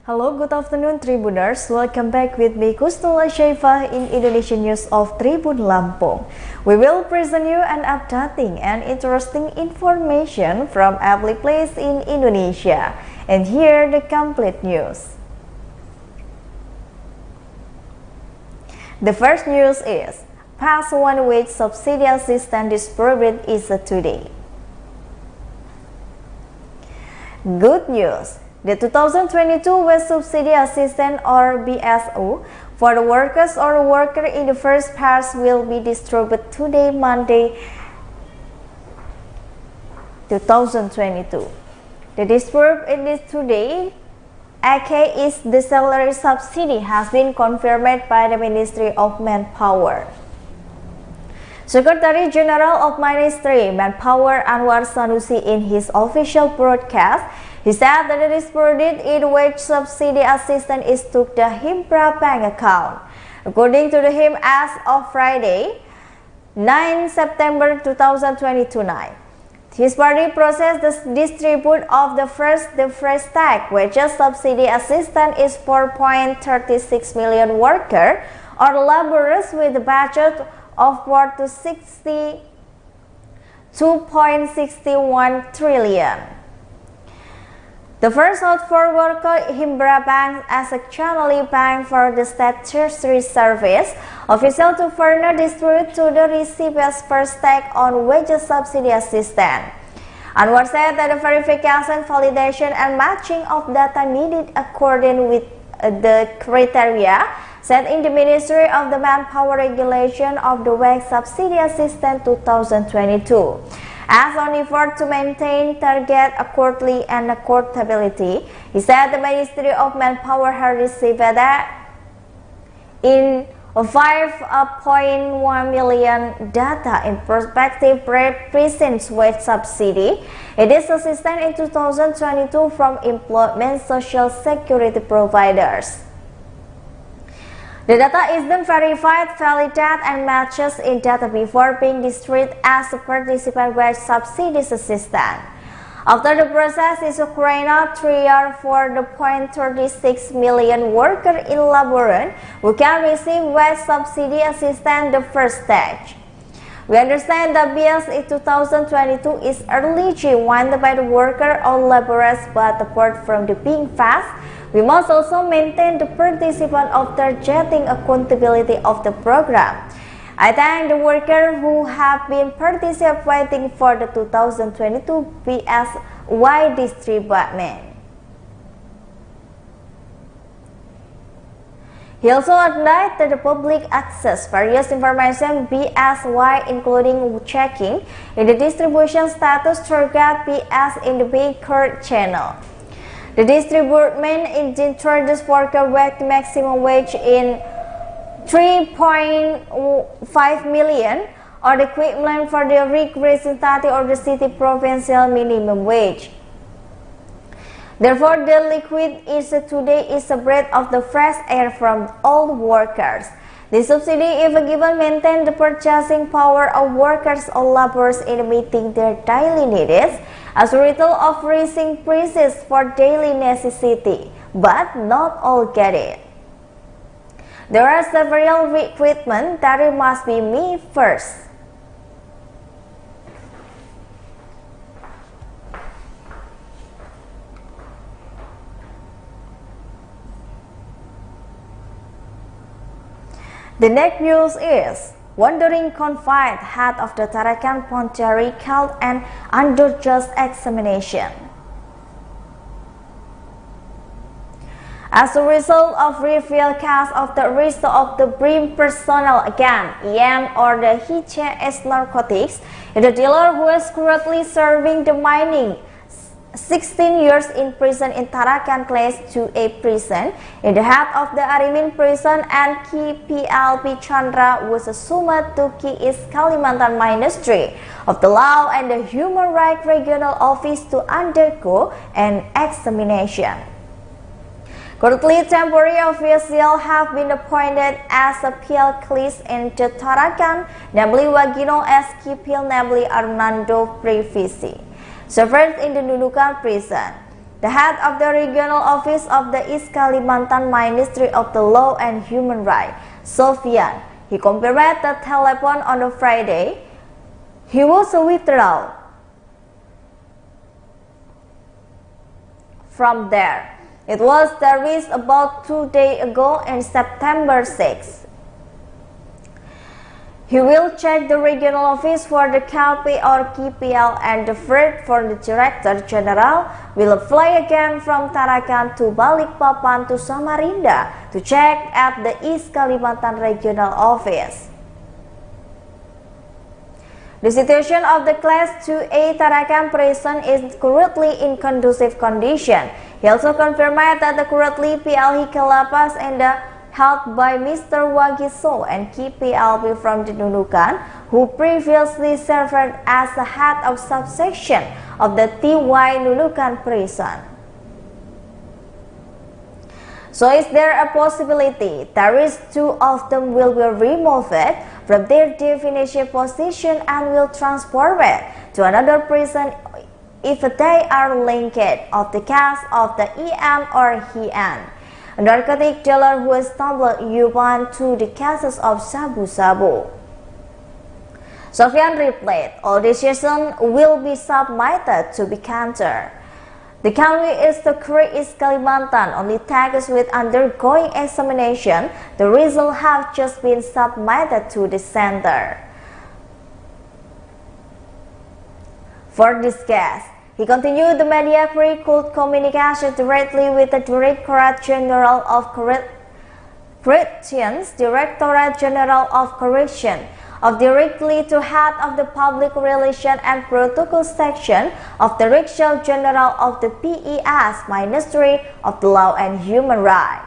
Hello, good afternoon Tribuners. Welcome back with me Kusnula Syaifah in Indonesian News of Tribun Lampung. We will present you an updating and interesting information from every place in Indonesia. And here the complete news. The first news is past 1 week subsidy assistance distributed is today. Good news. The 2022 Wage Subsidy Assistance or BSU for the workers or worker in the first phase will be distributed today, Monday, 2022. The distribution is today. AK is the salary subsidy has been confirmed by the Ministry of Manpower. Secretary General of Ministry Manpower Anwar Sanusi in his official broadcast, he said that the distributed in wage subsidy assistance is to the Himpra bank account. According to him, as of Friday, 9 September 2022 night, his party processed the distribute of the first tag wages subsidy assistance is 4.36 million workers or laborers with a budget of 2.61 trillion. The first out for worker Himpra Bank as a channel bank for the State Treasury Service official to further distribute to the recipients first tag on wages subsidy assistance. Anwar said that the verification, validation, and matching of data needed according with the criteria set in the Ministry of the Manpower Regulation of the Wage Subsidy Assistance 2022. As an effort to maintain target accurately and accountability, he said the Ministry of Manpower has received that in 5.1 million data in prospective present wage subsidy. It is assistance in 2022 from employment social security providers. The data is then verified, validated, and matches in data before being distributed as a participant wage subsidy assistance. After the process is occurring, 3 years for the 0.36 million workers in labor who can receive wage subsidy assistance the first stage. We understand that BS in 2022 is eligible wanted by the worker or laborers, but apart from the being fast, we must also maintain the participant of their getting accountability of the program. I thank the workers who have been participating for the 2022 BSY distribution. He also advised that the public access various information BSY including checking in the distribution status target BS in the banker channel. The distribution is introduced worker wage maximum wage in 3.5 million or the equivalent for the representative of the city provincial minimum wage. Therefore, the liquid is today is a breath of the fresh air from all workers. The subsidy, if given, maintain the purchasing power of workers or laborers in meeting their daily needs as a result of raising prices for daily necessity, but not all get it. There are several requirements that it must be met first. The next news is wandering confined head of the Tarakan Pontiari held and under just examination. As a result of revealed case of the arrest of the BRIM personnel again, IAM or the HCS narcotics, the dealer who is currently serving the mining 16 years in prison in Tarakan Class 2A prison in the head of the Arimin prison and KPLP Chandra was assumed to East Kalimantan Ministry of the Law and the Human Rights Regional Office to undergo an examination. Currently, temporary officials have been appointed as a PL Clis in the Tarakan, namely Wagino as KPL, namely Arnando Previsi. Served in the Nunukan prison. the head of the regional office of the East Kalimantan Ministry of the Law and Human Rights, Sofian, he confirmed the telephone on a Friday. He was withdrawn from there. It was released about 2 days ago on September 6. He will check the regional office for the KP or KPL and the threat for the Director General will fly again from Tarakan to Balikpapan to Samarinda to check at the East Kalimantan Regional Office. The situation of the Class 2A Tarakan prison is currently in conducive condition. He also confirmed that the currently PLH Kalapas and the held by Mr. Wagiso and KPLB from the Nunukan, who previously served as the head of subsection of the TY Nunukan prison. So is there a possibility that is 2 of them will be removed from their definition position and will transferred to another prison if they are linked of the case of the EM or HEN? A narcotic dealer who stumbled upon to the cases of Sabu Sabu. Sofian replied, all decisions will be submitted to be countered. The county is the East Kalimantan only tags with undergoing examination. The results have just been submitted to the center. For this case, he continued, the media could communication directly with the Directorate General of Corrections, Directorate General of Correction, of directly to head of the Public Relations and Protocol Section of the Directorate General of the PES, Ministry of the Law and Human Rights.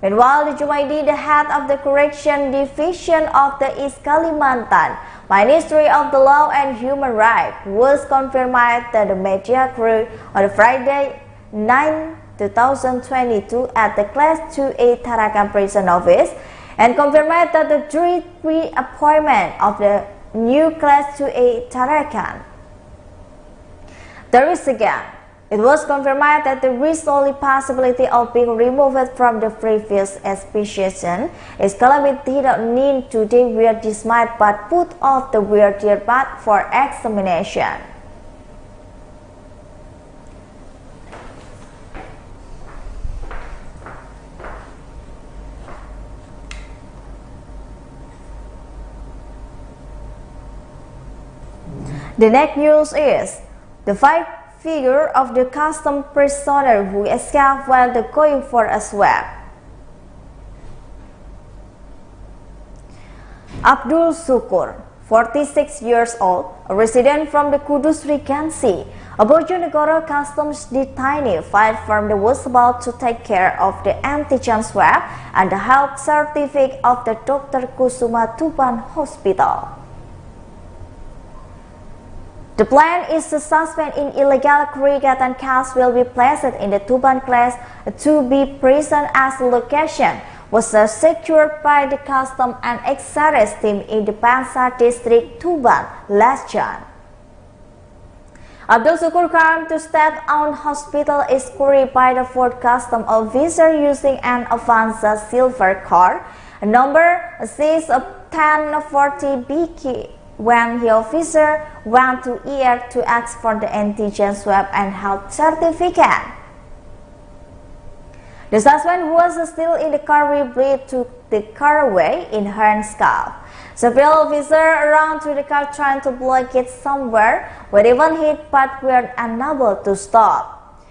Meanwhile, the Jumaidi, the head of the Correction Division of the East Kalimantan, Ministry of the Law and Human Rights, was confirmed that the media crew on Friday 9, 2022 at the Class 2A Tarakan Prison Office and confirmed that the pre-appointment of the new Class 2A Tarakan. There is again. It was confirmed that there is only possibility of being removed from the previous exposition. Its calamity did not need to be weird dismissed but put off the weird debate for examination. The next news is the figure of the custom prisoner who escaped while going for a swab. Abdul Sukur, 46 years old, a resident from the Kudus Regency, a Bojonegoro customs detainee, filed from the was about to take care of the antigen swab and the health certificate of the Dr. Kusuma Tuban Hospital. The plan is to suspend in illegal Keringatan case will be placed in the Tuban Class 2B prison as the location was secured by the Custom and Excise team in the Pansar district Tuban last June. Abdul Sukur came to state-owned hospital is queried by the 4th Custom officer using an Avanza silver card, number 61040BK. When the officer went to ER to ask for the antigen swab and health certificate. The suspect was still in the car rebreathed to the carway in her scalp. Several officers around to the car trying to block it somewhere, were even hit but were unable to stop.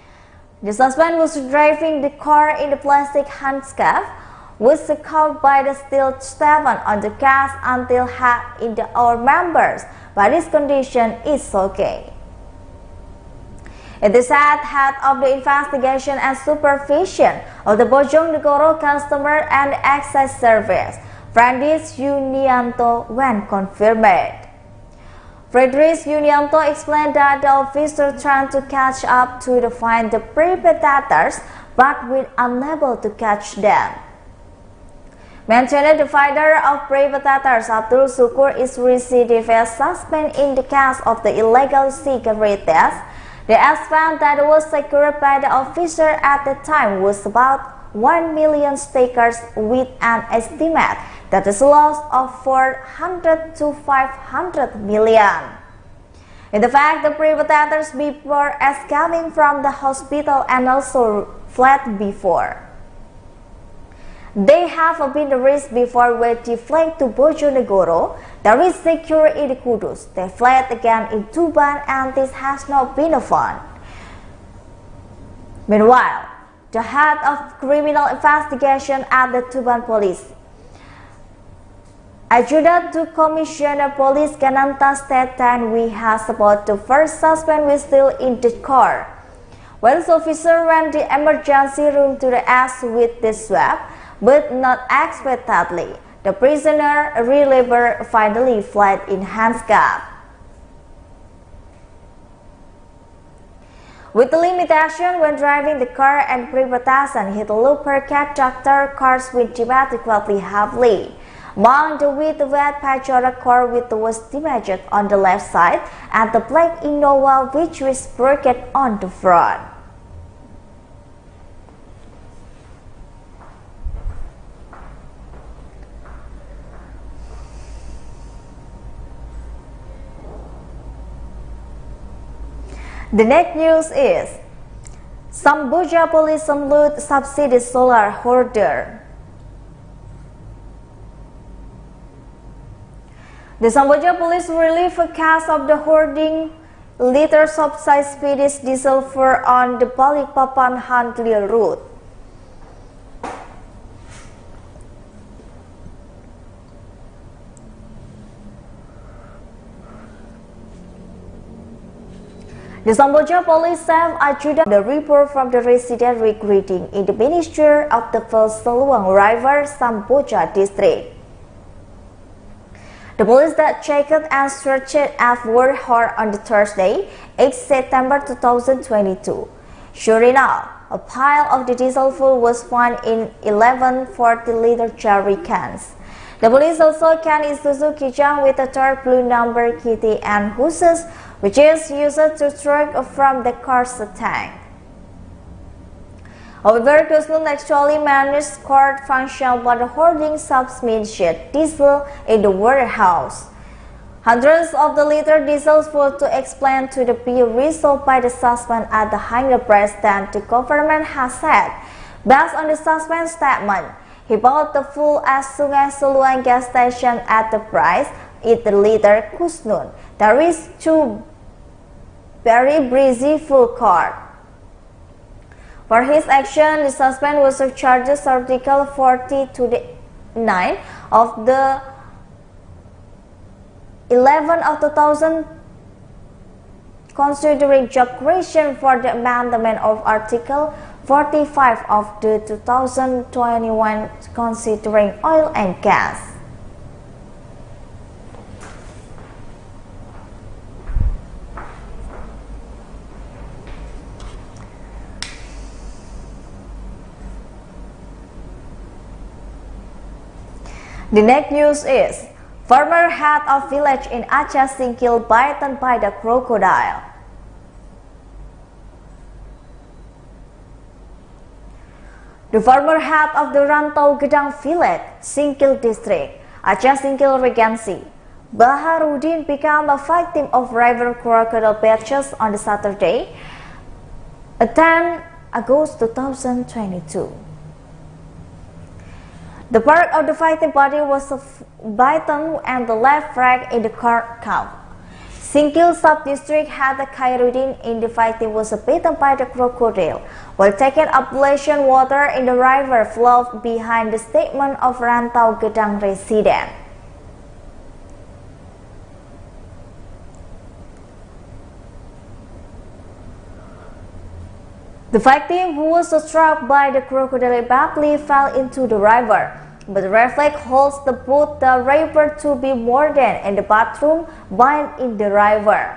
The suspect was driving the car in the plastic handcuff, was caught by the steel steven on the gas until had in the our members, but his condition is okay. It is said head of the investigation and supervision of the Bojonegoro Customer and Excise Service, Fredris Yunianto, when confirmed. Fredris Yunianto explained that the officer tried to catch up to find the perpetrators but were unable to catch them. Mentioned the fighter of perpetrators Abdul Sukur is recidivised suspect in the case of the illegal cigarette test. The expense that was secured by the officer at the time was about 1 million stakers, with an estimate that is loss of 400 to 500 million. In fact, the perpetrators before escaping from the hospital and also fled before. They have been arrested before when they fled to Bojonegoro, that is secure in Kudus. They fled again in Tuban, and this has not been found. Meanwhile, the head of criminal investigation at the Tuban police, Adjutant to Commissioner Police Kananta, stated that we have about the first suspect was still in the car. When the officer ran the emergency room to the ass with the swab, but not expectedly, the prisoner reliever finally fled in handcuffs. With the limitation when driving the car and pre-protection hit the looper conductor cars with dramatically heavily. Among the with the red Pajero car with was damaged on the left side and the black Innova which was broken on the front. The next news is Samboja police unload subsidy solar hoarder. The Samboja police relieve a case of the hoarding liters of Swedish diesel for on the Balikpapan Handli route. The Samboja police have adjudicated the report from the resident recruiting in the Ministry of the First Seluang River, Samboja district. The police that checked and searched afterward hard on the Thursday, 8 September 2022. Sure enough, a pile of the diesel fuel was found in 11 40-liter jerry cans. The police also can Isuzu Kijang with a dark blue number kitty and hoses, which is used to drag from the car's tank. However, Kusnun actually managed court function by hoarding submerged diesel in the warehouse. Hundreds of the liter diesel fuel to explain to the be resolved by the suspect at the higher price than the government has said. Based on the suspect's statement, he bought the fuel at Sungai Seluang gas station at the price in the liter Kusnun. There is two very breezy full card. For his action, the suspect was charged Article 40-9 of the 11 of 2000 considering job creation for the amendment of Article 45 of the 2021 considering oil and gas. The next news is former head of village in Aceh Singkil bitten by the crocodile. The former head of the Rantau Gedang village, Singkil district, Aceh Singkil Regency, Baharudin became a victim of river crocodile bites on the Saturday, 10 August 2022. The part of the fighting body was bitten and the left leg in the car calf. Singkil sub-district had the Khairuddin in the fighting was bitten by the crocodile while taking ablation water in the river flowed behind the statement of Rantau Gedang resident. The victim, who was struck by the crocodile, badly fell into the river, but the reflex holds the boat the river to be more than in the bathroom bind in the river.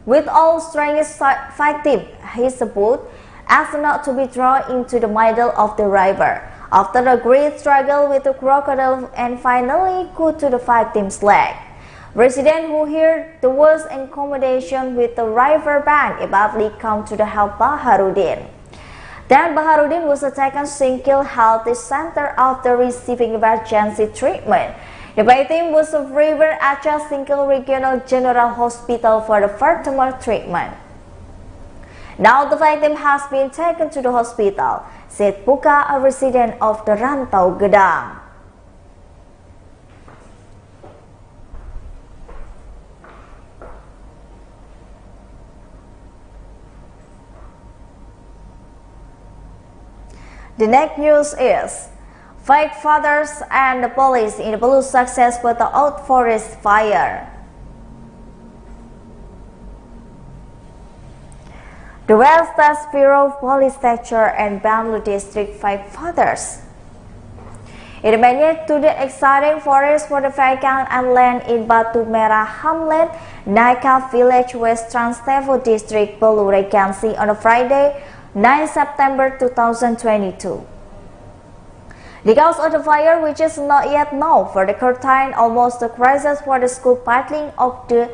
With all strength fighting his boat as not to be drawn into the middle of the river. After a great struggle with the crocodile and finally cut to the victim's leg. Residents who heard the words in combination with the river bank immediately come to the help Baharudin. Then Baharudin was taken to Singkil Health Center after receiving emergency treatment. The victim was referred at Singkil Regional General Hospital for the further treatment. Now the victim has been taken to the hospital, said Puka, a resident of the Rantau Gedang. The next news is fake fathers and the police in Belu success with the Old Forest fire. The West State Bureau of Police Sector and Banglu District fake fathers. It managed to the exciting forest for the vacant and land in Batu Merah Hamlet, Naika Village, West Trans Tefo District, Belu Regency on a Friday, 9 September 2022. The cause of the fire, which is not yet known, for the curtain almost the crisis for the school parking of the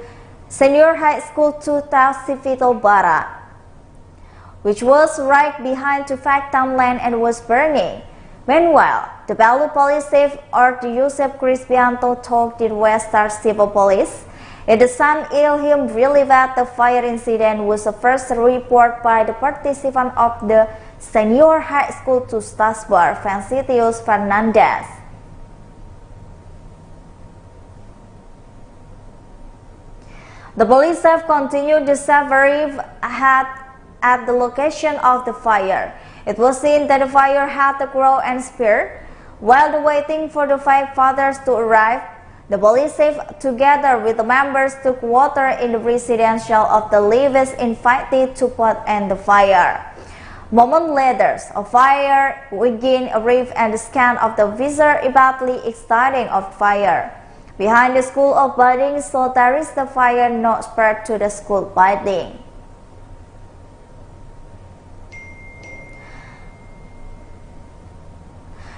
Senior High School 2 Civito Barat, which was right behind the vacant land and was burning. Meanwhile, the Belu Police Chief Ordi Yusuf Krispianto told the Western Civil Police, the Sun Ilham believed that the fire incident was the first report by the participant of the Senior High School to Stasbar, Francitius Fernandez. The police have continued the search at the location of the fire. It was seen that the fire had to grow and spread. While waiting for the five fathers to arrive, the police chief, together with the members, took water in the residential of the Levis invited to put out the fire. Moment later, a fire began to rave and the scan of the visor immediately exciting of fire. Behind the school of building, so there is the fire not spread to the school building.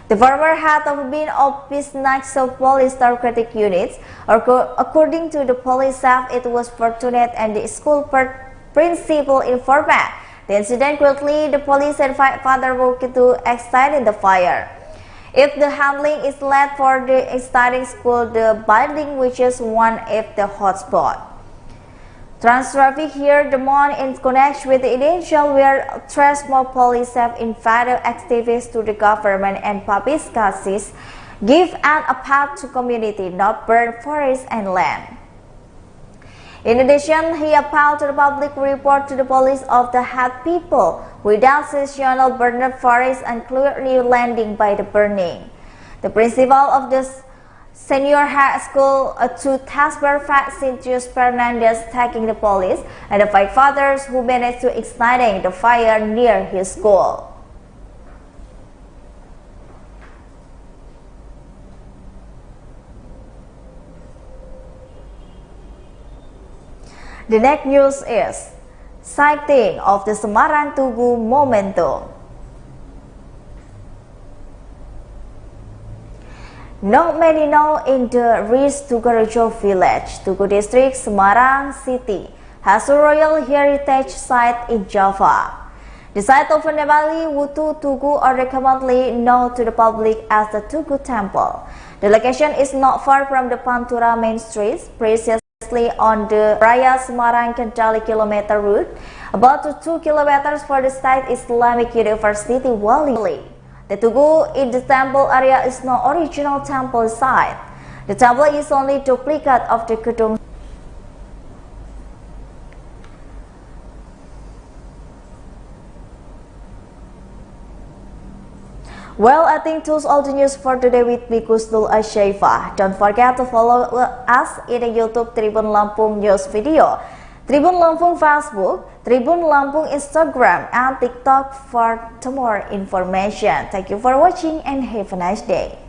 The former head of been of business of police narcotic units. According to the police staff, it was fortunate and the school principal informed. The incident quickly, the police and father worked to extinguish the fire. If the handling is led for the exciting school, the building which is one of the hotspot. Trans-traffic here the morning in connection with the initial where more police have invited activists to the government and public cases give an appeal to community not burn forest and land. In addition, he appealed to the public report to the police of the head people without seasonal burned forest and clearly landing by the burning. The principal of this Senior High School to Tasbar Francitius Fernandez taking the police and the five fathers who managed to extinguish the fire near his school. The next news is sighting of the Semarang Tugu momentum. Not many know in the rich Tugurejo village, Tugu district, Semarang city, has a royal heritage site in Java. The site of Nebali Wutu Tugu are commonly known to the public as the Tugu Temple. The location is not far from the Pantura main street, precisely on the Raya Semarang Kendali kilometer route, about 2 kilometers for the State Islamic University Wali. The Tugu in the temple area is no original temple site. The temple is only duplicate of the Gedung. Well, I think that's all the news for today with me, Kusnul Ashaifa. Don't forget to follow us in the YouTube Tribun Lampung News video, Tribun Lampung Facebook, Tribun Lampung Instagram, and TikTok for more information. Thank you for watching and have a nice day.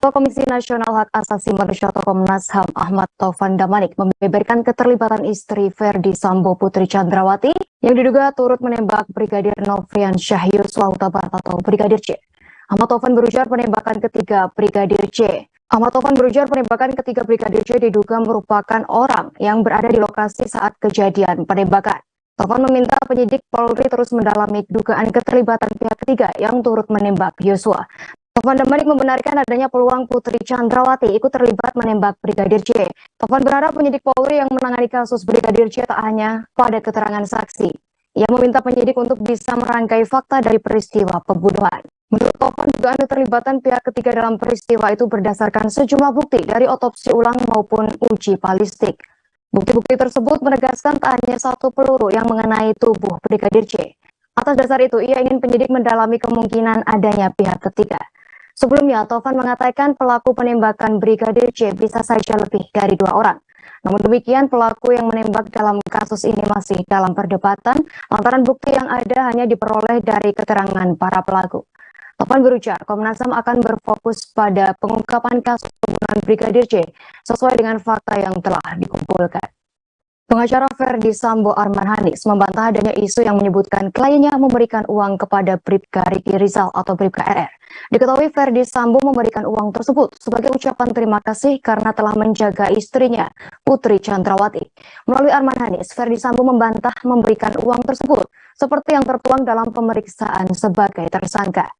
Ketua Komisi Nasional Hak Asasi Manusia atau Komnas HAM Ahmad Taufan Damanik membeberkan keterlibatan istri Ferdi Sambo Putri Chandrawati yang diduga turut menembak Brigadir Nofriansyah Yosua Huta Barat atau Brigadir C. Ahmad Taufan berujar penembakan ketiga Brigadir C. Diduga merupakan orang yang berada di lokasi saat kejadian penembakan. Taufan meminta penyidik Polri terus mendalami dugaan keterlibatan pihak ketiga yang turut menembak Yosua. Taufan Damanik membenarkan adanya peluang Putri Chandrawati ikut terlibat menembak Brigadir C. Taufan berharap penyidik Polri yang menangani kasus Brigadir C tak hanya pada keterangan saksi. Ia meminta penyidik untuk bisa merangkai fakta dari peristiwa pembunuhan. Menurut Taufan, dugaan keterlibatan pihak ketiga dalam peristiwa itu berdasarkan sejumlah bukti dari otopsi ulang maupun uji balistik. Bukti-bukti tersebut menegaskan tak hanya satu peluru yang mengenai tubuh Brigadir C. Atas dasar itu, ia ingin penyidik mendalami kemungkinan adanya pihak ketiga. Sebelumnya, Taufan mengatakan pelaku penembakan Brigadir C bisa saja lebih dari 2 orang. Namun demikian, pelaku yang menembak dalam kasus ini masih dalam perdebatan lantaran bukti yang ada hanya diperoleh dari keterangan para pelaku. Taufan berujar, Komnas HAM akan berfokus pada pengungkapan kasus pembunuhan Brigadir C sesuai dengan fakta yang telah dikumpulkan. Pengacara Ferdi Sambo Arman Hanis membantah adanya isu yang menyebutkan kliennya memberikan uang kepada Bribka Riki Rizal atau Bribka RR. Diketahui Ferdi Sambo memberikan uang tersebut sebagai ucapan terima kasih karena telah menjaga istrinya, Putri Chandrawati. Melalui Arman Hanis, Ferdi Sambo membantah memberikan uang tersebut seperti yang tertuang dalam pemeriksaan sebagai tersangka.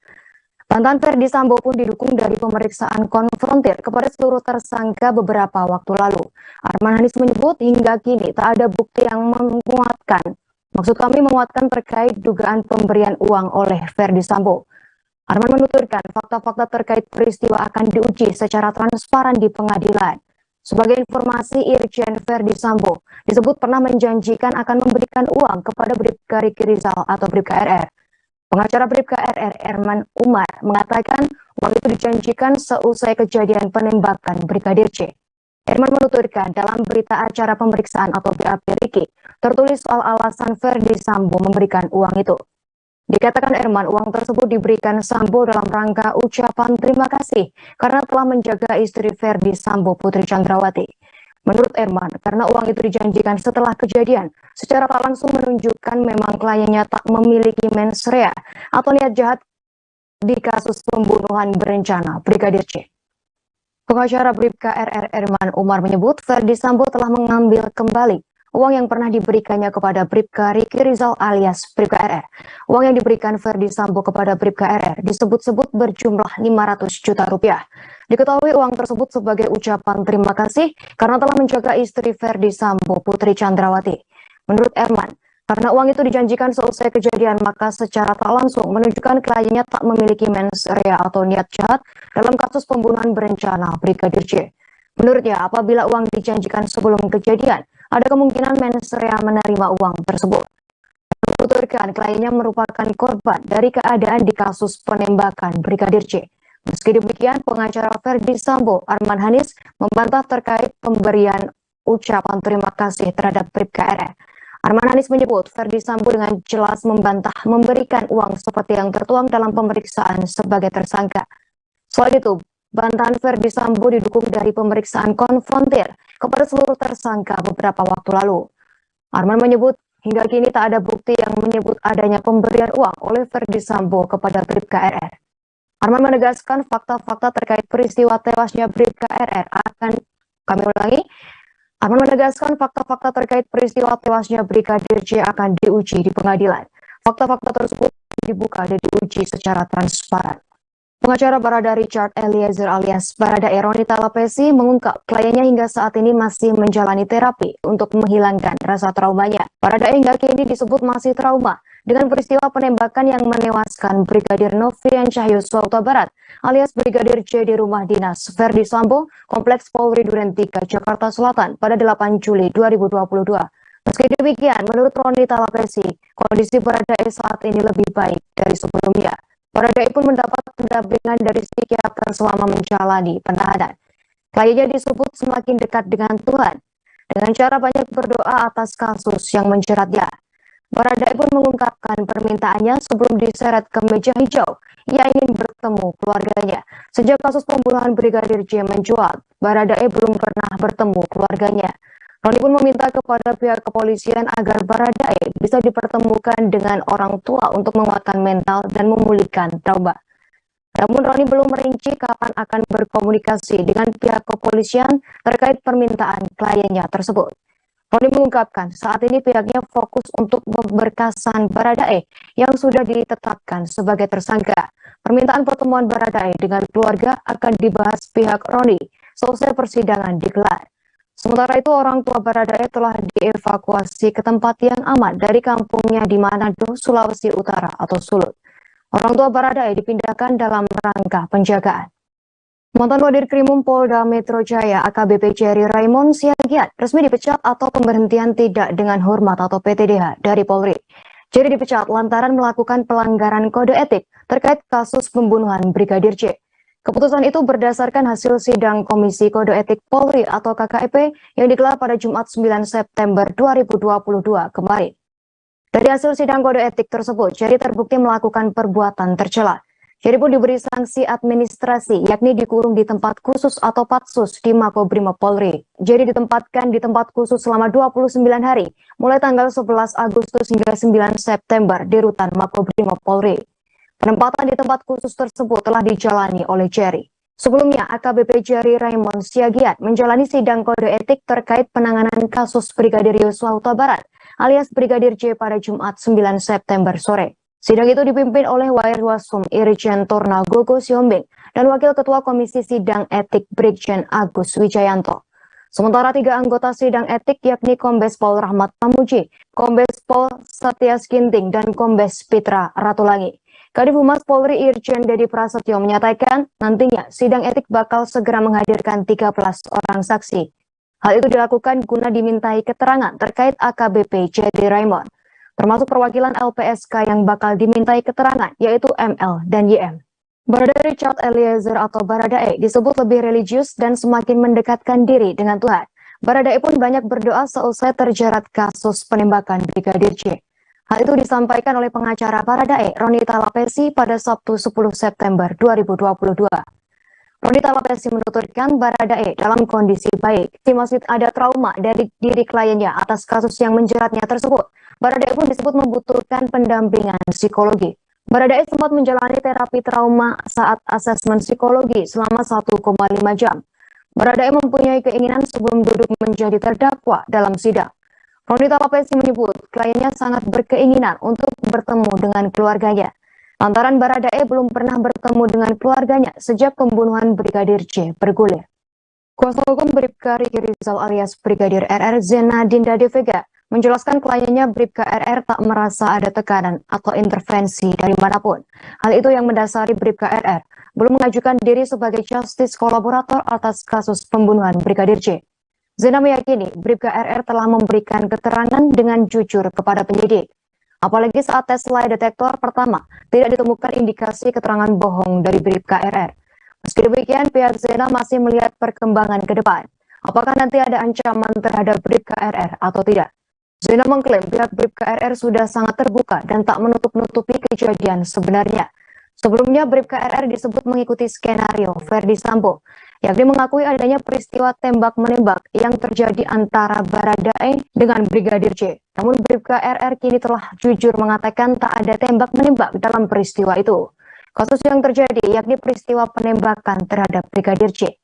Bantahan Ferdi Sambo pun didukung dari pemeriksaan konfrontir kepada seluruh tersangka beberapa waktu lalu. Arman Hanis menyebut hingga kini tak ada bukti yang menguatkan. Maksud kami menguatkan terkait dugaan pemberian uang oleh Ferdi Sambo. Arman menuturkan fakta-fakta terkait peristiwa akan diuji secara transparan di pengadilan. Sebagai informasi, Irjen Ferdi Sambo disebut pernah menjanjikan akan memberikan uang kepada Bribka Riki Rizal atau Bribka RR. Pengacara Bribka RR Erman Umar mengatakan uang itu dijanjikan seusai kejadian penembakan Brigadir C. Erman menuturkan dalam berita acara pemeriksaan atau BAP Riki tertulis soal alasan Ferdi Sambo memberikan uang itu. Dikatakan Erman, uang tersebut diberikan Sambo dalam rangka ucapan terima kasih karena telah menjaga istri Ferdi Sambo Putri Chandrawati. Menurut Erman, karena uang itu dijanjikan setelah kejadian, secara tak langsung menunjukkan memang kliennya tak memiliki mens rea atau niat jahat di kasus pembunuhan berencana Brigadir C. Pengacara Bribka RR Erman Umar menyebut Ferdi Sambo telah mengambil kembali uang yang pernah diberikannya kepada Bribka Riki Rizal alias Bribka RR. Uang yang diberikan Ferdi Sambo kepada Bribka RR disebut-sebut berjumlah 500 juta rupiah. Diketahui uang tersebut sebagai ucapan terima kasih karena telah menjaga istri Ferdi Sambo Putri Chandrawati. Menurut Erman, karena uang itu dijanjikan seusai kejadian, maka secara tak langsung menunjukkan kliennya tak memiliki mens rea atau niat jahat dalam kasus pembunuhan berencana Brigadir C. Menurutnya, apabila uang dijanjikan sebelum kejadian, ada kemungkinan mens rea menerima uang tersebut. Menuturkan kliennya merupakan korban dari keadaan di kasus penembakan Brigadir C. Meski demikian, pengacara Ferdi Sambo Arman Hanis membantah terkait pemberian ucapan terima kasih terhadap Bribka RR. Arman Hanis menyebut Ferdi Sambo dengan jelas membantah memberikan uang seperti yang tertuang dalam pemeriksaan sebagai tersangka. Selain itu, bantahan Ferdi Sambo didukung dari pemeriksaan konfrontir kepada seluruh tersangka beberapa waktu lalu. Arman menyebut hingga kini tak ada bukti yang menyebut adanya pemberian uang oleh Ferdi Sambo kepada Bribka RR. Arman menegaskan fakta-fakta terkait peristiwa tewasnya Bribka RR Arman menegaskan fakta-fakta terkait peristiwa tewasnya Brigadir C akan diuji di pengadilan. Fakta-fakta tersebut dibuka dan diuji secara transparan. Pengacara Barada Richard Eliezer alias Barada Ronita Lapesi mengungkap kliennya hingga saat ini masih menjalani terapi untuk menghilangkan rasa traumanya. Barada hingga kini disebut masih trauma dengan peristiwa penembakan yang menewaskan Brigadir Nofriansyah Yosua Huta Barat alias Brigadir C di rumah dinas Ferdi Sambo, Kompleks Polri Duren 3, Jakarta Selatan pada 8 Juli 2022. Meski demikian, menurut Ronita Lapesi, kondisi Barada saat ini lebih baik dari sebelumnya. Barada pun mendapat pendampingan dari psikiater selama menjalani penahanan. Kliennya disebut semakin dekat dengan Tuhan dengan cara banyak berdoa atas kasus yang menjeratnya. Baradae pun mengungkapkan permintaannya sebelum diseret ke meja hijau. Ia ingin bertemu keluarganya. Sejak kasus pembunuhan Brigadir J mencuat, Baradae belum pernah bertemu keluarganya. Roni pun meminta kepada pihak kepolisian agar Baradae bisa dipertemukan dengan orang tua untuk menguatkan mental dan memulihkan trauma. Namun Roni belum merinci kapan akan berkomunikasi dengan pihak kepolisian terkait permintaan kliennya tersebut. Roni mengungkapkan saat ini pihaknya fokus untuk pemberkasan Baradae yang sudah ditetapkan sebagai tersangka. Permintaan pertemuan Baradae dengan keluarga akan dibahas pihak Roni selesai persidangan digelar. Sementara itu orang tua Baradae telah dievakuasi ke tempat yang aman dari kampungnya di Manado, Sulawesi Utara atau Sulut. Orang tua Baradae dipindahkan dalam rangka penjagaan. Mantan Wadir Krimum Polda Metro Jaya AKBP Jerry Raymond Siagian resmi dipecat atau pemberhentian tidak dengan hormat atau PTDH dari Polri. Jerry dipecat lantaran melakukan pelanggaran kode etik terkait kasus pembunuhan Brigadir J. Keputusan itu berdasarkan hasil sidang Komisi Kode Etik Polri atau KKEP yang digelar pada Jumat 9 September 2022 kemarin. Dari hasil sidang kode etik tersebut, Jerry terbukti melakukan perbuatan tercela. Jerry pun diberi sanksi administrasi, yakni dikurung di tempat khusus atau patsus di Makobrimob Polri. Jerry ditempatkan di tempat khusus selama 29 hari, mulai tanggal 11 Agustus hingga 9 September di rutan Makobrimob Polri. Penempatan di tempat khusus tersebut telah dijalani oleh Jerry. Sebelumnya, AKBP Jerry Raymond Siagian menjalani sidang kode etik terkait penanganan kasus Brigadir Yosua Huta Barat alias Brigadir J pada Jumat 9 September sore. Sidang itu dipimpin oleh Wairwasum Irjen Torna Gogo Siombing dan Wakil Ketua Komisi Sidang Etik Brigjen Agus Wijayanto. Sementara 3 anggota sidang etik yakni Kombes Pol Rahmat Pamuji, Kombes Pol Satyas Ginting, dan Kombes Pitra Ratulangi. Kadif Humas Polri Irjen Dedi Prasetyo menyatakan nantinya sidang etik bakal segera menghadirkan 13 orang saksi. Hal itu dilakukan guna dimintai keterangan terkait AKBP Jerry Raymond, termasuk perwakilan LPSK yang bakal dimintai keterangan yaitu ML dan YM. Baradae Richard Eliezer atau Baradae disebut lebih religius dan semakin mendekatkan diri dengan Tuhan. Baradae pun banyak berdoa seusai terjerat kasus penembakan Brigadir J. Hal itu disampaikan oleh pengacara Baradae, Ronita Lapesi, pada Sabtu 10 September 2022. Ronita Lapesi menuturkan Baradae dalam kondisi baik. Masih ada trauma dari diri kliennya atas kasus yang menjeratnya tersebut. Baradae pun disebut membutuhkan pendampingan psikologi. Baradae sempat menjalani terapi trauma saat asesmen psikologi selama 1,5 jam. Baradae mempunyai keinginan sebelum duduk menjadi terdakwa dalam sidang. Ronita Lapesi menyebut kliennya sangat berkeinginan untuk bertemu dengan keluarganya. Lantaran Baradae belum pernah bertemu dengan keluarganya sejak pembunuhan Brigadir J bergulir. Kuasa hukum Bribka Riki Rizal alias Brigadir RR Zenadinda De Vega menjelaskan kliennya Bribka RR tak merasa ada tekanan atau intervensi dari manapun. Hal itu yang mendasari Bribka RR belum mengajukan diri sebagai justice kolaborator atas kasus pembunuhan Brigadir J. Zena meyakini Bribka RR telah memberikan keterangan dengan jujur kepada penyidik. Apalagi saat tes lie detektor pertama, tidak ditemukan indikasi keterangan bohong dari Bribka RR. Meski demikian, pihak Zena masih melihat perkembangan ke depan. Apakah nanti ada ancaman terhadap Bribka RR atau tidak? Zena mengklaim pihak Bribka RR sudah sangat terbuka dan tak menutup-nutupi kejadian sebenarnya. Sebelumnya, Bribka RR disebut mengikuti skenario Verdi Sambo, yakni mengakui adanya peristiwa tembak-menembak yang terjadi antara Baradae dengan Brigadir J. Namun Bribka RR kini telah jujur mengatakan tak ada tembak-menembak dalam peristiwa itu. Kasus yang terjadi yakni peristiwa penembakan terhadap Brigadir J.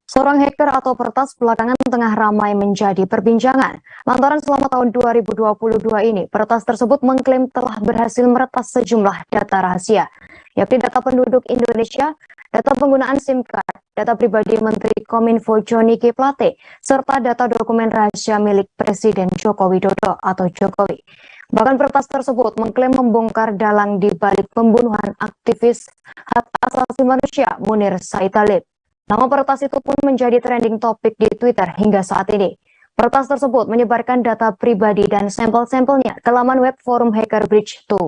Seorang hacker atau peretas belakangan tengah ramai menjadi perbincangan. Lantaran selama tahun 2022 ini, peretas tersebut mengklaim telah berhasil meretas sejumlah data rahasia, yakni data penduduk Indonesia, data penggunaan SIM card, data pribadi Menteri Kominfo Johnny G. Plate, serta data dokumen rahasia milik Presiden Joko Widodo atau Jokowi. Bahkan peretas tersebut mengklaim membongkar dalang di balik pembunuhan aktivis hak asasi manusia Munir Said Talib. Nama peretas itu pun menjadi trending topik di Twitter hingga saat ini. Peretas tersebut menyebarkan data pribadi dan sampel-sampelnya ke laman web forum Hacker Bridge 2.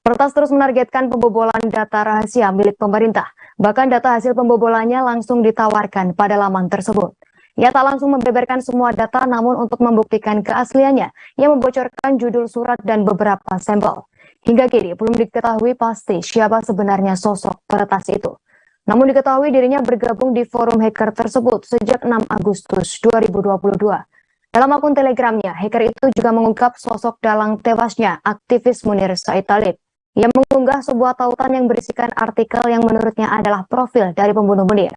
Peretas terus menargetkan pembobolan data rahasia milik pemerintah. Bahkan data hasil pembobolannya langsung ditawarkan pada laman tersebut. Ia tak langsung membeberkan semua data, namun untuk membuktikan keasliannya, ia membocorkan judul surat dan beberapa sampel. Hingga kini belum diketahui pasti siapa sebenarnya sosok peretas itu. Namun diketahui dirinya bergabung di forum hacker tersebut sejak 6 Agustus 2022. Dalam akun Telegramnya, hacker itu juga mengungkap sosok dalang tewasnya aktivis Munir Said Talib. Ia mengunggah sebuah tautan yang berisikan artikel yang menurutnya adalah profil dari pembunuh Munir.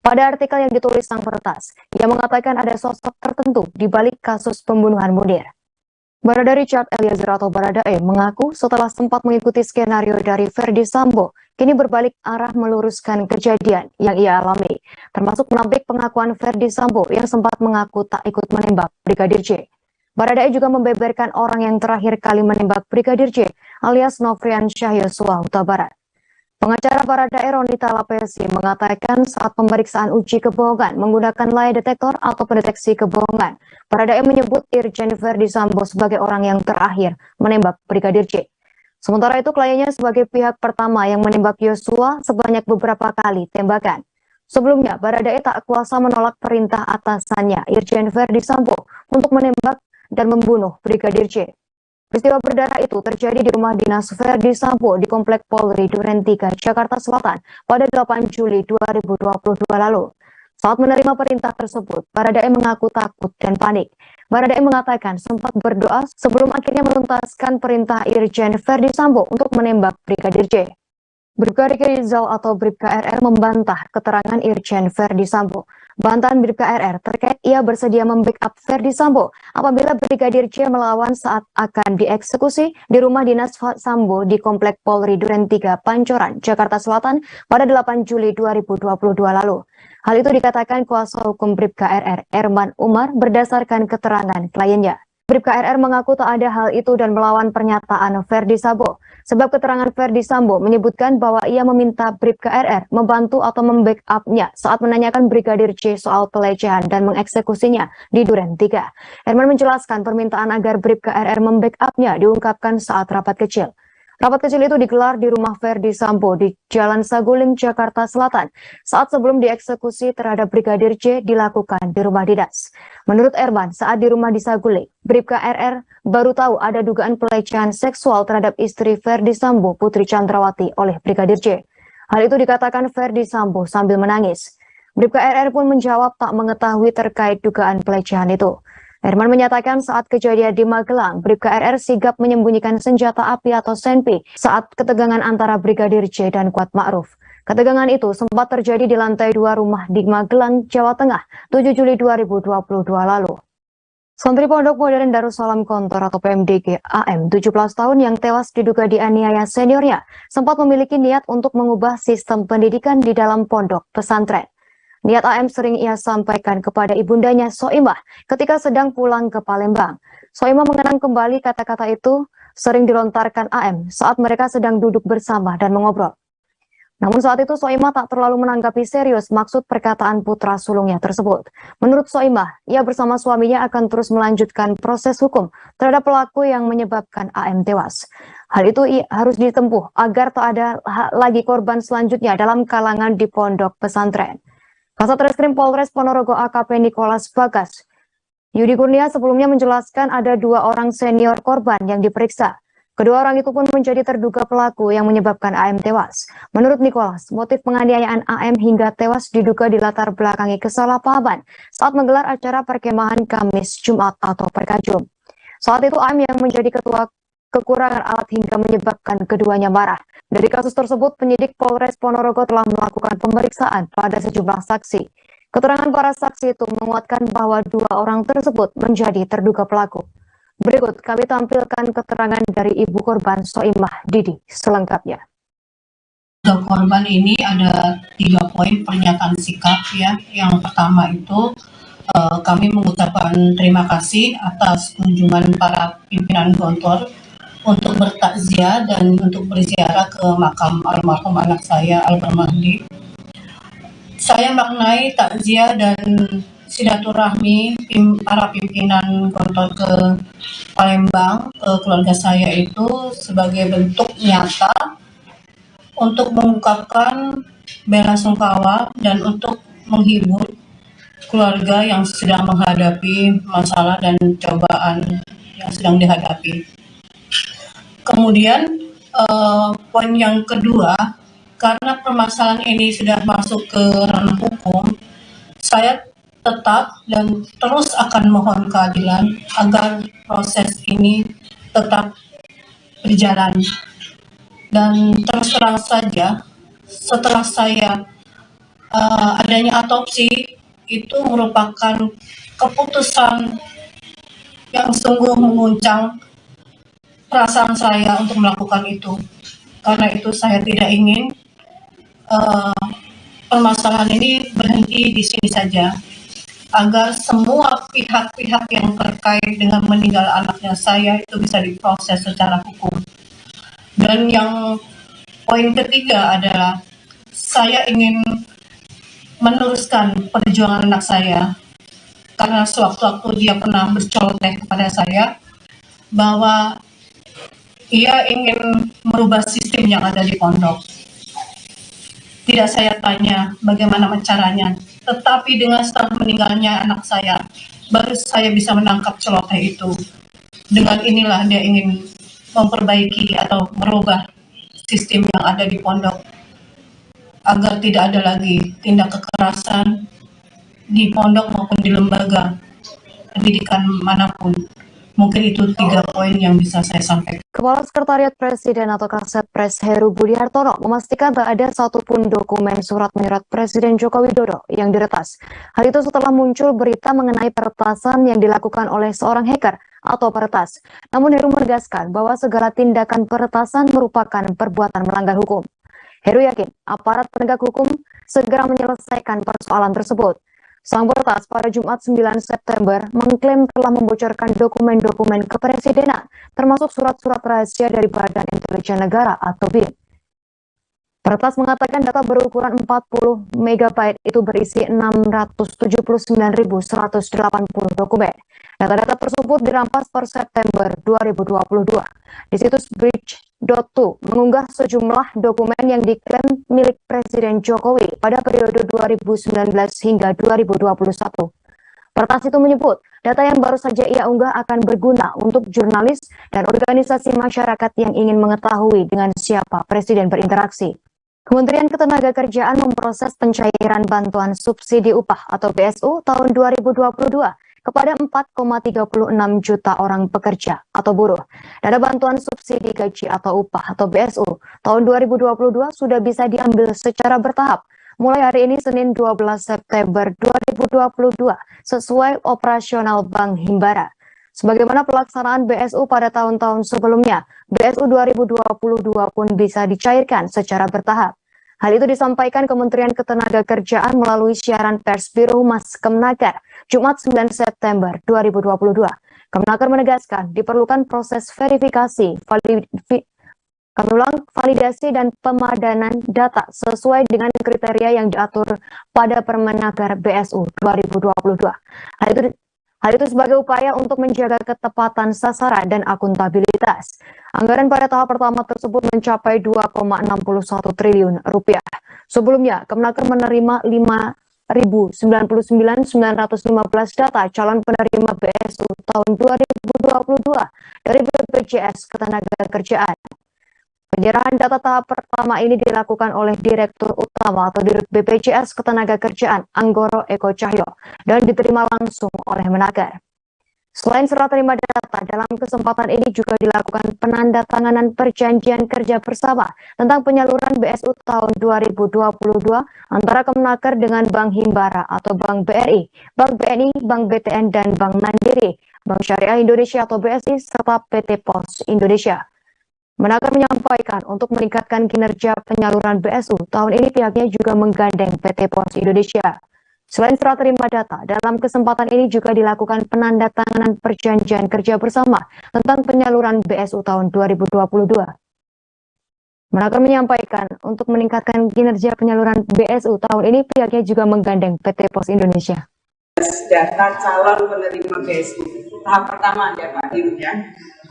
Pada artikel yang ditulis sang peretas, ia mengatakan ada sosok tertentu di balik kasus pembunuhan Munir. Barada Richard Eliezer atau Baradae mengaku setelah sempat mengikuti skenario dari Verdi Sambo, kini berbalik arah meluruskan kejadian yang ia alami, termasuk menampik pengakuan Verdi Sambo yang sempat mengaku tak ikut menembak Brigadir J. Baradae juga membeberkan orang yang terakhir kali menembak Brigadir J alias Nofrian Syah Yosua Huta Barat. Pengacara Baradae Ronita Lapesi mengatakan saat pemeriksaan uji kebohongan menggunakan lie detector atau pendeteksi kebohongan, Baradae menyebut Irjen Verdi Sambo sebagai orang yang terakhir menembak Brigadir J. Sementara itu kliennya sebagai pihak pertama yang menembak Yosua sebanyak beberapa kali tembakan. Sebelumnya, Baradae tak kuasa menolak perintah atasannya Irjen Verdi Sambo untuk menembak dan membunuh Brigadir J. Peristiwa berdarah itu terjadi di rumah dinas Verdi Sambo di Komplek Polri Duren 3, Jakarta Selatan pada 8 Juli 2022 lalu. Saat menerima perintah tersebut, Baradae mengaku takut dan panik. Baradae mengatakan sempat berdoa sebelum akhirnya menuntaskan perintah Irjen Verdi Sambo untuk menembak Brigadir J. Bribka Riki Rizal atau Bribka RR membantah keterangan Irjen Verdi Sambo. Bantahan Bribka RR terkait ia bersedia membackup Verdi Sambo apabila Brigadir J melawan saat akan dieksekusi di rumah dinas Sambo di Komplek Polri Duren 3, Pancoran, Jakarta Selatan pada 8 Juli 2022 lalu. Hal itu dikatakan kuasa hukum Bribka RR, Erman Umar, berdasarkan keterangan kliennya. Bribka RR mengaku tak ada hal itu dan melawan pernyataan Verdi Sambo. Sebab keterangan Verdi Sambo menyebutkan bahwa ia meminta Bribka RR membantu atau membackup-nya saat menanyakan Brigadir J soal pelecehan dan mengeksekusinya di Duren 3. Erman menjelaskan permintaan agar Bribka RR membackup-nya diungkapkan saat rapat kecil. Rapat kecil itu digelar di rumah Verdi Sambo di Jalan Saguling, Jakarta Selatan, saat sebelum dieksekusi terhadap Brigadir J dilakukan di rumah dinas. Menurut Erman, saat di rumah di Saguling, Bribka RR baru tahu ada dugaan pelecehan seksual terhadap istri Verdi Sambo, Putri Chandrawati, oleh Brigadir J. Hal itu dikatakan Verdi Sambo sambil menangis. Bribka RR pun menjawab tak mengetahui terkait dugaan pelecehan itu. Erman menyatakan saat kejadian di Magelang, Bribka RR sigap menyembunyikan senjata api atau senpi saat ketegangan antara Brigadir J dan Kuat Ma'ruf. Ketegangan itu sempat terjadi di lantai 2 rumah di Magelang, Jawa Tengah, 7 Juli 2022 lalu. Santri Pondok Modern Darussalam Kontor atau PMDG AM 17 tahun yang tewas diduga dianiaya seniornya sempat memiliki niat untuk mengubah sistem pendidikan di dalam pondok pesantren. Niat AM sering ia sampaikan kepada ibundanya Soimah ketika sedang pulang ke Palembang. Soimah mengenang kembali kata-kata itu sering dilontarkan AM saat mereka sedang duduk bersama dan mengobrol. Namun saat itu Soimah tak terlalu menanggapi serius maksud perkataan putra sulungnya tersebut. Menurut Soimah, ia bersama suaminya akan terus melanjutkan proses hukum terhadap pelaku yang menyebabkan AM tewas. Hal itu harus ditempuh agar tak ada lagi korban selanjutnya dalam kalangan di pondok pesantren. Kasat Reskrim Polres Ponorogo AKP Nicholas Bagas Yudi Kurnia sebelumnya menjelaskan ada 2 orang senior korban yang diperiksa. Kedua orang itu pun menjadi terduga pelaku yang menyebabkan AM tewas. Menurut Nicholas, motif penganiayaan AM hingga tewas diduga dilatar belakangi kesalahpahaman saat menggelar acara perkemahan Kamis Jumat atau Perkajum. Saat itu AM yang menjadi ketua kekurangan alat hingga menyebabkan keduanya marah. Dari kasus tersebut, penyidik Polres Ponorogo telah melakukan pemeriksaan pada sejumlah saksi. Keterangan para saksi itu menguatkan bahwa 2 orang tersebut menjadi terduga pelaku. Berikut kami tampilkan keterangan dari ibu korban Soimah Didi selengkapnya. Korban ini ada 3 poin pernyataan sikap ya. Yang pertama itu kami mengucapkan terima kasih atas kunjungan para pimpinan Gontor untuk bertakziah dan untuk berziarah ke makam almarhum anak saya Albar Mahdi. Saya maknai takziah dan silaturahmi para pimpinan Gontor ke Palembang ke keluarga saya itu sebagai bentuk nyata untuk mengungkapkan bela sungkawa dan untuk menghibur keluarga yang sedang menghadapi masalah dan cobaan yang sedang dihadapi. Kemudian poin yang kedua, karena permasalahan ini sudah masuk ke ranah hukum, saya tetap dan terus akan mohon keadilan agar proses ini tetap berjalan. Dan terus terang saja, setelah saya adanya autopsi itu merupakan keputusan yang sungguh menguncang perasaan saya untuk melakukan itu. Karena itu saya tidak ingin permasalahan ini berhenti di sini saja, agar semua pihak-pihak yang terkait dengan meninggal anaknya saya itu bisa diproses secara hukum. Dan yang poin ketiga adalah saya ingin meneruskan perjuangan anak saya, karena sewaktu-waktu dia pernah berceloteh kepada saya bahwa ia ingin merubah sistem yang ada di pondok. Tidak saya tanya bagaimana caranya, tetapi dengan setelah meninggalnya anak saya, baru saya bisa menangkap celoteh itu. Dengan inilah dia ingin memperbaiki atau merubah sistem yang ada di pondok, agar tidak ada lagi tindak kekerasan di pondok maupun di lembaga pendidikan manapun. Mungkin itu 3 poin yang bisa saya sampaikan. Kepala Sekretariat Presiden atau Kasatpres Heru Budi Hartono memastikan tak ada satupun dokumen surat menyurat Presiden Joko Widodo yang diretas. Hal itu setelah muncul berita mengenai peretasan yang dilakukan oleh seorang hacker atau peretas. Namun Heru menegaskan bahwa segala tindakan peretasan merupakan perbuatan melanggar hukum. Heru yakin aparat penegak hukum segera menyelesaikan persoalan tersebut. Sang peretas pada Jumat 9 September mengklaim telah membocorkan dokumen-dokumen kepresidenan, termasuk surat-surat rahasia dari Badan Intelijen Negara atau BIN. Peretas mengatakan data berukuran 40 MB itu berisi 679.180 dokumen. Data-data tersebut dirampas per September 2022. Di situs Bridge.to mengunggah sejumlah dokumen yang diklaim milik Presiden Jokowi pada periode 2019 hingga 2021. Peretas itu menyebut data yang baru saja ia unggah akan berguna untuk jurnalis dan organisasi masyarakat yang ingin mengetahui dengan siapa Presiden berinteraksi. Kementerian Ketenagakerjaan memproses pencairan bantuan subsidi upah atau BSU tahun 2022 kepada 4,36 juta orang pekerja atau buruh. Dana bantuan subsidi gaji atau upah atau BSU tahun 2022 sudah bisa diambil secara bertahap mulai hari ini Senin 12 September 2022 sesuai operasional Bank Himbara. Sebagaimana pelaksanaan BSU pada tahun-tahun sebelumnya, BSU 2022 pun bisa dicairkan secara bertahap. Hal itu disampaikan Kementerian Ketenagakerjaan melalui siaran pers Biro Humas Kemenaker, Jumat 9 September 2022. Kemenaker menegaskan diperlukan proses verifikasi, validasi dan pemadanan data sesuai dengan kriteria yang diatur pada Permenaker BSU 2022. Hal itu sebagai upaya untuk menjaga ketepatan sasaran dan akuntabilitas. Anggaran pada tahap pertama tersebut mencapai 2,61 triliun rupiah. Sebelumnya, Kemenaker menerima 5.099.915 data calon penerima BSU tahun 2022 dari BPJS Ketenagakerjaan. Penyerahan data tahap pertama ini dilakukan oleh Direktur Utama atau Dirut BPJS Ketenagakerjaan Anggoro Eko Cahyo dan diterima langsung oleh Menaker. Selain serah terima data, dalam kesempatan ini juga dilakukan penandatanganan perjanjian kerja bersama tentang penyaluran BSU tahun 2022 antara Kemenaker dengan Bank Himbara atau Bank BRI, Bank BNI, Bank BTN, dan Bank Mandiri, Bank Syariah Indonesia atau BSI, serta PT Pos Indonesia. Menaker menyampaikan untuk meningkatkan kinerja penyaluran BSU, tahun ini pihaknya juga menggandeng PT Pos Indonesia. Selain serah terima data, dalam kesempatan ini juga dilakukan penandatanganan perjanjian kerja bersama tentang penyaluran BSU tahun 2022. Menaker menyampaikan untuk meningkatkan kinerja penyaluran BSU tahun ini pihaknya juga menggandeng PT Pos Indonesia. Data calon penerima BSU tahap pertama ya Pak Dirut ya.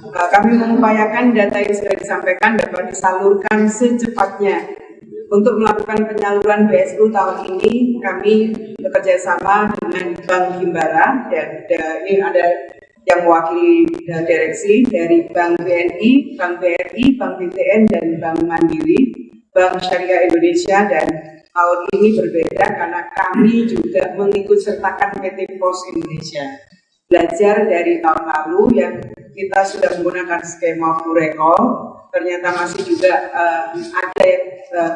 Kami mengupayakan data yang sudah disampaikan dapat disalurkan secepatnya Untuk melakukan penyaluran BSU tahun ini, kami bekerja sama dengan Bank Himbara, dan ini ada yang mewakili direksi dari Bank BNI, Bank BRI, Bank BTN, dan Bank Mandiri, Bank Syariah Indonesia. Dan tahun ini berbeda karena kami juga mengikut sertakan PT Pos Indonesia. Belajar dari tahun lalu yang kita sudah menggunakan skema full recall, ternyata masih juga ada yang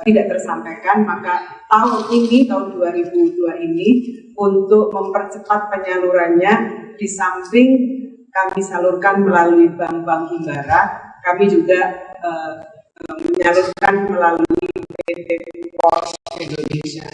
tidak tersampaikan, maka tahun ini, tahun 2002 ini, untuk mempercepat penyalurannya, di samping kami salurkan melalui bank-bank Himbara, kami juga menyalurkan melalui PT Pos Indonesia.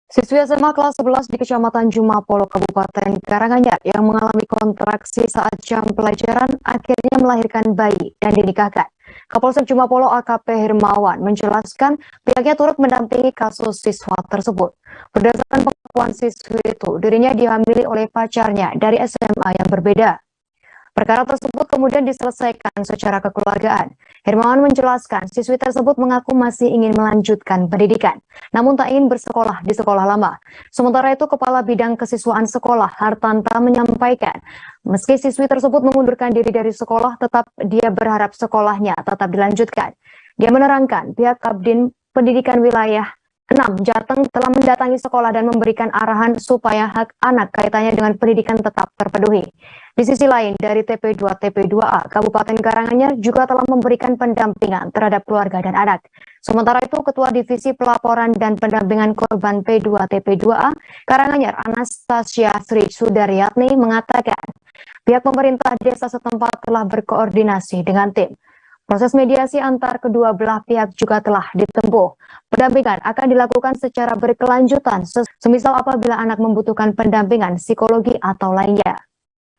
Siswi SMA kelas 11 di Kecamatan Jumapolo, Kabupaten Karanganyar yang mengalami kontraksi saat jam pelajaran akhirnya melahirkan bayi dan dinikahkan. Kapolsek Jumapolo AKP Hermawan menjelaskan pihaknya turut mendampingi kasus siswa tersebut. Berdasarkan pengakuan siswi itu, dirinya dihamili oleh pacarnya dari SMA yang berbeda. Perkara tersebut kemudian diselesaikan secara kekeluargaan. Hermawan menjelaskan siswi tersebut mengaku masih ingin melanjutkan pendidikan, namun tak ingin bersekolah di sekolah lama. Sementara itu, Kepala Bidang Kesiswaan Sekolah Hartanta menyampaikan, meski siswi tersebut mengundurkan diri dari sekolah, tetap dia berharap sekolahnya tetap dilanjutkan. Dia menerangkan pihak Kabdin Pendidikan Wilayah 6 Jateng telah mendatangi sekolah dan memberikan arahan supaya hak anak kaitannya dengan pendidikan tetap terpenuhi. Di sisi lain, dari TP2 TP2A Kabupaten Karanganyar juga telah memberikan pendampingan terhadap keluarga dan anak. Sementara itu, Ketua Divisi Pelaporan dan Pendampingan Korban P2 TP2A Karanganyar Anastasia Sri Sudaryatni mengatakan, pihak pemerintah desa setempat telah berkoordinasi dengan tim. Proses mediasi antar kedua belah pihak juga telah ditempuh. Pendampingan akan dilakukan secara berkelanjutan, semisal apabila anak membutuhkan pendampingan psikologi atau lainnya.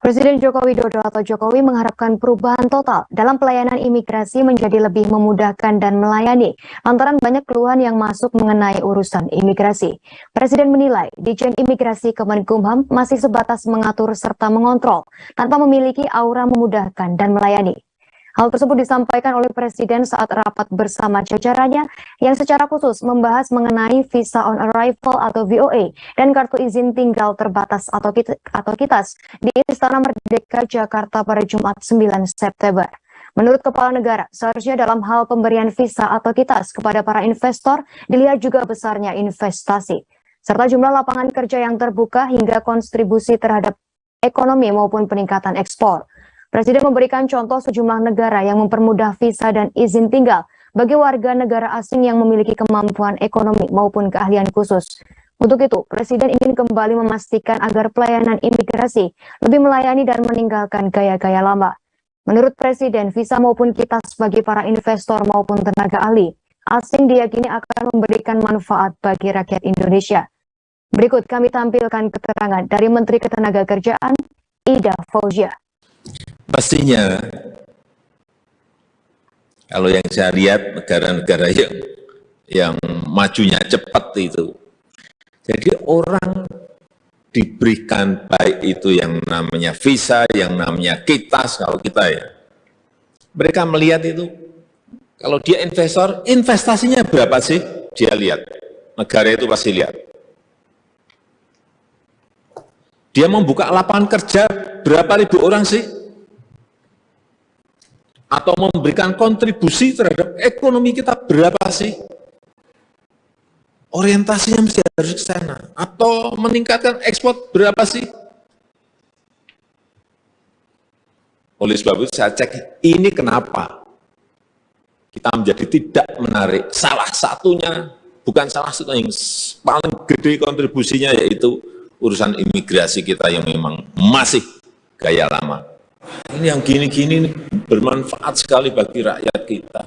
Presiden Joko Widodo atau Jokowi mengharapkan perubahan total dalam pelayanan imigrasi menjadi lebih memudahkan dan melayani, lantaran banyak keluhan yang masuk mengenai urusan imigrasi. Presiden menilai Ditjen Imigrasi Kemenkumham masih sebatas mengatur serta mengontrol, tanpa memiliki aura memudahkan dan melayani. Hal tersebut disampaikan oleh Presiden saat rapat bersama jajarannya yang secara khusus membahas mengenai Visa on Arrival atau VOA dan kartu izin tinggal terbatas atau KITAS di Istana Merdeka Jakarta pada Jumat 9 September. Menurut Kepala Negara, seharusnya dalam hal pemberian visa atau KITAS kepada para investor dilihat juga besarnya investasi, serta jumlah lapangan kerja yang terbuka hingga kontribusi terhadap ekonomi maupun peningkatan ekspor. Presiden memberikan contoh sejumlah negara yang mempermudah visa dan izin tinggal bagi warga negara asing yang memiliki kemampuan ekonomi maupun keahlian khusus. Untuk itu, Presiden ingin kembali memastikan agar pelayanan imigrasi lebih melayani dan meninggalkan gaya-gaya lama. Menurut Presiden, visa maupun KITAS bagi para investor maupun tenaga ahli asing diyakini akan memberikan manfaat bagi rakyat Indonesia. Berikut kami tampilkan keterangan dari Menteri Ketenagakerjaan Ida Fauzia. Pastinya, kalau yang saya lihat negara-negara yang majunya cepat itu, jadi orang diberikan baik itu yang namanya visa, yang namanya KITAS, kalau kita ya, mereka melihat itu, kalau dia investor, investasinya berapa sih? Dia lihat, negara itu pasti lihat. Dia membuka lapangan kerja berapa ribu orang sih? Atau memberikan kontribusi terhadap ekonomi kita berapa sih? Orientasinya mesti harus ke sana. Atau meningkatkan ekspor berapa sih? Oleh sebab itu saya cek, ini kenapa kita menjadi tidak menarik. Salah satunya, bukan salah satu yang paling gede kontribusinya, yaitu urusan imigrasi kita yang memang masih gaya lama. Ini yang gini-gini bermanfaat sekali bagi rakyat kita.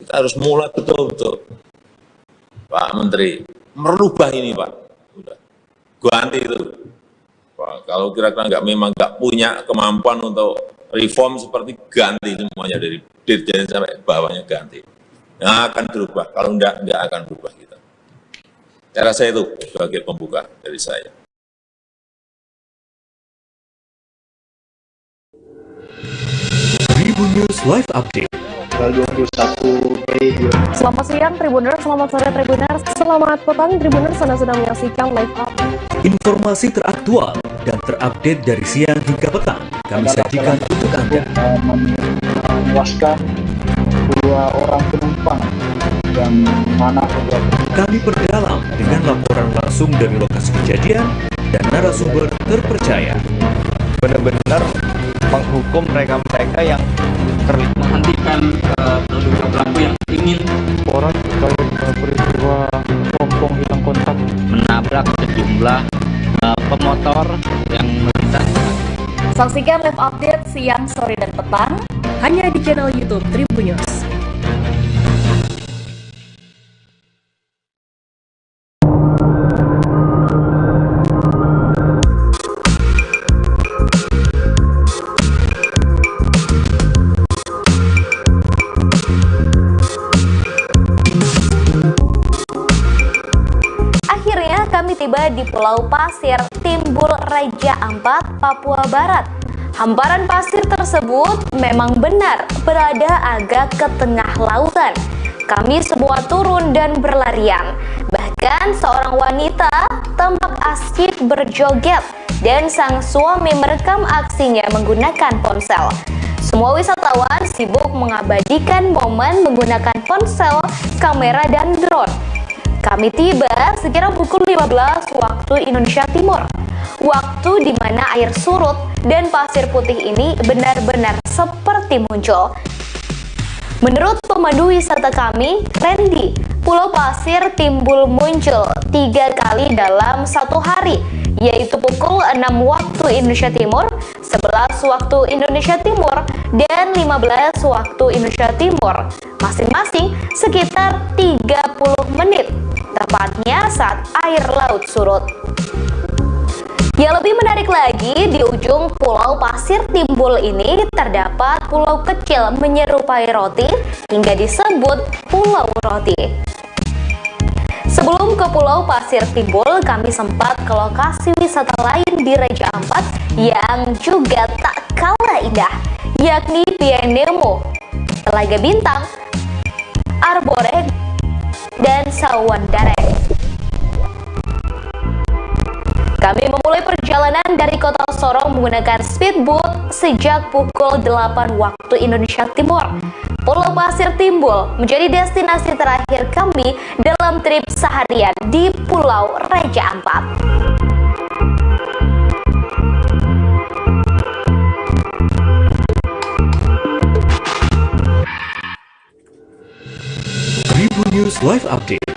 Kita harus mulai betul-betul, Pak Menteri, merubah ini, Pak. Udah, ganti itu. Pak, kalau kira-kira memang nggak punya kemampuan untuk reform seperti ganti semuanya dari dirjen sampai bawahnya ganti. Nah, akan berubah. Kalau enggak akan berubah kita. Saya rasa itu sebagai pembuka dari saya. Tribun News Live Update tanggal 21 Mei. Selamat siang Tribuners, selamat sore Tribuners, selamat petang Tribuners, Anda sedang menyaksikan live update. Informasi teraktual dan terupdate dari siang hingga petang kami sajikan untuk Anda. Menewaskan 2 orang penumpang yang mana Kami perdalam dengan laporan langsung dari lokasi kejadian dan narasumber terpercaya. Benar-benar menghukum mereka-mereka yang terlibat menghentikan terduga pelaku yang ingin orang terkait peristiwa pompong hilang kontak menabrak sejumlah pemotor yang melintas. Saksikan live update siang, sore, dan petang hanya di channel YouTube Tribun News. Kami tiba di Pulau Pasir, Timbul, Raja Ampat, Papua Barat. Hamparan pasir tersebut memang benar berada agak ke tengah lautan. Kami semua turun dan berlarian. Bahkan seorang wanita tampak asyik berjoget dan sang suami merekam aksinya menggunakan ponsel. Semua wisatawan sibuk mengabadikan momen menggunakan ponsel, kamera, dan drone. Kami tiba sekira pukul 15 waktu Indonesia Timur, waktu di mana air surut dan pasir putih ini benar-benar seperti muncul. Menurut pemandu wisata kami, Randy, Pulau Pasir Timbul muncul 3 kali dalam 1 hari, yaitu pukul 6 waktu Indonesia Timur, 11 waktu Indonesia Timur, dan 15 waktu Indonesia Timur, masing-masing sekitar 30 menit. Tepatnya saat air laut surut. Yang lebih menarik lagi, di ujung Pulau Pasir Timbul ini terdapat pulau kecil menyerupai roti hingga disebut Pulau Roti. Sebelum ke Pulau Pasir Timbul, kami sempat ke lokasi wisata lain di Raja Ampat yang juga tak kalah indah, yakni Pienemo, Telaga Bintang, Arbore, dan Sawandare. Kami memulai perjalanan dari kota Sorong menggunakan speedboat sejak pukul 8 waktu Indonesia Timur. Pulau Pasir Timbul menjadi destinasi terakhir kami dalam trip seharian di Pulau Raja Ampat. Tribun News Live Update.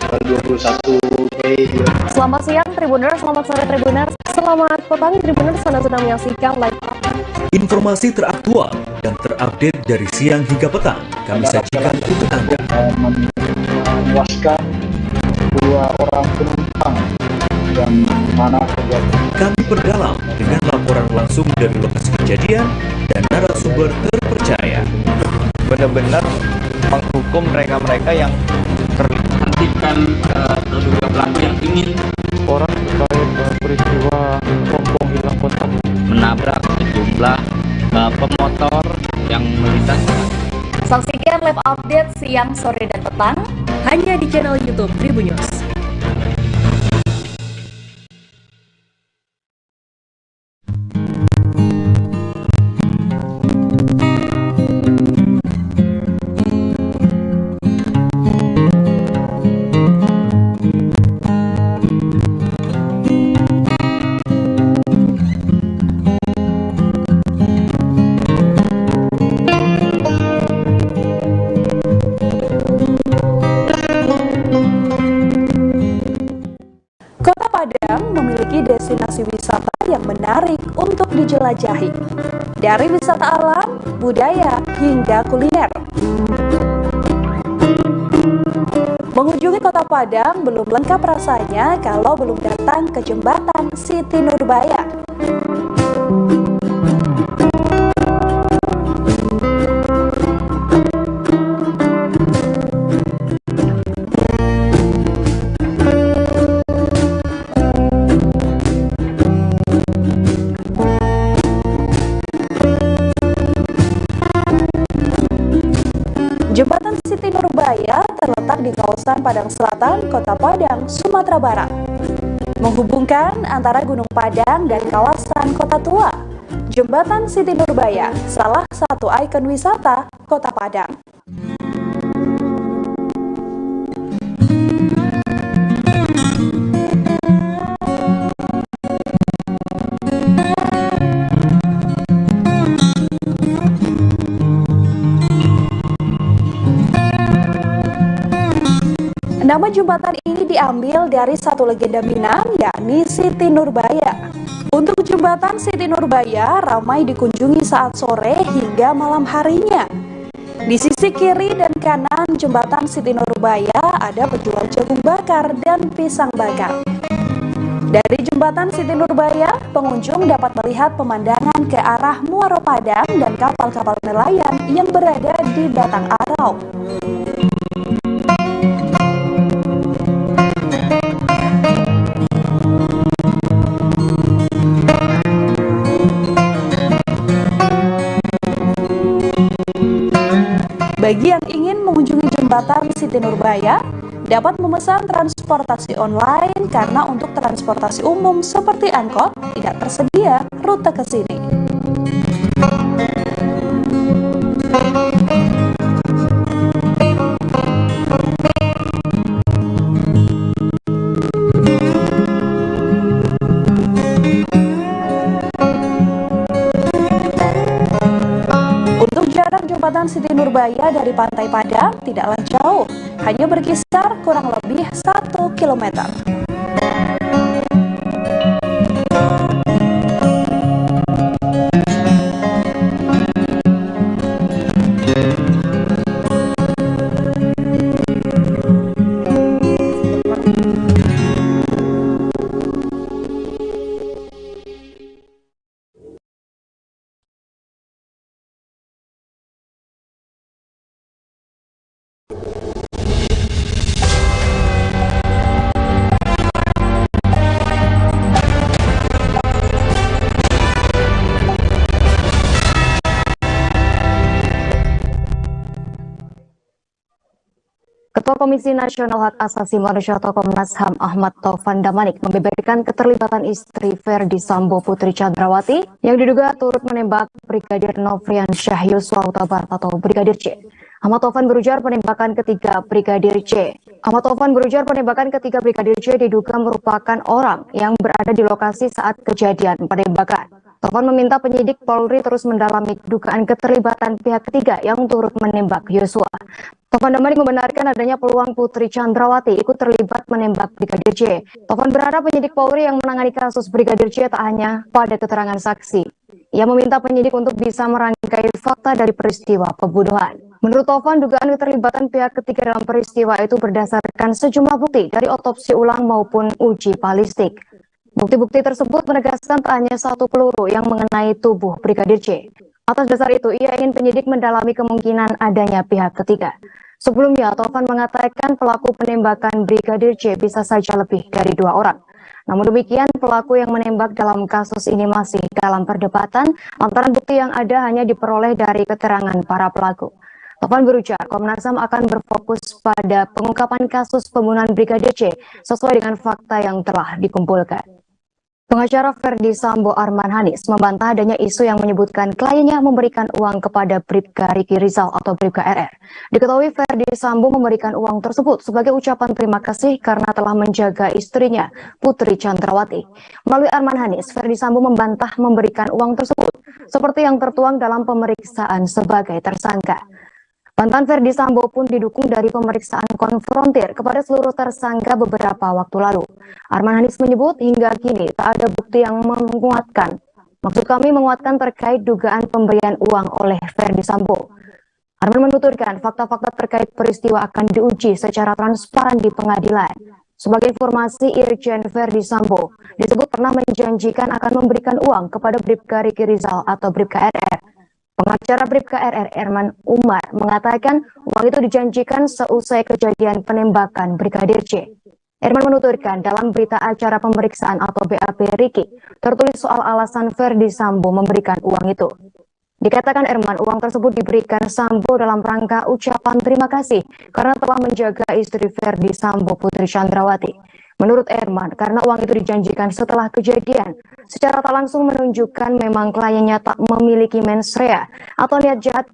tanggal 21 Mei. Selamat siang Tribuners, selamat sore Tribuners, selamat petang Tribuners, Anda sedang menyaksikan live update. Informasi teraktual dan terupdate dari siang hingga petang kami sajikan untuk Anda. Menewaskan 2 orang penumpang yang mana Kami perdalam dengan laporan langsung dari lokasi kejadian dan narasumber terpercaya. Benar-benar menghukum mereka-mereka yang terlibat menghentikan terduga pelaku yang ingin orang terkait peristiwa pompong hilang kontak menabrak sejumlah pemotor yang melintas. Saksikan live update siang, sore, dan petang hanya di channel YouTube Tribun News. Destinasi wisata yang menarik untuk dijelajahi, dari wisata alam, budaya, hingga kuliner. Mengunjungi Kota Padang belum lengkap rasanya kalau belum datang ke Jembatan Siti Nurbaya. Nurbaya terletak di kawasan Padang Selatan, Kota Padang, Sumatera Barat. Menghubungkan antara Gunung Padang dan kawasan Kota Tua. Jembatan Siti Nurbaya, salah satu ikon wisata Kota Padang. Nama jembatan ini diambil dari satu legenda Minang, yakni Siti Nurbaya. Untuk jembatan Siti Nurbaya ramai dikunjungi saat sore hingga malam harinya. Di sisi kiri dan kanan jembatan Siti Nurbaya ada penjual jagung bakar dan pisang bakar. Dari jembatan Siti Nurbaya, pengunjung dapat melihat pemandangan ke arah Muaro Padang dan kapal-kapal nelayan yang berada di Batang Arau. Bagi yang ingin mengunjungi jembatan Siti Nurbaya, dapat memesan transportasi online karena untuk transportasi umum seperti angkot tidak tersedia rute ke sini. Jembatan Siti Nurbaya dari Pantai Padang tidaklah jauh, hanya berkisar kurang lebih 1 km. Ketua Komisi Nasional Hak Asasi Manusia atau Komnas HAM Ahmad Taufan Damanik membeberkan keterlibatan istri Verdi Sambo Putri Chandrawati yang diduga turut menembak Brigadir Nofrian Syah Yosua Huta Barat atau Brigadir C. Ahmad Taufan berujar penembakan ketiga Brigadir C. Diduga merupakan orang yang berada di lokasi saat kejadian penembakan. Taufan meminta penyidik Polri terus mendalami dugaan keterlibatan pihak ketiga yang turut menembak Yosua. Taufan Damanik membenarkan adanya peluang Putri Chandrawati ikut terlibat menembak Brigadir C. Taufan berharap penyidik Polri yang menangani kasus Brigadir C tak hanya pada keterangan saksi. Ia meminta penyidik untuk bisa merangkai fakta dari peristiwa pembunuhan. Menurut Taufan, dugaan keterlibatan pihak ketiga dalam peristiwa itu berdasarkan sejumlah bukti dari otopsi ulang maupun uji balistik. Bukti-bukti tersebut menegaskan tak hanya satu peluru yang mengenai tubuh Brigadir C. Atas dasar itu, ia ingin penyidik mendalami kemungkinan adanya pihak ketiga. Sebelumnya, Taufan mengatakan pelaku penembakan Brigadir C bisa saja lebih dari 2 orang. Namun demikian, pelaku yang menembak dalam kasus ini masih dalam perdebatan lantaran bukti yang ada hanya diperoleh dari keterangan para pelaku. Taufan berujar, Komnas HAM akan berfokus pada pengungkapan kasus pembunuhan Brigadir C sesuai dengan fakta yang telah dikumpulkan. Pengacara Verdi Sambo Arman Hanis membantah adanya isu yang menyebutkan kliennya memberikan uang kepada Bribka Riki Rizal atau Bribka RR. Diketahui Verdi Sambo memberikan uang tersebut sebagai ucapan terima kasih karena telah menjaga istrinya, Putri Chandrawati. Melalui Arman Hanis, Verdi Sambo membantah memberikan uang tersebut, seperti yang tertuang dalam pemeriksaan sebagai tersangka. Bantahan Verdi Sambo pun didukung dari pemeriksaan konfrontir kepada seluruh tersangka beberapa waktu lalu. Arman Hanis menyebut hingga kini tak ada bukti yang menguatkan. Maksud kami menguatkan terkait dugaan pemberian uang oleh Verdi Sambo. Arman menuturkan fakta-fakta terkait peristiwa akan diuji secara transparan di pengadilan. Sebagai informasi, Irjen Verdi Sambo disebut pernah menjanjikan akan memberikan uang kepada Bribka Riki Rizal atau Bribka RR. Pengacara Bribka RR Erman Umar mengatakan uang itu dijanjikan seusai kejadian penembakan Brigadir C. Erman menuturkan dalam berita acara pemeriksaan atau BAP Riki tertulis soal alasan Verdi Sambo memberikan uang itu. Dikatakan Erman, uang tersebut diberikan Sambo dalam rangka ucapan terima kasih karena telah menjaga istri Verdi Sambo, Putri Chandrawati. Menurut Erman, karena uang itu dijanjikan setelah kejadian, secara tak langsung menunjukkan memang kliennya tak memiliki mens rea atau niat jahat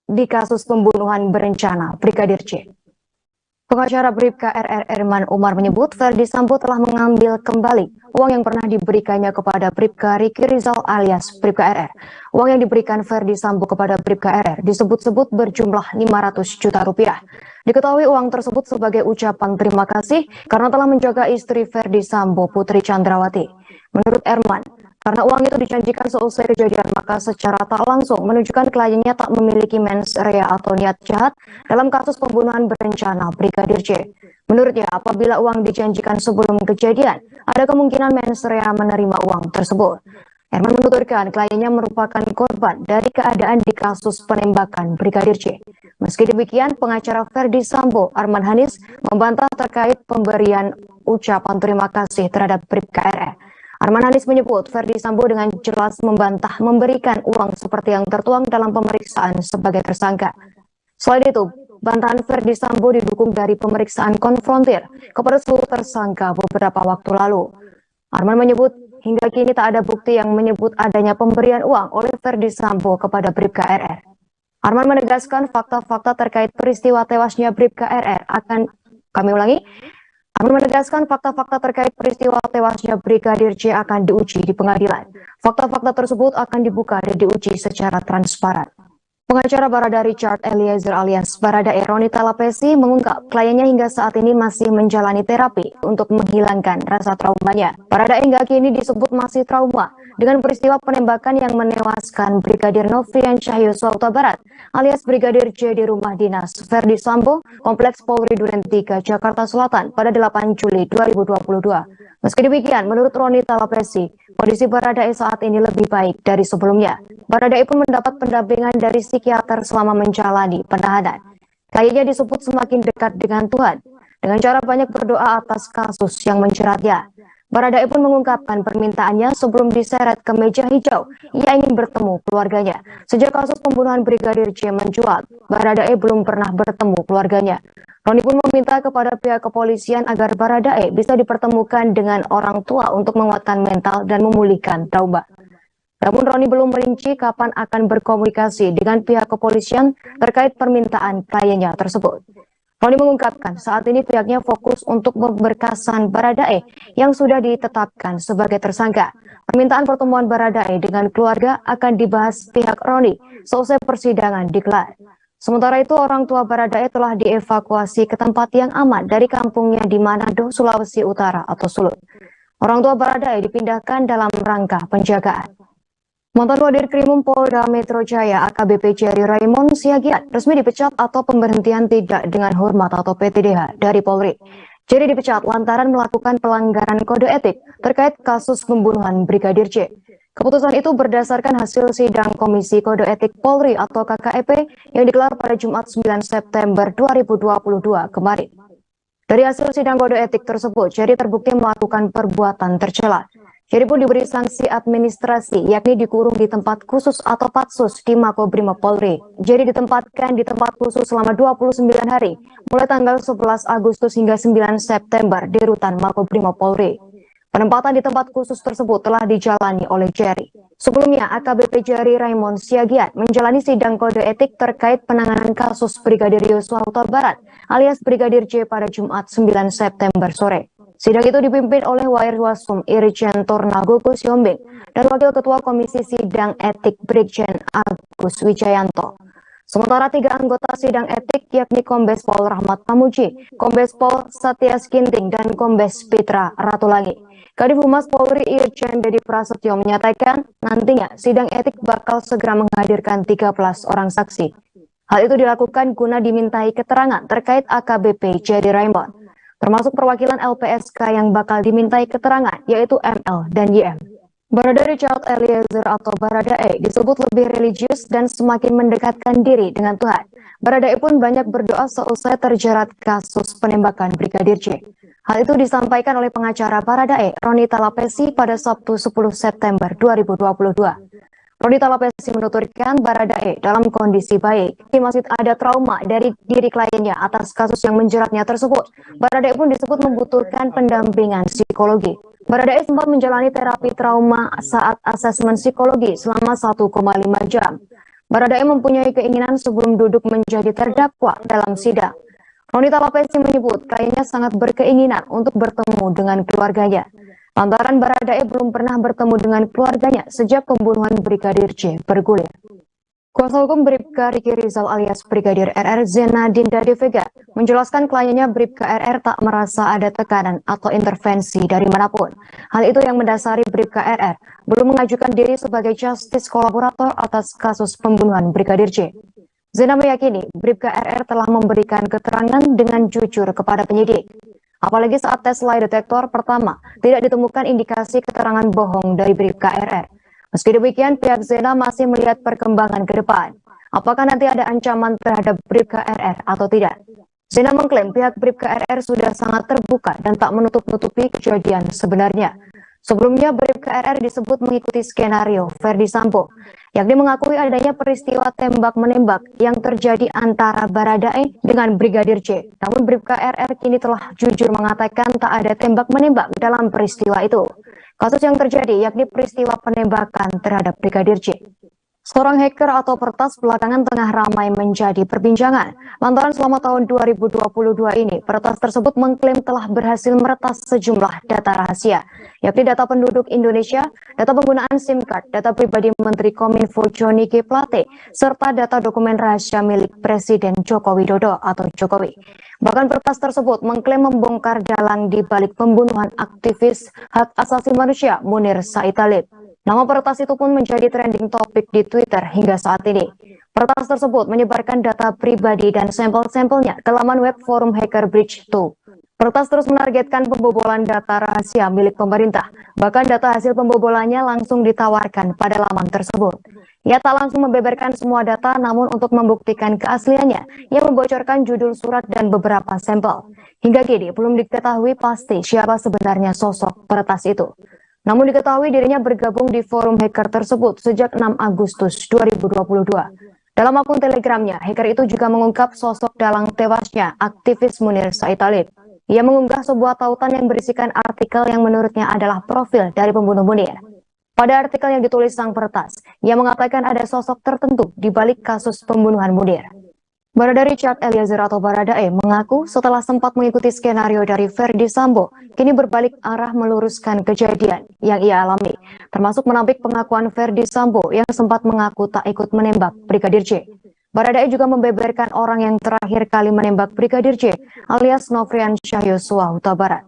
di kasus pembunuhan berencana Brigadir J. Pengacara Bribka RR Erman Umar menyebut Verdi Sambo telah mengambil kembali uang yang pernah diberikannya kepada Bribka Riki Rizal alias Bribka RR. Uang yang diberikan Verdi Sambo kepada Bribka RR disebut-sebut berjumlah 500 juta rupiah. Diketahui uang tersebut sebagai ucapan terima kasih karena telah menjaga istri Verdi Sambo, Putri Chandrawati. Menurut Erman, karena uang itu dijanjikan seusai kejadian, maka secara tak langsung menunjukkan kliennya tak memiliki mens rea atau niat jahat dalam kasus pembunuhan berencana Brigadir J. Menurutnya, apabila uang dijanjikan sebelum kejadian, ada kemungkinan mens rea menerima uang tersebut. Erman menuturkan kliennya merupakan korban dari keadaan di kasus penembakan Brigadir J. Meski demikian, pengacara Verdi Sambo, Arman Hanis, membantah terkait pemberian ucapan terima kasih terhadap Bribka RR. Arman Hanis menyebut Verdi Sambo dengan jelas membantah memberikan uang seperti yang tertuang dalam pemeriksaan sebagai tersangka. Selain itu, bantahan Verdi Sambo didukung dari pemeriksaan konfrontir kepada seluruh tersangka beberapa waktu lalu. Arman menyebut hingga kini tak ada bukti yang menyebut adanya pemberian uang oleh Verdi Sambo kepada Bribka RR. Arman menegaskan fakta-fakta terkait peristiwa tewasnya Bribka RR Arman menegaskan fakta-fakta terkait peristiwa tewasnya Brigadir J akan diuji di pengadilan. Fakta-fakta tersebut akan dibuka dan diuji secara transparan. Pengacara Barada Richard Eliezer alias Baradae Roni Talapesi mengungkap kliennya hingga saat ini masih menjalani terapi untuk menghilangkan rasa traumanya. Baradae hingga kini disebut masih trauma dengan peristiwa penembakan yang menewaskan Brigadir Nofriansyah Yosua Huta Barat alias Brigadir J di rumah dinas Verdi Sambo, Kompleks Polri Duren 3, Jakarta Selatan pada 8 Juli 2022. Meski demikian, menurut Roni Talapesi, kondisi Baradae saat ini lebih baik dari sebelumnya. Baradae pun mendapat pendampingan dari psikiater selama menjalani penahanan. Kayaknya disebut semakin dekat dengan Tuhan, dengan cara banyak berdoa atas kasus yang menjeratnya. Baradae pun mengungkapkan permintaannya sebelum diseret ke meja hijau. Ia ingin bertemu keluarganya. Sejak kasus pembunuhan Brigadir J mencuat, Baradae belum pernah bertemu keluarganya. Roni pun meminta kepada pihak kepolisian agar Baradae bisa dipertemukan dengan orang tua untuk menguatkan mental dan memulihkan trauma. Namun Roni belum merinci kapan akan berkomunikasi dengan pihak kepolisian terkait permintaan kliennya tersebut. Roni mengungkapkan saat ini pihaknya fokus untuk pemberkasan Baradae yang sudah ditetapkan sebagai tersangka. Permintaan pertemuan Baradae dengan keluarga akan dibahas pihak Roni seusai persidangan digelar. Sementara itu, orang tua Baradae telah dievakuasi ke tempat yang aman dari kampungnya di Manado, Sulawesi Utara atau Sulut. Orang tua Baradae dipindahkan dalam rangka penjagaan. Mantan Wadir Krimum Polda Metro Jaya AKBP Jerry Raymond Siagian resmi dipecat atau pemberhentian tidak dengan hormat atau PTDH dari Polri. Jerry dipecat lantaran melakukan pelanggaran kode etik terkait kasus pembunuhan Brigadir J. Keputusan itu berdasarkan hasil sidang Komisi Kode Etik Polri atau KKEP yang digelar pada Jumat 9 September 2022 kemarin. Dari hasil sidang kode etik tersebut, Jerry terbukti melakukan perbuatan tercela. Jerry pun diberi sanksi administrasi, yakni dikurung di tempat khusus atau patsus di Makobrimob Polri. Jerry ditempatkan di tempat khusus selama 29 hari, mulai tanggal 11 Agustus hingga 9 September di rutan Makobrimob Polri. Penempatan di tempat khusus tersebut telah dijalani oleh Jerry. Sebelumnya, AKBP Jerry Raymond Siagian menjalani sidang kode etik terkait penanganan kasus Brigadir Yosua Huta Barat alias Brigadir J pada Jumat 9 September sore. Sidang itu dipimpin oleh Wairwasum Irjen Tornago Gus Yombing dan Wakil Ketua Komisi Sidang Etik Brigjen Agus Wijayanto. Sementara 3 anggota sidang etik yakni Kombes Pol Rahmat Pamuji, Kombes Pol Satyas Ginting, dan Kombes Pitra Ratulangi. Kadif Humas Polri Irjen Dedi Prasetyo menyatakan nantinya sidang etik bakal segera menghadirkan 13 orang saksi. Hal itu dilakukan guna dimintai keterangan terkait AKBP Jerry Raymond, termasuk perwakilan LPSK yang bakal dimintai keterangan yaitu ML dan YM. Barada Richard Eliezer atau Baradae disebut lebih religius dan semakin mendekatkan diri dengan Tuhan. Baradae pun banyak berdoa seusai terjerat kasus penembakan Brigadir J. Hal itu disampaikan oleh pengacara Baradae, Roni Talapesi pada Sabtu 10 September 2022. Roni Talapesi menuturkan Baradae dalam kondisi baik. Masih ada trauma dari diri kliennya atas kasus yang menjeratnya tersebut. Baradae pun disebut membutuhkan pendampingan psikologi. Baradae sempat menjalani terapi trauma saat asesmen psikologi selama 1,5 jam. Baradae mempunyai keinginan sebelum duduk menjadi terdakwa dalam sidang. Roni Talapesi menyebut kliennya sangat berkeinginan untuk bertemu dengan keluarganya. Lantaran Baradae belum pernah bertemu dengan keluarganya sejak pembunuhan Brigadir J bergulir. Kuasa hukum Bribka Riki Rizal alias Brigadir RR Zena Dinda De Vega menjelaskan kliennya Bribka RR tak merasa ada tekanan atau intervensi dari manapun. Hal itu yang mendasari Bribka RR belum mengajukan diri sebagai justice kolaborator atas kasus pembunuhan Brigadir J. Zena meyakini Bribka RR telah memberikan keterangan dengan jujur kepada penyidik. Apalagi saat tes lie detektor pertama, tidak ditemukan indikasi keterangan bohong dari Bribka RR. Meski demikian, pihak Zena masih melihat perkembangan ke depan. Apakah nanti ada ancaman terhadap Bribka RR atau tidak? Zena mengklaim pihak Bribka RR sudah sangat terbuka dan tak menutup-nutupi kejadian sebenarnya. Sebelumnya, Bribka RR disebut mengikuti skenario Verdi Sambo, yakni mengakui adanya peristiwa tembak-menembak yang terjadi antara Baradae dengan Brigadir J. Namun Bribka RR kini telah jujur mengatakan tak ada tembak-menembak dalam peristiwa itu. Kasus yang terjadi yakni peristiwa penembakan terhadap Brigadir J. Seorang hacker atau peretas belakangan tengah ramai menjadi perbincangan. Lantaran selama tahun 2022 ini, peretas tersebut mengklaim telah berhasil meretas sejumlah data rahasia, yakni data penduduk Indonesia, data penggunaan SIM card, data pribadi Menteri Kominfo Johnny G. Plate, serta data dokumen rahasia milik Presiden Joko Widodo atau Jokowi. Bahkan peretas tersebut mengklaim membongkar dalang di balik pembunuhan aktivis hak asasi manusia Munir Said Talib. Nama peretas itu pun menjadi trending topik di Twitter hingga saat ini. Peretas tersebut menyebarkan data pribadi dan sampel-sampelnya ke laman web forum Hacker Bridge 2. Peretas terus menargetkan pembobolan data rahasia milik pemerintah. Bahkan data hasil pembobolannya langsung ditawarkan pada laman tersebut. Ia tak langsung membeberkan semua data, namun untuk membuktikan keasliannya, ia membocorkan judul surat dan beberapa sampel. Hingga kini belum diketahui pasti siapa sebenarnya sosok peretas itu. Namun diketahui dirinya bergabung di forum hacker tersebut sejak 6 Agustus 2022. Dalam akun Telegramnya, hacker itu juga mengungkap sosok dalang tewasnya aktivis Munir Said Talib. Ia mengunggah sebuah tautan yang berisikan artikel yang menurutnya adalah profil dari pembunuh Munir. Pada artikel yang ditulis sang peretas, ia mengatakan ada sosok tertentu di balik kasus pembunuhan Munir. Barada Richard Eliezer atau Baradae mengaku setelah sempat mengikuti skenario dari Verdi Sambo, kini berbalik arah meluruskan kejadian yang ia alami, termasuk menampik pengakuan Verdi Sambo yang sempat mengaku tak ikut menembak Brigadir J. Baradae juga membeberkan orang yang terakhir kali menembak Brigadir J alias Nofrian Syah Yosua Huta Barat.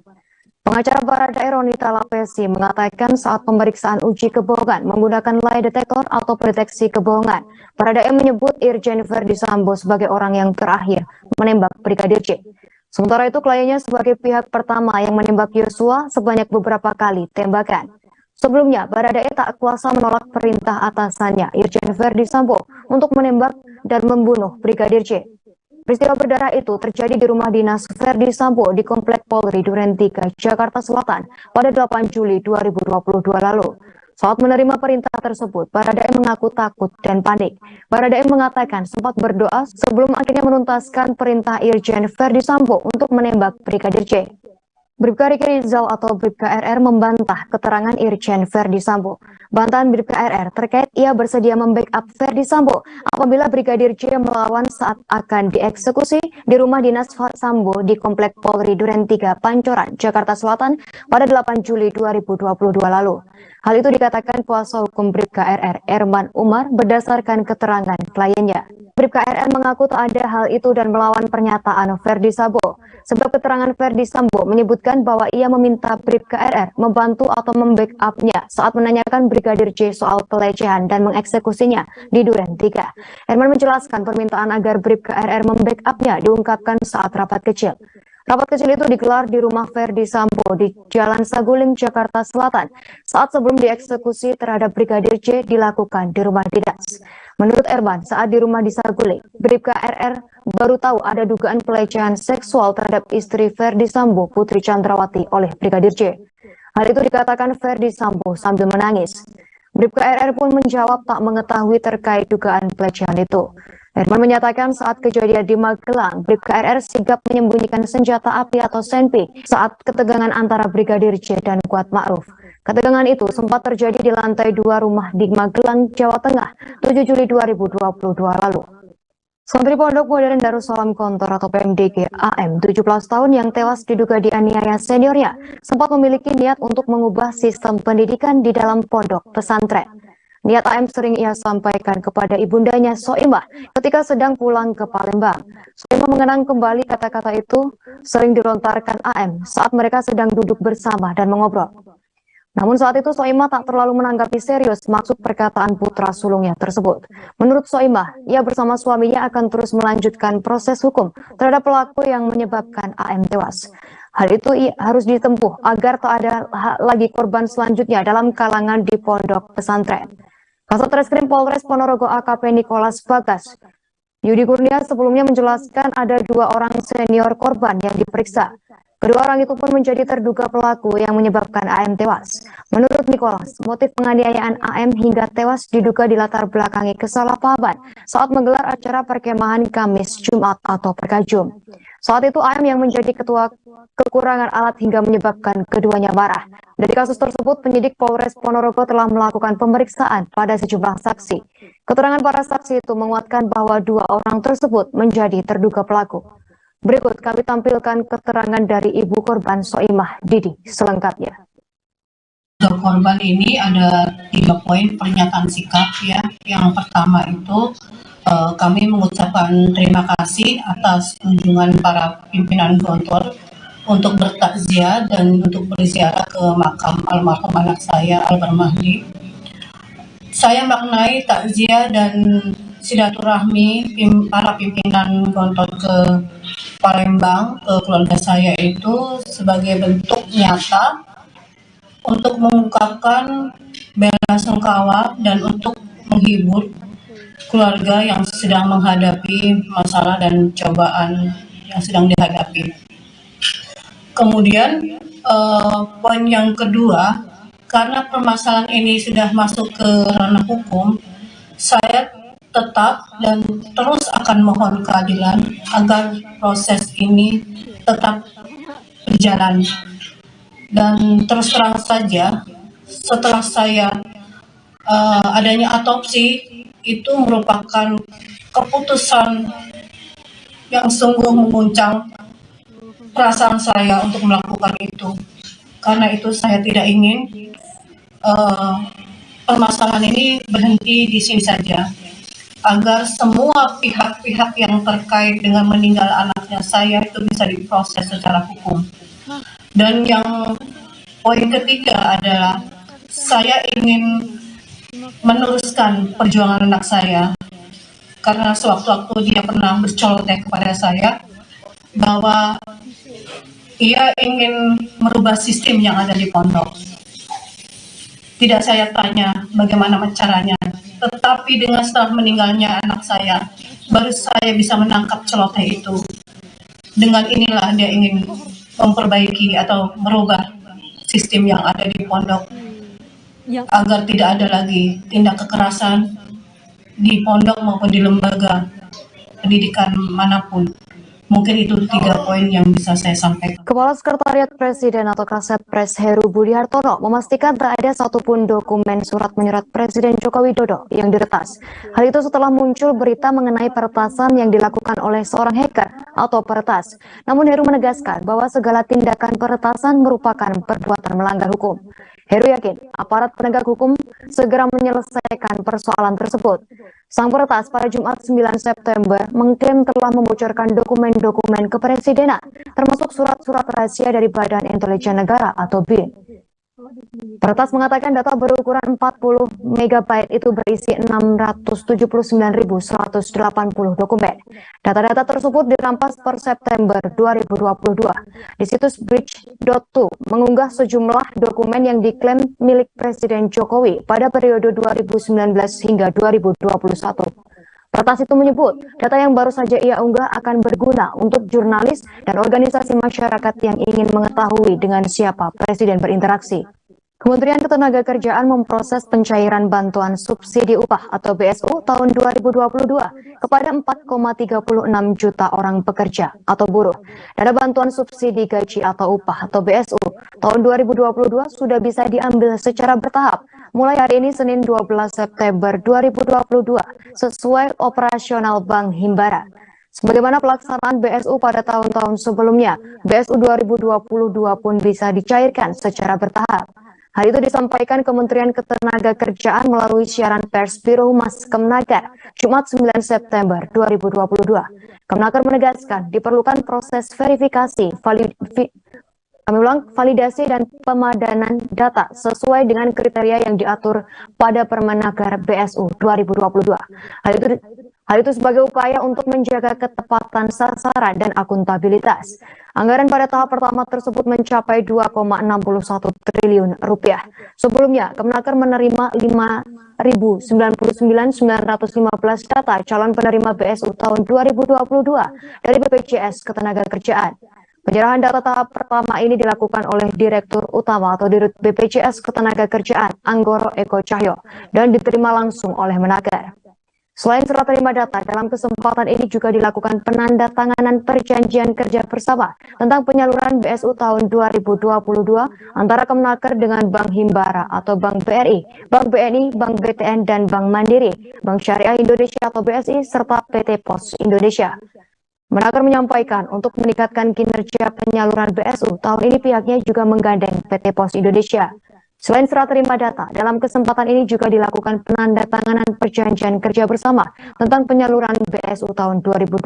Pengacara Baradae Roni Talapesi mengatakan saat pemeriksaan uji kebohongan menggunakan lie detector atau pendeteksi kebohongan, Baradae menyebut Irjen Verdi Sambo sebagai orang yang terakhir menembak Brigadir J. Sementara itu kliennya sebagai pihak pertama yang menembak Yosua sebanyak beberapa kali tembakan. Sebelumnya, Baradae tak kuasa menolak perintah atasannya Irjen Verdi Sambo untuk menembak dan membunuh Brigadir J. Peristiwa berdarah itu terjadi di rumah dinas Verdi Sambo di Komplek Polri Duren 3, Jakarta Selatan pada 8 Juli 2022 lalu. Saat menerima perintah tersebut, Baradae mengaku takut dan panik. Baradae mengatakan sempat berdoa sebelum akhirnya menuntaskan perintah Irjen Verdi Sambo untuk menembak Brigadir J. Bribka Riki Rizal atau Bribka RR membantah keterangan Irjen Verdi Sambo. Bantahan Bribka RR terkait ia bersedia membackup Verdi Sambo apabila Brigadir J melawan saat akan dieksekusi di rumah dinas Sambo di Komplek Polri Duren 3, Pancoran, Jakarta Selatan pada 8 Juli 2022 lalu. Hal itu dikatakan kuasa hukum Bribka RR, Erman Umar, berdasarkan keterangan kliennya. Bribka RR mengaku tak ada hal itu dan melawan pernyataan Verdi Sambo. Sebab keterangan Verdi Sambo menyebutkan bahwa ia meminta Bribka RR membantu atau membackupnya saat menanyakan Brigadir J soal pelecehan dan mengeksekusinya di Duren 3. Erman menjelaskan permintaan agar Bribka RR membackupnya diungkapkan saat rapat kecil. Rapat kecil itu digelar di rumah Verdi Sambo di Jalan Saguling, Jakarta Selatan, saat sebelum dieksekusi terhadap Brigadir J dilakukan di rumah dinas. Menurut Erman, saat di rumah di Saguling, Bribka RR baru tahu ada dugaan pelecehan seksual terhadap istri Verdi Sambo, Putri Chandrawati, oleh Brigadir J. Hal itu dikatakan Verdi Sambo sambil menangis. Bribka RR pun menjawab tak mengetahui terkait dugaan pelecehan itu. Herman menyatakan saat kejadian di Magelang, Bribka RR sigap menyembunyikan senjata api atau senpi saat ketegangan antara Brigadir J dan Kuat Ma'ruf. Ketegangan itu sempat terjadi di lantai 2 rumah di Magelang, Jawa Tengah, 7 Juli 2022 lalu. Santri Pondok Modern Darussalam Gontor atau PMDG AM 17 tahun yang tewas diduga dianiaya seniornya sempat memiliki niat untuk mengubah sistem pendidikan di dalam pondok pesantren. Niat AM sering ia sampaikan kepada ibundanya Soimah ketika sedang pulang ke Palembang. Soimah mengenang kembali kata-kata itu sering dilontarkan AM saat mereka sedang duduk bersama dan mengobrol. Namun saat itu Soimah tak terlalu menanggapi serius maksud perkataan putra sulungnya tersebut. Menurut Soimah, ia bersama suaminya akan terus melanjutkan proses hukum terhadap pelaku yang menyebabkan AM tewas. Hal itu harus ditempuh agar tak ada lagi korban selanjutnya dalam kalangan di pondok pesantren. Kasat Reskrim Polres Ponorogo AKP Nikolas Bagas Yudi Kurnia sebelumnya menjelaskan ada 2 orang senior korban yang diperiksa. Kedua orang itu pun menjadi terduga pelaku yang menyebabkan AM tewas. Menurut Nicholas, motif penganiayaan AM hingga tewas diduga dilatar belakangi kesalahpahaman saat menggelar acara perkemahan Kamis Jumat atau Perkajum. Saat itu AM yang menjadi ketua kekurangan alat hingga menyebabkan keduanya marah. Dari kasus tersebut, penyidik Polres Ponorogo telah melakukan pemeriksaan pada sejumlah saksi. Keterangan para saksi itu menguatkan bahwa 2 orang tersebut menjadi terduga pelaku. Berikut kami tampilkan keterangan dari ibu korban Soimah Didi selengkapnya. Untuk korban ini ada 3 poin pernyataan sikap ya. Yang pertama itu kami mengucapkan terima kasih atas kunjungan para pimpinan Gontor untuk bertakziah dan untuk berziarah ke makam almarhum anak saya Albar Mahdi. Saya maknai takziah dan silaturahmi para pimpinan Gontor ke Palembang ke keluarga saya itu sebagai bentuk nyata untuk mengungkapkan bela sungkawa dan untuk menghibur keluarga yang sedang menghadapi masalah dan cobaan yang sedang dihadapi. Kemudian poin yang kedua, karena permasalahan ini sudah masuk ke ranah hukum, saya tetap dan terus akan mohon keadilan agar proses ini tetap berjalan. Dan terus terang saja, setelah saya adanya otopsi, itu merupakan keputusan yang sungguh mengguncang perasaan saya untuk melakukan itu. Karena itu saya tidak ingin permasalahan ini berhenti di sini saja, agar semua pihak-pihak yang terkait dengan meninggal anaknya saya itu bisa diproses secara hukum. Dan yang poin ketiga adalah saya ingin meneruskan perjuangan anak saya, karena sewaktu-waktu dia pernah berceloteh kepada saya bahwa ia ingin merubah sistem yang ada di pondok. Tidak saya tanya bagaimana caranya, tetapi dengan setelah meninggalnya anak saya, baru saya bisa menangkap celoteh itu. Dengan inilah dia ingin memperbaiki atau merubah sistem yang ada di pondok, agar tidak ada lagi tindak kekerasan di pondok maupun di lembaga pendidikan manapun. Mungkin itu 3 poin yang bisa saya sampaikan. Kepala Sekretariat Presiden atau Kasetpres Heru Budi Hartono memastikan tak ada satupun dokumen surat menyurat Presiden Joko Widodo yang diretas. Hal itu setelah muncul berita mengenai peretasan yang dilakukan oleh seorang hacker atau peretas. Namun Heru menegaskan bahwa segala tindakan peretasan merupakan perbuatan melanggar hukum. Heru yakin aparat penegak hukum segera menyelesaikan persoalan tersebut. Sang peretas pada Jumat 9 September mengklaim telah membocorkan dokumen-dokumen kepresidenan, termasuk surat-surat rahasia dari Badan Intelijen Negara atau BIN. Peretas mengatakan data berukuran 40 MB itu berisi 679.180 dokumen. Data-data tersebut dirampas per September 2022. Di situs Bridge.to mengunggah sejumlah dokumen yang diklaim milik Presiden Jokowi pada periode 2019 hingga 2021. Peretas itu menyebut data yang baru saja ia unggah akan berguna untuk jurnalis dan organisasi masyarakat yang ingin mengetahui dengan siapa Presiden berinteraksi. Kementerian Ketenagakerjaan memproses pencairan bantuan subsidi upah atau BSU tahun 2022 kepada 4,36 juta orang pekerja atau buruh. Dana bantuan subsidi gaji atau upah atau BSU tahun 2022 sudah bisa diambil secara bertahap mulai hari ini Senin 12 September 2022 sesuai operasional Bank Himbara. Sebagaimana pelaksanaan BSU pada tahun-tahun sebelumnya, BSU 2022 pun bisa dicairkan secara bertahap. Hal itu disampaikan Kementerian Ketenagakerjaan melalui siaran pers Biro Humas Kemnaker, Jumat 9 September 2022. Kemnaker menegaskan diperlukan proses verifikasi, validasi dan pemadanan data sesuai dengan kriteria yang diatur pada Permenaker BSU 2022. Hal itu sebagai upaya untuk menjaga ketepatan sasaran dan akuntabilitas. Anggaran pada tahap pertama tersebut mencapai 2,61 triliun rupiah. Sebelumnya, Kemnaker menerima 5.099.915 data calon penerima BSU tahun 2022 dari BPJS Ketenagakerjaan. Penyerahan data tahap pertama ini dilakukan oleh Direktur Utama atau Dirut BPJS Ketenagakerjaan Anggoro Eko Cahyo dan diterima langsung oleh Menaker. Selain serah terima data, dalam kesempatan ini juga dilakukan penandatanganan perjanjian kerja bersama tentang penyaluran BSU tahun 2022 antara Kemnaker dengan Bank Himbara atau Bank BRI, Bank BNI, Bank BTN, dan Bank Mandiri, Bank Syariah Indonesia atau BSI, serta PT Pos Indonesia. Menaker menyampaikan untuk meningkatkan kinerja penyaluran BSU, tahun ini pihaknya juga menggandeng PT Pos Indonesia. Selain serah terima data, dalam kesempatan ini juga dilakukan penandatanganan perjanjian kerja bersama tentang penyaluran BSU tahun 2022.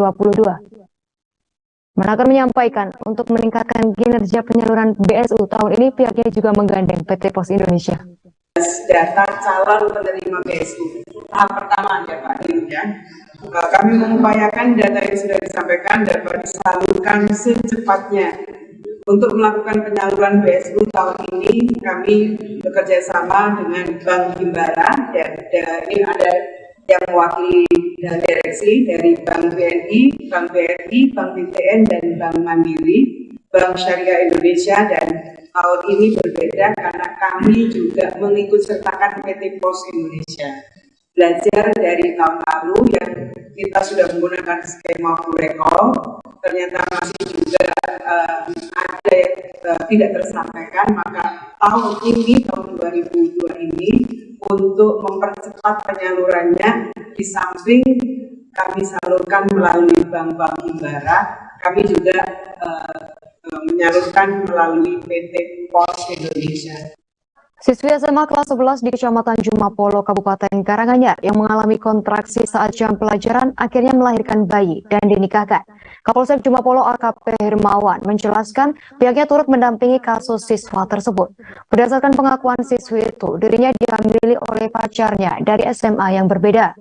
Menaker menyampaikan untuk meningkatkan kinerja penyaluran BSU tahun ini pihaknya juga menggandeng PT Pos Indonesia. Data calon penerima BSU tahap pertama ya Pak Dirut ya. Kami mengupayakan data yang sudah disampaikan dapat disalurkan secepatnya. Untuk melakukan penyaluran BSU tahun ini, kami bekerja sama dengan Bank Himbara, dan ini ada yang mewakili direksi dari Bank BNI, Bank BRI, Bank BTN, dan Bank Mandiri, Bank Syariah Indonesia, dan tahun ini berbeda karena kami juga mengikut sertakan PT Pos Indonesia. Belajar dari tahun lalu yang kita sudah menggunakan skema full recall, ternyata masih juga ada yang tidak tersampaikan, maka tahun ini, tahun 2002 ini, untuk mempercepat penyalurannya, di samping kami salurkan melalui bank-bank Himbara, kami juga menyalurkan melalui PT Pos Indonesia. Siswi SMA kelas 11 di Kecamatan Jumapolo, Kabupaten Karanganyar yang mengalami kontraksi saat jam pelajaran akhirnya melahirkan bayi dan dinikahkan. Kapolsek Jumapolo AKP Hermawan menjelaskan pihaknya turut mendampingi kasus siswa tersebut. Berdasarkan pengakuan siswi itu, dirinya diambil oleh pacarnya dari SMA yang berbeda.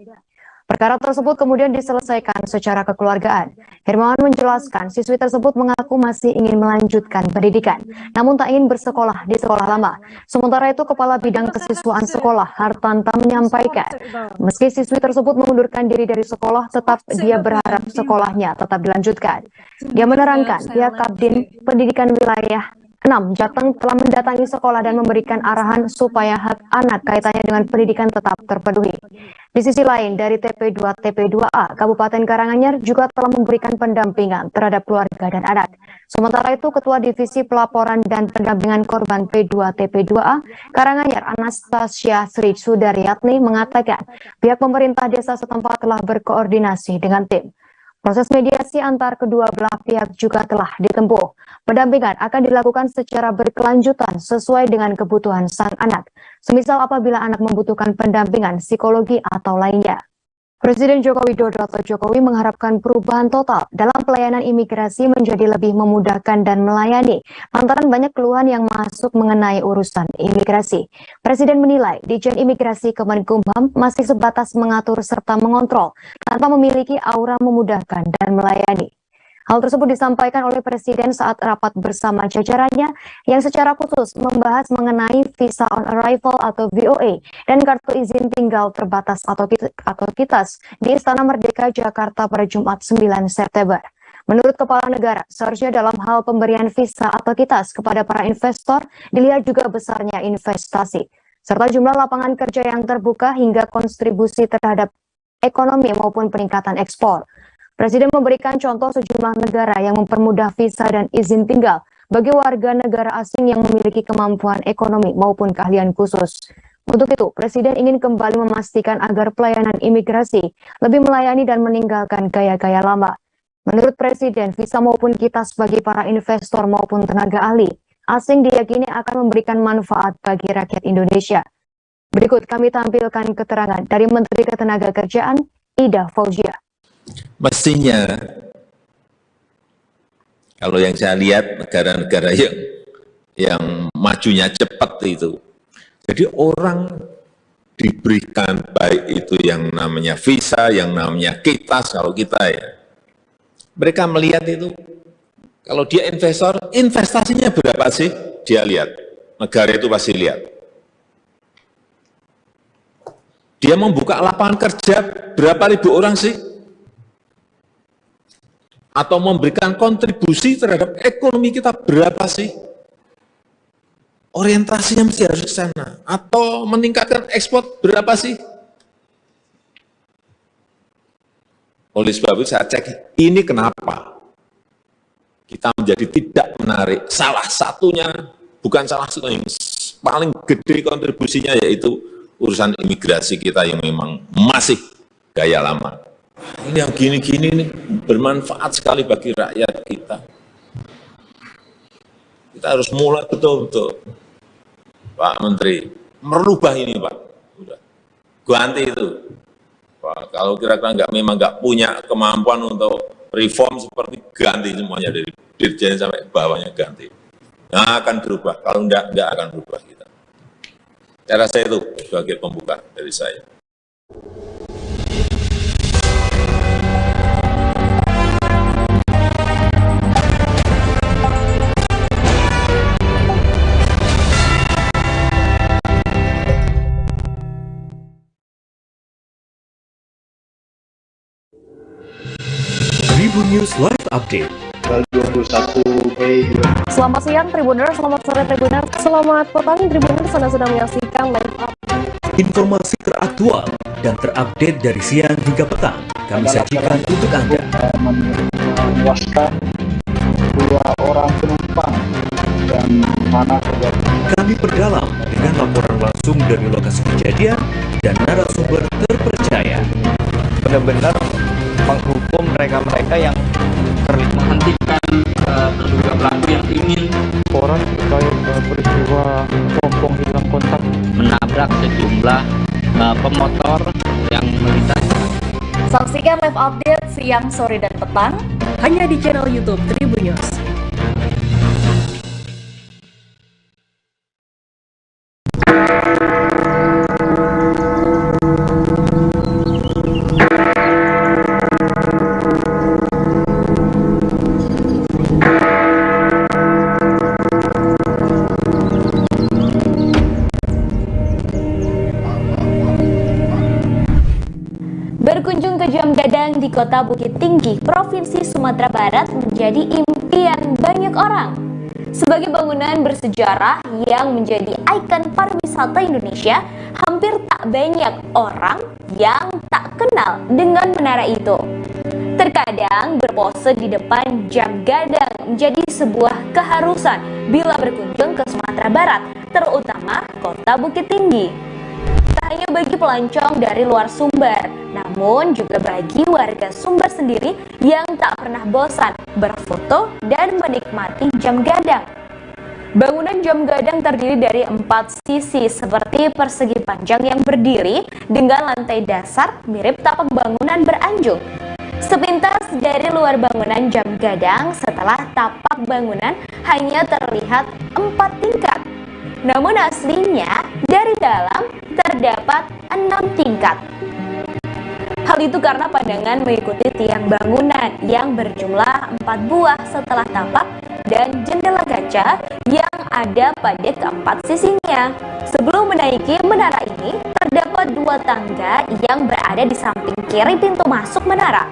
Perkara tersebut kemudian diselesaikan secara kekeluargaan. Hermawan menjelaskan siswi tersebut mengaku masih ingin melanjutkan pendidikan, namun tak ingin bersekolah di sekolah lama. Sementara itu, Kepala Bidang Kesiswaan Sekolah Hartanta menyampaikan, meski siswi tersebut mengundurkan diri dari sekolah, tetap dia berharap sekolahnya tetap dilanjutkan. Dia menerangkan pihak Kabdin Pendidikan Wilayah 6 Jateng telah mendatangi sekolah dan memberikan arahan supaya hak anak kaitannya dengan pendidikan tetap terpenuhi. Di sisi lain, dari TP2 TP2A Kabupaten Karanganyar juga telah memberikan pendampingan terhadap keluarga dan anak. Sementara itu, Ketua Divisi Pelaporan dan Pendampingan Korban P2 TP2A Karanganyar Anastasia Sri Sudaryatni mengatakan pihak pemerintah desa setempat telah berkoordinasi dengan tim. Proses mediasi antar kedua belah pihak juga telah ditempuh. Pendampingan akan dilakukan secara berkelanjutan sesuai dengan kebutuhan sang anak, semisal apabila anak membutuhkan pendampingan psikologi atau lainnya. Presiden Joko Widodo atau Jokowi mengharapkan perubahan total dalam pelayanan imigrasi menjadi lebih memudahkan dan melayani lantaran banyak keluhan yang masuk mengenai urusan imigrasi. Presiden menilai Ditjen Imigrasi Kemenkumham masih sebatas mengatur serta mengontrol tanpa memiliki aura memudahkan dan melayani. Hal tersebut disampaikan oleh Presiden saat rapat bersama jajarannya yang secara khusus membahas mengenai Visa on Arrival atau VOA dan Kartu Izin Tinggal Terbatas atau KITAS di Istana Merdeka Jakarta pada Jumat 9 September. Menurut Kepala Negara, seharusnya dalam hal pemberian visa atau kitas kepada para investor dilihat juga besarnya investasi, serta jumlah lapangan kerja yang terbuka hingga kontribusi terhadap ekonomi maupun peningkatan ekspor. Presiden memberikan contoh sejumlah negara yang mempermudah visa dan izin tinggal bagi warga negara asing yang memiliki kemampuan ekonomi maupun keahlian khusus. Untuk itu, Presiden ingin kembali memastikan agar pelayanan imigrasi lebih melayani dan meninggalkan gaya-gaya lama. Menurut Presiden, visa maupun kitas bagi para investor maupun tenaga ahli asing diyakini akan memberikan manfaat bagi rakyat Indonesia. Berikut kami tampilkan keterangan dari Menteri Ketenagakerjaan Ida Fauzia. Mestinya, kalau yang saya lihat negara-negara yang majunya cepat itu, jadi orang diberikan baik itu yang namanya visa, yang namanya kitas, kalau kita ya, mereka melihat itu, kalau dia investor, investasinya berapa sih? Dia lihat, negara itu pasti lihat. Dia membuka lapangan kerja berapa ribu orang sih? Atau memberikan kontribusi terhadap ekonomi kita berapa sih? Orientasinya mesti harus ke sana. Atau meningkatkan ekspor berapa sih? Oleh sebab itu saya cek, ini kenapa kita menjadi tidak menarik. Salah satunya, bukan salah satu yang paling gede kontribusinya yaitu urusan imigrasi kita yang memang masih gaya lama. Ini yang gini-gini nih bermanfaat sekali bagi rakyat kita. Kita harus mulai betul-betul, Pak Menteri, merubah ini Pak. Udah. Ganti itu. Pak, kalau kira-kira memang nggak punya kemampuan untuk reform seperti ganti semuanya dari dirjen sampai bawahnya ganti. Nah, akan berubah. Kalau enggak akan berubah kita. Saya rasa itu sebagai pembuka dari saya. Tribun News Live Update. 21 Mei. Selamat siang Tribuners, selamat sore Tribuners, selamat petang Tribuners, Anda sedang menyaksikan live update. Informasi teraktual dan terupdate dari siang hingga petang kami sajikan untuk Anda. Menewaskan 2 orang penumpang dan mana kejadian. Kami perdalam dengan laporan langsung dari lokasi kejadian dan narasumber terpercaya. Benar-benar menghukum mereka-mereka yang menghentikan terduga pelaku yang ingin Laporan terkait peristiwa pompong hilang kontak menabrak sejumlah pemotor yang melintas. Saksikan live update siang, sore, dan petang hanya di channel YouTube Tribun News. Berkunjung ke Jam Gadang di Kota Bukit Tinggi, Provinsi Sumatera Barat menjadi impian banyak orang. Sebagai bangunan bersejarah yang menjadi ikon pariwisata Indonesia, hampir tak banyak orang yang tak kenal dengan menara itu. Terkadang berpose di depan Jam Gadang menjadi sebuah keharusan bila berkunjung ke Sumatera Barat, terutama Kota Bukit Tinggi. Tak hanya bagi pelancong dari luar Sumber, namun juga bagi warga Sumber sendiri yang tak pernah bosan berfoto dan menikmati Jam Gadang. Bangunan Jam Gadang terdiri dari 4 sisi seperti persegi panjang yang berdiri dengan lantai dasar mirip tapak bangunan beranjung. Sepintas dari luar bangunan Jam Gadang, setelah tapak bangunan hanya terlihat 4 tingkat. Namun aslinya dari dalam terdapat 6 tingkat. Hal itu karena pandangan mengikuti tiang bangunan yang berjumlah 4 buah setelah tapak dan jendela kaca yang ada pada keempat sisinya. Sebelum menaiki menara ini, terdapat 2 tangga yang berada di samping kiri pintu masuk menara.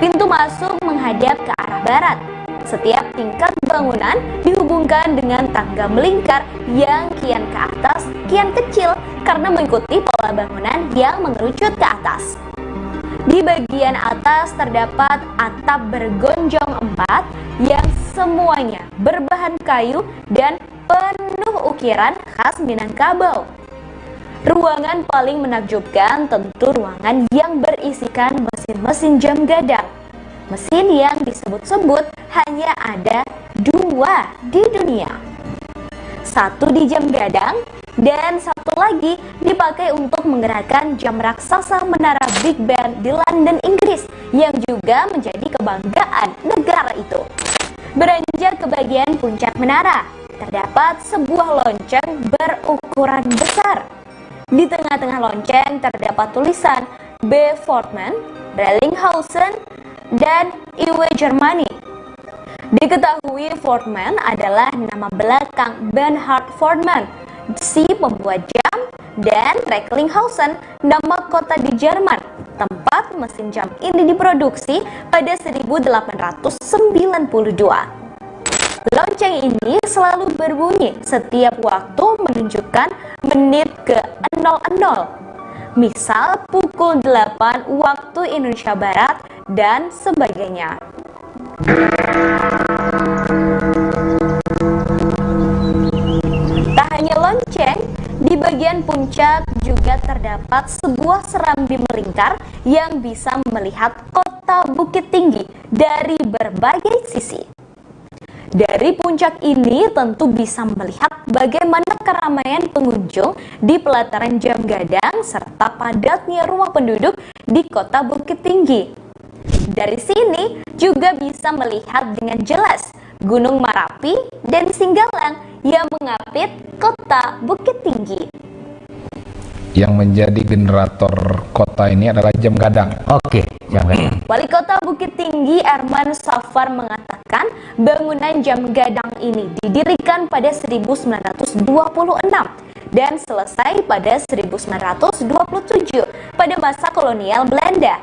Pintu masuk menghadap ke arah barat. Setiap tingkat bangunan dihubungkan dengan tangga melingkar yang kian ke atas, kian kecil karena mengikuti pola bangunan yang mengerucut ke atas. Di bagian atas terdapat atap bergonjong 4 yang semuanya berbahan kayu dan penuh ukiran khas Minangkabau. Ruangan paling menakjubkan tentu ruangan yang berisikan mesin-mesin jam gadang. Mesin yang disebut-sebut hanya ada 2 di dunia. Satu di jam gadang dan satu lagi dipakai untuk menggerakkan jam raksasa menara Big Ben di London, Inggris yang juga menjadi kebanggaan negara itu. Beranjak ke bagian puncak menara, terdapat sebuah lonceng berukuran besar. Di tengah-tengah lonceng terdapat tulisan B. Fortman, Rellinghausen, dan IW Germany. Diketahui Fortman adalah nama belakang Bernhard Fortman, si pembuat jam, dan Recklinghausen, nama kota di Jerman, tempat mesin jam ini diproduksi pada 1892. Lonceng ini selalu berbunyi setiap waktu menunjukkan menit ke 00. Misal pukul 8 waktu Indonesia Barat dan sebagainya. Tak hanya lonceng, di bagian puncak juga terdapat sebuah serambi melingkar yang bisa melihat kota Bukit Tinggi dari berbagai sisi. Dari puncak ini tentu bisa melihat bagaimana keramaian pengunjung di pelataran jam gadang serta padatnya rumah penduduk di kota Bukit Tinggi. Dari sini juga bisa melihat dengan jelas Gunung Marapi dan Singgalang yang mengapit kota Bukit Tinggi. Yang menjadi generator kota ini adalah jam gadang. Oke, jam gadang. Wali Kota Bukit Tinggi Arman Safar mengatakan bangunan jam gadang ini didirikan pada 1926 dan selesai pada 1927 pada masa kolonial Belanda.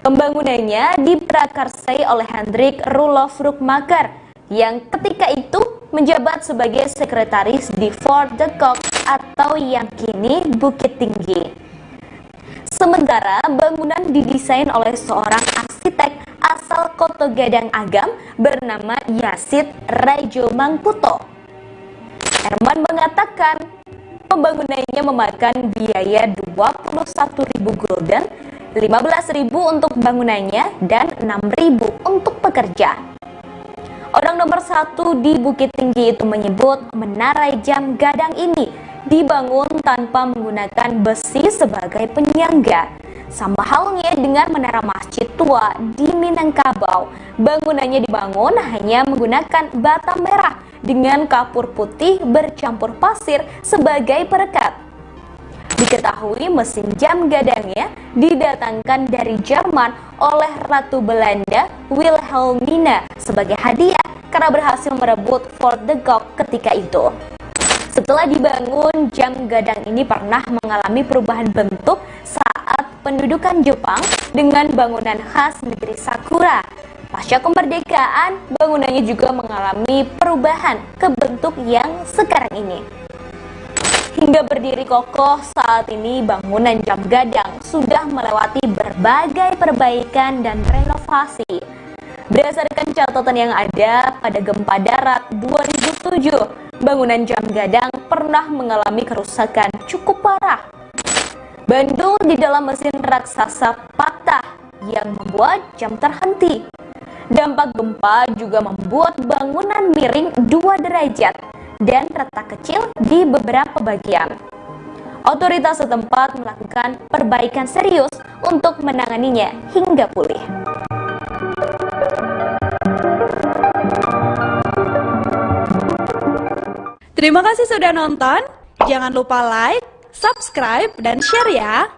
Pembangunannya diprakarsai oleh Hendrik Roelof Rookmaker yang ketika itu menjabat sebagai sekretaris di Fort de Kock atau yang kini Bukit Tinggi. Sementara bangunan didesain oleh seorang arsitek asal Koto Gadang Agam bernama Yasid Raijo Mangkuto. Herman mengatakan pembangunannya memakan biaya 21.000 gulden, 15.000 untuk bangunannya dan 6.000 untuk pekerja. Orang nomor 1 di Bukit Tinggi itu menyebut menara jam gadang ini dibangun tanpa menggunakan besi sebagai penyangga. Sama halnya dengan menara masjid tua di Minangkabau, bangunannya dibangun hanya menggunakan bata merah dengan kapur putih bercampur pasir sebagai perekat. Diketahui mesin jam gadangnya didatangkan dari Jerman oleh Ratu Belanda Wilhelmina sebagai hadiah karena berhasil merebut Fort de Kock ketika itu. Setelah dibangun, jam gadang ini pernah mengalami perubahan bentuk saat pendudukan Jepang dengan bangunan khas negeri Sakura. Pasca kemerdekaan, bangunannya juga mengalami perubahan ke bentuk yang sekarang ini. Hingga berdiri kokoh saat ini, bangunan jam gadang sudah melewati berbagai perbaikan dan renovasi. Berdasarkan catatan yang ada pada gempa darat 2007, bangunan jam gadang pernah mengalami kerusakan cukup parah. Bandul di dalam mesin raksasa patah yang membuat jam terhenti. Dampak gempa juga membuat bangunan miring 2 derajat dan retak kecil di beberapa bagian. Otoritas setempat melakukan perbaikan serius untuk menanganinya hingga pulih. Terima kasih sudah nonton. Jangan lupa like, subscribe, dan share ya.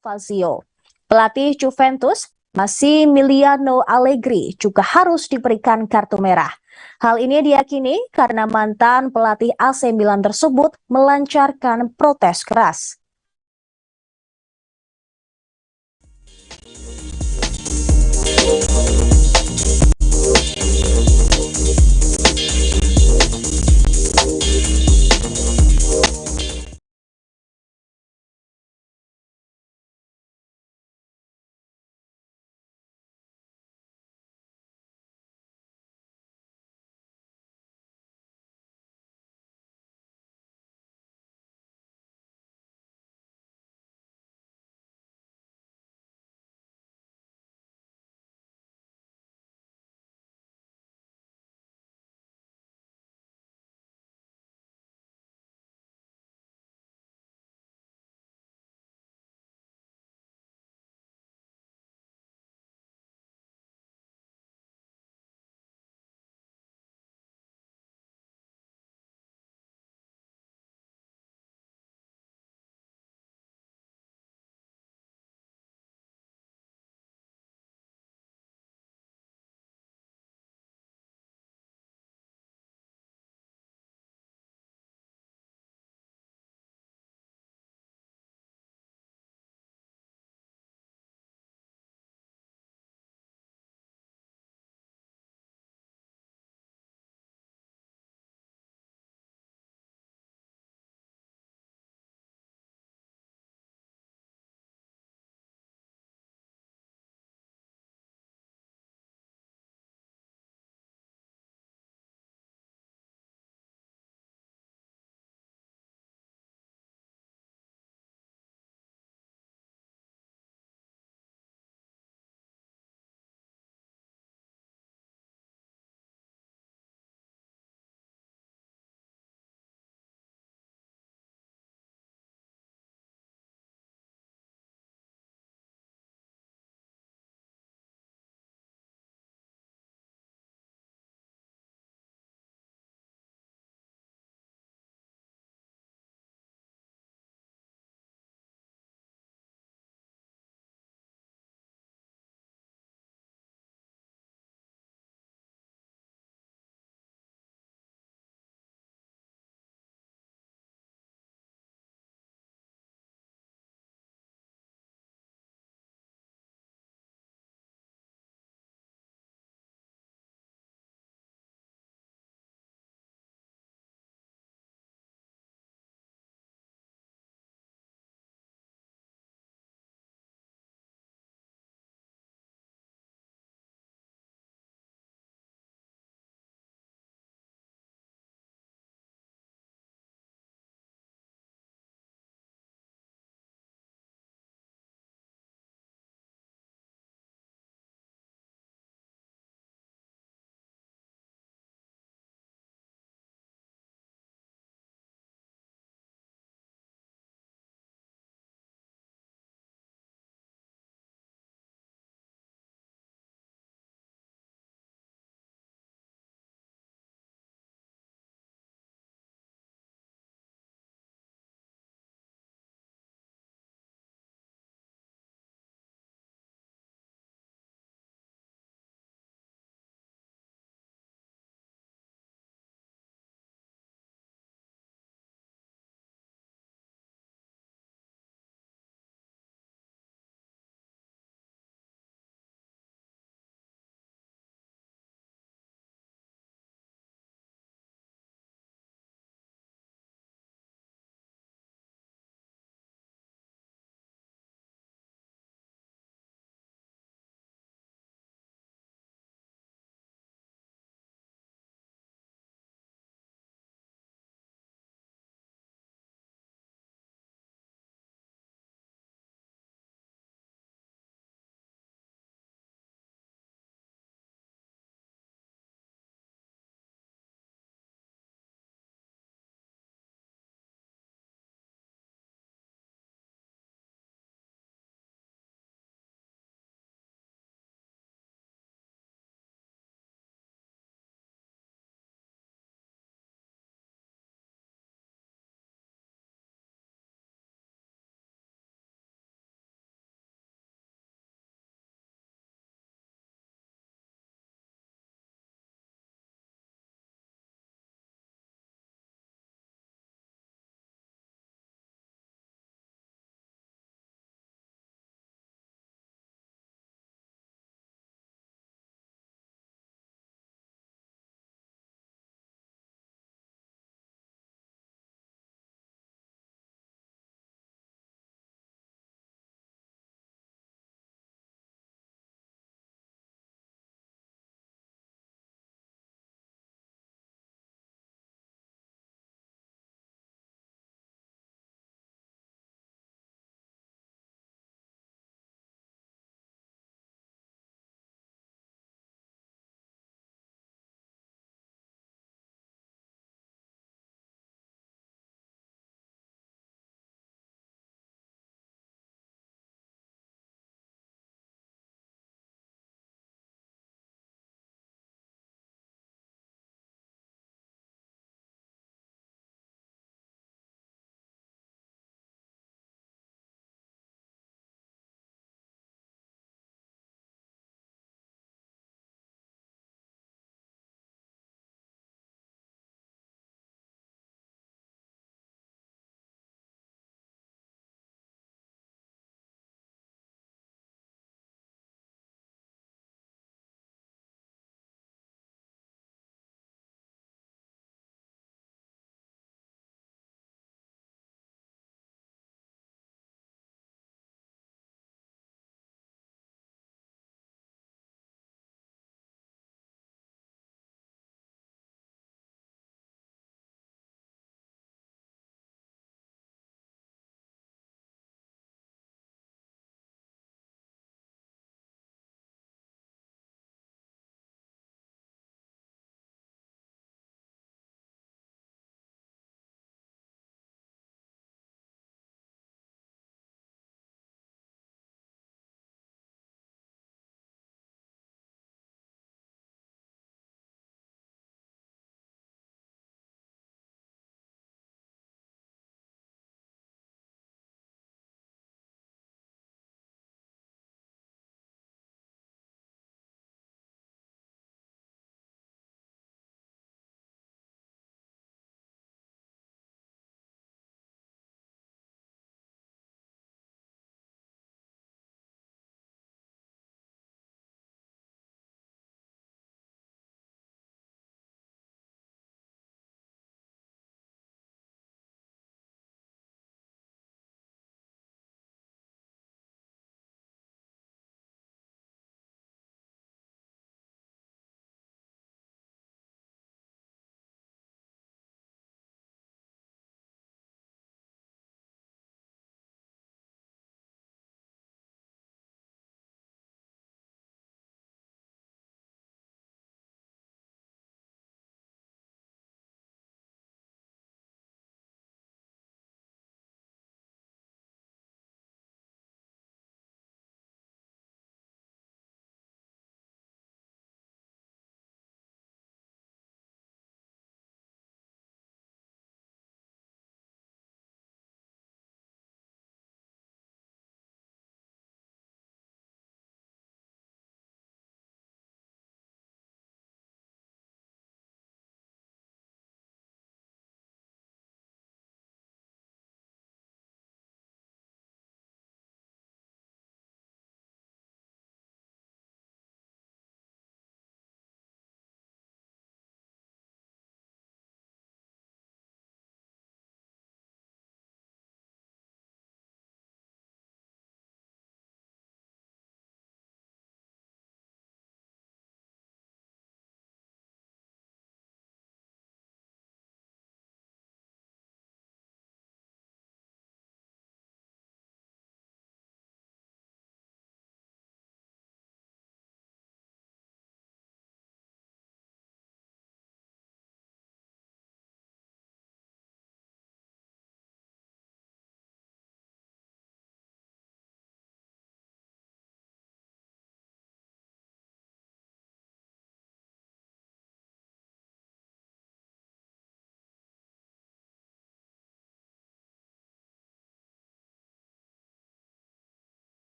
Fazio. Pelatih Juventus, Massimiliano Allegri, juga harus diberikan kartu merah. Hal ini diyakini karena mantan pelatih AC Milan tersebut melancarkan protes keras.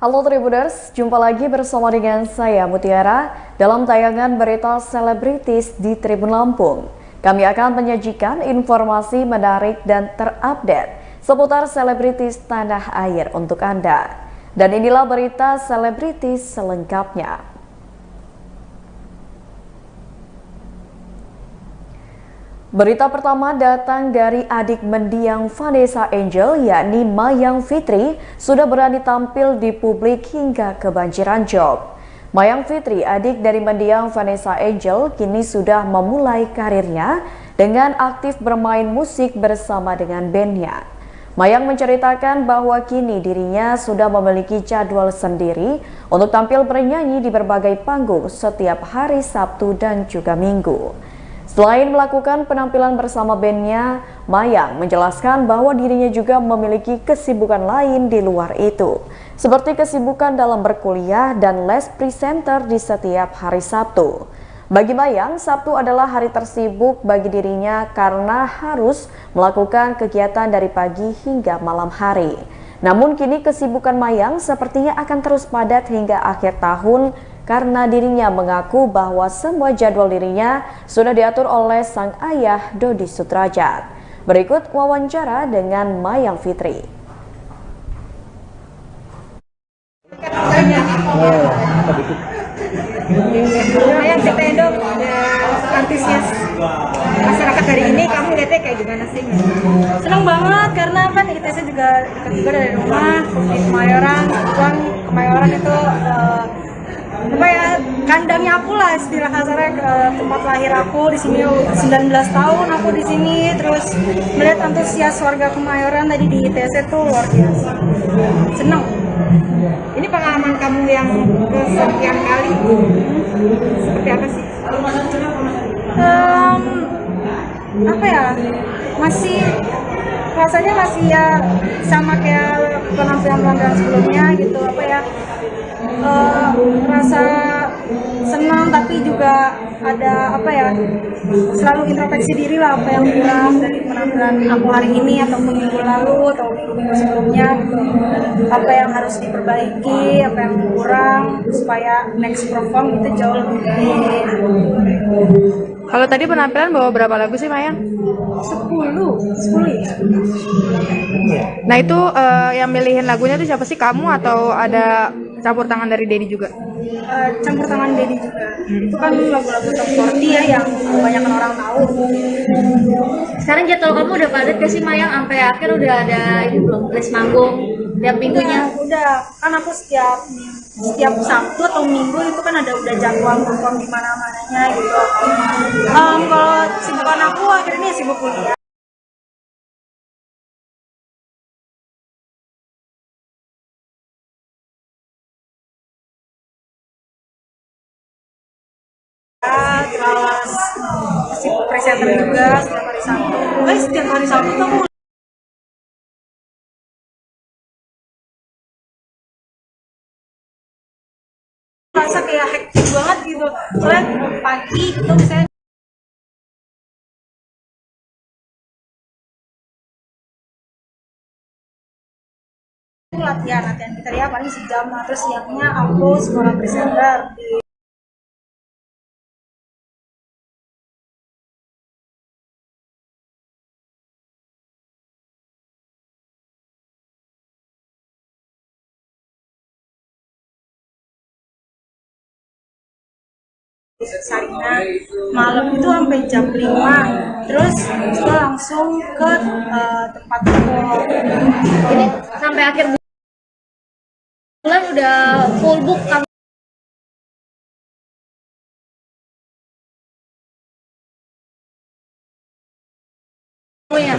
Halo Tribuners, jumpa lagi bersama dengan saya Mutiara dalam tayangan berita selebritis di Tribun Lampung. Kami akan menyajikan informasi menarik dan terupdate seputar selebritis tanah air untuk Anda. Dan inilah berita selebritis selengkapnya. Berita pertama datang dari adik mendiang Vanessa Angel, yakni Mayang Fitri, sudah berani tampil di publik hingga kebanjiran job. Mayang Fitri, adik dari mendiang Vanessa Angel, kini sudah memulai karirnya dengan aktif bermain musik bersama dengan bandnya. Mayang menceritakan bahwa kini dirinya sudah memiliki jadwal sendiri untuk tampil bernyanyi di berbagai panggung setiap hari Sabtu dan juga Minggu. Selain melakukan penampilan bersama bandnya, Mayang menjelaskan bahwa dirinya juga memiliki kesibukan lain di luar itu, seperti kesibukan dalam berkuliah dan les presenter di setiap hari Sabtu. Bagi Mayang, Sabtu adalah hari tersibuk bagi dirinya karena harus melakukan kegiatan dari pagi hingga malam hari. Namun kini kesibukan Mayang sepertinya akan terus padat hingga akhir tahun, karena dirinya mengaku bahwa semua jadwal dirinya sudah diatur oleh sang ayah Dodi Sudrajat. Berikut wawancara dengan Mayang Fitri. Mayang Fitri dong, antusias masyarakat hari ini, kamu lihatnya kayak gimana sih? Senang banget karena kan ITC juga dekat juga dari rumah di Kemayoran. Kebetulan Kemayoran itu apa ya, kandangnya aku lah, istilah kasarnya, tempat lahir aku. Di sini 19 tahun aku di sini, terus melihat antusias warga Kemayoran tadi di ITC tuh luar biasa. Seneng. Ini pengalaman kamu yang kesekian kali, seperti apa sih? Apa ya, masih rasanya masih ya sama kayak penampilan sebelumnya gitu, apa ya, rasa senang tapi juga ada apa ya, selalu introspeksi diri lah, apa yang kurang dari penampilan aku hari ini ataupun minggu lalu atau minggu sebelumnya gitu. Apa yang harus diperbaiki, apa yang kurang supaya next perform itu jauh lebih baik. Kalau tadi penampilan bawa berapa lagu sih Mayang? 10 ya. Nah itu yang milihin lagunya tuh siapa sih, kamu atau ada campur tangan dari Dedi juga? Campur tangan Dedi juga. Itu kan lagu-lagu top 40 ya yang kebanyakan orang tahu. Sekarang jadwal kamu udah padat gak sih Mayang? Sampai akhir udah ada ini belum, les manggung tiap minggunya? Udah, kan aku setiap Sabtu atau Minggu itu kan ada udah jadwal perform di mana-mananya gitu. Kalau sibukan aku akhirnya sibuk kuliah. Terus sibuk presenter juga setiap hari Sabtu. Setiap hari Sabtu tuh aku merasa kayak hektik banget gitu. Soalnya pagi itu misalnya latihan kita ya paling sejam, terus siangnya aku sekolah presenter di Sarina. Malam itu sampai jam 5, terus kita langsung ke tempat perform. Ini sampai akhir bulan udah full book kamu? Ya.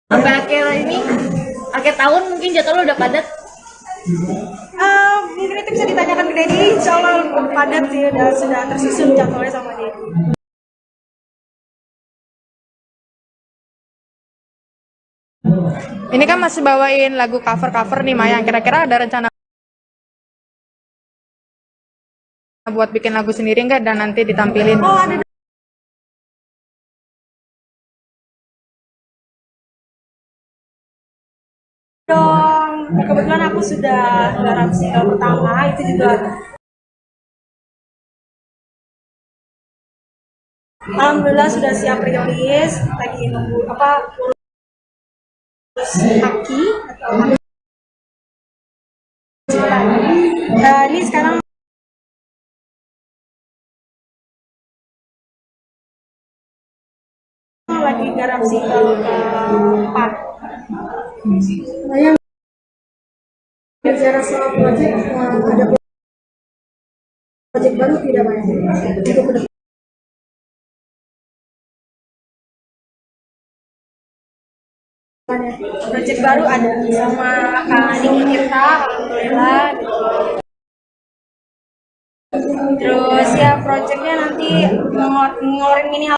Sampai akhir tahun mungkin jadwal udah padat. Mungkin itu bisa ditanyakan ke Dedi. Insya Allah padat sih, sudah tersusun jadwalnya sama Dedi. Ini kan masih bawain lagu cover-cover nih Mayang. Kira-kira ada rencana buat bikin lagu sendiri nggak dan nanti ditampilin? Oh, ada dong. Kebetulan aku sudah garap single pertama, itu juga alhamdulillah sudah siap rilis, lagi nunggu haki atau ini sekarang lagi garap single keempat. Saya bicara soal proyek, ada proyek baru tidak banyak. Proyek baru ada sama Kak Niki kita, alhamdulillah. Terus ya proyeknya nanti ngeluarin mini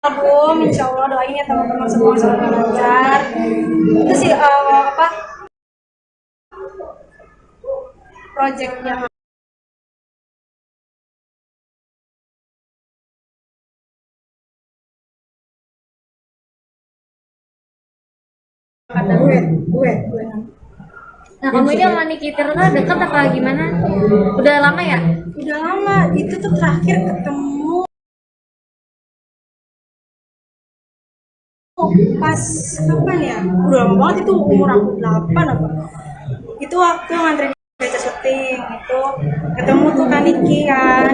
album, insya Allah doain ya teman-teman semua semoga lancar. Itu sih proyeknya. Ada gue. Nah, kamu ini sama Niki Tirta dekat apa gimana? Udah lama ya? Udah lama, itu tuh terakhir ketemu pas kapan ya? Udah lama banget, itu umur aku 8 apa? Itu waktu ngantri baca syuting, itu ketemu tuh Kak Niki kan.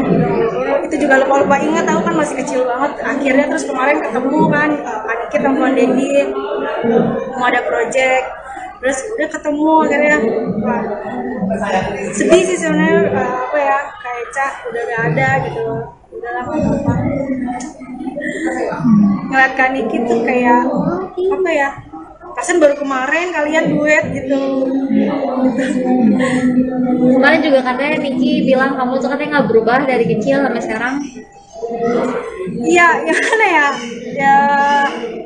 Itu juga lupa ingat, aku kan masih kecil banget. Akhirnya terus kemarin ketemu kan Kak Niki temuan Dedi mau ada project. Terus udah ketemu akhirnya. Wah, sedih sih sebenarnya, Kak Eca udah gak ada gitu. Udah lama apa. Ngeliat Kak Niki tuh kayak pasan baru kemarin kalian duet gitu. Kemarin juga katanya Niki bilang kamu tuh katanya nggak berubah dari kecil sampai sekarang. Iya, gimana ya? Ya,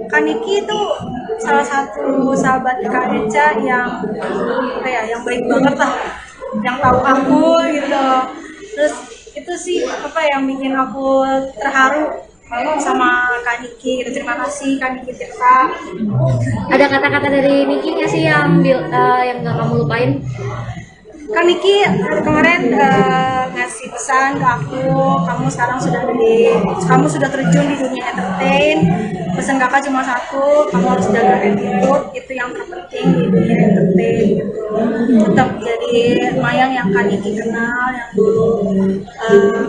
Kak Niki itu salah satu sahabat Kak Eca yang yang baik banget lah, yang tahu aku gitu. Terus itu sih yang bikin aku terharu sama Kak Niki. Terima kasih Kak Niki Tirta. Ada kata-kata dari Niki nggak sih yang nggak kamu lupain? Kak Niki kemarin ngasih pesan ke aku, kamu sekarang sudah gede, kamu sudah terjun di dunia entertain. Pesan kakak cuma satu, kamu harus jaga attitude, itu yang terpenting di dunia entertain gitu. Tetap jadi Mayang yang Kak Niki kenal, yang dulu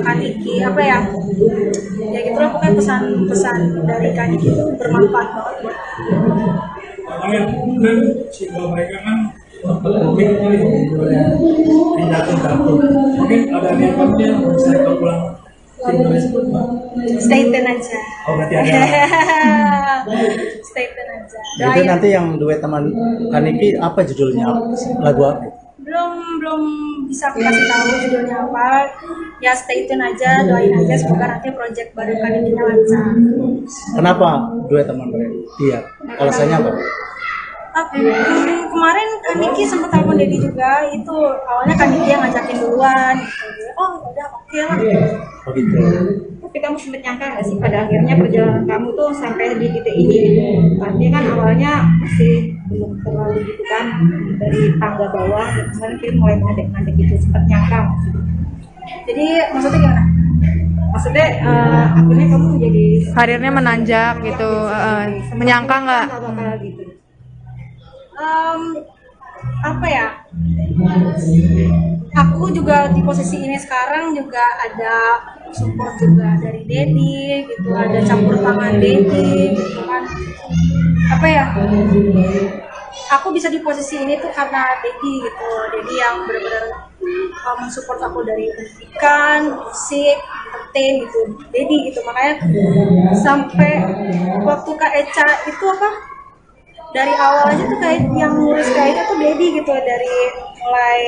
Kak Niki ya gitu lah, pokoknya pesan-pesan dari Kak Niki itu bermanfaat banget buat mereka kan mungkin ada niatnya saya pulang stay tune aja. Oh, berarti ada. Stay tune aja. Itu nanti yang duet teman Kak Niki apa judulnya, lagu apa? Belum bisa aku kasih tahu judulnya apa. Ya stay tune aja, doain aja semoga nanti project baru Kak Nikinya lancar. Kenapa duet teman dia? Alasannya apa? Kemarin Kak Niki sempat telepon Dedi juga, itu awalnya Kak Niki yang ngajakin duluan gitu. Oh udah oke lah. Oh gitu. Tapi kamu sempat nyangka nggak sih pada akhirnya perjalanan kamu tuh sampai di titik ini gitu? Artinya kan awalnya masih belum terlalu gitu kan, dari tangga bawah, dan kemudian kita mulai ngadek-ngadek gitu, sempat nyangka nggak sih? Jadi maksudnya gimana? Maksudnya akhirnya kamu jadi karirnya menanjak gitu, menyangka nggak? Aku juga di posisi ini sekarang juga ada support juga dari Dedi gitu, ada campur tangan Dedi gitu kan. Aku bisa di posisi ini tuh karena Dedi gitu. Dedi yang benar-benar mensupport aku dari pendidikan, musik, entertain gitu. Dedi gitu, makanya sampai waktu Kak Eca itu dari awal aja tuh kayak yang ngurus Kak Eca tuh Dedi gitu, dari mulai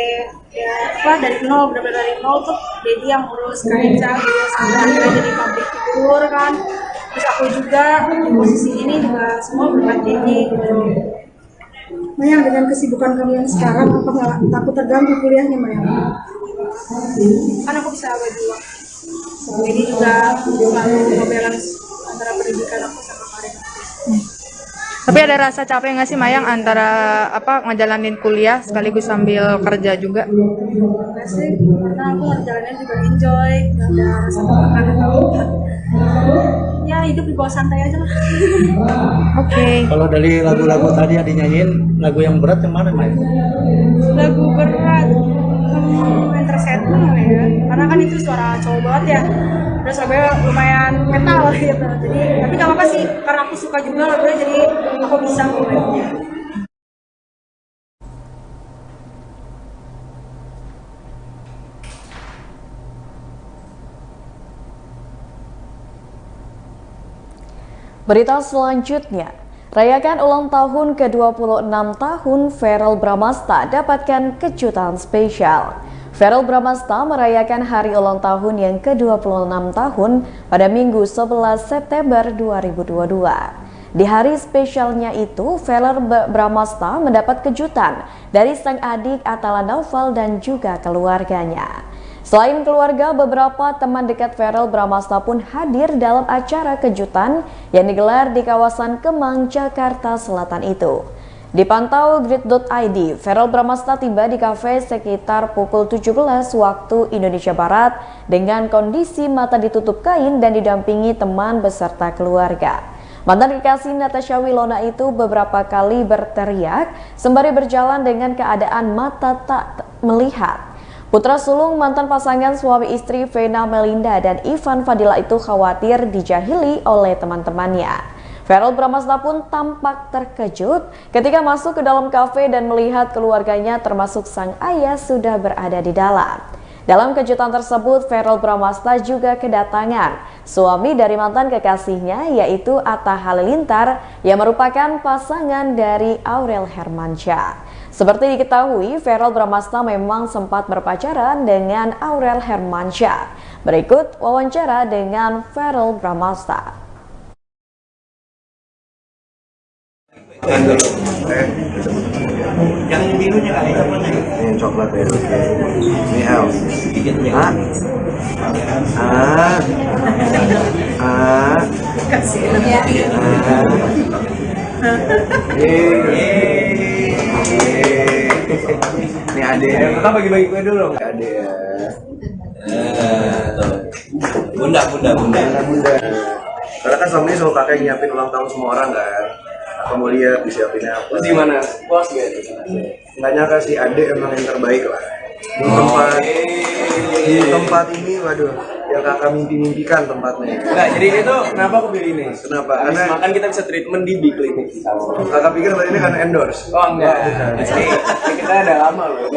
dari nol, benar-benar dari nol tuh Dedi yang ngurus Kak Eca gitu, sampai akhirnya jadi public figure kan. terus aku juga di posisi ini juga semua berkat Denny gitu. Mayang, dengan kesibukan kamu yang sekarang, apa nggak takut terganggu kuliahnya, Mayang? Kan aku bisa bagi waktu. Jadi juga selalu nge-balance antara pendidikan aku sama karir aku. Tapi ada rasa capek nggak sih Mayang antara ngejalanin kuliah sekaligus sambil kerja juga? Enggak sih, karena aku ngejalanin juga enjoy, nggak ada rasa tertekan atau apa. Ya hidup di bawah santai aja lah. Oke. Kalau dari lagu-lagu tadi yang dinyanyiin, lagu yang berat yang mana, Mayang? Lagu berat Entertainment ya, karena kan itu suara cowok banget ya, terus lagunya lumayan metal gitu, jadi tapi gak apa-apa sih, karena aku suka juga lagunya, jadi aku bisa ngomongnya. Berita selanjutnya, rayakan ulang tahun ke-26 tahun Verrell Bramasta dapatkan kejutan spesial. Verrell Bramasta merayakan hari ulang tahun yang ke-26 tahun pada Minggu 11 September 2022. Di hari spesialnya itu, Verrell Bramasta mendapat kejutan dari sang adik Atala Naufal dan juga keluarganya. Selain keluarga, beberapa teman dekat Verrell Bramasta pun hadir dalam acara kejutan yang digelar di kawasan Kemang, Jakarta Selatan itu. Dipantau grid.id, Verrell Bramasta tiba di kafe sekitar pukul 17 waktu Indonesia Barat dengan kondisi mata ditutup kain dan didampingi teman beserta keluarga. Mantan kekasih Natasha Wilona itu beberapa kali berteriak sembari berjalan dengan keadaan mata tak melihat. Putra sulung mantan pasangan suami istri Vena Melinda dan Ivan Fadila itu khawatir dijahili oleh teman-temannya. Verrell Bramasta pun tampak terkejut ketika masuk ke dalam kafe dan melihat keluarganya termasuk sang ayah sudah berada di dalam. Dalam kejutan tersebut, Verrell Bramasta juga kedatangan suami dari mantan kekasihnya yaitu Atta Halilintar yang merupakan pasangan dari Aurel Hermansyah. Seperti diketahui, Verrell Bramasta memang sempat berpacaran dengan Aurel Hermansyah. Berikut wawancara dengan Verrell Bramasta. Yang birunya kali ini coklat ya. Ini L. Ini Ade. Kita bagi-bagi kue dulu. Ade ya. Bunda. Karena kan selama ini selalu kakek nyiapin ulang tahun semua orang kan. Kamu lihat disiapinnya apa? Di mana? Puas gak? Nggak nyangka si Ade emang yang terbaik lah. Di tempat ini, waduh, yang kakak mimpi-mimpikan tempatnya. Nah, jadi ini tuh kenapa aku pilih ini? Kenapa? Karena makan kita bisa treatment di B-Clinic. Kakak pikir tadi ini karena endorse? Oh enggak. Jadi kita ada lama loh.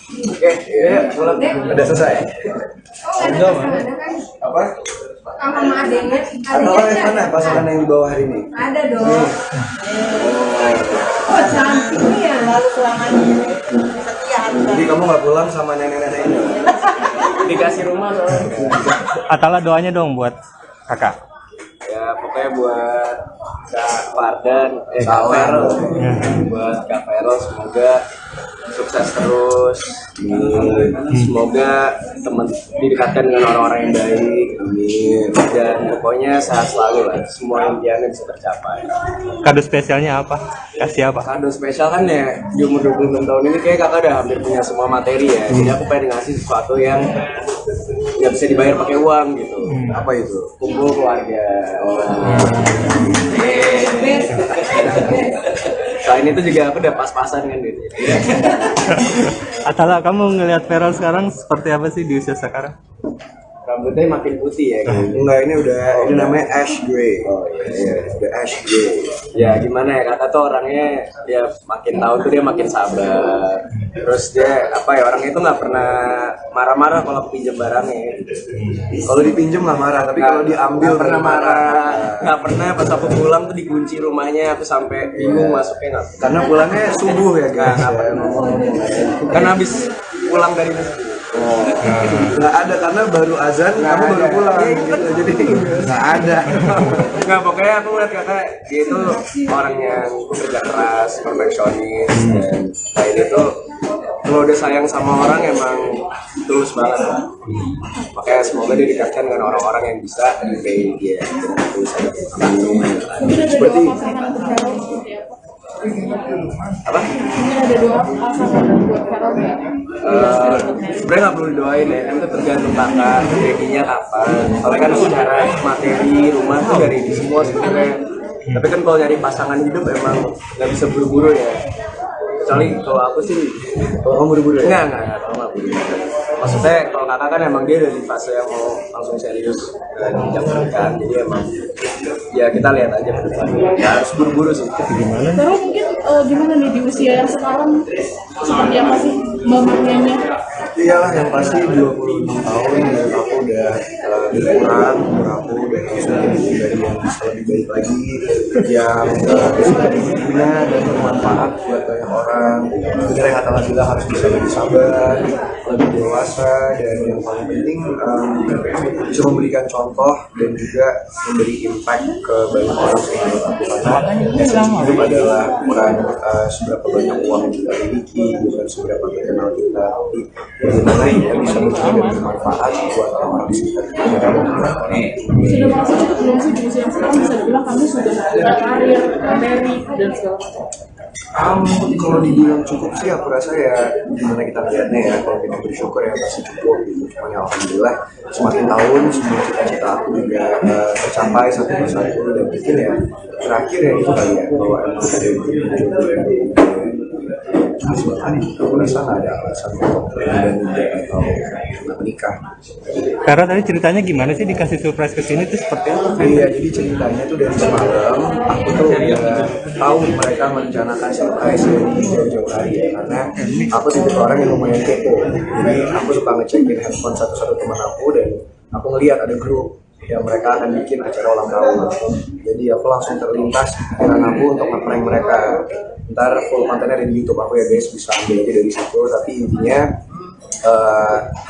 Oke, ya, udah selesai. Enggak, apa? Sama adenya. Atau yang mana pasangan yang di bawah hari ini? Ada dong. Oh, cantik ya. Lalu selamanya setia. Jadi kamu nggak pulang sama nenek-nenek ini? Dikasih rumah soalnya. Atala doanya dong buat kakak. Ya pokoknya buat Kak Fardan, Kak Verrell, buat Kak Verrell semoga sukses terus. Semoga teman didekatkan dengan orang-orang yang baik. Amin. Dan pokoknya sehat selalu lah. Semua impiannya bisa tercapai. Kado spesialnya apa? Kasih apa? Kado spesial kan ya di umur 26 tahun ini kayak kakak udah hampir punya semua materi ya. Jadi aku pengen ngasih sesuatu yang nggak bisa dibayar pakai uang gitu. Apa itu? Kumpul keluarga. Selain itu juga aku udah pas-pasan kan gitu. Atala, kamu ngelihat Verrell sekarang seperti apa sih di usia sekarang? Rambutnya makin putih ya kan? Enggak, ini udah ini namanya ash gray. Oh iya, udah ash gray. Ya gimana ya, kakak tuh orangnya ya makin tahun tuh dia makin sabar. Terus dia apa ya, orangnya itu nggak pernah marah-marah kalau aku pinjam barangnya. Kalau dipinjam nggak marah, tapi kalau diambil nggak pernah marah. Nggak pernah, pas aku pulang tuh dikunci rumahnya, aku sampai bingung masuknya nggak. Karena pulangnya subuh ya guys. Kan habis pulang dari masjid. Nggak ada karena baru azan, kamu baru pulang gitu. Jadi nggak ada. Nggak, pokoknya aku ngeliat kakak dia itu orang yang kerja keras, perfeksionis, dan lain itu kalau udah sayang sama orang emang tulus banget lah. Makanya semoga dia dikasihkan dengan orang-orang yang bisa kayak dia. Terus seperti apa? Ada doa buat Carol nggak? Sebenarnya nggak perlu didoain ya, kan itu tergantung kakak rezekinya kapan. Soalnya kan secara materi rumah tuh dari ini semua sebenarnya. Tapi kan kalau nyari pasangan hidup emang nggak bisa buru-buru ya. Kecuali kalau aku sih, kalau kamu buru-buru ya? Enggak, kalau nggak buru-buru. Maksudnya kalau kakak kan emang dia udah di fase yang mau langsung serius dan menjalankan, jadi emang ya kita lihat aja ke depan. Nggak harus buru-buru sih. Gimana? Terus mungkin gimana nih di usia yang sekarang seperti apa sih memaknainya? Iyalah yang pasti 26 tahun dan aku udah berkurang, umur aku udah bisa jadi pribadi yang bisa lebih baik lagi, yang bisa lebih berguna dan bermanfaat buat banyak orang. Benar yang kata Nabila harus bisa lebih sabar, lebih dewasa, dan yang paling penting bisa memberikan contoh dan juga memberi impact ke banyak orang menurut aku. Karena esensi hidup adalah bukan seberapa banyak uang yang kita miliki, bukan seberapa terkenal kita, tapi bagaimana kita bisa berguna dan bermanfaat buat orang-orang di sekitar kita. Sudah merasa cukup belum sih di usia yang sekarang bisa dibilang kamu sudah berkarir, materi dan segala macam? Kalau dibilang cukup sih aku rasa ya gimana kita lihatnya ya, kalau kita bersyukur ya pasti cukup gitu. Cuman ya alhamdulillah semakin tahun semua cita-cita aku juga tercapai satu persatu, dan mungkin ya terakhir ya itu kali ya bahwa emang ada yang suatu hari aku rasa nggak ada alasan untuk muda atau menikah. Karena tadi ceritanya gimana sih dikasih surprise ke sini tuh seperti apa? Iya, jadi ceritanya tuh dari semalam aku tuh udah tahu mereka merencanakan surprise dari jauh-jauh hari ya, karena aku tipe orang yang lumayan kepo. Jadi aku suka ngecekin handphone satu-satu teman aku, dan aku ngeliat ada grup yang mereka akan bikin acara ulang tahun. Jadi aku langsung terlintas pikiran aku untuk nge-prank mereka. Ntar full kontennya ada di YouTube aku ya guys, bisa ambil aja dari situ. Tapi intinya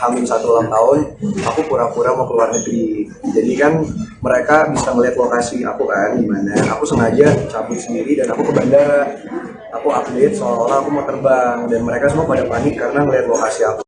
Hamin 1 ulang tahun aku pura-pura mau keluar negeri. Jadi kan mereka bisa melihat lokasi aku kan gimana. Aku sengaja cabut sendiri dan aku ke bandara. Aku update seolah-olah aku mau terbang, dan mereka semua pada panik karena melihat lokasi aku.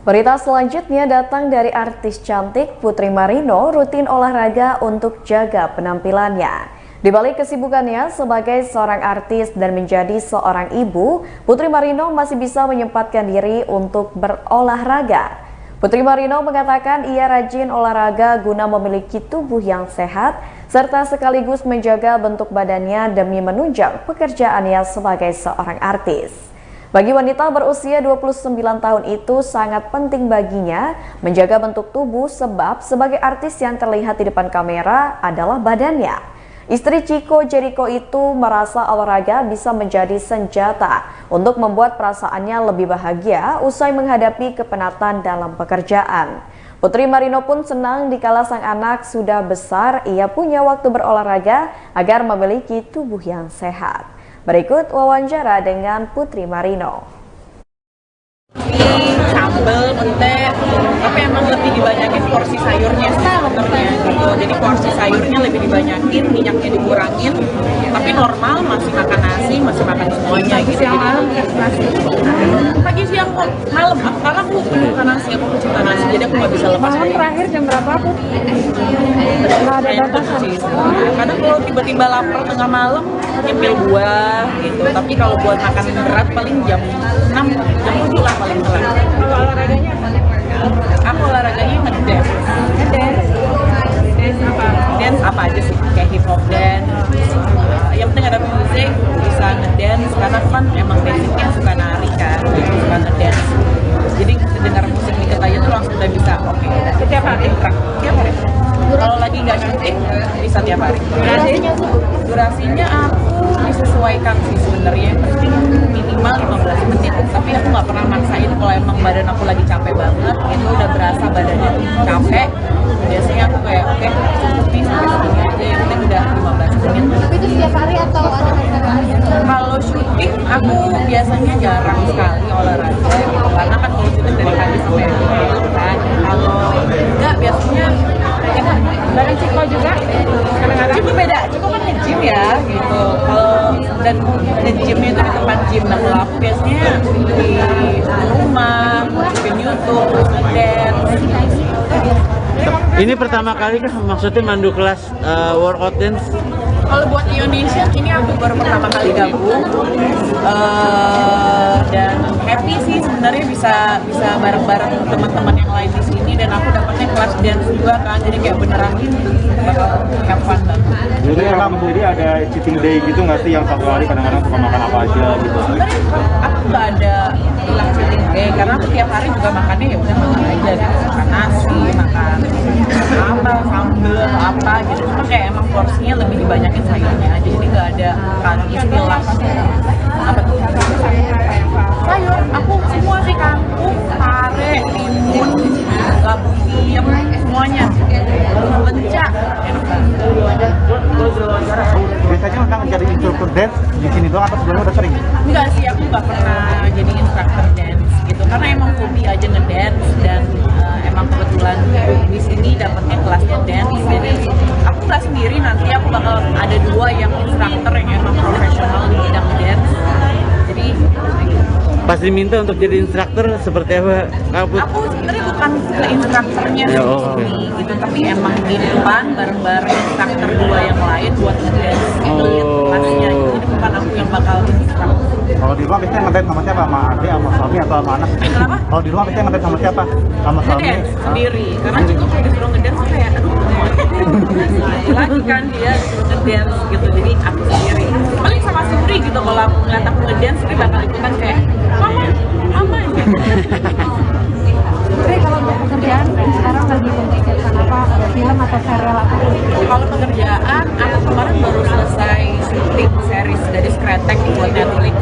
Berita selanjutnya datang dari artis cantik Putri Marino rutin olahraga untuk jaga penampilannya. Di balik kesibukannya sebagai seorang artis dan menjadi seorang ibu, Putri Marino masih bisa menyempatkan diri untuk berolahraga. Putri Marino mengatakan ia rajin olahraga guna memiliki tubuh yang sehat, serta sekaligus menjaga bentuk badannya demi menunjang pekerjaannya sebagai seorang artis. Bagi wanita berusia 29 tahun itu sangat penting baginya menjaga bentuk tubuh, sebab sebagai artis yang terlihat di depan kamera adalah badannya. Istri Chico Jericho itu merasa olahraga bisa menjadi senjata untuk membuat perasaannya lebih bahagia usai menghadapi kepenatan dalam pekerjaan. Putri Marino pun senang dikala sang anak sudah besar, ia punya waktu berolahraga agar memiliki tubuh yang sehat. Berikut wawancara dengan Putri Marino. Sambal, pete, tapi emang lebih dibanyakin porsi sayurnya sebenarnya gitu. Jadi porsi sayurnya lebih dibanyakin, minyaknya dikurangin. Tapi normal masih makan nasi, masih makan semuanya gitu. Siang malam nasi. Pagi siang malam, karena aku penuh nasi, aku pecinta nasi, jadi aku nggak bisa lepas. Malam terakhir jam berapa aku? Nggak ada batasan. Kadang kalau tiba-tiba lapar tengah malam, nyemil buah gitu. Tapi kalau buat makan berat paling jam 6, jam 7 lah paling telat. Olahraganya apa? Aku olahraganya ngedance. Dance apa? Dance apa aja sih, kayak hip hop dance. Yang penting ada musik, bisa ngedance. Karena kan emang basicnya suka nari kan, suka ngedance. Jadi dengar musik dikit aja tuh langsung udah bisa. Oke, setiap hari? Tiap hari. Kalau lagi nggak syuting, bisa tiap hari. Durasinya aku disesuaikan sih sebenarnya. Yang penting minimal 15 menit. Tapi aku nggak pernah maksain kalau emang badan aku lagi capek banget, itu udah berasa badannya capek. Biasanya aku kayak oke, cukup nih sampai segini aja. Yang penting udah 15 menit. Tapi itu kelasnya bareng Ciko juga kadang-kadang itu beda. Ciko kan nge-gym ya gitu. Dan nge-gymnya itu di tempat gym. Nah kalau aku biasanya di rumah, bikin YouTube, dance. Ini pertama kali kan maksudnya mandu kelas workout dance? Kalau buat Indonesia ini aku baru pertama kali gabung dan happy sih sebenarnya bisa bareng-bareng teman-teman yang lain di sini, dan aku dapetnya kelas dance juga kan, jadi kayak beneran bakal have fun banget. Jadi ada cheating day gitu nggak sih yang satu hari kadang-kadang suka makan apa aja gitu? Sebenarnya aku nggak ada bilang cheating day karena aku tiap hari juga makannya ya udah makan aja gitu, makan nasi, makan sambal atau apa gitu, cuma kayak emang porsinya lebih dibanyakin sayurnya aja, jadi nggak ada kan istilah apa tuh sayur. Aku semua sih kangkung, pare, timun, labu siam, semuanya, lenca, enak banget. Biasanya orang jadi instruktur dance di sini doang atau sebelumnya udah sering? Enggak sih, aku nggak pernah jadi instruktur dance gitu, karena emang hobi aja ngedance, dan emang kebetulan di sini dapetnya kelasnya dance, jadi aku nggak sendiri, nanti aku bakal ada 2 yang instruktur yang emang profesional di bidang dance. Jadi pas diminta untuk jadi instruktur seperti apa? Aku sebenarnya bukan ke instrukturnya di sini gitu, tapi emang di depan bareng-bareng instruktur 2 yang lain buat ngedance itu lihat kelasnya gitu, jadi bukan aku yang bakal instruktur. Kalau di rumah biasanya ngedance sama siapa? Sama adik, sama suami atau sama anak? Kenapa? Kalau di rumah biasanya ngedance sama siapa? Sama suami? Ngedance sendiri, karena Ciko kalau disuruh ngedance kayak aduh lagi kan dia ngedance gitu, jadi aku sendiri. Paling sama Suri gitu, kalau aku ngeliat aku ngedance Suri bakal ikutan kayak mama gitu. Tapi kalau untuk pekerjaan sekarang lagi memikirkan apa, ada film atau serial apa? Kalau pekerjaan, aku kemarin baru selesai syuting series dari Skretek buat Netflix.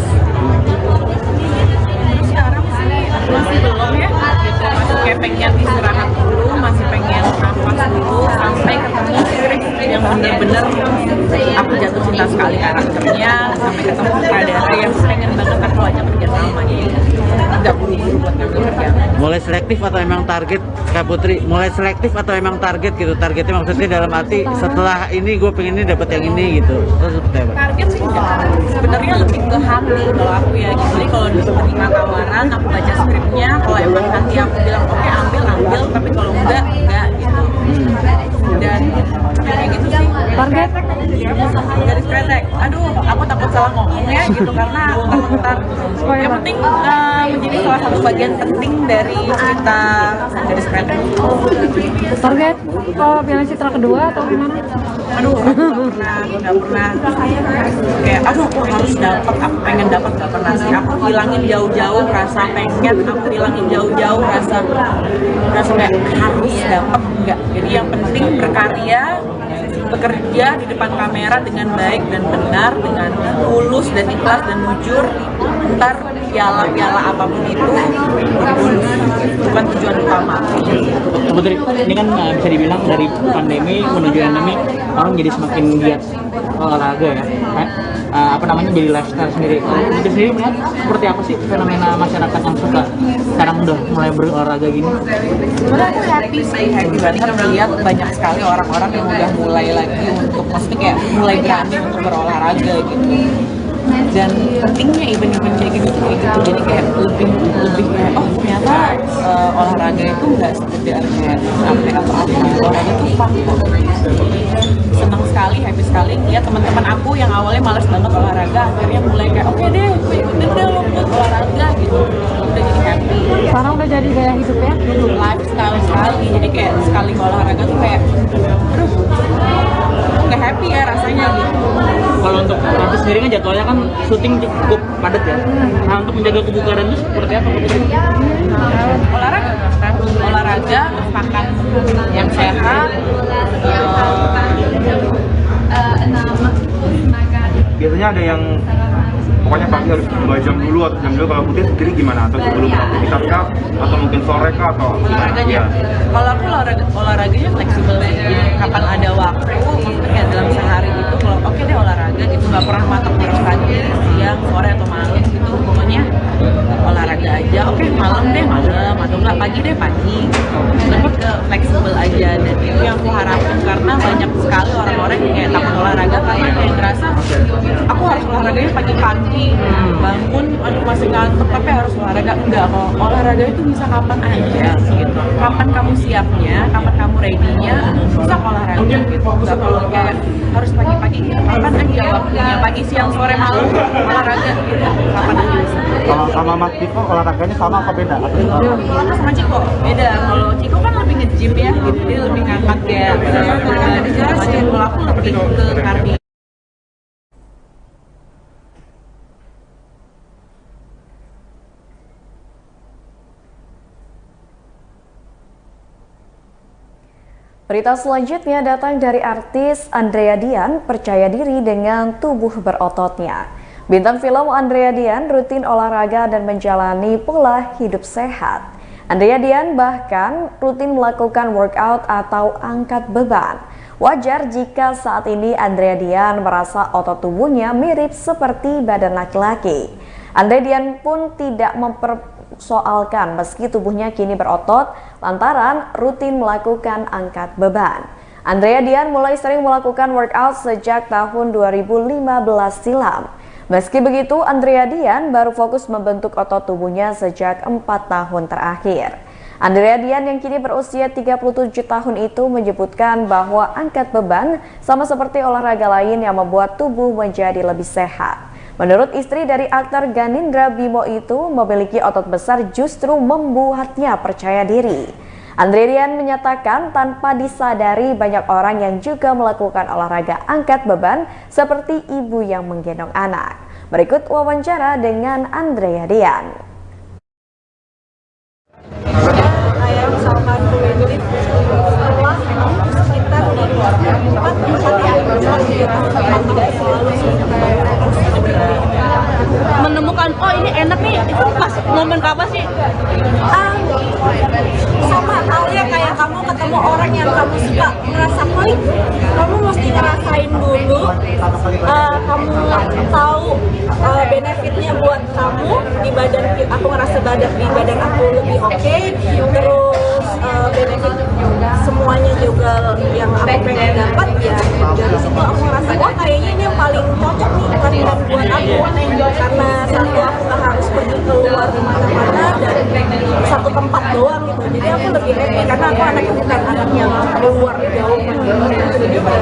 Terus sekarang sih masih belum ya, gitu. Masih kayak pengen istirahat dulu, masih pengen nafas dulu sampai ketemu script yang bener-bener aku jatuh cinta sekali karakternya, sampai ketemu sutradara yang pengen banget aku ajak kerja sama, jadi nggak buru-buru buat ngambil kerjaan. Mulai selektif atau emang target, Kak Putri? Mulai selektif atau emang target gitu? Targetnya maksudnya dalam arti setelah ini gue pengen ini dapat yang ini gitu. Terus seperti apa? Target sih enggak. Sebenarnya lebih ke hati kalau aku ya. Jadi kalau diterima tawaran, aku baca skripnya. Kalau emang hati aku bilang oke ambil, tapi kalau enggak gitu. Dan kayak gitu sih. Target dari Skretek. Aduh, aku takut salah ngomong ya gitu karena ntar. Yang penting menjadi salah satu bagian penting dari cerita dari Skretek. Target kalau Piala Citra kedua atau gimana? Aduh, nggak pernah kayak aduh aku harus dapat, aku pengen dapat, nggak pernah sih. Aku hilangin jauh-jauh rasa pengen, aku hilangin jauh-jauh rasa kayak harus dapat, enggak. Jadi yang penting berkarya, bekerja di depan kamera dengan baik dan benar, dengan tulus dan ikhlas dan jujur. Ntar piala apapun itu berbonus, bukan tujuan utama. Putri, ini kan bisa dibilang dari pandemi menuju endemi orang jadi semakin giat olahraga ya. Jadi lifestyle sendiri. Putri sendiri melihat seperti apa sih fenomena masyarakat yang suka sekarang udah mulai berolahraga gini? Sebenarnya aku happy banget melihat banyak sekali orang-orang yang udah mulai lagi untuk maksudnya kayak mulai berani untuk berolahraga gitu. Dan pentingnya event-event kayak gitu, jadi kayak lebih kayak oh ternyata olahraga itu nggak sekedar kayak sampai atau apa, olahraga itu fun kok. Senang sekali, happy sekali lihat teman-teman aku yang awalnya malas banget olahraga akhirnya mulai kayak oke deh ikutin deh lo buat olahraga gitu, udah jadi happy. Sekarang udah jadi gaya hidup ya? Lifestyle sekali, jadi kayak sekali olahraga tuh kayak aduh nggak happy ya rasanya gitu. Kalau untuk nanti sendiri kan jadwalnya kan syuting cukup padat ya. Nah untuk menjaga kebugaran itu seperti apa? Olahraga, makan yang sehat. Biasanya ada yang pokoknya pagi harus 2 jam dulu atau jam dulu. Kalau Putri sendiri gimana? Atau sebelum aktivitas kah? Atau mungkin sore kah? Atau olahraganya? Kalau aku olahraganya fleksibel ya. Jadi kapan ada waktu, maksudnya kayak dalam sehari gitu. Kalau oke deh olahraga gitu, nggak pernah matok harus pagi, siang, sore atau malam gitu. Pokoknya olahraga aja. Oke malam deh malam, atau nggak pagi deh pagi. Lebih ke fleksibel aja Itu yang aku harapin, karena banyak sekali orang-orang yang kayak takut olahraga karena kayak ngerasa aku harus olahraganya pagi-pagi, bangun aduh masih ngantuk tapi harus olahraga. Enggak, kok olahraga itu bisa kapan aja gitu, kapan kamu siapnya, kapan kamu ready-nya bisa olahraga gitu. Nggak perlu kayak harus pagi-pagi gitu, kapan aja waktunya, pagi siang sore malam olahraga gitu, kapan aja bisa. Kalau sama Mas Ciko olahraganya sama apa beda? Kalau sama Ciko beda. Kalau Ciko kan lebih nge-gym ya, gitu dia lebih ngangkat kayak segala macam. Kalau aku lebih ke cardio. Berita selanjutnya datang dari artis Andrea Dian percaya diri dengan tubuh berototnya. Bintang film Andrea Dian rutin olahraga dan menjalani pola hidup sehat. Andrea Dian bahkan rutin melakukan workout atau angkat beban. Wajar jika saat ini Andrea Dian merasa otot tubuhnya mirip seperti badan laki-laki. Andrea Dian pun tidak mempersoalkan meski tubuhnya kini berotot lantaran rutin melakukan angkat beban. Andrea Dian mulai sering melakukan workout sejak tahun 2015 silam. Meski begitu, Andrea Dian baru fokus membentuk otot tubuhnya sejak 4 tahun terakhir. Andrea Dian yang kini berusia 37 tahun itu menyebutkan bahwa angkat beban sama seperti olahraga lain yang membuat tubuh menjadi lebih sehat. Menurut istri dari aktor Ganindra Bimo itu, memiliki otot besar justru membuatnya percaya diri. Andrea Dian menyatakan tanpa disadari banyak orang yang juga melakukan olahraga angkat beban seperti ibu yang menggendong anak. Berikut wawancara dengan Andrea Dian. Kayak misalkan weightlifting setelah sekitar 4 tidak selalu menemukan oh ini enak nih, itu pas momen kapan sih? Sama halnya kayak kamu ketemu orang yang kamu suka merasa klik, kamu mesti ngerasain dulu, kamu tahu benefitnya buat kamu di badan. Aku ngerasa di badan aku lebih oke, terus benefit semuanya juga yang aku pengen dapat ya. Dari situ aku ngerasa wah kayaknya ini yang paling cocok nih buat aku, karena satu aku nggak harus pergi keluar kemana-mana dan satu tempat doang gitu. Jadi aku lebih happy karena aku anaknya bukan anak yang keluar jauh.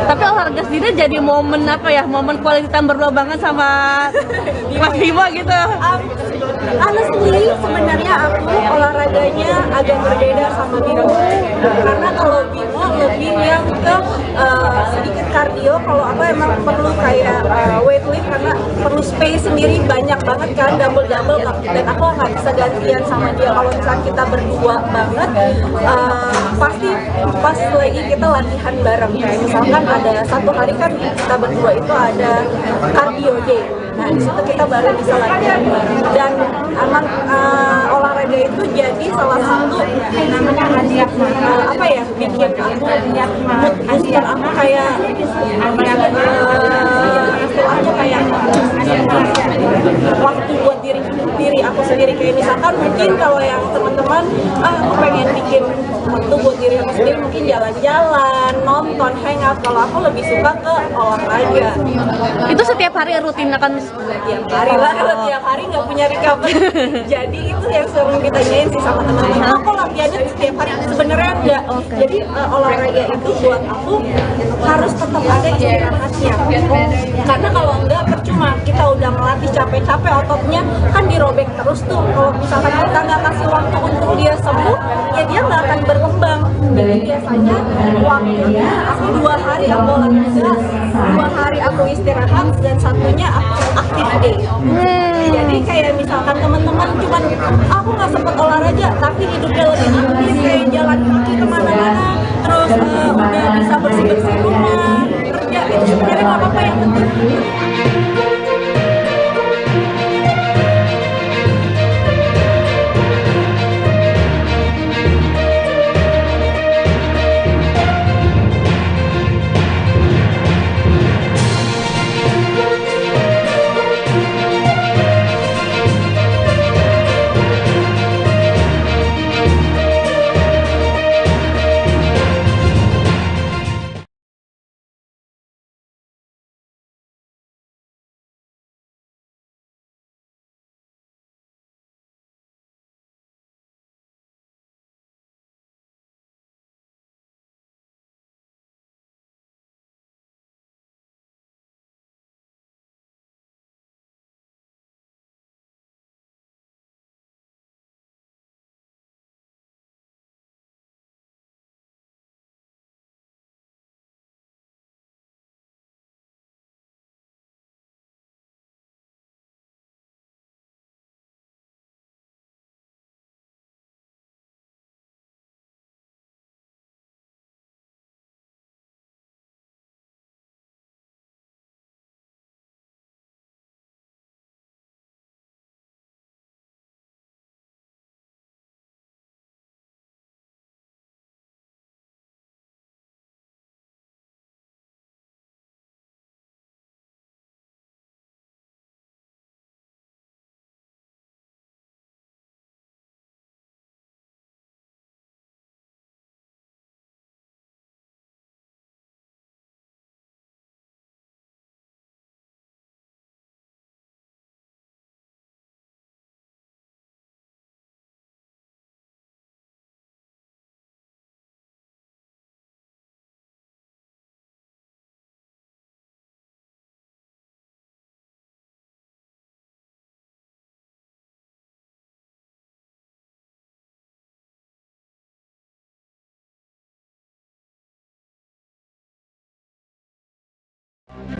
Tapi olahraga sendiri jadi momen apa ya, momen quality time berdua banget sama Mas Bimo gitu. Honestly, sebenarnya aku olahraganya agak berbeda sama Bimo, karena kalau Bimo lebih yang ke sedikit kardio, kalau aku emang perlu kayak weightlift karena perlu space sendiri banyak banget kan, double dan aku nggak bisa gantian sama dia. Kalau misalnya kita berdua banget, pasti pas lagi kita latihan bareng, kayak misalkan ada satu hari kan kita berdua itu ada cardio day. Nah di situ kita baru bisa latihan bareng, dan emang olahraga itu jadi salah satu apa ya, bikin aku mood booster aku kayak istilahnya kayak waktu buat diri aku sendiri. Kayak misalkan mungkin kalau yang teman-teman aku pengen bikin waktu buat diri aku sendiri, mungkin jalan-jalan, nonton, hangout. Kalau aku lebih suka ke olahraga. Itu setiap hari rutin akan? Setiap hari lah, kalau tiap hari nggak punya recovery. Jadi itu yang sering ditanyain sih sama teman-teman, kok latihannya setiap hari? Sebenarnya enggak. Jadi olahraga itu buat aku harus tetap ada istirahatnya, karena kalau enggak percuma kita udah melatih capek-capek, ototnya kan dirobek terus tuh. Kalau misalkan kita nggak kasih waktu untuk dia sembuh, ya dia nggak akan berkembang. Jadi biasanya waktunya aku 2 hari aku olahraga, 2 hari aku istirahat, dan satunya aku aktif day. Jadi kayak misalkan teman-teman cuman aku nggak sempet olahraga tapi hidupnya lebih aktif, kayak jalan kaki kemana-mana, terus udah bisa bersih-bersih rumah, kerja, itu sebenarnya nggak apa-apa, yang penting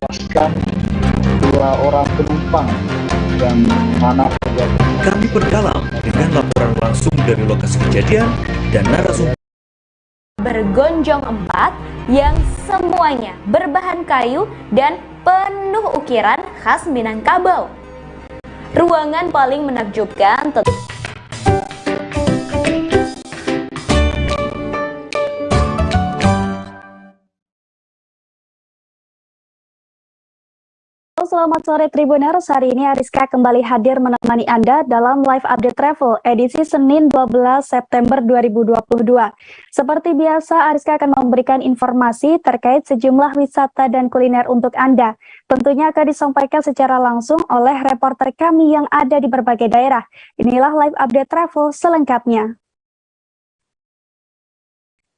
menewaskan 2 orang penumpang dan mana terjadi. Kami perdalam dengan laporan langsung dari lokasi kejadian dan narasumber bergonjong 4 yang semuanya berbahan kayu dan penuh ukiran khas Minangkabau. Ruangan paling menakjubkan Selamat sore Tribuners, hari ini Ariska kembali hadir menemani Anda dalam Live Update Travel edisi Senin 12 September 2022. Seperti biasa, Ariska akan memberikan informasi terkait sejumlah wisata dan kuliner untuk Anda. Tentunya akan disampaikan secara langsung oleh reporter kami yang ada di berbagai daerah. Inilah Live Update Travel selengkapnya.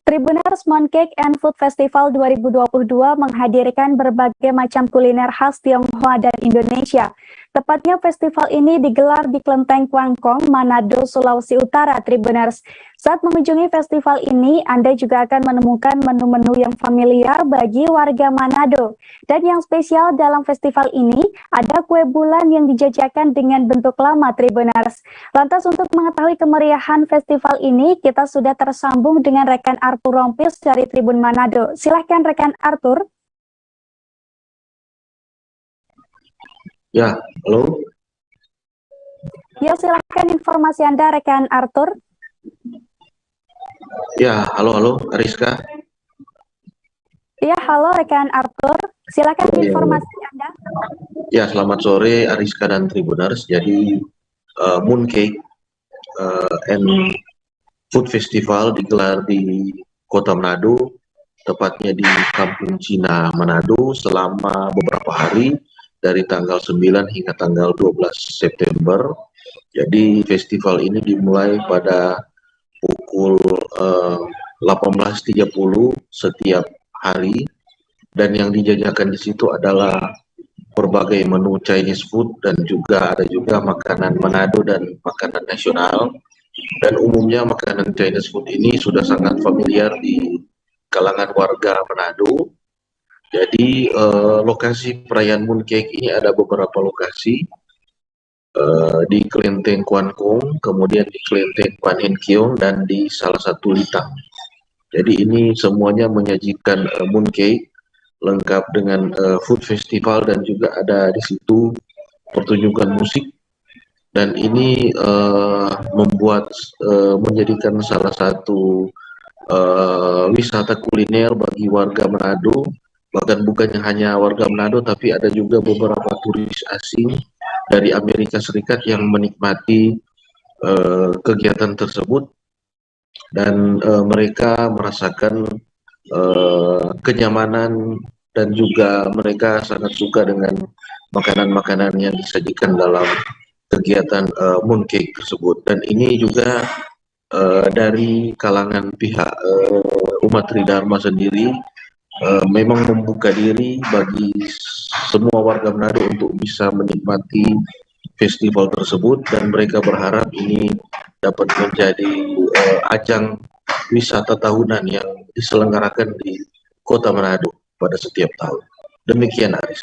Tribuners Mooncake and Food Festival 2022 menghadirkan berbagai macam kuliner khas Tionghoa dan Indonesia. Tepatnya festival ini digelar di Kelenteng Kuangkong, Manado, Sulawesi Utara, Tribuners. Saat mengunjungi festival ini, Anda juga akan menemukan menu-menu yang familiar bagi warga Manado. Dan yang spesial dalam festival ini, ada kue bulan yang dijajakan dengan bentuk lama, Tribuners. Lantas untuk mengetahui kemeriahan festival ini, kita sudah tersambung dengan rekan Arthur Rompis dari Tribun Manado. Silahkan rekan Arthur. Ya, halo. Ya, silahkan informasi Anda, rekan Arthur. Ya, halo, Ariska. Ya, halo rekan Arthur. Silahkan informasi Anda. Ya, selamat sore Ariska dan Tribuners. Jadi, Mooncake and Food Festival digelar di Kota Manado, tepatnya di Kampung Cina, Manado, selama beberapa hari, dari tanggal 9 hingga tanggal 12 September. Jadi festival ini dimulai pada pukul 18.30 setiap hari, dan yang dijajakan di situ adalah berbagai menu Chinese food dan juga ada juga makanan Manado dan makanan nasional. Dan umumnya makanan Chinese food ini sudah sangat familiar di kalangan warga Manado. Jadi lokasi perayaan Mooncake ini ada beberapa lokasi, di Kelenteng Kuangkong, kemudian di Kelenteng Kwan Hin Kiong, dan di salah satu Litang. Jadi ini semuanya menyajikan Mooncake lengkap dengan food festival, dan juga ada di situ pertunjukan musik. Dan ini menjadikan salah satu wisata kuliner bagi warga Manado. Bahkan bukannya hanya warga Manado, tapi ada juga beberapa turis asing dari Amerika Serikat yang menikmati kegiatan tersebut, dan mereka merasakan kenyamanan, dan juga mereka sangat suka dengan makanan-makanan yang disajikan dalam kegiatan Mooncake tersebut. Dan ini juga dari kalangan pihak umat Tridharma sendiri memang membuka diri bagi semua warga Manado untuk bisa menikmati festival tersebut, dan mereka berharap ini dapat menjadi ajang wisata tahunan yang diselenggarakan di Kota Manado pada setiap tahun. Demikian, Aris.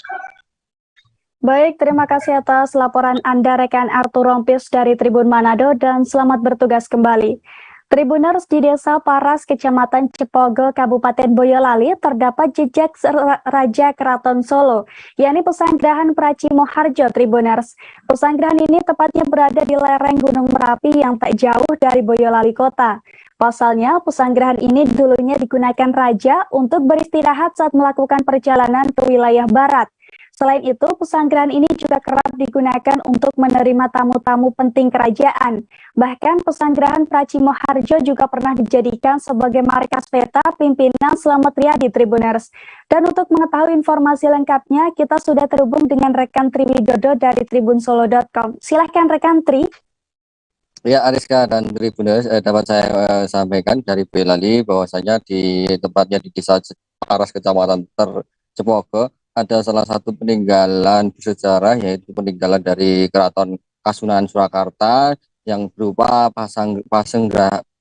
Baik, terima kasih atas laporan Anda rekan Arthur Rompis dari Tribun Manado, dan selamat bertugas kembali. Tribuners, di Desa Paras, Kecamatan Cepogo, Kabupaten Boyolali, terdapat jejak Raja Keraton Solo, yakni Pesanggerahan Pracimoharjo. Tribuners, pesanggerahan ini tepatnya berada di lereng Gunung Merapi yang tak jauh dari Boyolali Kota. Pasalnya, pesanggerahan ini dulunya digunakan raja untuk beristirahat saat melakukan perjalanan ke wilayah barat. Selain itu, pesanggerahan ini juga kerap digunakan untuk menerima tamu-tamu penting kerajaan. Bahkan pesanggerahan Pracimoharjo juga pernah dijadikan sebagai markas peta pimpinan Slamet Riyadi, Tribuners. Dan untuk mengetahui informasi lengkapnya, kita sudah terhubung dengan rekan Tri Widodo dari tribunsolo.com. Silahkan rekan Tri. Ya, Ariska dan Tribuners, dapat saya sampaikan dari Boyolali bahwasanya di tempatnya di Desa Paras, Kecamatan Cepogo, ada salah satu peninggalan bersejarah, yaitu peninggalan dari Keraton Kasunanan Surakarta yang berupa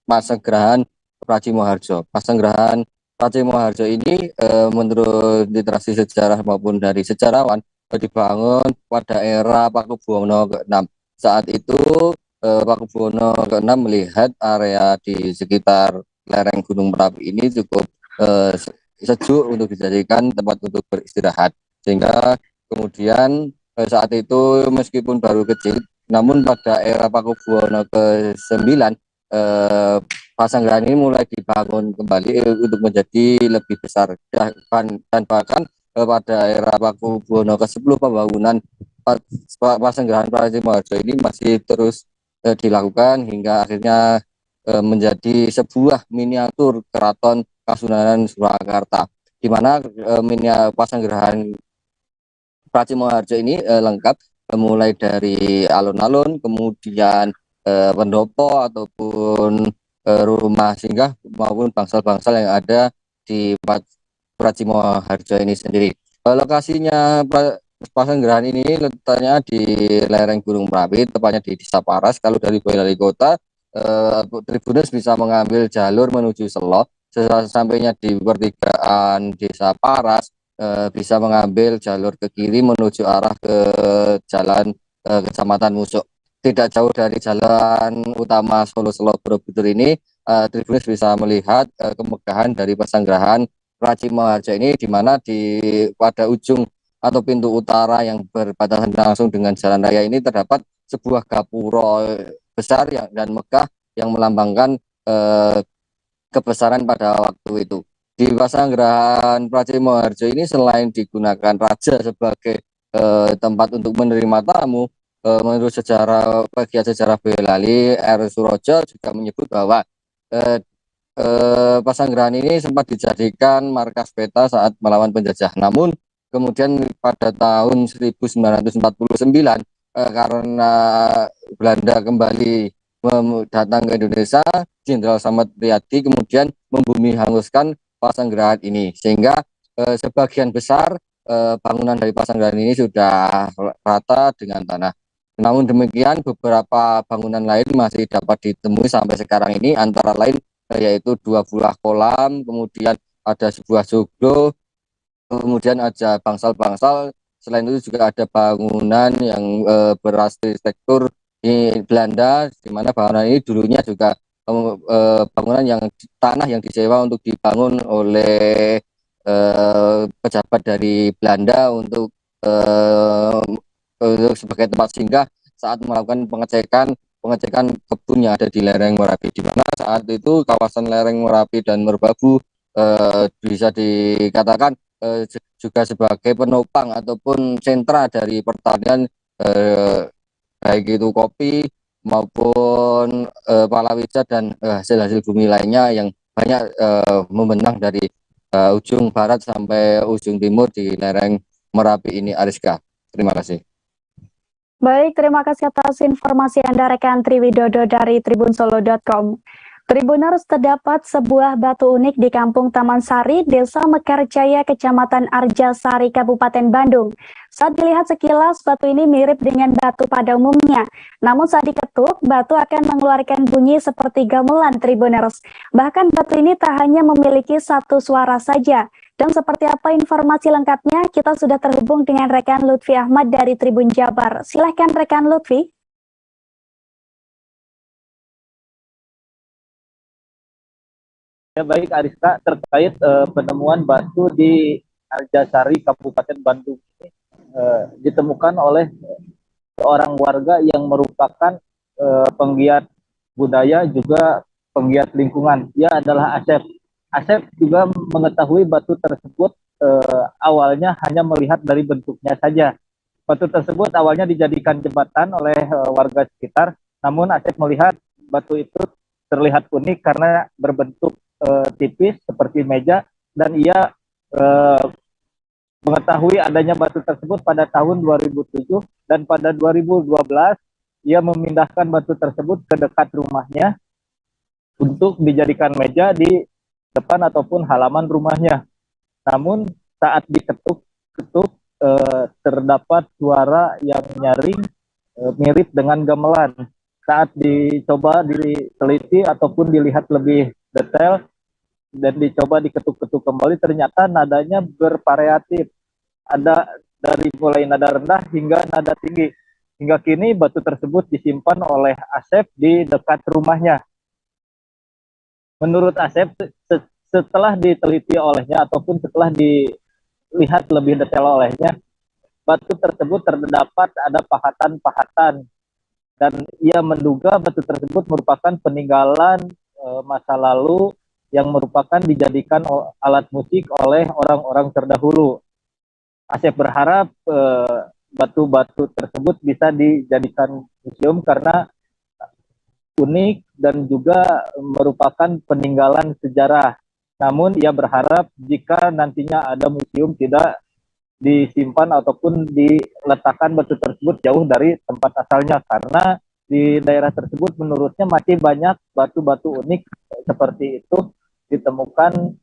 pasanggerahan Pracimoharjo. Pasanggerahan Pracimo Harjo ini menurut literasi sejarah maupun dari sejarawan dibangun pada era Pakubuwono ke-6. Saat itu Pakubuwono ke-6 melihat area di sekitar lereng Gunung Merapi ini cukup sejuk untuk dijadikan tempat untuk beristirahat, sehingga kemudian saat itu meskipun baru kecil, namun pada era Pakubuwono ke-9 Pasanggrahan ini mulai dibangun kembali untuk menjadi lebih besar, dan bahkan pada era Pakubuwono ke-10 pembangunan Pasanggrahan Pracimo Harjo ini masih terus dilakukan hingga akhirnya menjadi sebuah miniatur keraton Kasunanan Surakarta, di mana Pasanggrahan Pracimo Harjo ini lengkap mulai dari alun-alun, kemudian pendopo ataupun rumah singgah maupun bangsal-bangsal yang ada di Pracimo Harjo ini sendiri. Lokasinya Pasanggrahan ini letaknya di lereng Gunung Merapi, tepatnya di Desa Paras. Kalau dari Boyolali Kota, Tribuners bisa mengambil jalur menuju Selo. Sesampainya di pertigaan Desa Paras, bisa mengambil jalur ke kiri menuju arah ke jalan Kecamatan Musuk. Tidak jauh dari jalan utama Solo Borobudur ini, Tribuners bisa melihat kemegahan dari Pasanggrahan Pracimo Harjo ini, di mana pada ujung atau pintu utara yang berbatasan langsung dengan jalan raya ini terdapat sebuah gapura besar dan megah yang melambangkan kebesaran pada waktu itu. Di Pasanggrahan Pracimo Harjo ini selain digunakan raja sebagai tempat untuk menerima tamu, menurut pegiat sejarah Boyolali R. Surojo juga menyebut bahwa Pasanggrahan ini sempat dijadikan markas peta saat melawan penjajah. Namun kemudian pada tahun 1949 karena Belanda kembali datang ke Indonesia, Jenderal Samad Riyadi kemudian membumi hanguskan Pasanggrahan ini, sehingga sebagian besar bangunan dari Pasanggrahan ini sudah rata dengan tanah. Namun demikian, beberapa bangunan lain masih dapat ditemui sampai sekarang ini, antara lain yaitu 2 buah kolam, kemudian ada sebuah joglo, kemudian ada bangsal-bangsal. Selain itu juga ada bangunan yang berarsitektur di Belanda, di mana bangunan ini dulunya juga bangunan yang tanah yang disewa untuk dibangun oleh pejabat dari Belanda untuk sebagai tempat singgah saat melakukan pengecekan kebun yang ada di lereng Merapi, di mana saat itu kawasan lereng Merapi dan Merbabu bisa dikatakan juga sebagai penopang ataupun sentra dari pertanian, baik itu kopi maupun palawija dan hasil-hasil bumi lainnya yang banyak membentang dari ujung barat sampai ujung timur di lereng Merapi ini, Ariska. Terima kasih. Baik, terima kasih atas informasi Anda rekan Triwidodo dari tribunsolo.com. Tribuners, terdapat sebuah batu unik di Kampung Taman Sari, Desa Mekarjaya, Kecamatan Arjasari, Kabupaten Bandung. Saat dilihat sekilas, batu ini mirip dengan batu pada umumnya. Namun saat diketuk, batu akan mengeluarkan bunyi seperti gamelan, Tribuners. Bahkan batu ini tak hanya memiliki satu suara saja. Dan seperti apa informasi lengkapnya, kita sudah terhubung dengan rekan Lutfi Ahmad dari Tribun Jabar. Silahkan rekan Lutfi. Ya, baik Ariska, terkait penemuan batu di Arjasari, Kabupaten Bandung ini ditemukan oleh seorang warga yang merupakan penggiat budaya juga penggiat lingkungan. Ia adalah Asep. Asep juga mengetahui batu tersebut awalnya hanya melihat dari bentuknya saja. Batu tersebut awalnya dijadikan jembatan oleh warga sekitar, namun Asep melihat batu itu terlihat unik karena berbentuk tipis seperti meja, dan ia mengetahui adanya batu tersebut pada tahun 2007, dan pada 2012 ia memindahkan batu tersebut ke dekat rumahnya untuk dijadikan meja di depan ataupun halaman rumahnya. Namun saat diketuk terdapat suara yang nyaring mirip dengan gamelan. Saat dicoba diteliti ataupun dilihat lebih detail, dan dicoba diketuk-ketuk kembali, ternyata nadanya bervariatif. Ada dari mulai nada rendah hingga nada tinggi. Hingga kini batu tersebut disimpan oleh Asep di dekat rumahnya. Menurut Asep, setelah diteliti olehnya ataupun setelah dilihat lebih detail olehnya, batu tersebut terdapat ada pahatan-pahatan, dan ia menduga batu tersebut merupakan peninggalan masa lalu yang merupakan dijadikan alat musik oleh orang-orang terdahulu. Asep berharap batu-batu tersebut bisa dijadikan museum karena unik dan juga merupakan peninggalan sejarah. Namun ia berharap jika nantinya ada museum tidak disimpan ataupun diletakkan batu tersebut jauh dari tempat asalnya, karena di daerah tersebut menurutnya masih banyak batu-batu unik seperti itu ditemukan.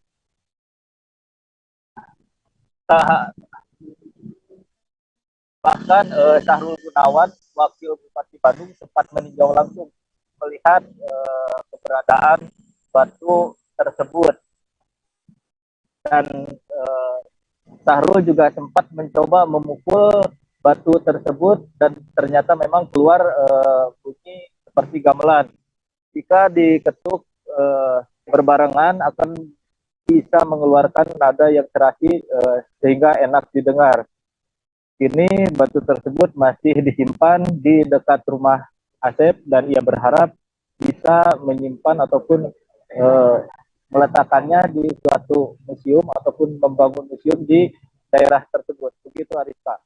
Bahkan Syahrul Gunawan, Wakil Bupati Bandung, sempat meninjau langsung melihat keberadaan batu tersebut. Dan Syahrul juga sempat mencoba memukul batu tersebut dan ternyata memang keluar bunyi seperti gamelan. Jika diketuk berbarengan akan bisa mengeluarkan nada yang serasi sehingga enak didengar. Kini batu tersebut masih disimpan di dekat rumah Asep dan ia berharap bisa menyimpan ataupun meletakkannya di suatu museum ataupun membangun museum di daerah tersebut. Begitu Ariska.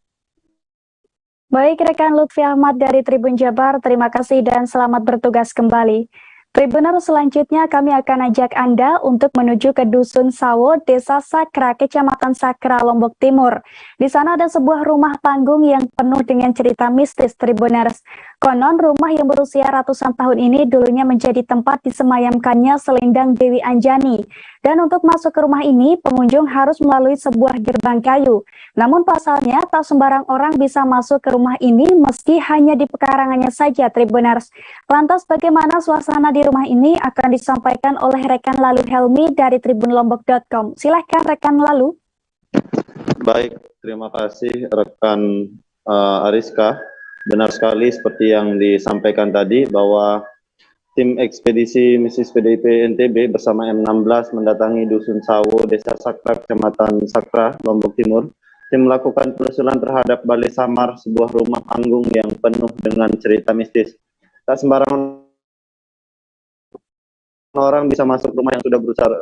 Baik rekan Lutfi Ahmad dari Tribun Jabar, terima kasih dan selamat bertugas kembali. Tribuner selanjutnya kami akan ajak Anda untuk menuju ke Dusun Sawo, Desa Sakra, Kecamatan Sakra, Lombok Timur. Di sana ada sebuah rumah panggung yang penuh dengan cerita mistis Tribuners. Konon rumah yang berusia ratusan tahun ini dulunya menjadi tempat disemayamkannya selendang Dewi Anjani. Dan untuk masuk ke rumah ini, pengunjung harus melalui sebuah gerbang kayu. Namun pasalnya, tak sembarang orang bisa masuk ke rumah ini meski hanya di pekarangannya saja, Tribuners. Lantas bagaimana suasana di rumah ini akan disampaikan oleh rekan Lalu Helmi dari tribunlombok.com. Silahkan rekan Lalu. Baik, terima kasih rekan Ariska. Benar sekali seperti yang disampaikan tadi bahwa tim ekspedisi misi PDIP NTB bersama M16 mendatangi Dusun Sawo, Desa Sakra, Kecamatan Sakra, Lombok Timur. Tim melakukan penelusuran terhadap Balai Samar, sebuah rumah panggung yang penuh dengan cerita mistis. Tak sembarangan orang bisa masuk rumah yang sudah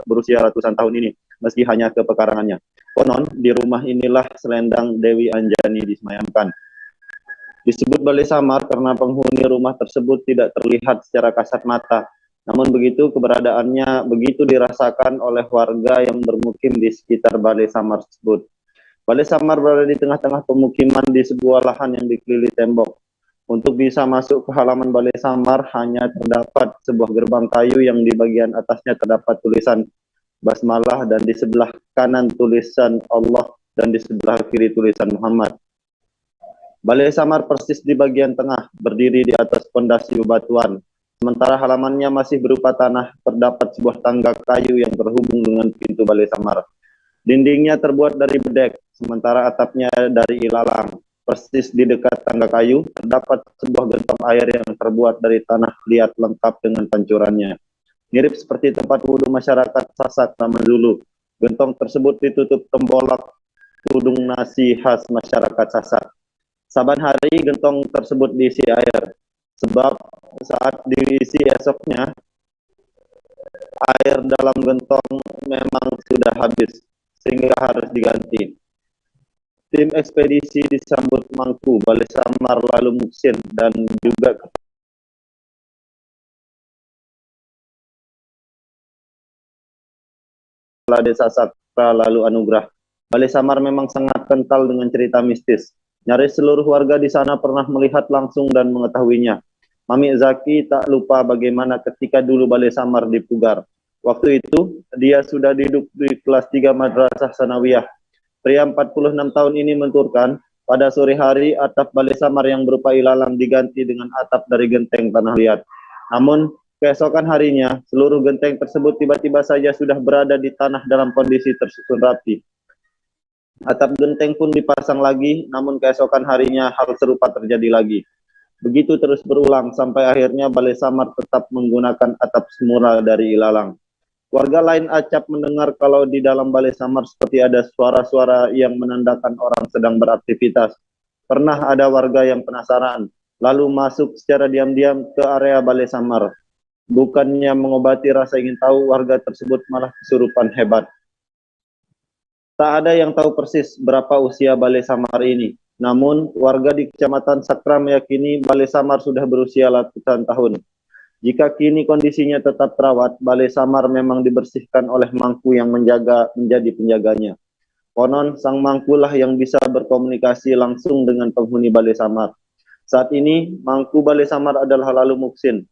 berusia ratusan tahun ini, meski hanya ke pekarangannya. Konon, di rumah inilah selendang Dewi Anjani disemayamkan. Disebut Balai Samar karena penghuni rumah tersebut tidak terlihat secara kasat mata. Namun begitu keberadaannya begitu dirasakan oleh warga yang bermukim di sekitar Balai Samar tersebut. Balai Samar berada di tengah-tengah pemukiman di sebuah lahan yang dikelilingi tembok. Untuk bisa masuk ke halaman Balai Samar hanya terdapat sebuah gerbang kayu yang di bagian atasnya terdapat tulisan basmalah dan di sebelah kanan tulisan Allah dan di sebelah kiri tulisan Muhammad. Balai Samar persis di bagian tengah, berdiri di atas pondasi bebatuan. Sementara halamannya masih berupa tanah, terdapat sebuah tangga kayu yang terhubung dengan pintu Balai Samar. Dindingnya terbuat dari bedek, sementara atapnya dari ilalang. Persis di dekat tangga kayu, terdapat sebuah gentong air yang terbuat dari tanah liat lengkap dengan pancurannya. Mirip seperti tempat wudhu masyarakat Sasak zaman dulu. Gentong tersebut ditutup tembolak tudung nasi khas masyarakat Sasak. Saban hari gentong tersebut diisi air, sebab saat diisi esoknya, air dalam gentong memang sudah habis, sehingga harus diganti. Tim ekspedisi disambut Mangku, Balai Samar, Lalu Muksin, dan juga Kepala Desa Sakra Lalu Anugrah. Balai Samar memang sangat kental dengan cerita mistis. Nyaris seluruh warga di sana pernah melihat langsung dan mengetahuinya. Mami Zaki tak lupa bagaimana ketika dulu Balai Samar dipugar. Waktu itu, dia sudah duduk di kelas 3 Madrasah Sanawiyah. Pria 46 tahun ini menturkan, pada sore hari atap Balai Samar yang berupa ilalang diganti dengan atap dari genteng tanah liat. Namun, keesokan harinya, seluruh genteng tersebut tiba-tiba saja sudah berada di tanah dalam kondisi tersusun rapi. Atap genteng pun dipasang lagi, namun keesokan harinya hal serupa terjadi lagi. Begitu terus berulang sampai akhirnya Balai Samar tetap menggunakan atap semula dari ilalang. Warga lain acap mendengar kalau di dalam Balai Samar seperti ada suara-suara yang menandakan orang sedang beraktivitas. Pernah ada warga yang penasaran, lalu masuk secara diam-diam ke area Balai Samar. Bukannya mengobati rasa ingin tahu, warga tersebut malah kesurupan hebat. Tak ada yang tahu persis berapa usia Balai Samar ini. Namun, warga di Kecamatan Sakra meyakini Balai Samar sudah berusia ratusan tahun. Jika kini kondisinya tetap terawat, Balai Samar memang dibersihkan oleh mangku yang menjadi penjaganya. Konon, sang mangku lah yang bisa berkomunikasi langsung dengan penghuni Balai Samar. Saat ini, mangku Balai Samar adalah Lalu Muksin.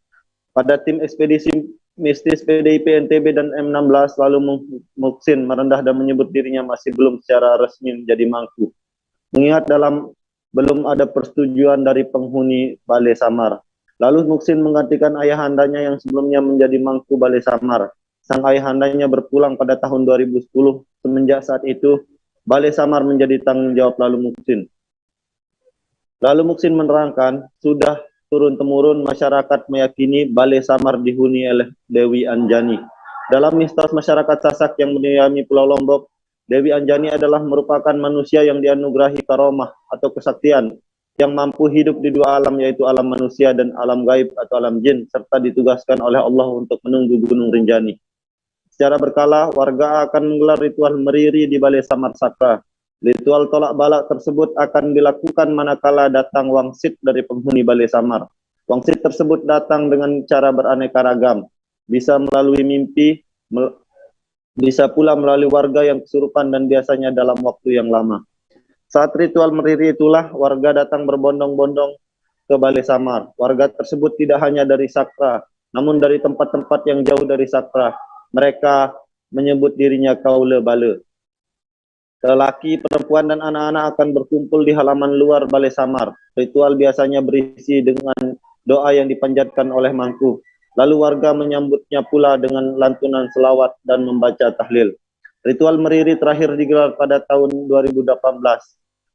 Pada tim ekspedisi mistis PDIP NTB dan M16, Lalu Muksin merendah dan menyebut dirinya masih belum secara resmi menjadi mangku. Mengingat belum ada persetujuan dari penghuni Balai Samar. Lalu Muksin menggantikan ayahandanya yang sebelumnya menjadi mangku Balai Samar. Sang ayahandanya berpulang pada tahun 2010. Semenjak saat itu, Balai Samar menjadi tanggung jawab Lalu Muksin. Lalu Muksin menerangkan, sudah turun-temurun masyarakat meyakini Balai Samar dihuni oleh Dewi Anjani. Dalam mistos masyarakat Sasak yang mendiami Pulau Lombok, Dewi Anjani adalah merupakan manusia yang dianugerahi karomah atau kesaktian yang mampu hidup di dua alam, yaitu alam manusia dan alam gaib atau alam jin, serta ditugaskan oleh Allah untuk menunggu Gunung Rinjani. Secara berkala, warga akan menggelar ritual meriri di Balai Samar Sakra. Ritual tolak balak tersebut akan dilakukan manakala datang wangsit dari penghuni Balai Samar. Wangsit tersebut datang dengan cara beraneka ragam, bisa melalui mimpi, bisa pula melalui warga yang kesurupan dan biasanya dalam waktu yang lama. Saat ritual meriri itulah warga datang berbondong-bondong ke Balai Samar. Warga tersebut tidak hanya dari Sakra, namun dari tempat-tempat yang jauh dari Sakra. Mereka menyebut dirinya Kaule Bale. Lelaki, perempuan, dan anak-anak akan berkumpul di halaman luar Balai Samar. Ritual biasanya berisi dengan doa yang dipanjatkan oleh mangku. Lalu warga menyambutnya pula dengan lantunan selawat dan membaca tahlil. Ritual meriri terakhir digelar pada tahun 2018,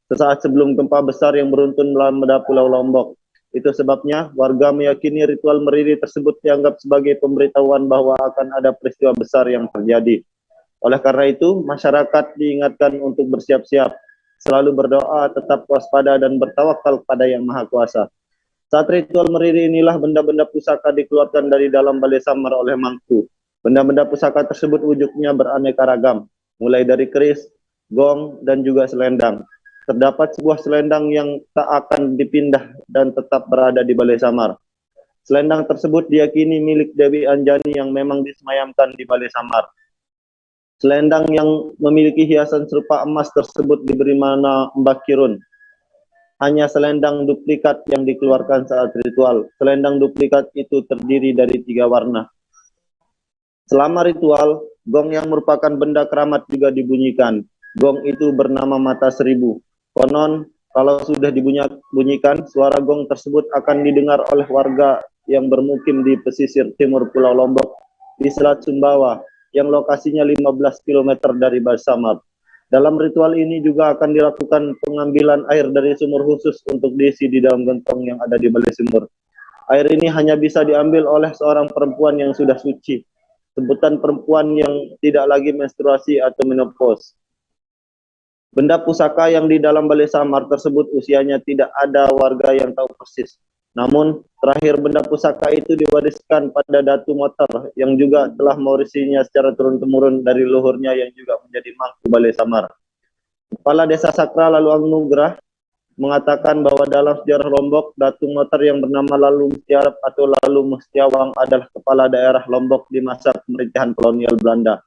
sesaat sebelum gempa besar yang beruntun melanda Pulau Lombok. Itu sebabnya warga meyakini ritual meriri tersebut dianggap sebagai pemberitahuan bahwa akan ada peristiwa besar yang terjadi. Oleh karena itu, masyarakat diingatkan untuk bersiap-siap, selalu berdoa, tetap waspada, dan bertawakal pada Yang Maha Kuasa. Saat ritual meriri inilah benda-benda pusaka dikeluarkan dari dalam Balai Samar oleh mangku. Benda-benda pusaka tersebut wujudnya beraneka ragam, mulai dari keris, gong, dan juga selendang. Terdapat sebuah selendang yang tak akan dipindah dan tetap berada di Balai Samar. Selendang tersebut diyakini milik Dewi Anjani yang memang disemayamkan di Balai Samar. Selendang yang memiliki hiasan serupa emas tersebut diberi nama Mbak Kirun. Hanya selendang duplikat yang dikeluarkan saat ritual. Selendang duplikat itu terdiri dari 3 warna. Selama ritual, gong yang merupakan benda keramat juga dibunyikan. Gong itu bernama Mata Seribu. Konon, kalau sudah dibunyikan, suara gong tersebut akan didengar oleh warga yang bermukim di pesisir timur Pulau Lombok, di Selat Sumbawa, yang lokasinya 15 km dari Balai Samar. Dalam ritual ini juga akan dilakukan pengambilan air dari sumur khusus untuk diisi di dalam gentong yang ada di Balai Sumur. Air ini hanya bisa diambil oleh seorang perempuan yang sudah suci. Sebutan perempuan yang tidak lagi menstruasi atau menopause. Benda pusaka yang di dalam Balai Samar tersebut usianya tidak ada warga yang tahu persis. Namun, terakhir benda pusaka itu diwariskan pada Datu Motor yang juga telah mewarisinya secara turun-temurun dari leluhurnya yang juga menjadi mangku Balai Samar. Kepala Desa Sakra Lalu Anugrah mengatakan bahwa dalam sejarah Lombok, Datu Motor yang bernama Lalu Mustiarap atau Lalu Mustiawang adalah kepala daerah Lombok di masa pemerintahan kolonial Belanda.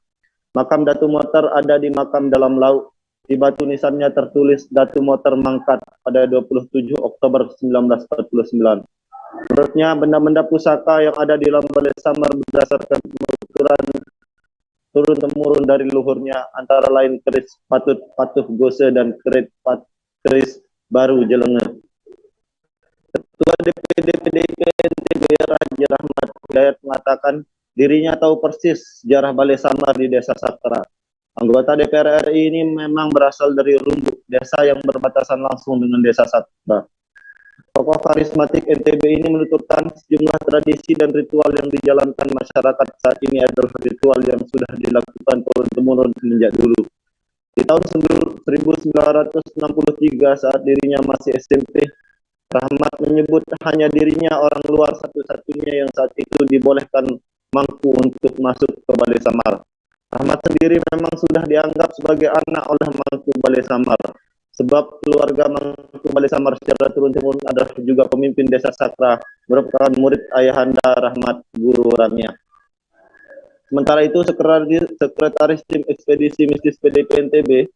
Makam Datu Motor ada di makam dalam laut. Di batu nisannya tertulis Datu Motor Mangkat pada 27 Oktober 1949. Menurutnya, benda-benda pusaka yang ada di dalam Balai Samar berdasarkan penuturan turun-temurun dari luhurnya, antara lain keris Patuh Gose dan keris Baru Jelenge. Ketua DPD PDIP NTB Raja Rahmat Hidayat mengatakan dirinya tahu persis sejarah Balai Samar di Desa Sakra. Anggota DPR RI ini memang berasal dari Rumbuk, desa yang berbatasan langsung dengan Desa Sakra. Tokoh karismatik NTB ini menuturkan sejumlah tradisi dan ritual yang dijalankan masyarakat saat ini adalah ritual yang sudah dilakukan turun-temurun semenjak dulu. Di tahun 1963 saat dirinya masih SMP, Rahmat menyebut hanya dirinya orang luar satu-satunya yang saat itu dibolehkan mangku untuk masuk ke Balai Samar. Rahmat sendiri memang sudah dianggap sebagai anak oleh mangku Balai Samar, sebab keluarga mangku Balai Samar secara turun-temurun adalah juga pemimpin Desa Sakra, merupakan murid ayahanda Rahmat, guru orangnya. Sementara itu, Sekretaris Tim Ekspedisi Mistis PDP NTB,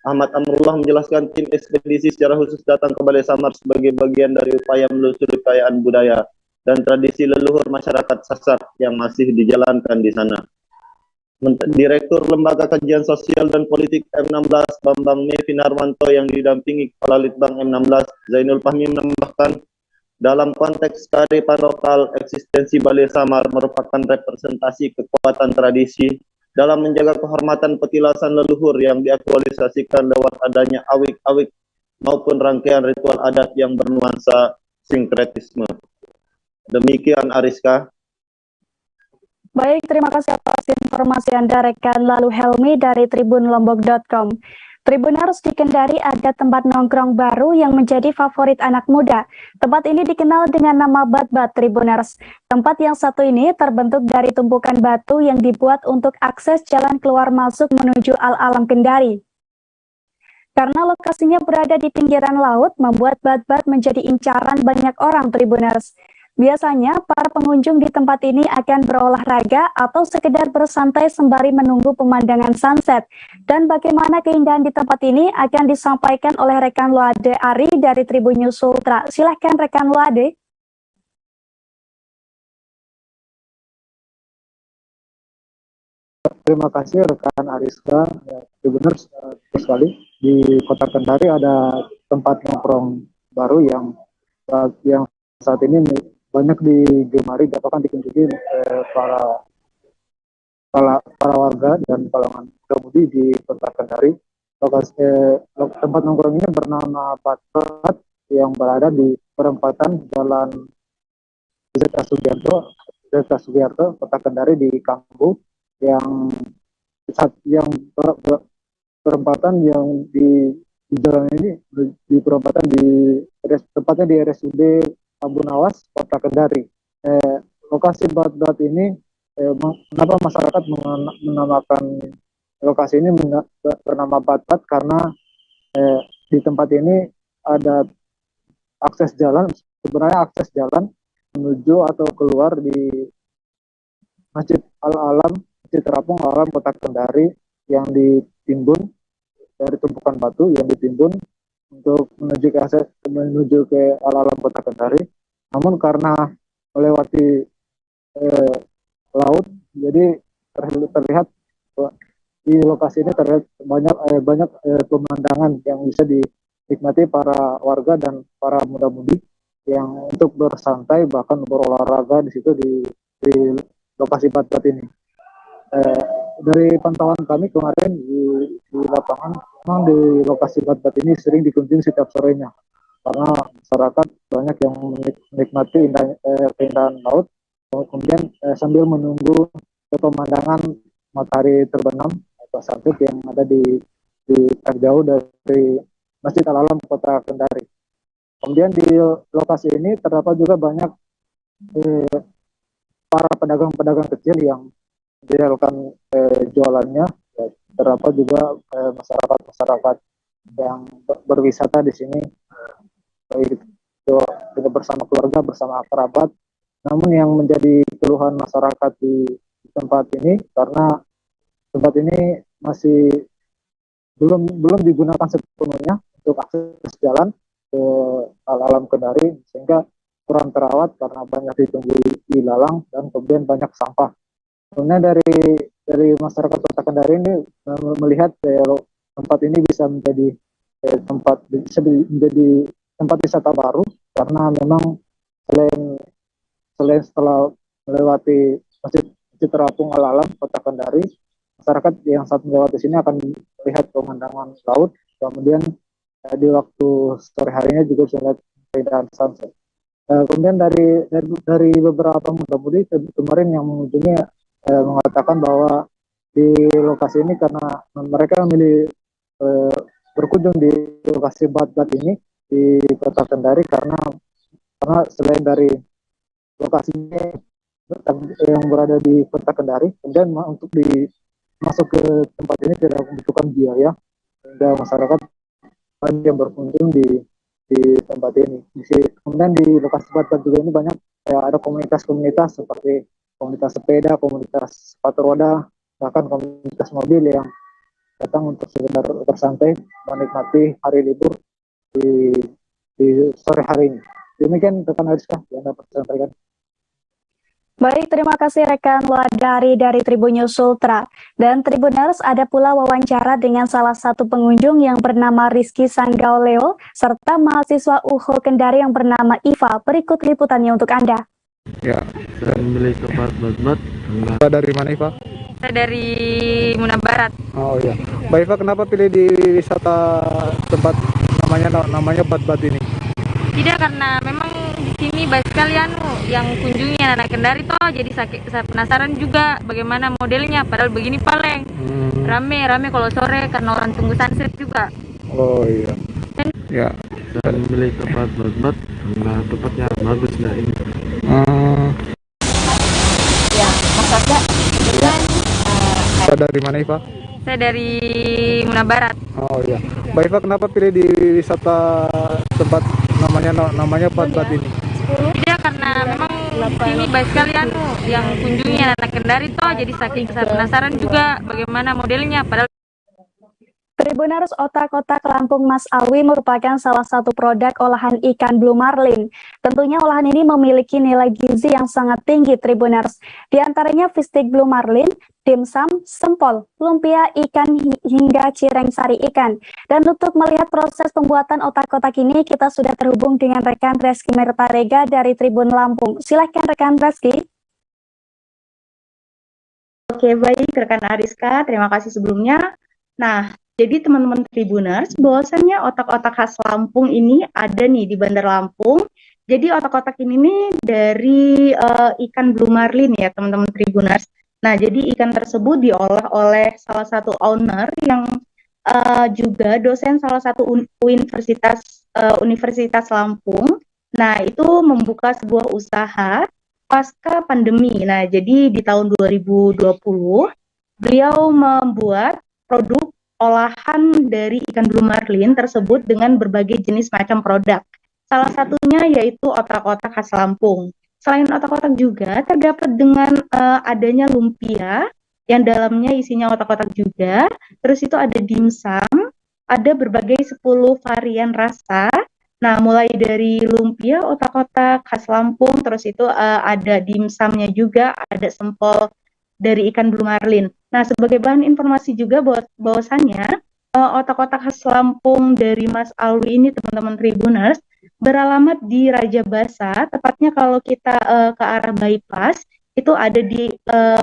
Ahmad Amrullah menjelaskan tim ekspedisi secara khusus datang ke Balai Samar sebagai bagian dari upaya menelusuri kekayaan budaya dan tradisi leluhur masyarakat Sasak yang masih dijalankan di sana. Direktur Lembaga Kajian Sosial dan Politik M16 Bambang Mevi Narwanto yang didampingi Kepala Litbang M16 Zainul Fahmi menambahkan, dalam konteks kearifan lokal, eksistensi Balai Samar merupakan representasi kekuatan tradisi dalam menjaga kehormatan petilasan leluhur yang diaktualisasikan lewat adanya awik-awik maupun rangkaian ritual adat yang bernuansa sinkretisme. Demikian Ariska. Baik, terima kasih atas informasi Anda rekan Lalu Helmi dari tribunlombok.com. Tribuners, di Kendari ada tempat nongkrong baru yang menjadi favorit anak muda. Tempat ini dikenal dengan nama Bat-Bat Tribuners. Tempat yang satu ini terbentuk dari tumpukan batu yang dibuat untuk akses jalan keluar masuk menuju Al-Alam Kendari. Karena lokasinya berada di pinggiran laut, membuat Bat-Bat menjadi incaran banyak orang Tribuners. Biasanya, para pengunjung di tempat ini akan berolahraga atau sekedar bersantai sembari menunggu pemandangan sunset. Dan bagaimana keindahan di tempat ini akan disampaikan oleh rekan Luade Ari dari Tribun News Ultra. Silahkan rekan Luade. Terima kasih rekan Ariska. Tribuners, sekali di Kota Kendari ada tempat nongkrong baru yang saat ini banyak digemari, bahkan dikunjungi para warga dan kalangan pengemudi di Kota Kendari. Tempat nongkrong ini bernama Bat-Bat yang berada di perempatan Jalan ZK Sugiarto, Kota Kendari di Kambu, yang perempatan yang di jalan ini di perempatan tepatnya di RSUD Abu Nawas, Kota Kendari. Lokasi Bat-Bat ini, kenapa masyarakat menamakan lokasi ini bernama Bat-Bat? Karena di tempat ini ada akses jalan, sebenarnya akses jalan menuju atau keluar di Masjid Al-Alam, Masjid Terapung Al-Alam Kota Kendari yang ditimbun dari tumpukan batu yang ditimbun untuk menuju ke Al-Alam Kota Kendari. Namun karena melewati laut, jadi terlihat di lokasi ini terlihat banyak pemandangan yang bisa dinikmati para warga dan para muda-mudi yang untuk bersantai bahkan berolahraga di situ di lokasi Bat-Bat ini. Dari pantauan kami kemarin di lapangan, memang di lokasi Bat-Bat ini sering dikunjungi setiap sorenya karena masyarakat banyak yang menikmati keindahan laut, kemudian sambil menunggu pemandangan matahari terbenam atau sunset yang ada di terjauh dari Masjid Al-Alam Kota Kendari. Kemudian di lokasi ini terdapat juga banyak para pedagang-pedagang kecil yang dilakukan jualannya. Terdapat juga masyarakat yang berwisata di sini, baik itu bersama keluarga, bersama kerabat. Namun yang menjadi keluhan masyarakat di tempat ini karena tempat ini masih belum digunakan sepenuhnya untuk akses jalan ke Al-Alam Kendari, sehingga kurang terawat karena banyak ditumbuhi ilalang dan kemudian banyak sampah. Kemudian dari masyarakat Kota Kendari ini melihat tempat ini bisa menjadi tempat wisata baru karena memang selain setelah melewati Masjid Terapung Al-Alam Kota Kendari, masyarakat yang saat melewati sini akan melihat pemandangan laut. Kemudian di waktu sore harinya juga bisa lihat keindahan sunset. Kemudian dari beberapa muda-mudi kemarin yang mengunjungi mengatakan bahwa di lokasi ini karena mereka memilih berkunjung di lokasi Bat-Bat ini di Kota Kendari karena selain dari lokasinya yang berada di Kota Kendari, kemudian untuk masuk ke tempat ini tidak membutuhkan biaya, sehingga masyarakat banyak yang berkunjung di tempat ini. Kemudian di lokasi Bat-Bat juga ini banyak ada komunitas-komunitas seperti komunitas sepeda, komunitas sepatu roda, bahkan komunitas mobil yang datang untuk sekedar bersantai menikmati hari libur di sore hari ini. Demikian rekan Ariska yang dapat saya sampaikan. Baik, terima kasih rekan Wadari dari Tribun News Ultra. Dan Tribuners, ada pula wawancara dengan salah satu pengunjung yang bernama Rizky Sanggaoleo serta mahasiswa UHO Kendari yang bernama Iva. Berikut liputannya untuk Anda. Ya, saya memilih tempat Bat-Bat. Dari mana, Iva? Saya dari Muna Barat. Oh iya. Mbak Iva, kenapa pilih di wisata tempat namanya Bat-Bat ini? Tidak, karena memang di sini banyak sekali yang kunjungi anak Kendari toh, jadi saya penasaran juga bagaimana modelnya. Padahal begini paling rame kalau sore karena orang tunggu sunset juga. Oh iya. Ya, saya memilih tempat Bat-Bat karena tempatnya bagus nah ini. Ya, Mas Arga, dari mana, Iva? saya dari Muna Barat. Oh iya. Mbak Iva, kenapa pilih di wisata tempat namanya Bat-Bat ini? Tidak, karena memang di sini banyak sekali yang kunjungi anak Kendari toh, jadi saya penasaran juga bagaimana modelnya. Padahal Tribuners, otak-otak Lampung Mas Alwi merupakan salah satu produk olahan ikan blue marlin. Tentunya olahan ini memiliki nilai gizi yang sangat tinggi, Tribuners. Di antaranya fish stick blue marlin, dimsum, sempol, lumpia ikan hingga cireng sari ikan. Dan untuk melihat proses pembuatan otak-otak ini, kita sudah terhubung dengan rekan Reski Mertarega dari Tribun Lampung. Silahkan rekan Reski. Oke, baik rekan Ariska, terima kasih sebelumnya. Nah, jadi teman-teman Tribuners, bahwasannya otak-otak khas Lampung ini ada nih di Bandar Lampung. Jadi otak-otak ini nih dari ikan blue marlin ya teman-teman Tribuners. Nah, jadi ikan tersebut diolah oleh salah satu owner yang juga dosen salah satu Universitas Lampung. Nah, itu membuka sebuah usaha pasca pandemi. Nah, jadi di tahun 2020 beliau membuat produk olahan dari ikan blue marlin tersebut dengan berbagai jenis macam produk. Salah satunya yaitu otak-otak khas Lampung. Selain otak-otak juga terdapat dengan adanya lumpia yang dalamnya isinya otak-otak juga. Terus itu ada dimsum, ada berbagai 10 varian rasa. Nah, mulai dari lumpia, otak-otak khas Lampung, terus itu ada dimsumnya juga, ada sempol dari ikan blue marlin. Nah, sebagai bahan informasi juga bahwasannya otak-otak khas Lampung dari Mas Alwi ini teman-teman Tribuners beralamat di Raja Basa, tepatnya kalau kita ke arah bypass itu ada di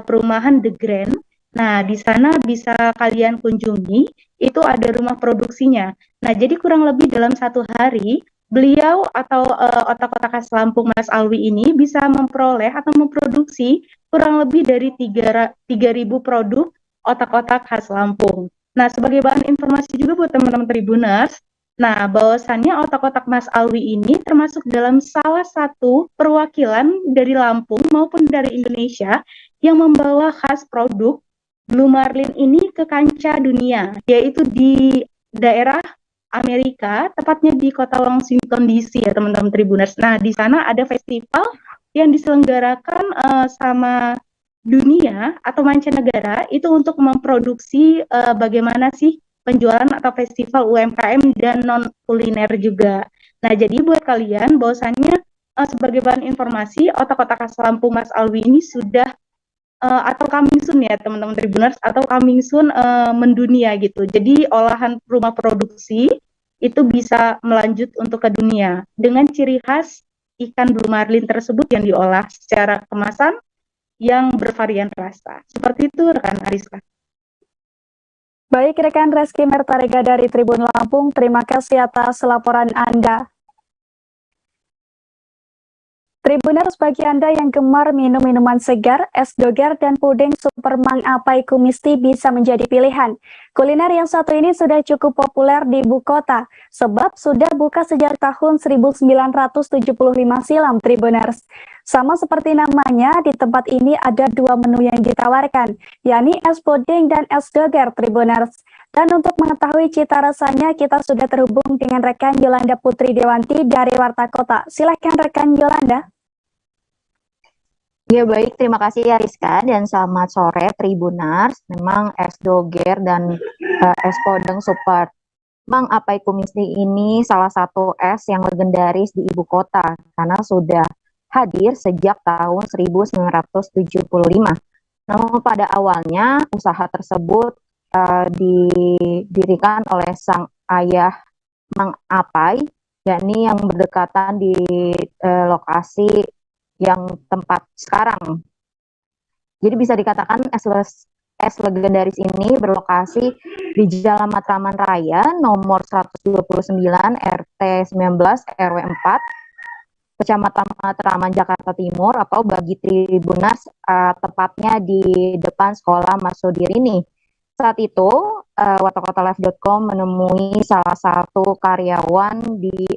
perumahan The Grand. Nah, di sana bisa kalian kunjungi, itu ada rumah produksinya. Nah, jadi kurang lebih dalam satu hari beliau atau otak-otak khas Lampung Mas Alwi ini bisa memperoleh atau memproduksi kurang lebih dari 3.000 produk otak-otak khas Lampung. Nah, sebagai bahan informasi juga buat teman-teman Tribuners, nah bahwasannya otak-otak Mas Alwi ini termasuk dalam salah satu perwakilan dari Lampung maupun dari Indonesia yang membawa khas produk blue marlin ini ke kancah dunia, yaitu di daerah Amerika, tepatnya di kota Washington DC ya teman-teman Tribuners. Nah, di sana ada festival yang diselenggarakan sama dunia atau mancanegara itu untuk memproduksi bagaimana sih penjualan atau festival UMKM dan non kuliner juga. Nah, jadi buat kalian bahwasannya sebagai bahan informasi otak-otak khas Lampung Mas Alwi ini sudah atau coming soon ya teman-teman Tribuners, atau coming soon mendunia gitu. Jadi olahan rumah produksi itu bisa melanjut untuk ke dunia dengan ciri khas ikan blue marlin tersebut yang diolah secara kemasan yang bervarian rasa. Seperti itu rekan Ariska. Baik rekan Reski Mertarega dari Tribun Lampung, terima kasih atas laporan Anda. Tribuners, bagi Anda yang gemar minum minuman segar, es doger dan puding super Mang Apai Kumisti bisa menjadi pilihan. Kuliner yang satu ini sudah cukup populer di ibu kota, sebab sudah buka sejak tahun 1975 silam, Tribuners. Sama seperti namanya, di tempat ini ada dua menu yang ditawarkan, yakni es puding dan es doger, Tribuners. Dan untuk mengetahui cita rasanya, kita sudah terhubung dengan rekan Yolanda Putri Dewanti dari Warta Kota. Silahkan rekan Yolanda. Ya baik, terima kasih ya Rizka dan selamat sore Tribuners. Memang es doger dan es podeng super Mang Apai Kumisti ini salah satu es yang legendaris di ibu kota karena sudah hadir sejak tahun 1975. Namun pada awalnya usaha tersebut didirikan oleh sang ayah Mang Apai, yakni yang berdekatan di lokasi yang tempat sekarang. Jadi bisa dikatakan es legendaris ini berlokasi di Jalan Matraman Raya nomor 129 RT 19 RW 4 Kecamatan Matraman Jakarta Timur, atau bagi Tribuners tepatnya di depan sekolah Marsodir-ini. Saat itu wartakotalive.com menemui salah satu karyawan di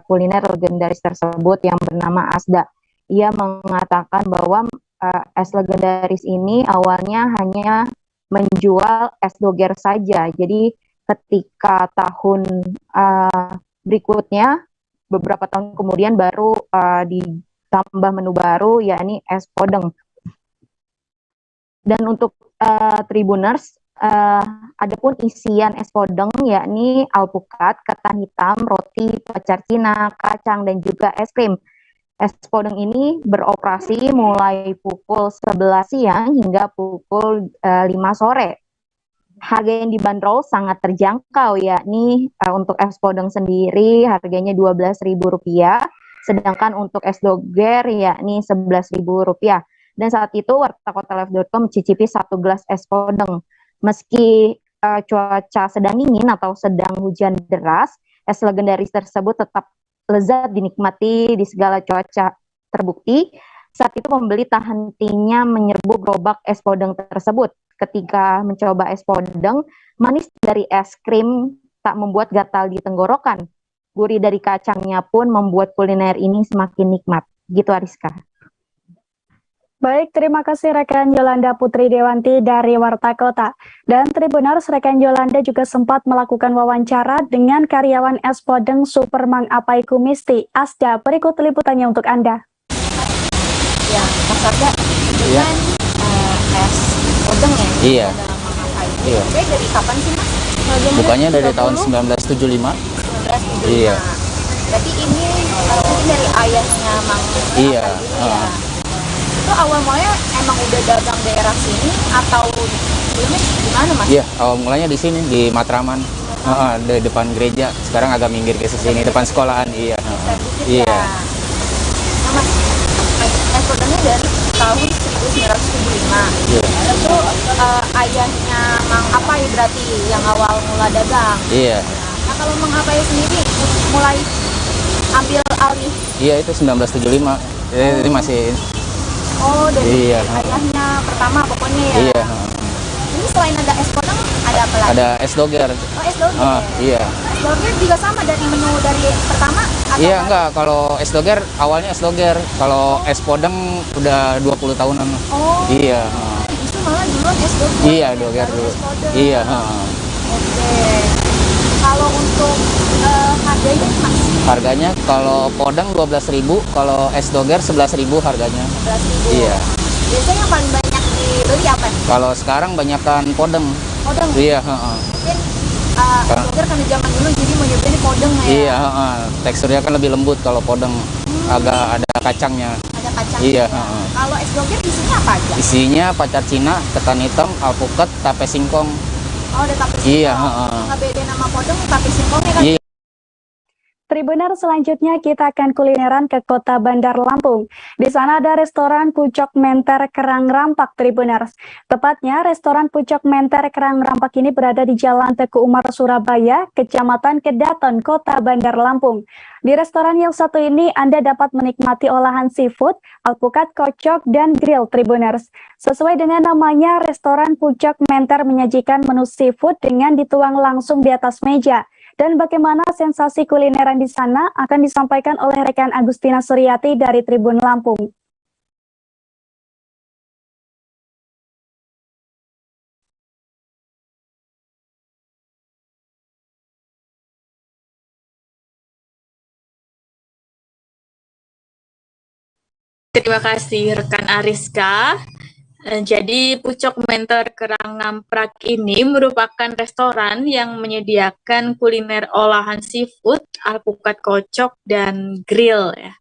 kuliner legendaris tersebut yang bernama Asda. Ia mengatakan bahwa es legendaris ini awalnya hanya menjual es doger saja. Jadi ketika tahun berikutnya, beberapa tahun kemudian baru ditambah menu baru, yakni es podeng. Dan untuk Tribuners, adapun isian es podeng yakni alpukat, ketan hitam, roti, pacar Cina, kacang, dan juga es krim. Es podeng ini beroperasi mulai pukul 11 siang hingga pukul 5 sore. Harga yang dibanderol sangat terjangkau, yakni untuk es podeng sendiri harganya Rp12.000, sedangkan untuk es doger yakni Rp11.000. Dan saat itu wartakotalive.com mencicipi 1 gelas es podeng. Meski cuaca sedang dingin atau sedang hujan deras, es legendaris tersebut tetap lezat dinikmati di segala cuaca. Terbukti saat itu pembeli tak hentinya menyerbu gerobak es podeng tersebut. Ketika mencoba es podeng, manis dari es krim tak membuat gatal di tenggorokan. Gurih dari kacangnya pun membuat kuliner ini semakin nikmat. Gitu Ariska. Baik, terima kasih rekan Yolanda Putri Dewanti dari Warta Kota. Dan Tribuners, rekan Yolanda juga sempat melakukan wawancara dengan karyawan es podeng Super Mang Apai Kumisti, Asda. Berikut liputannya untuk Anda. Ya, Mas Asda, dengan es podeng ya? Iya. Iya. Oke, dari kapan sih Mas? Bukannya dari tahun 1975. 1975. Iya. Berarti ini mungkin dari ayahnya Mang Iya. Itu awal mulanya emang udah dagang daerah sini atau sebelumnya gimana Mas? Iya, awal mulanya di sini di Matraman, di depan gereja. Sekarang agak minggir ke sini, depan sekolahan. Iya. Iya. Nah Mas, es podengnya dari tahun 1975. Iya. Itu ayahnya Mang Apai berarti yang awal mula dagang. Iya. Nah kalau Mang Apai sendiri mulai ambil alih? Iya, itu 1975. Ini masih. Oh, dari iya. Ayahnya pertama pokoknya ya. Iya. Ini selain ada es podeng, ada apa lagi? Ada es doger. Oh, es doger. Iya. Es doger juga sama dari menu dari pertama? Atau Iya, enggak. Kalau es doger awalnya es doger. Kalau es podeng udah 20 tahunan. Oh. Iya. Justru malah duluan es doger. Iya, doger dulu. Iya. Oke. Kalau untuk harganya Mas? Harganya kalau podeng 12.000, kalau es doger 11.000 harganya. 11.000. Iya. Biasanya yang paling banyak dibeli apa? Kalau sekarang banyakan podeng. Podeng. Iya, Mungkin es doger kan di zaman dulu jadi mau nyobain podeng ya. Iya, teksturnya kan lebih lembut kalau podeng. Agak ada kacangnya. Ada kacang. Iya, Kalau es doger isinya apa aja? Isinya pacar Cina, ketan hitam, alpukat, tape singkong. Oh, ada tape singkong. Iya, Nggak beda nama podeng, tape singkongnya kan? Iya. Tribuner, selanjutnya kita akan kulineran ke kota Bandar Lampung. Di sana ada restoran Pucok Menter Kerang Rampak, Tribuners. Tepatnya, restoran Pucok Menter Kerang Rampak ini berada di Jalan Teguh Umar, Surabaya, Kecamatan Kedaton, Kota Bandar Lampung. Di restoran yang satu ini, Anda dapat menikmati olahan seafood, alpukat, kocok, dan grill, Tribuners. Sesuai dengan namanya, restoran Pucok Menter menyajikan menu seafood dengan dituang langsung di atas meja. Dan bagaimana sensasi kulineran di sana akan disampaikan oleh rekan Agustina Suryati dari Tribun Lampung. Terima kasih rekan Ariska. Jadi Pucok Menter Kerang Ngamprak ini merupakan restoran yang menyediakan kuliner olahan seafood, alpukat kocok, dan grill ya.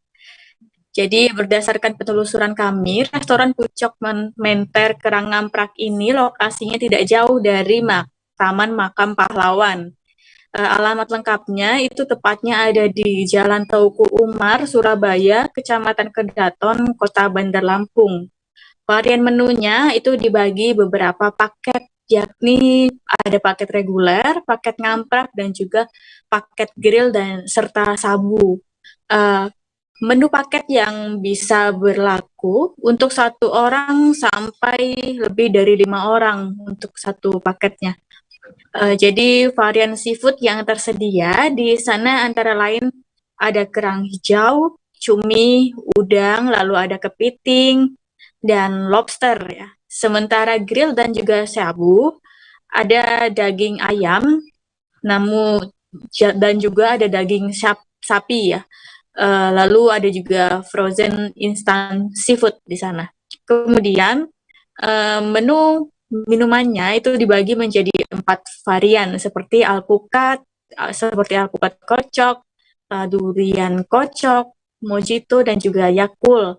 Jadi berdasarkan penelusuran kami, restoran Pucok Menter Kerang Ngamprak ini lokasinya tidak jauh dari Taman Makam Pahlawan. Alamat lengkapnya itu tepatnya ada di Jalan Teuku Umar, Surabaya, Kecamatan Kedaton, Kota Bandar Lampung. Varian menunya itu dibagi beberapa paket, yakni ada paket reguler, paket ngamprak, dan juga paket grill dan serta sabu. Menu paket yang bisa berlaku untuk satu orang sampai lebih dari 5 orang untuk satu paketnya. Jadi varian seafood yang tersedia di sana antara lain ada kerang hijau, cumi, udang, lalu ada kepiting, dan lobster ya. Sementara grill dan juga sabu ada daging ayam, dan juga ada daging sapi ya. Lalu ada juga frozen instant seafood di sana. Kemudian menu minumannya itu dibagi menjadi 4 varian seperti alpukat kocok, durian kocok, mojito, dan juga yakul.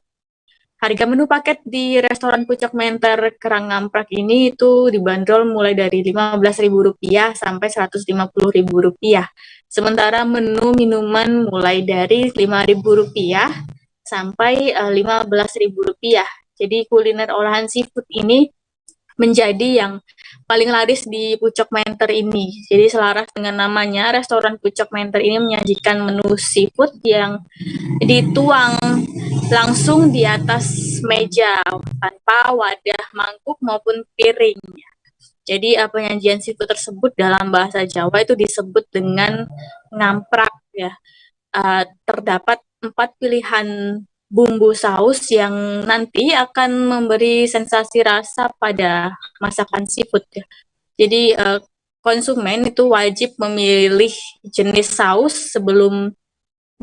Harga menu paket di restoran Pucok Menter Kerang Ngamprak ini itu dibanderol mulai dari Rp15.000 sampai Rp150.000. Sementara menu minuman mulai dari Rp5.000 sampai Rp15.000. Jadi kuliner olahan seafood ini menjadi yang paling laris di Pucok Menter ini. Jadi selaras dengan namanya, restoran Pucok Menter ini menyajikan menu seafood yang dituang langsung di atas meja tanpa wadah, mangkuk maupun piring. Jadi penyajian seafood tersebut dalam bahasa Jawa itu disebut dengan ngamprak ya. Terdapat 4 pilihan bumbu saus yang nanti akan memberi sensasi rasa pada masakan seafood ya. Jadi konsumen itu wajib memilih jenis saus sebelum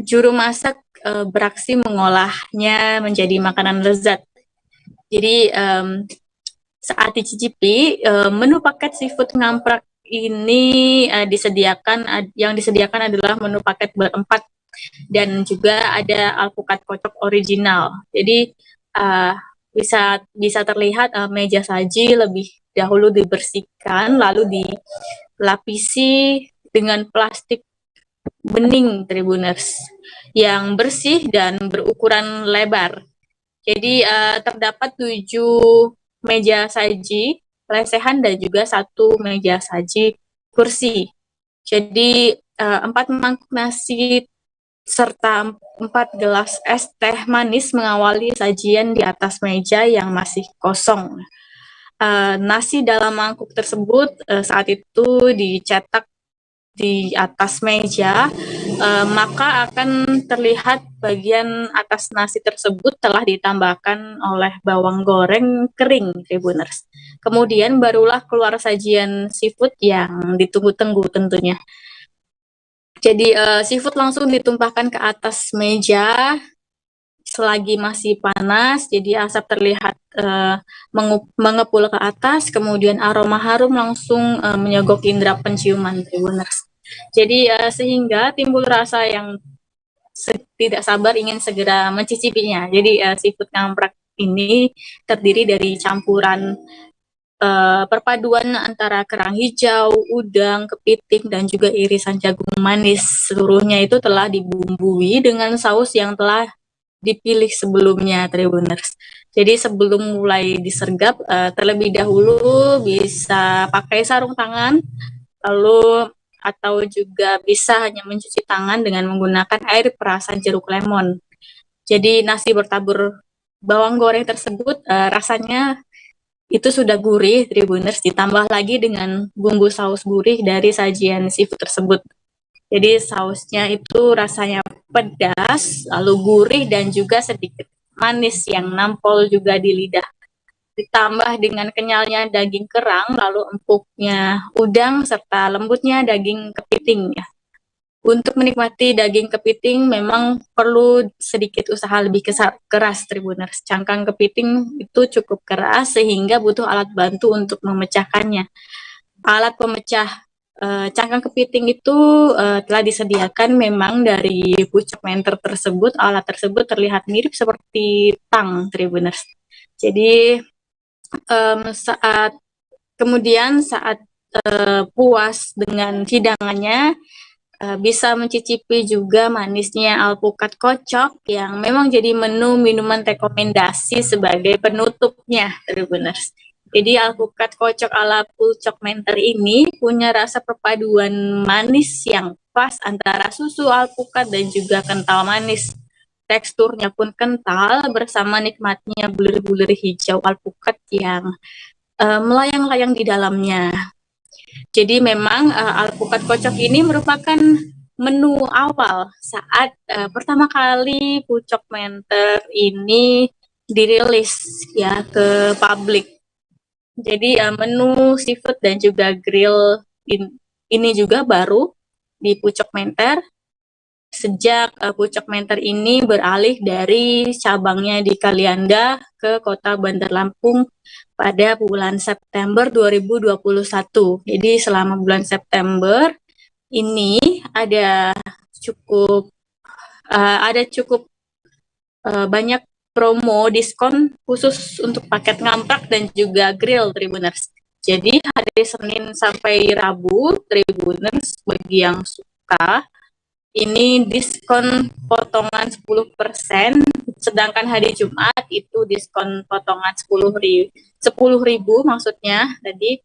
juru masak beraksi mengolahnya menjadi makanan lezat. Jadi saat dicicipi menu paket seafood ngamprak ini yang disediakan adalah menu paket berempat dan juga ada alpukat kocok original. Jadi bisa terlihat meja saji lebih dahulu dibersihkan lalu dilapisi dengan plastik bening Tribuners yang bersih dan berukuran lebar. Jadi terdapat 7 meja saji lesehan dan juga 1 meja saji kursi. Jadi 4 mangkuk nasi serta 4 gelas es teh manis mengawali sajian di atas meja yang masih kosong. Nasi dalam mangkuk tersebut saat itu dicetak di atas meja, maka akan terlihat bagian atas nasi tersebut telah ditambahkan oleh bawang goreng kering, Tribuners. Kemudian barulah keluar sajian seafood yang ditunggu-tunggu tentunya. Jadi seafood langsung ditumpahkan ke atas meja selagi masih panas, jadi asap terlihat mengepul ke atas, kemudian aroma harum langsung menyogok indera penciuman Tribuners. Jadi sehingga timbul rasa yang tidak sabar ingin segera mencicipinya. Jadi seafood ngamprak ini terdiri dari campuran perpaduan antara kerang hijau, udang, kepiting, dan juga irisan jagung manis. Seluruhnya itu telah dibumbui dengan saus yang telah dipilih sebelumnya, Tribuners. Jadi sebelum mulai disergap, terlebih dahulu bisa pakai sarung tangan, lalu atau juga bisa hanya mencuci tangan dengan menggunakan air perasan jeruk lemon. Jadi nasi bertabur bawang goreng tersebut rasanya itu sudah gurih, Tribuners, ditambah lagi dengan bumbu saus gurih dari sajian seafood tersebut. Jadi sausnya itu rasanya pedas, lalu gurih dan juga sedikit manis yang nampol juga di lidah. Ditambah dengan kenyalnya daging kerang, lalu empuknya udang, serta lembutnya daging kepiting ya. Untuk menikmati daging kepiting memang perlu sedikit usaha lebih keras, Tribuners. Cangkang kepiting itu cukup keras sehingga butuh alat bantu untuk memecahkannya. Alat pemecah cangkang kepiting itu telah disediakan memang dari pucuk menter tersebut. Alat tersebut terlihat mirip seperti tang, Tribuners. Jadi saat puas dengan hidangannya, bisa mencicipi juga manisnya alpukat kocok yang memang jadi menu minuman rekomendasi sebagai penutupnya, Tribuners. Jadi alpukat kocok ala pucuk menter ini punya rasa perpaduan manis yang pas antara susu alpukat dan juga kental manis. Teksturnya pun kental bersama nikmatnya bulir-bulir hijau alpukat yang melayang-layang di dalamnya. Jadi memang alpukat kocok ini merupakan menu awal saat pertama kali pucuk menter ini dirilis ya ke publik. Jadi menu seafood dan juga grill ini juga baru di pucuk menter. Sejak pucuk menter ini beralih dari cabangnya di Kalianda ke kota Bandar Lampung pada bulan September 2021. Jadi selama bulan September ini ada cukup banyak promo diskon khusus untuk paket ngamprak dan juga grill, Tribuners. Jadi hari Senin sampai Rabu, Tribuners, bagi yang suka ini diskon potongan 10%, sedangkan hari Jumat itu diskon potongan 10.000 maksudnya tadi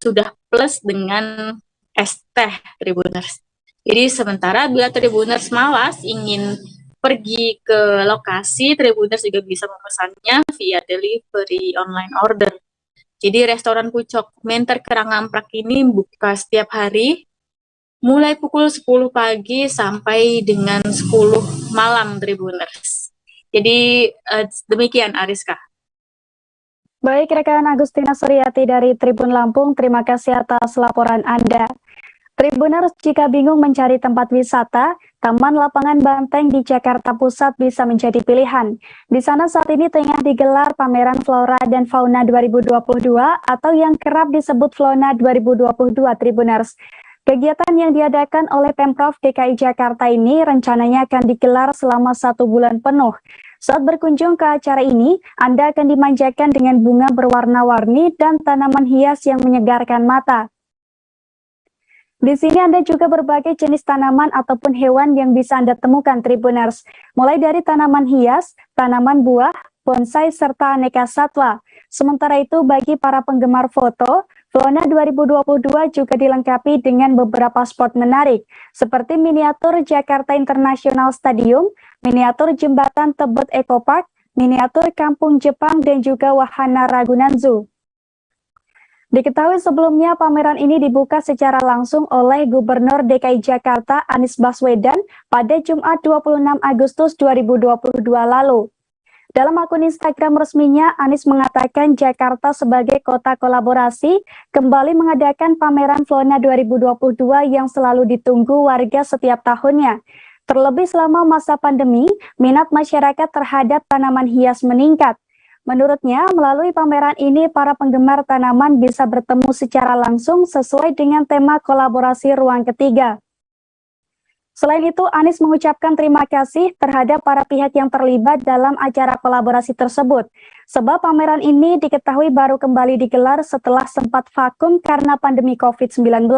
sudah plus dengan es teh, Tribuners. Jadi sementara bila Tribuners malas ingin pergi ke lokasi, Tribuners juga bisa memesannya via delivery online order. Jadi restoran pucuk menter Kerang Ngamprak ini buka setiap hari mulai pukul 10 pagi sampai dengan 10 malam, Tribuners. Jadi demikian, Ariska. Baik, rekan Agustina Suryati dari Tribun Lampung, terima kasih atas laporan Anda. Tribuners, jika bingung mencari tempat wisata, Taman Lapangan Banteng di Jakarta Pusat bisa menjadi pilihan. Di sana saat ini tengah digelar pameran Flora dan Fauna 2022 atau yang kerap disebut Flona 2022, Tribuners. Kegiatan yang diadakan oleh Pemprov DKI Jakarta ini rencananya akan digelar selama 1 bulan penuh. Saat berkunjung ke acara ini, Anda akan dimanjakan dengan bunga berwarna-warni dan tanaman hias yang menyegarkan mata. Di sini Anda juga berbagai jenis tanaman ataupun hewan yang bisa Anda temukan, Tribuners. Mulai dari tanaman hias, tanaman buah, bonsai, serta aneka satwa. Sementara itu bagi para penggemar foto, Flona 2022 juga dilengkapi dengan beberapa spot menarik, seperti miniatur Jakarta International Stadium, miniatur Jembatan Tebet Eco Park, miniatur Kampung Jepang, dan juga wahana Ragunan Zoo. Diketahui sebelumnya pameran ini dibuka secara langsung oleh Gubernur DKI Jakarta Anies Baswedan pada Jumat 26 Agustus 2022 lalu. Dalam akun Instagram resminya, Anies mengatakan Jakarta sebagai kota kolaborasi kembali mengadakan pameran Flona 2022 yang selalu ditunggu warga setiap tahunnya. Terlebih selama masa pandemi, minat masyarakat terhadap tanaman hias meningkat. Menurutnya, melalui pameran ini para penggemar tanaman bisa bertemu secara langsung sesuai dengan tema kolaborasi ruang ketiga. Selain itu, Anies mengucapkan terima kasih terhadap para pihak yang terlibat dalam acara kolaborasi tersebut, sebab pameran ini diketahui baru kembali digelar setelah sempat vakum karena pandemi COVID-19.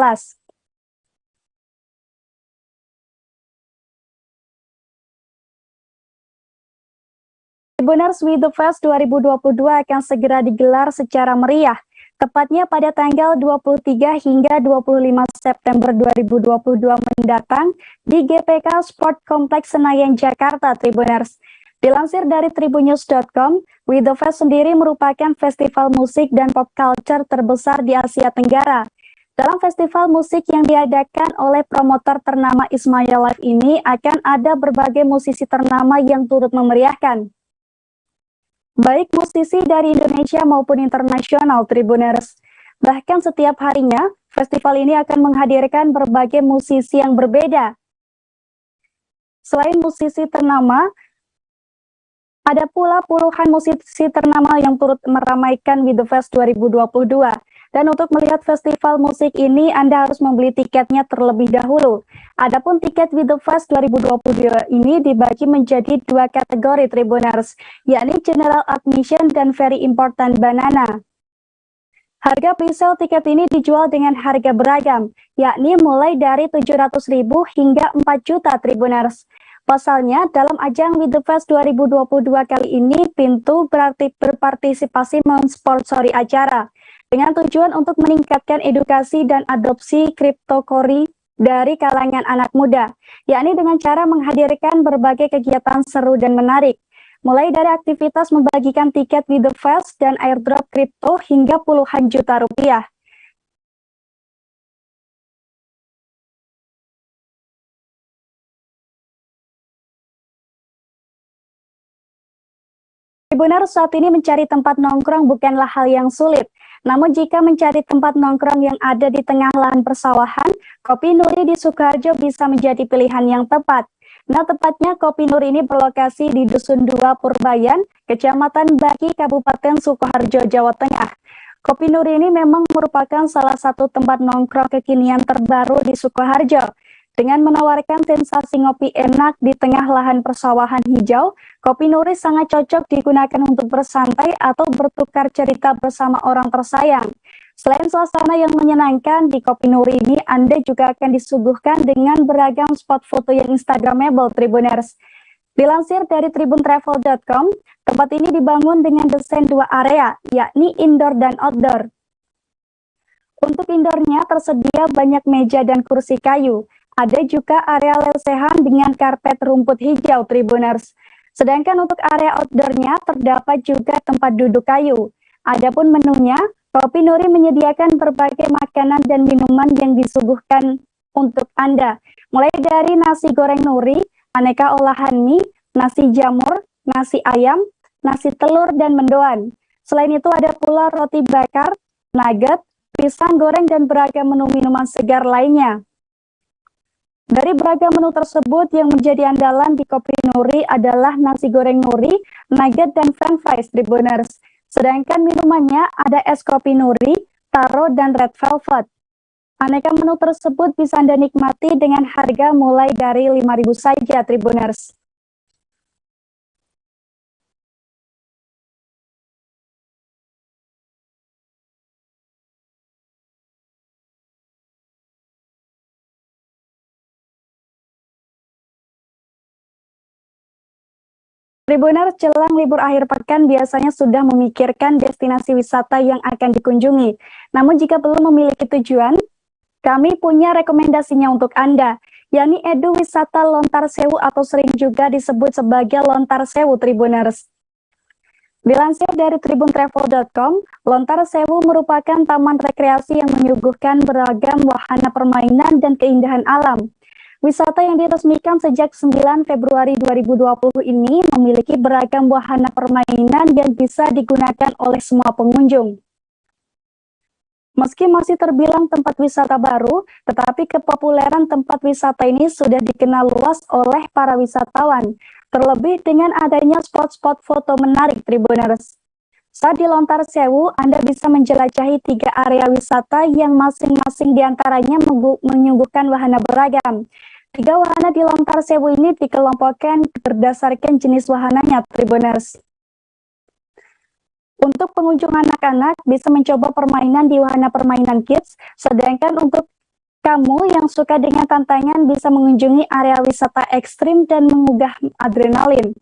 Tribuners with the Fest 2022 akan segera digelar secara meriah, tepatnya pada tanggal 23 hingga 25 September 2022 mendatang di GPK Sport Complex Senayan, Jakarta, Tribuners. Dilansir dari tribunnews.com, With the Fest sendiri merupakan festival musik dan pop culture terbesar di Asia Tenggara. Dalam festival musik yang diadakan oleh promotor ternama Ismaya Live ini akan ada berbagai musisi ternama yang turut memeriahkan. Baik musisi dari Indonesia maupun internasional, Tribuners. Bahkan setiap harinya, festival ini akan menghadirkan berbagai musisi yang berbeda. Selain musisi ternama, ada pula puluhan musisi ternama yang turut meramaikan With the Fest 2022. Dan untuk melihat festival musik ini, Anda harus membeli tiketnya terlebih dahulu. Adapun tiket With the Fest 2022 ini dibagi menjadi dua kategori, Tribuners, yakni General Admission dan Very Important Banana. Harga presale tiket ini dijual dengan harga beragam, yakni mulai dari 700.000 hingga 4 juta, Tribuners. Pasalnya, dalam ajang With the Fest 2022 kali ini, Pintu berpartisipasi mensponsori acara dengan tujuan untuk meningkatkan edukasi dan adopsi cryptocurrency dari kalangan anak muda, yakni dengan cara menghadirkan berbagai kegiatan seru dan menarik, mulai dari aktivitas membagikan tiket With the Fest dan airdrop kripto hingga puluhan juta rupiah. Tribuners, saat ini mencari tempat nongkrong bukanlah hal yang sulit. Namun jika mencari tempat nongkrong yang ada di tengah lahan persawahan, Kopi Nuri di Sukoharjo bisa menjadi pilihan yang tepat. Nah, tepatnya Kopi Nuri ini berlokasi di Dusun 2 Purbayan, Kecamatan Baki, Kabupaten Sukoharjo, Jawa Tengah. Kopi Nuri ini memang merupakan salah satu tempat nongkrong kekinian terbaru di Sukoharjo. Dengan menawarkan sensasi ngopi enak di tengah lahan persawahan hijau, Kopi Nuri sangat cocok digunakan untuk bersantai atau bertukar cerita bersama orang tersayang. Selain suasana yang menyenangkan, di Kopi Nuri ini Anda juga akan disuguhkan dengan beragam spot foto yang instagramable, Tribuners. Dilansir dari tribuntravel.com, tempat ini dibangun dengan desain dua area, yakni indoor dan outdoor. Untuk indoornya tersedia banyak meja dan kursi kayu. Ada juga area lesehan dengan karpet rumput hijau, Tribuners. Sedangkan untuk area outdoornya terdapat juga tempat duduk kayu. Adapun menunya, Kopi Nuri menyediakan berbagai makanan dan minuman yang disuguhkan untuk Anda. Mulai dari nasi goreng nuri, aneka olahan mie, nasi jamur, nasi ayam, nasi telur, dan mendoan. Selain itu ada pula roti bakar, nugget, pisang goreng, dan beragam menu minuman segar lainnya. Dari beragam menu tersebut, yang menjadi andalan di Kopi Nuri adalah nasi goreng nuri, nugget, dan french fries, Tribuners. Sedangkan minumannya ada es kopi nuri, taro, dan red velvet. Aneka menu tersebut bisa Anda nikmati dengan harga mulai dari 5.000 saja, Tribuners. Tribuners, jelang libur akhir pekan biasanya sudah memikirkan destinasi wisata yang akan dikunjungi. Namun jika belum memiliki tujuan, kami punya rekomendasinya untuk Anda, yakni Edu Wisata Lontar Sewu atau sering juga disebut sebagai Lontar Sewu, Tribuners. Dilansir dari tribuntravel.com, Lontar Sewu merupakan taman rekreasi yang menyuguhkan beragam wahana permainan dan keindahan alam. Wisata yang diresmikan sejak 9 Februari 2020 ini memiliki beragam wahana permainan yang bisa digunakan oleh semua pengunjung. Meski masih terbilang tempat wisata baru, tetapi kepopuleran tempat wisata ini sudah dikenal luas oleh para wisatawan, terlebih dengan adanya spot-spot foto menarik, Tribuners. Saat di Lontar Sewu, Anda bisa menjelajahi 3 area wisata yang masing-masing diantaranya menyuguhkan wahana beragam. Tiga wahana di Lontar Sewu ini dikelompokkan berdasarkan jenis wahananya, Tribuners. Untuk pengunjung anak-anak bisa mencoba permainan di wahana permainan kids, sedangkan untuk kamu yang suka dengan tantangan bisa mengunjungi area wisata ekstrim dan menggugah adrenalin.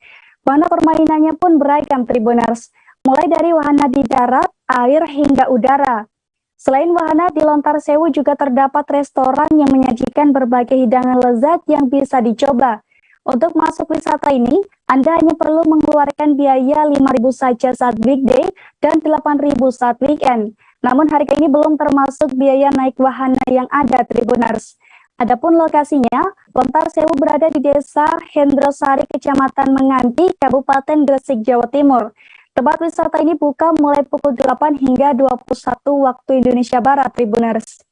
Wahana permainannya pun beragam, Tribuners, mulai dari wahana di darat, air, hingga udara. Selain wahana, di Lontar Sewu juga terdapat restoran yang menyajikan berbagai hidangan lezat yang bisa dicoba. Untuk masuk wisata ini, Anda hanya perlu mengeluarkan biaya 5.000 saja saat weekday dan 8.000 saat weekend. Namun harga ini belum termasuk biaya naik wahana yang ada, Tribuners. Adapun lokasinya, Lontar Sewu berada di Desa Hendrosari, Kecamatan Menganti, Kabupaten Gresik, Jawa Timur. Tempat wisata ini buka mulai pukul 8 hingga 21 waktu Indonesia Barat, Tribuners.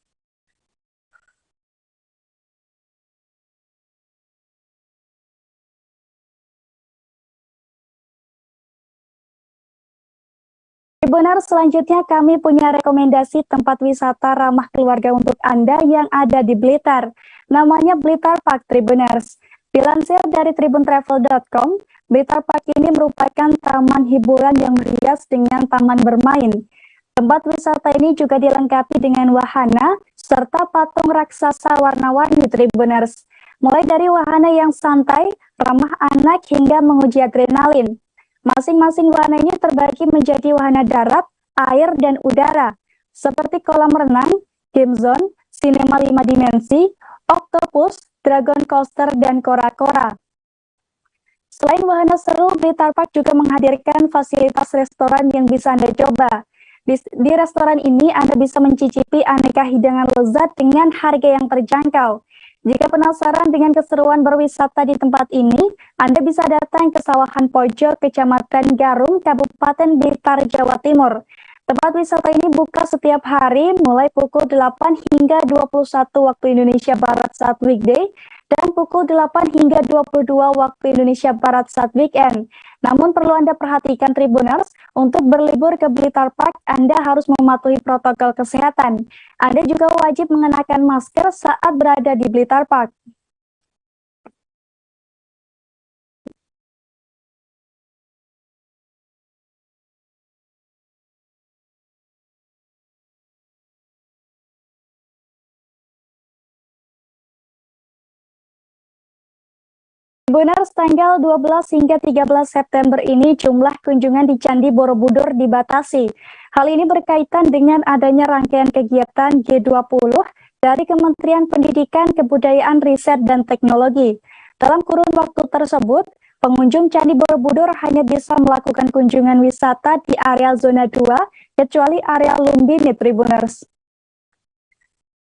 Tribuners, selanjutnya kami punya rekomendasi tempat wisata ramah keluarga untuk Anda yang ada di Blitar. Namanya Blitar Park, Tribuners. Dilansir dari tribuntravel.com, Blitar Park ini merupakan taman hiburan yang merias dengan taman bermain. Tempat wisata ini juga dilengkapi dengan wahana serta patung raksasa warna-warni, Tribuners. Mulai dari wahana yang santai, ramah anak hingga menguji adrenalin. Masing-masing wahana ini terbagi menjadi wahana darat, air, dan udara, seperti kolam renang, game zone, sinema 5 dimensi, octopus, dragon coaster, dan kora-kora. Selain wahana seru, Blitar Park juga menghadirkan fasilitas restoran yang bisa Anda coba. Di restoran ini Anda bisa mencicipi aneka hidangan lezat dengan harga yang terjangkau. Jika penasaran dengan keseruan berwisata di tempat ini, Anda bisa datang ke Sawahan Pojok, Kecamatan Garum, Kabupaten Blitar, Jawa Timur. Tempat wisata ini buka setiap hari mulai pukul 8 hingga 21 waktu Indonesia Barat saat weekday dan pukul 8 hingga 22 waktu Indonesia Barat saat weekend. Namun perlu Anda perhatikan, Tribuners, untuk berlibur ke Blitar Park, Anda harus mematuhi protokol kesehatan. Anda juga wajib mengenakan masker saat berada di Blitar Park. Tribuners, tanggal 12 hingga 13 September ini jumlah kunjungan di Candi Borobudur dibatasi. Hal ini berkaitan dengan adanya rangkaian kegiatan G20 dari Kementerian Pendidikan, Kebudayaan, Riset, dan Teknologi. Dalam kurun waktu tersebut, pengunjung Candi Borobudur hanya bisa melakukan kunjungan wisata di area zona 2, kecuali area Lumbini, Tribuners.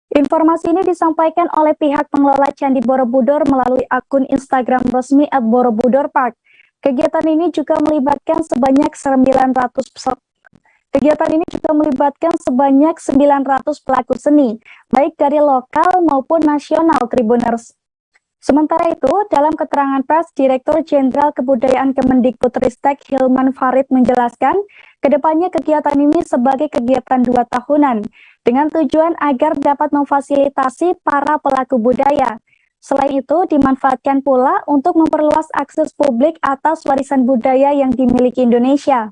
Informasi ini disampaikan oleh pihak pengelola Candi Borobudur melalui akun Instagram resmi @borobudurpark. Kegiatan ini juga melibatkan sebanyak 900 pelaku seni, baik dari lokal maupun nasional, Tribuners. Sementara itu, dalam keterangan pers, Direktur Jenderal Kebudayaan Kemendikbudristek Hilman Farid menjelaskan, kedepannya kegiatan ini sebagai kegiatan 2 tahunan, dengan tujuan agar dapat memfasilitasi para pelaku budaya. Selain itu, dimanfaatkan pula untuk memperluas akses publik atas warisan budaya yang dimiliki Indonesia.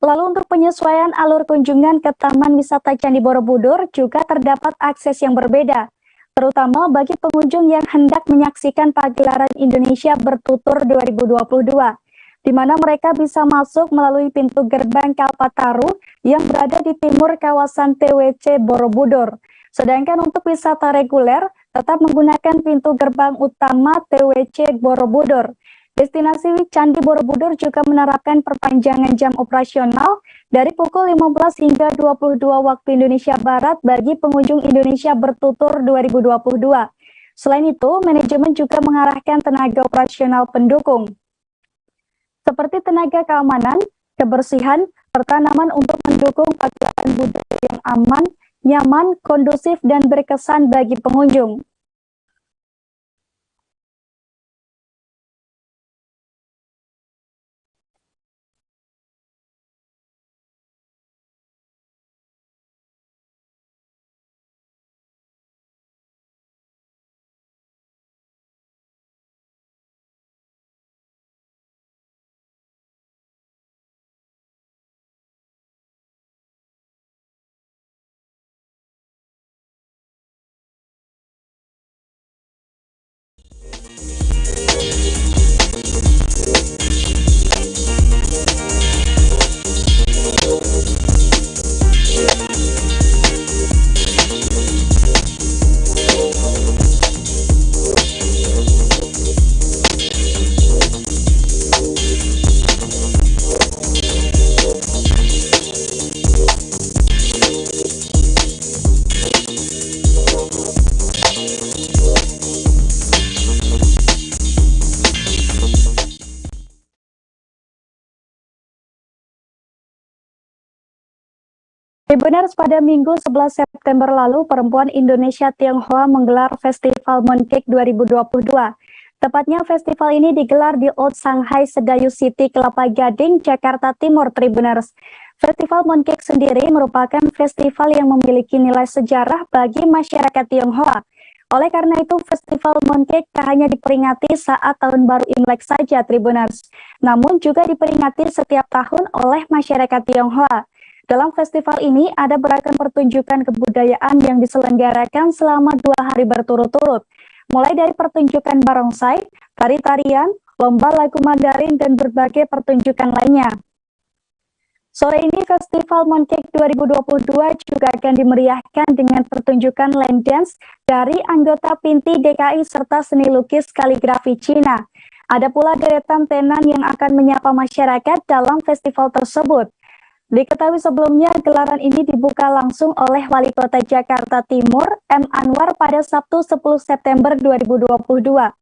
Lalu untuk penyesuaian alur kunjungan ke Taman Wisata Candi Borobudur juga terdapat akses yang berbeda, terutama bagi pengunjung yang hendak menyaksikan pagelaran Indonesia Bertutur 2022, di mana mereka bisa masuk melalui pintu gerbang Kalpataru yang berada di timur kawasan TWC Borobudur. Sedangkan untuk wisata reguler tetap menggunakan pintu gerbang utama TWC Borobudur. Destinasi Candi Borobudur juga menerapkan perpanjangan jam operasional dari pukul 15 hingga 22 waktu Indonesia Barat bagi pengunjung Indonesia Bertutur 2022. Selain itu, manajemen juga mengarahkan tenaga operasional pendukung, seperti tenaga keamanan, kebersihan, pertanaman untuk mendukung pagelaran budaya yang aman, nyaman, kondusif, dan berkesan bagi pengunjung. Tribuners, pada Minggu 11 September lalu, perempuan Indonesia Tionghoa menggelar Festival Mooncake 2022. Tepatnya festival ini digelar di Old Shanghai Sedayu City, Kelapa Gading, Jakarta Timur, Tribuners. Festival Mooncake sendiri merupakan festival yang memiliki nilai sejarah bagi masyarakat Tionghoa. Oleh karena itu, Festival Mooncake tak hanya diperingati saat Tahun Baru Imlek saja, Tribuners, namun juga diperingati setiap tahun oleh masyarakat Tionghoa. Dalam festival ini ada beragam pertunjukan kebudayaan yang diselenggarakan selama 2 hari berturut-turut, mulai dari pertunjukan barongsai, tari-tarian, lomba lagu Mandarin, dan berbagai pertunjukan lainnya. Sore ini Festival Mooncake 2022 juga akan dimeriahkan dengan pertunjukan line dance dari anggota Pinti DKI serta seni lukis kaligrafi Cina. Ada pula deretan tenan yang akan menyapa masyarakat dalam festival tersebut. Diketahui sebelumnya, gelaran ini dibuka langsung oleh Wali Kota Jakarta Timur, M. Anwar, pada Sabtu 10 September 2022.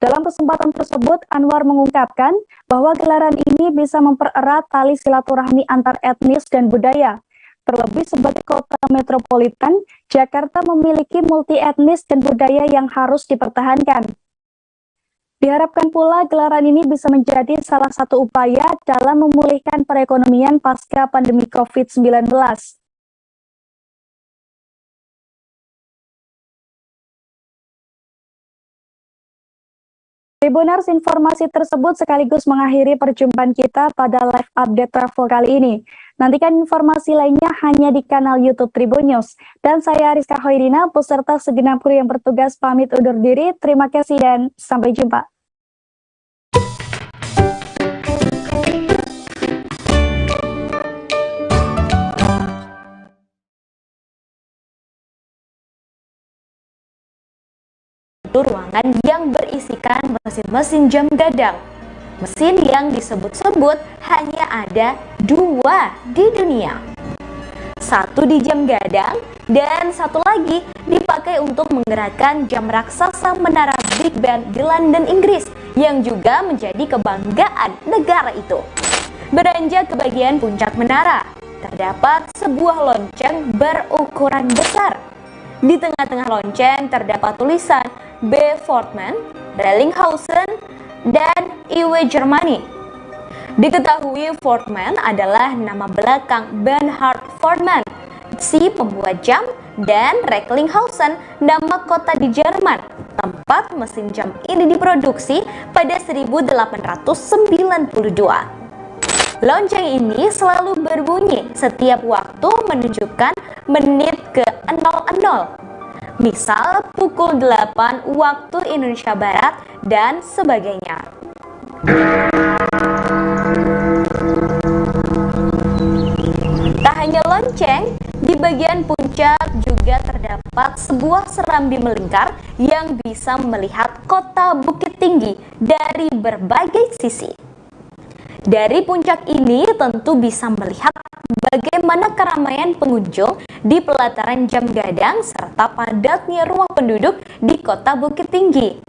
Dalam kesempatan tersebut, Anwar mengungkapkan bahwa gelaran ini bisa mempererat tali silaturahmi antar etnis dan budaya. Terlebih sebagai kota metropolitan, Jakarta memiliki multi etnis dan budaya yang harus dipertahankan. Diharapkan pula gelaran ini bisa menjadi salah satu upaya dalam memulihkan perekonomian pasca pandemi COVID-19. Tribuners, informasi tersebut sekaligus mengakhiri perjumpaan kita pada live update travel kali ini. Nantikan informasi lainnya hanya di kanal YouTube Tribun News. Dan saya Rizka Hoirina, beserta segenap kru yang bertugas pamit undur diri. Terima kasih dan sampai jumpa. Ruangan yang berisikan mesin-mesin jam gadang. Mesin yang disebut-sebut hanya ada 2 di dunia. Satu di jam gadang dan satu lagi dipakai untuk menggerakkan jam raksasa menara Big Ben di London, Inggris, yang juga menjadi kebanggaan negara itu. Beranjak ke bagian puncak menara, terdapat sebuah lonceng berukuran besar. Di tengah-tengah lonceng terdapat tulisan B. Fortman, Rellinghausen, dan IW Germany. Diketahui Fortman adalah nama belakang Bernhard Fortman, si pembuat jam, dan Recklinghausen nama kota di Jerman, tempat mesin jam ini diproduksi pada 1892. Lonceng ini selalu berbunyi setiap waktu menunjukkan menit ke 00. Misal pukul 8 waktu Indonesia Barat dan sebagainya. Tak hanya lonceng, di bagian puncak juga terdapat sebuah serambi melingkar yang bisa melihat kota Bukit Tinggi dari berbagai sisi. Dari puncak ini tentu bisa melihat bagaimana keramaian pengunjung di pelataran jam gadang serta padatnya rumah penduduk di kota Bukit Tinggi.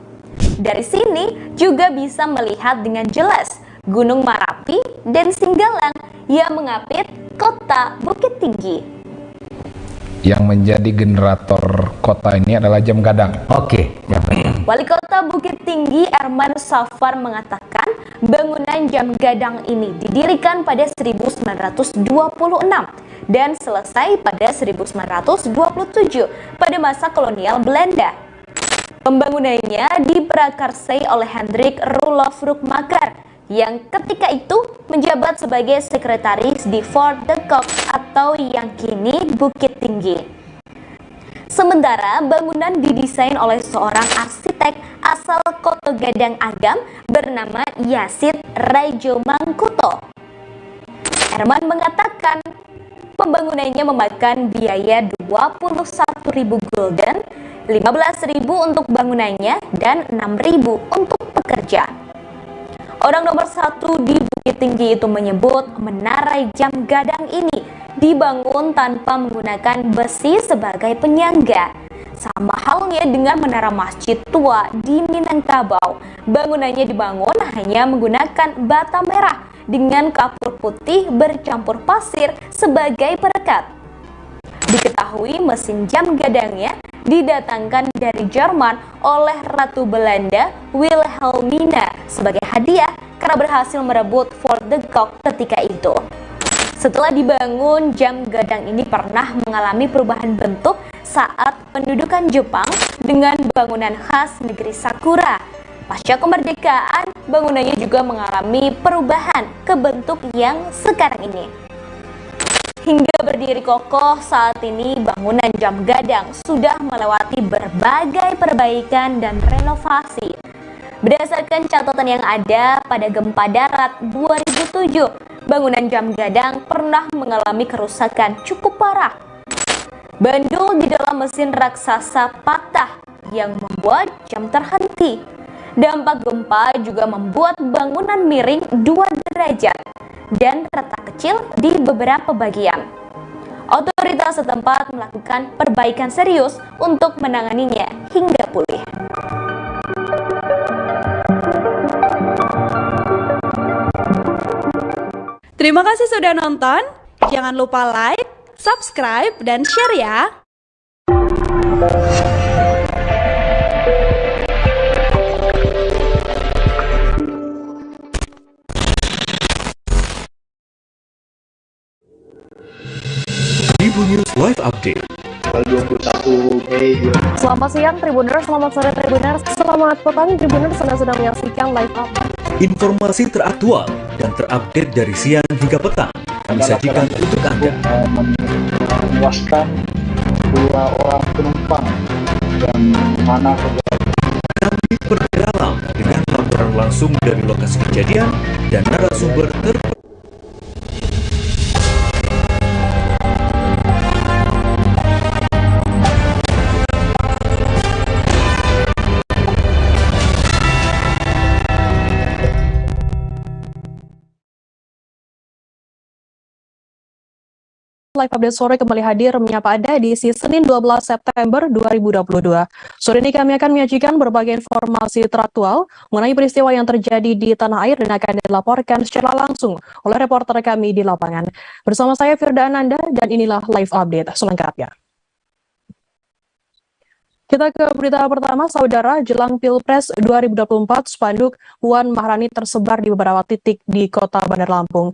Dari sini juga bisa melihat dengan jelas Gunung Marapi dan Singgalang yang mengapit kota Bukit Tinggi. Yang menjadi generator kota ini adalah jam gadang. Oke. Wali Kota Bukit Tinggi Erman Safar mengatakan bangunan jam gadang ini didirikan pada 1926 dan selesai pada 1927 pada masa kolonial Belanda. Pembangunannya diprakarsai oleh Hendrik Roelof Roekmaker yang ketika itu menjabat sebagai sekretaris di Fort de Kock atau yang kini Bukit Tinggi. Sementara bangunan didesain oleh seorang arsitek asal Koto Gadang Agam bernama Yasid Raijo Mangkuto. Erman mengatakan pembangunannya memakan biaya 21.000 gulden, 15.000 untuk bangunannya dan 6.000 untuk pekerja. Orang nomor 1 di Bukit Tinggi itu menyebut menara jam gadang ini dibangun tanpa menggunakan besi sebagai penyangga. Sama halnya dengan menara masjid tua di Minangkabau, bangunannya dibangun hanya menggunakan bata merah dengan kapur putih bercampur pasir sebagai perekat. Diketahui mesin jam gadangnya didatangkan dari Jerman oleh Ratu Belanda Wilhelmina sebagai hadiah karena berhasil merebut Fort de Kock ketika itu. Setelah dibangun, jam gadang ini pernah mengalami perubahan bentuk saat pendudukan Jepang dengan bangunan khas negeri Sakura. Pasca kemerdekaan, bangunannya juga mengalami perubahan ke bentuk yang sekarang ini. Hingga berdiri kokoh saat ini, bangunan jam gadang sudah melewati berbagai perbaikan dan renovasi. Berdasarkan catatan yang ada pada gempa darat 2007, bangunan jam gadang pernah mengalami kerusakan cukup parah. Bandul di dalam mesin raksasa patah yang membuat jam terhenti. Dampak gempa juga membuat bangunan miring 2 derajat dan retak kecil di beberapa bagian. Otoritas setempat melakukan perbaikan serius untuk menanganinya hingga pulih. Terima kasih sudah nonton. Jangan lupa like, subscribe, dan share ya. Tribun News Live Update. 21 Mei. Selamat siang Tribuners, selamat sore Tribuners, selamat petang Tribuners, Anda sedang menyaksikan live update. Informasi teraktual dan terupdate dari siang hingga petang kami sajikan untuk Anda. Menewaskan 2 orang penumpang yang mana Kami berdalam dengan laporan langsung dari lokasi kejadian dan narasumber Live Update Sore kembali hadir menyapa Anda di Senin 12 September 2022. Sore ini kami akan menyajikan berbagai informasi teraktual mengenai peristiwa yang terjadi di tanah air dan akan dilaporkan secara langsung oleh reporter kami di lapangan. Bersama saya Firda Ananda dan inilah Live Update selengkapnya. Kita ke berita pertama, saudara. Jelang Pilpres 2024, spanduk Puan Maharani tersebar di beberapa titik di kota Bandar Lampung.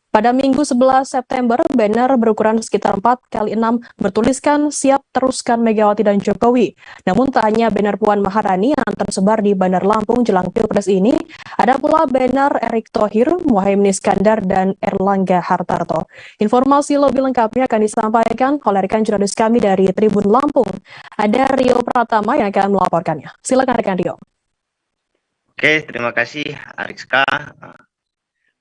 Pada Minggu 11 September, banner berukuran sekitar 4x6 bertuliskan "Siap teruskan Megawati dan Jokowi". Namun tak hanya banner Puan Maharani yang tersebar di Bandar Lampung jelang Pilpres ini, ada pula banner Erick Thohir, Muhaimin Iskandar, dan Erlangga Hartarto. Informasi lebih lengkapnya akan disampaikan oleh rekan jurnalis kami dari Tribun Lampung. Ada Rio Pratama yang akan melaporkannya. Silakan rekan Rio. Oke, terima kasih Ariska.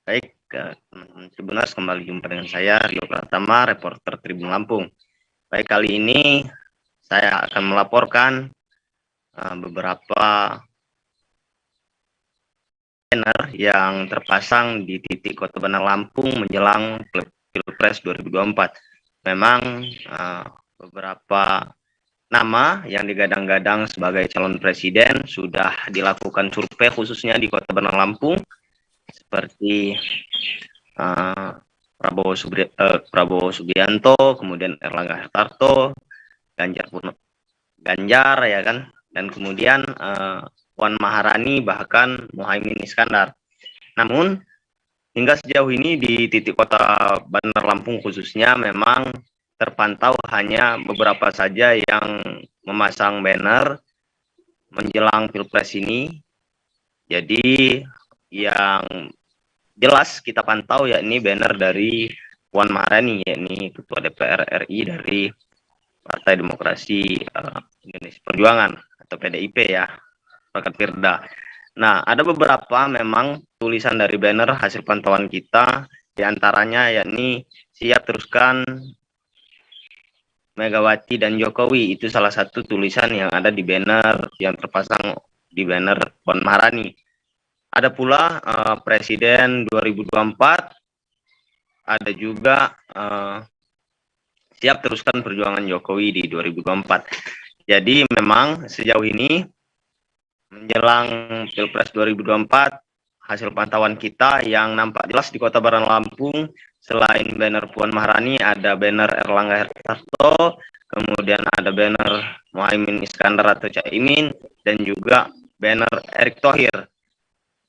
Baik, teman-teman Tribuners, kembali jumpa dengan saya Rio Pratama, reporter Tribun Lampung. Baik, kali ini saya akan melaporkan beberapa banner yang terpasang di titik Kota Bandar Lampung menjelang Pilpres 2024. Memang beberapa nama yang digadang-gadang sebagai calon presiden sudah dilakukan survei khususnya di Kota Bandar Lampung, seperti Prabowo Subianto, kemudian Erlangga Hartarto, Ganjar ya kan, dan kemudian Puan Maharani, bahkan Muhaimin Iskandar. Namun hingga sejauh ini di titik Kota Bandar Lampung khususnya memang terpantau hanya beberapa saja yang memasang banner menjelang Pilpres ini. Jadi yang jelas kita pantau yakni banner dari Puan Maharani, yakni Ketua DPR RI dari Partai Demokrasi Indonesia Perjuangan atau PDIP ya, Rekan Firda. Nah, ada beberapa memang tulisan dari banner hasil pantauan kita, diantaranya yakni "Siap teruskan Megawati dan Jokowi". Itu salah satu tulisan yang ada di banner yang terpasang di banner Puan Maharani. Ada pula Presiden 2024, ada juga "Siap teruskan perjuangan Jokowi di 2024". Jadi memang sejauh ini menjelang Pilpres 2024, hasil pantauan kita yang nampak jelas di Kota Bandar Lampung Selain banner Puan Maharani, ada banner Erlangga Hartarto, kemudian ada banner Muhaimin Iskandar atau Caimin, dan juga banner Erick Thohir.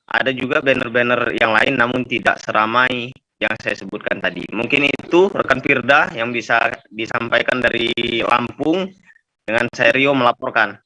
Ada juga banner-banner yang lain namun tidak seramai yang saya sebutkan tadi. Mungkin itu rekan Firda yang bisa disampaikan dari Lampung, dengan saya Rio melaporkan.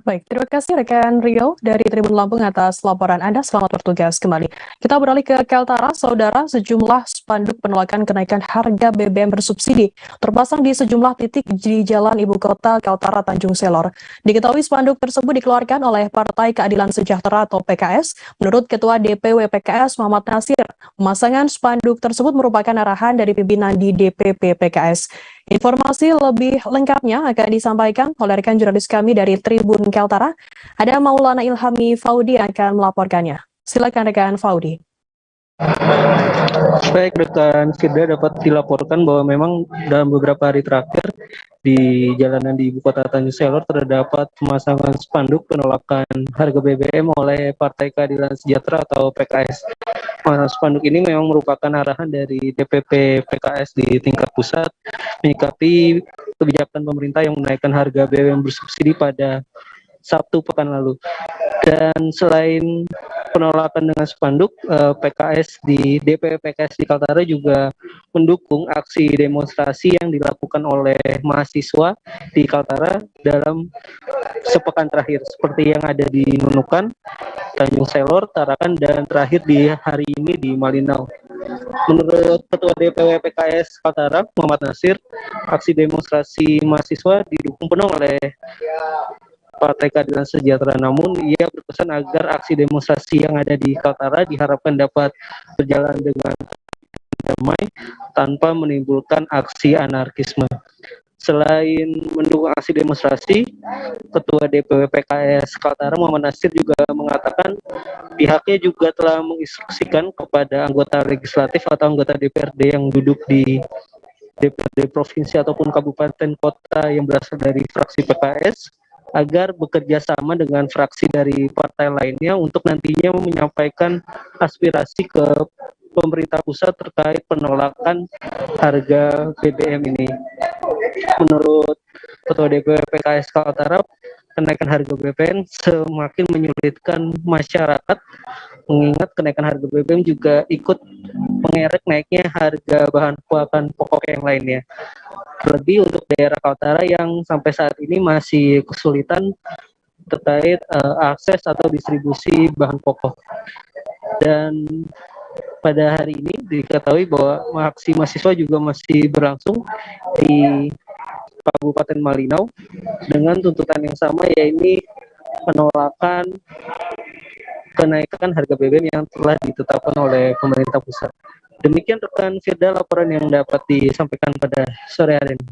Baik, terima kasih rekan Rio dari Tribun Lampung atas laporan Anda. Selamat bertugas kembali. Kita beralih ke Kaltara, saudara. Sejumlah spanduk penolakan kenaikan harga BBM bersubsidi terpasang di sejumlah titik di Jalan Ibu Kota Kaltara, Tanjung Selor. Diketahui spanduk tersebut dikeluarkan oleh Partai Keadilan Sejahtera atau PKS. Menurut Ketua DPW PKS Muhammad Nasir, pemasangan spanduk tersebut merupakan arahan dari pimpinan di DPP PKS. Informasi lebih lengkapnya akan disampaikan oleh rekan jurnalis kami dari Tribun Kaltara. Ada Maulana Ilhami Faudi yang akan melaporkannya. Silakan rekan Faudi. Baik, rekan Firda, dapat dilaporkan bahwa memang dalam beberapa hari terakhir di jalanan di Ibu Kota Tanjung Selor terdapat pemasangan spanduk penolakan harga BBM oleh Partai Keadilan Sejahtera atau PKS. Spanduk ini memang merupakan arahan dari DPP PKS di tingkat pusat menyikapi kebijakan pemerintah yang menaikkan harga BBM bersubsidi pada Sabtu pekan lalu. Dan selain penolakan dengan spanduk, PKS di DPP PKS di Kaltara juga mendukung aksi demonstrasi yang dilakukan oleh mahasiswa di Kaltara dalam sepekan terakhir, seperti yang ada di Nunukan, Tanjung Selor, Tarakan, dan terakhir di hari ini di Malinau. Menurut Ketua DPW PKS Kaltara, Muhammad Nasir, aksi demonstrasi mahasiswa didukung penuh oleh Partai Keadilan Sejahtera. Namun ia berpesan agar aksi demonstrasi yang ada di Kaltara diharapkan dapat berjalan dengan damai tanpa menimbulkan aksi anarkisme. Selain mendukung aksi demonstrasi, Ketua DPW PKS Kaltara Muhammad Nasir juga mengatakan pihaknya juga telah menginstruksikan kepada anggota legislatif atau anggota DPRD yang duduk di DPRD provinsi ataupun kabupaten kota yang berasal dari fraksi PKS agar bekerja sama dengan fraksi dari partai lainnya untuk nantinya menyampaikan aspirasi ke pemerintah pusat terkait penolakan harga BBM ini. Menurut Ketua DPW PKS Kaltara, kenaikan harga BBM semakin menyulitkan masyarakat, mengingat kenaikan harga BBM juga ikut mengerek naiknya harga bahan pokok yang lainnya. Terlebih untuk daerah Kaltara yang sampai saat ini masih kesulitan terkait akses atau distribusi bahan pokok. Dan pada hari ini diketahui bahwa aksi mahasiswa juga masih berlangsung di Kabupaten Malinau dengan tuntutan yang sama, yaitu penolakan kenaikan harga BBM yang telah ditetapkan oleh pemerintah pusat. Demikian rekan Firda laporan yang dapat disampaikan pada sore hari ini.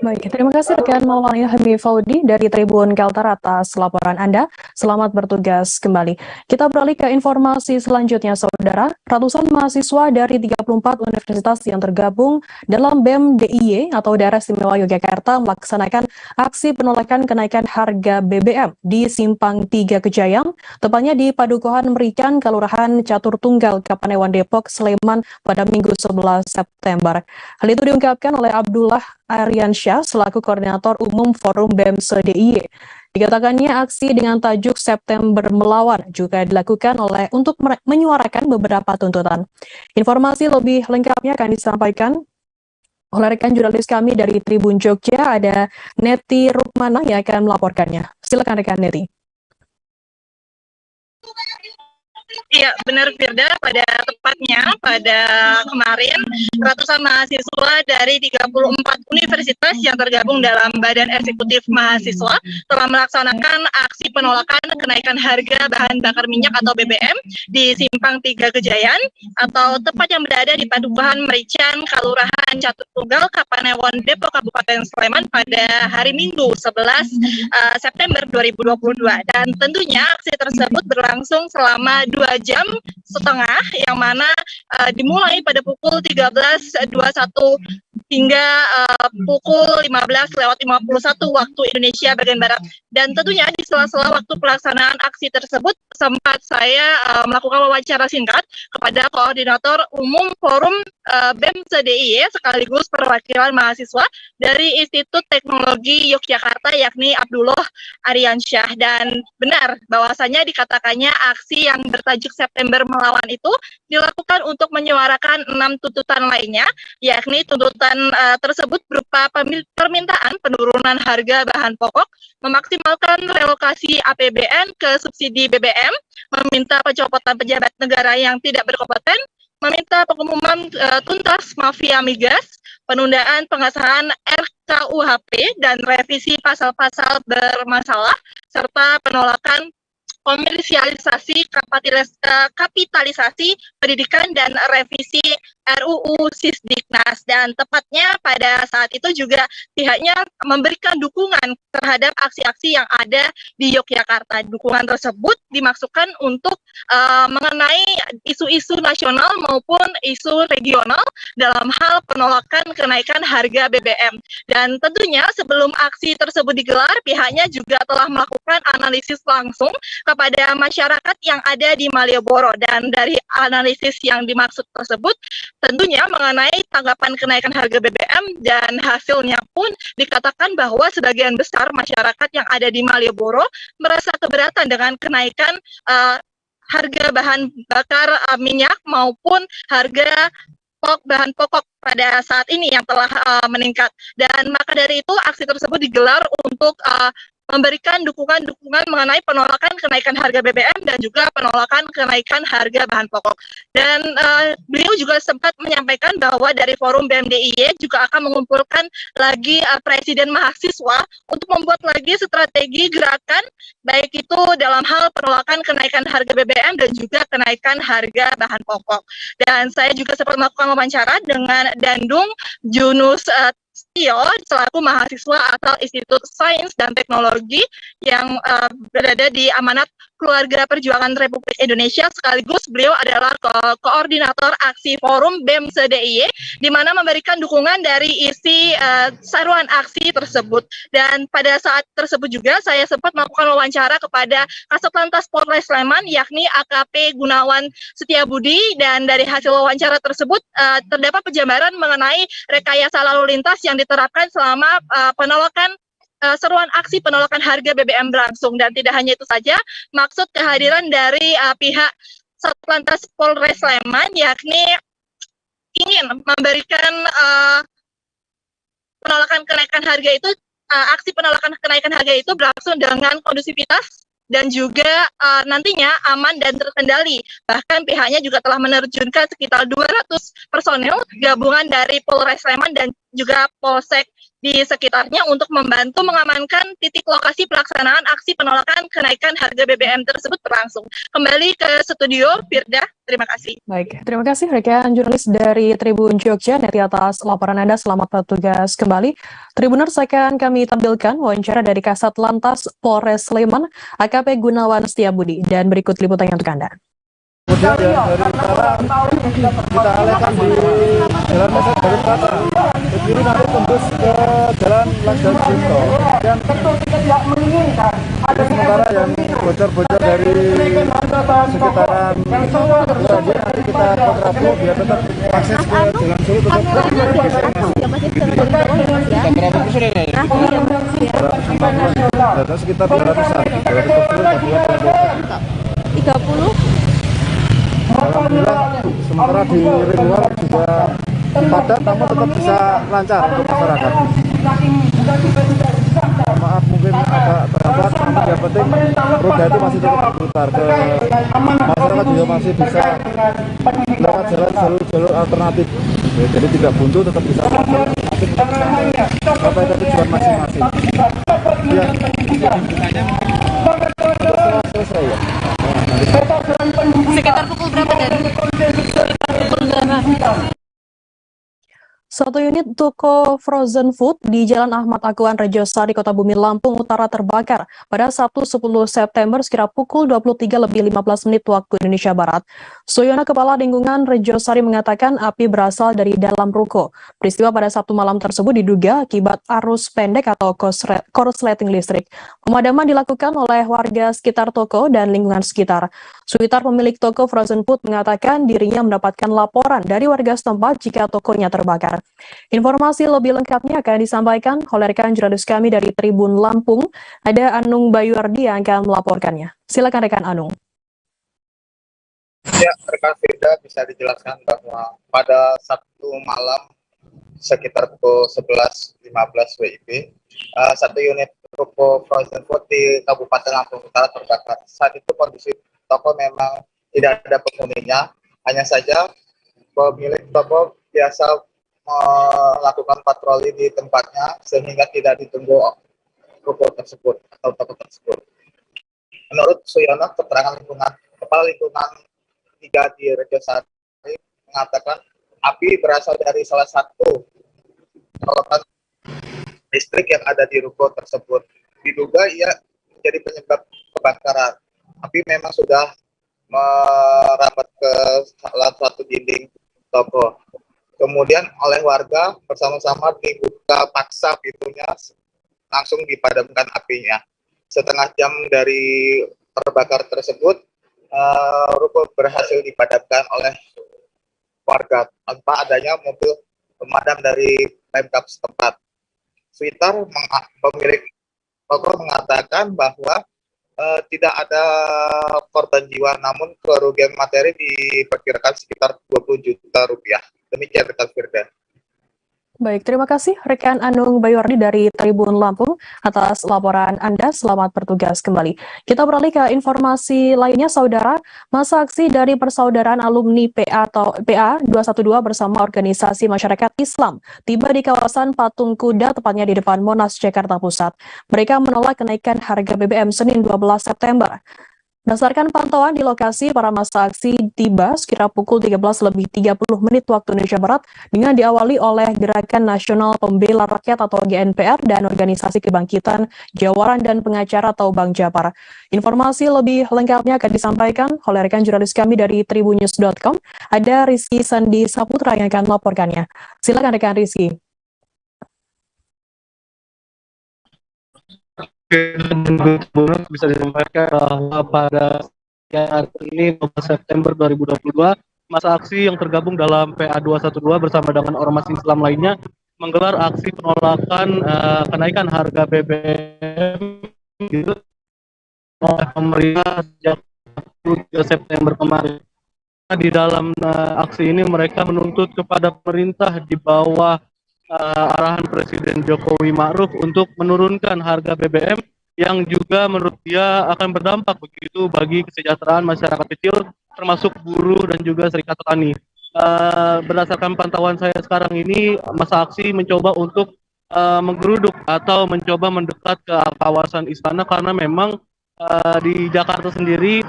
Baik, terima kasih rekan Maulana Ilhami Faudi dari Tribun Kaltara atas laporan Anda. Selamat bertugas kembali. Kita beralih ke informasi selanjutnya, saudara. Ratusan mahasiswa dari 34 universitas yang tergabung dalam BEM DIY atau Daerah Istimewa Yogyakarta melaksanakan aksi penolakan kenaikan harga BBM di Simpang 3 Kejayang, tepatnya di Padukuhan Merican, Kelurahan Catur Tunggal, Kapanewon Depok, Sleman pada Minggu 11 September. Hal itu diungkapkan oleh Abdullah Aryansyah selaku Koordinator Umum Forum BEM DIY. Dikatakannya aksi dengan tajuk September Melawan juga dilakukan untuk menyuarakan beberapa tuntutan. Informasi lebih lengkapnya akan disampaikan oleh rekan jurnalis kami dari Tribun Jogja, ada Neti Rukmana yang akan melaporkannya. Silakan rekan Neti. Iya, benar Firda, pada kemarin ratusan mahasiswa dari 34 universitas yang tergabung dalam Badan Eksekutif Mahasiswa telah melaksanakan aksi penolakan kenaikan harga bahan bakar minyak atau BBM di Simpang 3 Kejayaan atau tepat yang berada di Padukuhan Merican, Kelurahan Catur Tunggal, Kapanewon Depok, Kabupaten Sleman pada hari Minggu 11 September 2022. Dan tentunya aksi tersebut berlangsung selama 2,5 jam, yang mana dimulai pada pukul 13.21 hingga pukul 15:51 waktu Indonesia bagian Barat. Dan tentunya di sela-sela waktu pelaksanaan aksi tersebut sempat saya melakukan wawancara singkat kepada Koordinator Umum Forum BEM DIY sekaligus perwakilan mahasiswa dari Institut Teknologi Yogyakarta yakni Abdullah Aryansyah. Dan benar bahwasanya dikatakannya aksi yang bertajuk September Melawan itu dilakukan untuk menyuarakan 6 tuntutan lainnya, yakni tuntutan tersebut berupa permintaan penurunan harga bahan pokok, memaksimalkan relokasi APBN ke subsidi BBM, meminta pencopotan pejabat negara yang tidak berkompeten, meminta pengumuman tuntas mafia migas, penundaan pengesahan RKUHP dan revisi pasal-pasal bermasalah, serta penolakan komersialisasi kapitalisasi pendidikan dan revisi RUU Sisdiknas. Dan tepatnya pada saat itu juga pihaknya memberikan dukungan terhadap aksi-aksi yang ada di Yogyakarta. Dukungan tersebut dimaksudkan untuk mengenai isu-isu nasional maupun isu regional dalam hal penolakan kenaikan harga BBM. Dan tentunya sebelum aksi tersebut digelar, pihaknya juga telah melakukan analisis langsung kepada masyarakat yang ada di Malioboro. Dan dari analisis yang dimaksud tersebut tentunya mengenai tanggapan kenaikan harga BBM, dan hasilnya pun dikatakan bahwa sebagian besar masyarakat yang ada di Malioboro merasa keberatan dengan kenaikan harga bahan bakar minyak maupun harga bahan pokok pada saat ini yang telah meningkat. Dan maka dari itu aksi tersebut digelar untuk memberikan dukungan mengenai penolakan kenaikan harga BBM dan juga penolakan kenaikan harga bahan pokok. Dan beliau juga sempat menyampaikan bahwa dari forum BEM DIY juga akan mengumpulkan lagi presiden mahasiswa untuk membuat lagi strategi gerakan, baik itu dalam hal penolakan kenaikan harga BBM dan juga kenaikan harga bahan pokok. Dan saya juga sempat melakukan wawancara dengan Dandung Junus Tio selaku mahasiswa atau Institut Sains dan Teknologi yang berada di Amanat Keluarga Perjuangan Republik Indonesia, sekaligus beliau adalah koordinator aksi forum BEM DIY, di mana memberikan dukungan dari isi seruan aksi tersebut. Dan pada saat tersebut juga saya sempat melakukan wawancara kepada Kasatlantas Polres Sleman yakni AKP Gunawan Setiabudi, dan dari hasil wawancara tersebut terdapat penjabaran mengenai rekayasa lalu lintas yang diterapkan selama penolakan seruan aksi penolakan harga BBM berlangsung. Dan tidak hanya itu saja, maksud kehadiran dari pihak Satlantas Polres Sleman yakni ingin memberikan penolakan kenaikan harga itu, aksi penolakan kenaikan harga itu berlangsung dengan kondusivitas dan juga nantinya aman dan terkendali. Bahkan pihaknya juga telah menerjunkan sekitar 200 personil gabungan dari Polres Sleman dan juga Polsek di sekitarnya untuk membantu mengamankan titik lokasi pelaksanaan aksi penolakan kenaikan harga BBM tersebut berlangsung. Kembali ke studio, Firda, terima kasih. Baik, terima kasih rekan jurnalis dari Tribun Jogja, Neti, atas laporan Anda. Selamat bertugas kembali. Tribuners, akan kami tampilkan wawancara dari Kasat Lantas Polres Sleman, AKP Gunawan Setiabudi, dan berikut liputannya untuk Anda. Kemudian dari utara kita alihkan di Jalan Mesir Balikpapan, ke kiri nanti tembus ke Jalan Langgar Cinto. Dan sementara yang bocor-bocor dari sekitaran Surandia nanti kita kontraplo biar tetap akses ke Jalan Solo tetap sekitar 200-an dari Tokyo 30. Alhamdulillah, sementara di ring luar juga padat namun tetap bisa lancar untuk masyarakat. Maaf mungkin agak terhambat, namun yang penting roda itu masih tetap berputar ke masyarakat, juga masih bisa lewat jalur alternatif. Ya, jadi tidak buntu, tetap bisa sampai ke tujuan masing-masing. Ya, selesai ya. Sekitar pukul berapa dari? Satu unit toko frozen food di Jalan Ahmad Akuan Rejosari, Kota Bumi, Lampung Utara terbakar pada Sabtu 10 September sekira pukul 23.15 waktu Indonesia Barat. Suyono, Kepala Lingkungan Rejosari, mengatakan api berasal dari dalam ruko. Peristiwa pada Sabtu malam tersebut diduga akibat arus pendek atau korsleting listrik. Pemadaman dilakukan oleh warga sekitar toko dan lingkungan sekitar. Suitar, pemilik toko frozen food, mengatakan dirinya mendapatkan laporan dari warga setempat jika tokonya terbakar. Informasi lebih lengkapnya akan disampaikan oleh rekan jurnalis kami dari Tribun Lampung. Ada Anung Bayuardi yang akan melaporkannya. Silakan rekan Anung. Ya, rekan Firda, bisa dijelaskan bahwa pada Sabtu malam sekitar pukul 11.15 WIB, satu unit toko frozen food di Kabupaten Lampung Utara terbakar. Saat itu kondisi toko memang tidak ada penghuninya, hanya saja pemilik toko biasa melakukan patroli di tempatnya sehingga tidak ditunggu toko tersebut atau toko tersebut. Menurut Suyono, keterangan Kepala Lingkungan 3 di Rejosari mengatakan api berasal dari salah satu solokan listrik yang ada di ruko tersebut. Diduga ia menjadi penyebab kebakaran. Api memang sudah merambat ke salah satu dinding toko. Kemudian oleh warga bersama-sama dibuka paksa pintunya, langsung dipadamkan apinya. Setengah jam dari terbakar tersebut, ruko berhasil dipadamkan oleh warga tanpa adanya mobil pemadam dari Pemkab setempat. Suitar, pemilik toko, mengatakan bahwa tidak ada korban jiwa, namun kerugian materi diperkirakan sekitar 20 juta rupiah. Demikian rekan Firda. Baik, terima kasih rekan Anung Bayuardi dari Tribun Lampung atas laporan Anda. Selamat bertugas kembali. Kita beralih ke informasi lainnya, saudara. Masa aksi dari Persaudaraan Alumni PA atau PA 212 bersama organisasi masyarakat Islam tiba di kawasan Patung Kuda, tepatnya di depan Monas, Jakarta Pusat. Mereka menolak kenaikan harga BBM Senin 12 September. Berdasarkan pantauan di lokasi, para massa aksi tiba sekira pukul 13.30 waktu Indonesia Barat dengan diawali oleh Gerakan Nasional Pembela Rakyat atau GNPR dan Organisasi Kebangkitan Jawaran dan Pengacara atau Bang Japar. Informasi lebih lengkapnya akan disampaikan oleh rekan jurnalis kami dari tribunnews.com. Ada Rizky Sandi Saputra yang akan melaporkannya. Silakan rekan Rizky. Bisa disampaikan bahwa pada hari ini 12 September 2022 masa aksi yang tergabung dalam PA 212 bersama dengan ormas Islam lainnya menggelar aksi penolakan kenaikan harga BBM oleh pemerintah sejak 3 September kemarin. Di dalam aksi ini mereka menuntut kepada pemerintah di bawah arahan Presiden Jokowi Ma'ruf untuk menurunkan harga BBM yang juga menurut dia akan berdampak begitu bagi kesejahteraan masyarakat kecil termasuk buruh dan juga serikat petani. Berdasarkan pantauan saya sekarang ini, masa aksi mencoba untuk menggeruduk atau mencoba mendekat ke kawasan istana karena memang di Jakarta sendiri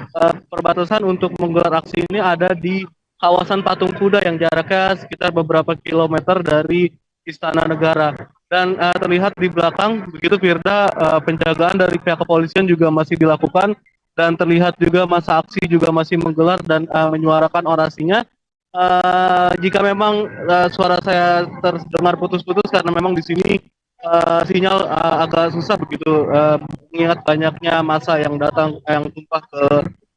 perbatasan untuk menggelar aksi ini ada di kawasan Patung Kuda yang jaraknya sekitar beberapa kilometer dari Istana Negara. Dan terlihat di belakang begitu Firda, penjagaan dari pihak kepolisian juga masih dilakukan dan terlihat juga masa aksi juga masih menggelar dan menyuarakan orasinya. Jika memang suara saya terdengar putus-putus karena memang di sini sinyal agak susah begitu, mengingat banyaknya massa yang datang yang tumpah ke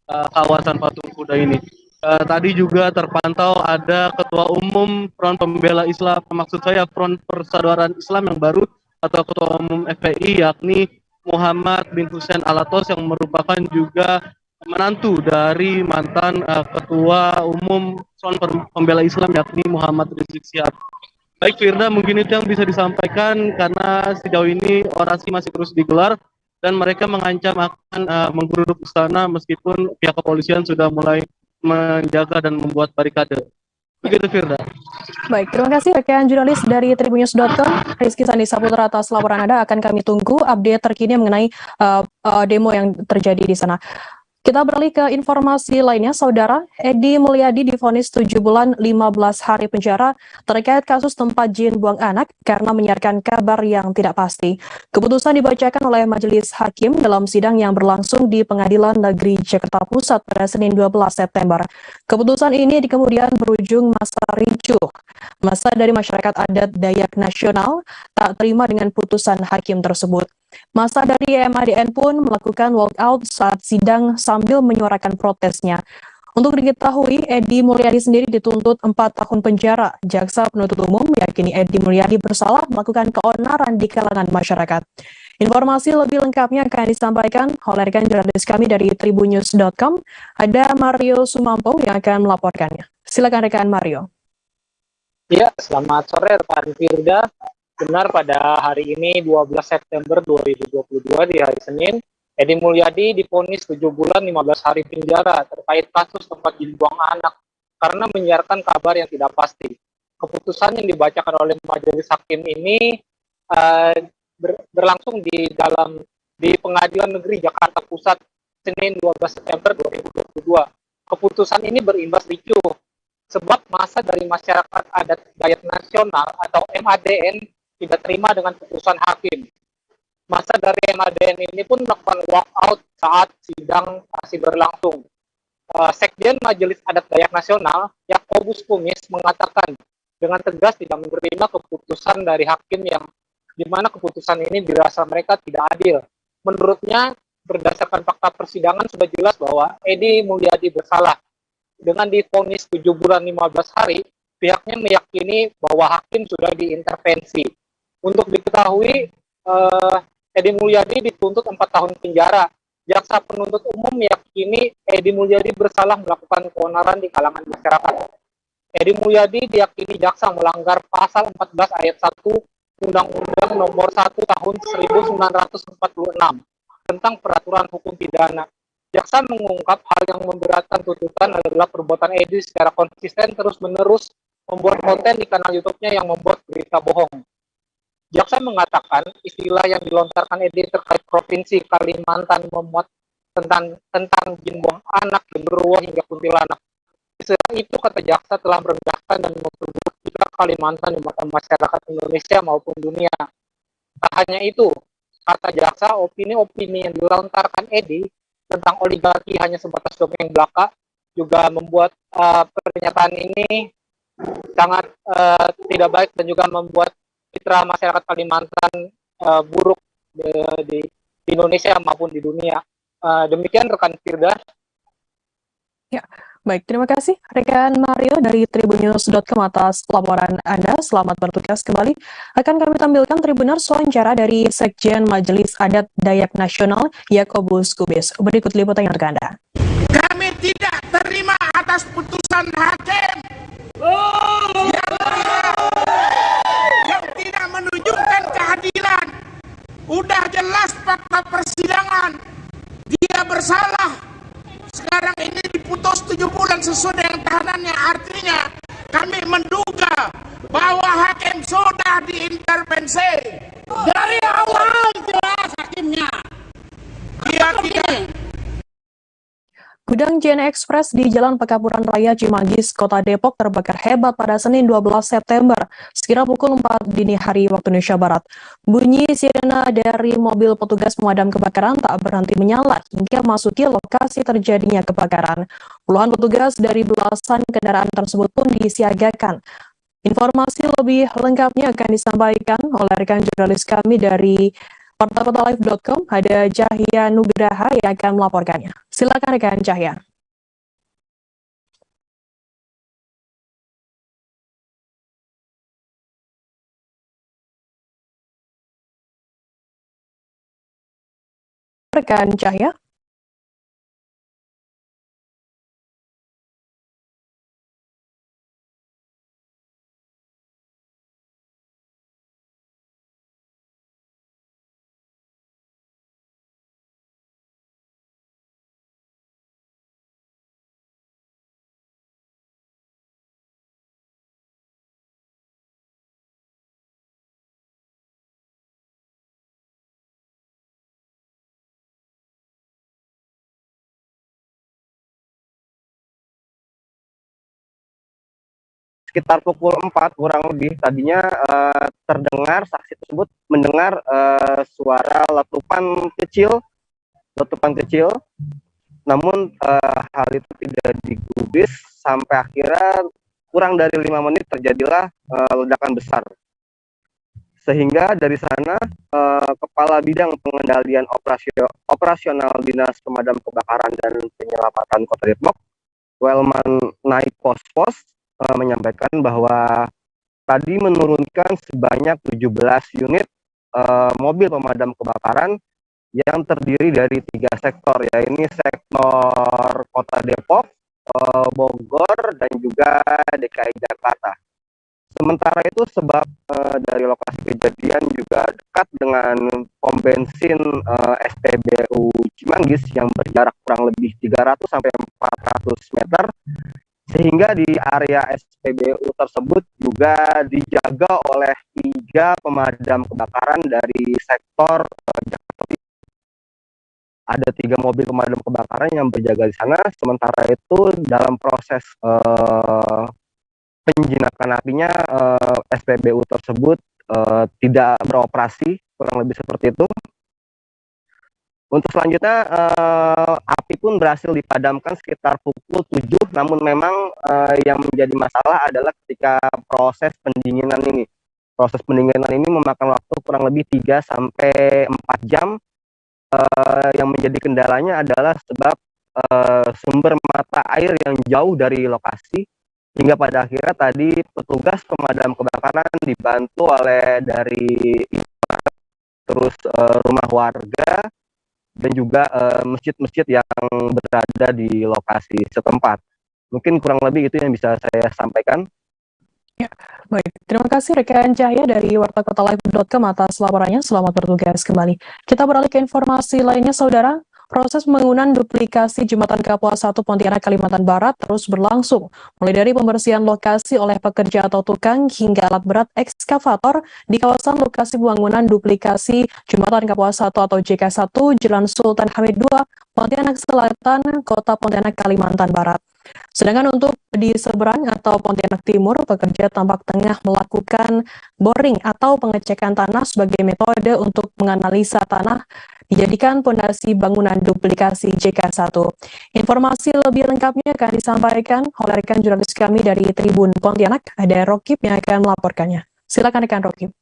kawasan Patung Kuda ini. Tadi juga terpantau ada Ketua Umum Front Pembela Islam, maksud saya Front Persaudaraan Islam yang baru atau Ketua Umum FPI, yakni Muhammad bin Hussein Alatos yang merupakan juga menantu dari mantan Ketua Umum Front Pembela Islam yakni Muhammad Rizik Syihab. Baik Firda, mungkin itu yang bisa disampaikan karena sejauh ini orasi masih terus digelar dan mereka mengancam akan menggeruduk istana meskipun pihak kepolisian sudah mulai menjaga dan membuat barikade. Begitu Firda. Baik, terima kasih rekan jurnalis dari tribunnews.com, Rizky Sandi Saputra atas laporan Anda. Akan kami tunggu update terkini mengenai demo yang terjadi di sana. Kita beralih ke informasi lainnya, Saudara. Edi Mulyadi divonis 7 bulan 15 hari penjara terkait kasus tempat jin buang anak karena menyiarkan kabar yang tidak pasti. Keputusan dibacakan oleh Majelis Hakim dalam sidang yang berlangsung di Pengadilan Negeri Jakarta Pusat pada Senin 12 September. Keputusan ini kemudian berujung masa ricuh. Masa dari masyarakat adat Dayak Nasional tak terima dengan putusan hakim tersebut. Masa dari MADN pun melakukan walkout saat sidang sambil menyuarakan protesnya. Untuk diketahui, Edi Mulyadi sendiri dituntut 4 tahun penjara. Jaksa penuntut umum meyakini Edi Mulyadi bersalah melakukan keonaran di kalangan masyarakat. Informasi lebih lengkapnya akan disampaikan oleh rekan jurnalis kami dari tribunnews.com. Ada Mario Sumampo yang akan melaporkannya. Silakan rekan Mario. Ya, selamat sore rekan Firda. Benar pada hari ini 12 September 2022 di hari Senin, Edi Mulyadi divonis 7 bulan 15 hari penjara terkait kasus tempat jin buang anak karena menyiarkan kabar yang tidak pasti. Keputusan yang dibacakan oleh majelis hakim ini berlangsung di Pengadilan Negeri Jakarta Pusat Senin 12 September 2022. Keputusan ini berimbas ricuh sebab masa dari masyarakat adat Dayak Nasional atau MADN tidak terima dengan putusan hakim. Masa dari MADN ini pun melakukan walkout saat sidang masih berlangsung. Sekjen Majelis Adat Dayak Nasional, Yakobus Kumis, mengatakan dengan tegas tidak menerima keputusan dari hakim yang di mana keputusan ini dirasa mereka tidak adil. Menurutnya, berdasarkan fakta persidangan sudah jelas bahwa Edi Mulyadi bersalah. Dengan divonis 7 bulan 15 hari, pihaknya meyakini bahwa hakim sudah diintervensi. Untuk diketahui, Edi Mulyadi dituntut 4 tahun penjara. Jaksa penuntut umum meyakini Edi Mulyadi bersalah melakukan keonaran di kalangan masyarakat. Edi Mulyadi diyakini jaksa melanggar pasal 14 ayat 1 Undang-Undang Nomor 1 Tahun 1946 tentang peraturan hukum pidana. Jaksa mengungkap hal yang memberatkan tuntutan adalah perbuatan Edi secara konsisten terus-menerus membuat konten di kanal YouTube-nya yang membuat berita bohong. Jaksa mengatakan istilah yang dilontarkan Edi terkait Provinsi Kalimantan memuat tentang jin buang anak, genderuwo hingga kuntilanak. Selain itu, kata jaksa telah merendahkan dan memperburuk citra Kalimantan di mata masyarakat Indonesia maupun dunia. Tak hanya itu, kata jaksa, opini-opini yang dilontarkan Edi tentang oligarki hanya sebatas dongeng belaka juga membuat pernyataan ini sangat tidak baik dan juga membuat citra masyarakat Kalimantan buruk di Indonesia maupun di dunia. Demikian rekan Firda. Ya, baik. Terima kasih rekan Mario dari tribunnews.com atas laporan Anda. Selamat bertugas kembali. Akan kami tampilkan Tribuners wawancara dari Sekjen Majelis Adat Dayak Nasional Yakobus Kumis. Berikut liputannya untuk Anda. Kami tidak terima atas putusan hakim yang tidak menunjukkan keadilan. Udah jelas fakta persidangan, dia bersalah. Sekarang ini diputus 7 bulan sesuai dengan tahanannya. Artinya kami menduga bahwa hakim sudah diintervensi. Dari awal jelas hakimnya. Dia tidak. Gudang JNE Express di Jalan Pekapuran Raya Cimanggis, Kota Depok terbakar hebat pada Senin 12 September, sekira pukul 4 dini hari waktu Indonesia Barat. Bunyi sirena dari mobil petugas pemadam kebakaran tak berhenti menyala hingga masuki lokasi terjadinya kebakaran. Puluhan petugas dari belasan kendaraan tersebut pun disiagakan. Informasi lebih lengkapnya akan disampaikan oleh rekan jurnalis kami dari portalpetalive.com, ada Cahya Nugraha yang akan melaporkannya. Silakan rekan Cahya. Rekan Cahya. sekitar pukul 4 kurang lebih tadinya terdengar saksi tersebut mendengar suara letupan kecil, namun hal itu tidak digubris sampai akhirnya kurang dari 5 menit terjadilah ledakan besar. Sehingga dari sana Kepala Bidang Pengendalian Operasional Dinas Pemadam Kebakaran dan Penyelamatan Kota Depok, Welman Naik Pos menyampaikan bahwa tadi menurunkan sebanyak 17 unit mobil pemadam kebakaran yang terdiri dari 3 sektor, yaitu sektor Kota Depok, Bogor, dan juga DKI Jakarta. Sementara itu sebab dari lokasi kejadian juga dekat dengan pom bensin SPBU Cimanggis yang berjarak kurang lebih 300 sampai 400 meter, sehingga di area SPBU tersebut juga dijaga oleh 3 pemadam kebakaran dari sektor Jakarta. Ada 3 mobil pemadam kebakaran yang berjaga di sana. Sementara itu dalam proses penjinakan apinya SPBU tersebut tidak beroperasi, kurang lebih seperti itu. Untuk selanjutnya api pun berhasil dipadamkan sekitar pukul 7, namun memang yang menjadi masalah adalah ketika proses pendinginan ini. Proses pendinginan ini memakan waktu kurang lebih 3 sampai 4 jam. Yang menjadi kendalanya adalah sebab sumber mata air yang jauh dari lokasi, hingga pada akhirnya tadi petugas pemadam kebakaran dibantu oleh dari terus rumah warga dan juga masjid-masjid yang berada di lokasi setempat. Mungkin kurang lebih itu yang bisa saya sampaikan. Ya, baik. Terima kasih rekan Cahya dari wartakotalive.com atas laporannya. Selamat bertugas kembali. Kita beralih ke informasi lainnya, Saudara. Proses pembangunan duplikasi Jembatan Kapuas 1 Pontianak, Kalimantan Barat terus berlangsung, mulai dari pembersihan lokasi oleh pekerja atau tukang hingga alat berat ekskavator di kawasan lokasi pembangunan duplikasi Jembatan Kapuas 1 atau JK1 Jalan Sultan Hamid II, Pontianak Selatan, Kota Pontianak, Kalimantan Barat. Sedangkan untuk di seberang atau Pontianak Timur, pekerja tampak tengah melakukan boring atau pengecekan tanah sebagai metode untuk menganalisa tanah dijadikan pondasi bangunan duplikasi JK1. Informasi lebih lengkapnya akan disampaikan oleh rekan jurnalis kami dari Tribun Pontianak, ada Rokib yang akan melaporkannya. Silakan rekan Rokib.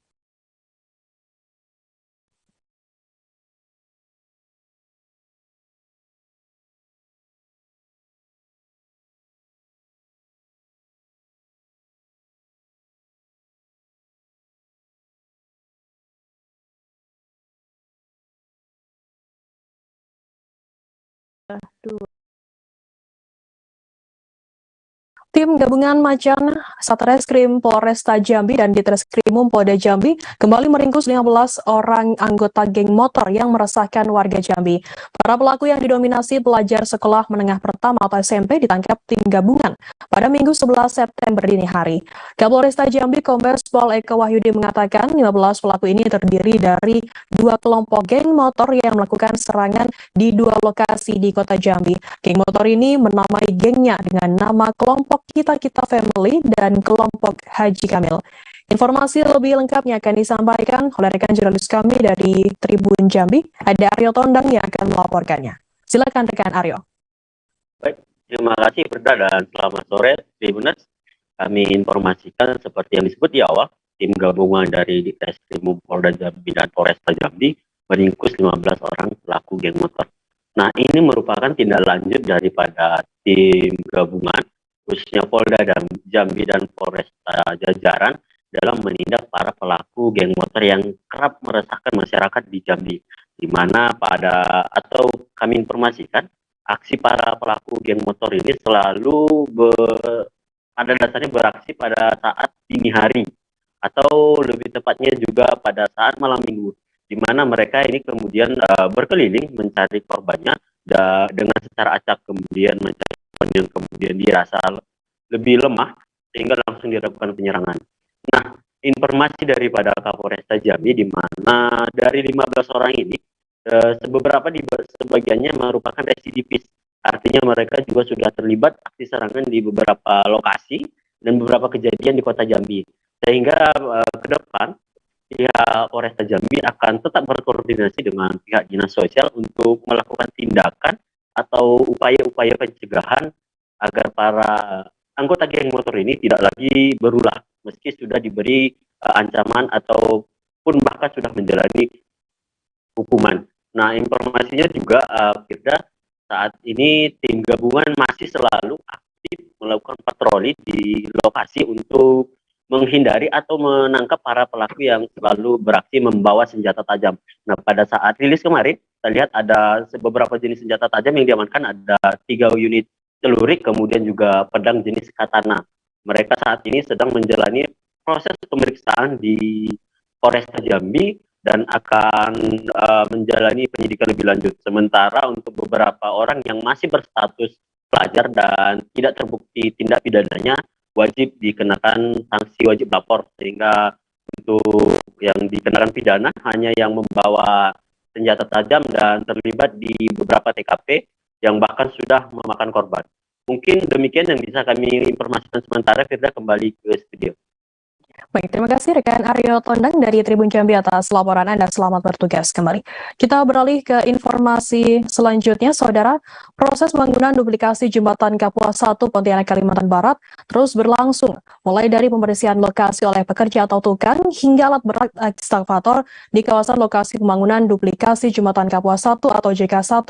Tim gabungan Macan Satreskrim Polresta Jambi dan Ditreskrimum Polda Jambi kembali meringkus 15 orang anggota geng motor yang meresahkan warga Jambi. Para pelaku yang didominasi pelajar sekolah menengah pertama atau SMP ditangkap tim gabungan pada Minggu 11 September dini hari. Kapolresta Jambi Kombes Pol Eko Wahyudi mengatakan 15 pelaku ini terdiri dari 2 kelompok geng motor yang melakukan serangan di 2 lokasi di kota Jambi. Geng motor ini menamai gengnya dengan nama kelompok Kita Family dan kelompok Haji Kamil. Informasi lebih lengkapnya akan disampaikan oleh rekan jurnalis kami dari Tribun Jambi, ada Aryo Tondang yang akan melaporkannya. Silakan rekan Aryo. Baik, terima kasih Berda dan selamat sore Tribuners. Kami informasikan seperti yang disebut di awal, tim gabungan dari Ditreskrimum Polda Jambi dan Polresta Jambi meringkus 15 orang pelaku geng motor. Nah, ini merupakan tindak lanjut daripada tim gabungan khususnya Polda dan Jambi dan Polresta jajaran dalam menindak para pelaku geng motor yang kerap meresahkan masyarakat di Jambi, di mana atau kami informasikan aksi para pelaku geng motor ini selalu pada dasarnya beraksi pada saat dini hari atau lebih tepatnya juga pada saat malam minggu, di mana mereka ini kemudian berkeliling mencari korbannya dengan secara acak, kemudian mencari korban yang kemudian dirasa lebih lemah sehingga langsung dilakukan penyerangan. Nah, informasi daripada Kapolresta Jambi di mana dari 15 orang ini sebagiannya merupakan residivis. Artinya mereka juga sudah terlibat aksi serangan di beberapa lokasi dan beberapa kejadian di Kota Jambi. Sehingga ke depan pihak Polresta Jambi akan tetap berkoordinasi dengan pihak Dinas Sosial untuk melakukan tindakan atau upaya-upaya pencegahan agar para anggota geng motor ini tidak lagi berulah meski sudah diberi ancaman ataupun bahkan sudah menjalani hukuman. Nah, informasinya juga Firda, saat ini tim gabungan masih selalu aktif melakukan patroli di lokasi untuk menghindari atau menangkap para pelaku yang selalu beraksi membawa senjata tajam. Nah, pada saat rilis kemarin, kita lihat ada beberapa jenis senjata tajam yang diamankan, ada 3 unit celurik, kemudian juga pedang jenis katana. Mereka saat ini sedang menjalani proses pemeriksaan di Polresta Jambi dan akan menjalani penyidikan lebih lanjut. Sementara untuk beberapa orang yang masih berstatus pelajar dan tidak terbukti tindak pidananya, wajib dikenakan sanksi wajib lapor, sehingga untuk yang dikenakan pidana hanya yang membawa senjata tajam dan terlibat di beberapa TKP yang bahkan sudah memakan korban. Mungkin demikian yang bisa kami informasikan sementara. Firda, kembali ke studio. Baik, terima kasih rekan Aryo Tondang dari Tribun Jambi atas laporan Anda. Selamat bertugas kembali. Kita beralih ke informasi selanjutnya, Saudara. Proses pembangunan duplikasi jembatan Kapuas 1 Pontianak Kalimantan Barat terus berlangsung, mulai dari pembersihan lokasi oleh pekerja atau tukang hingga alat berat ekskavator di kawasan lokasi pembangunan duplikasi jembatan Kapuas 1 atau JK1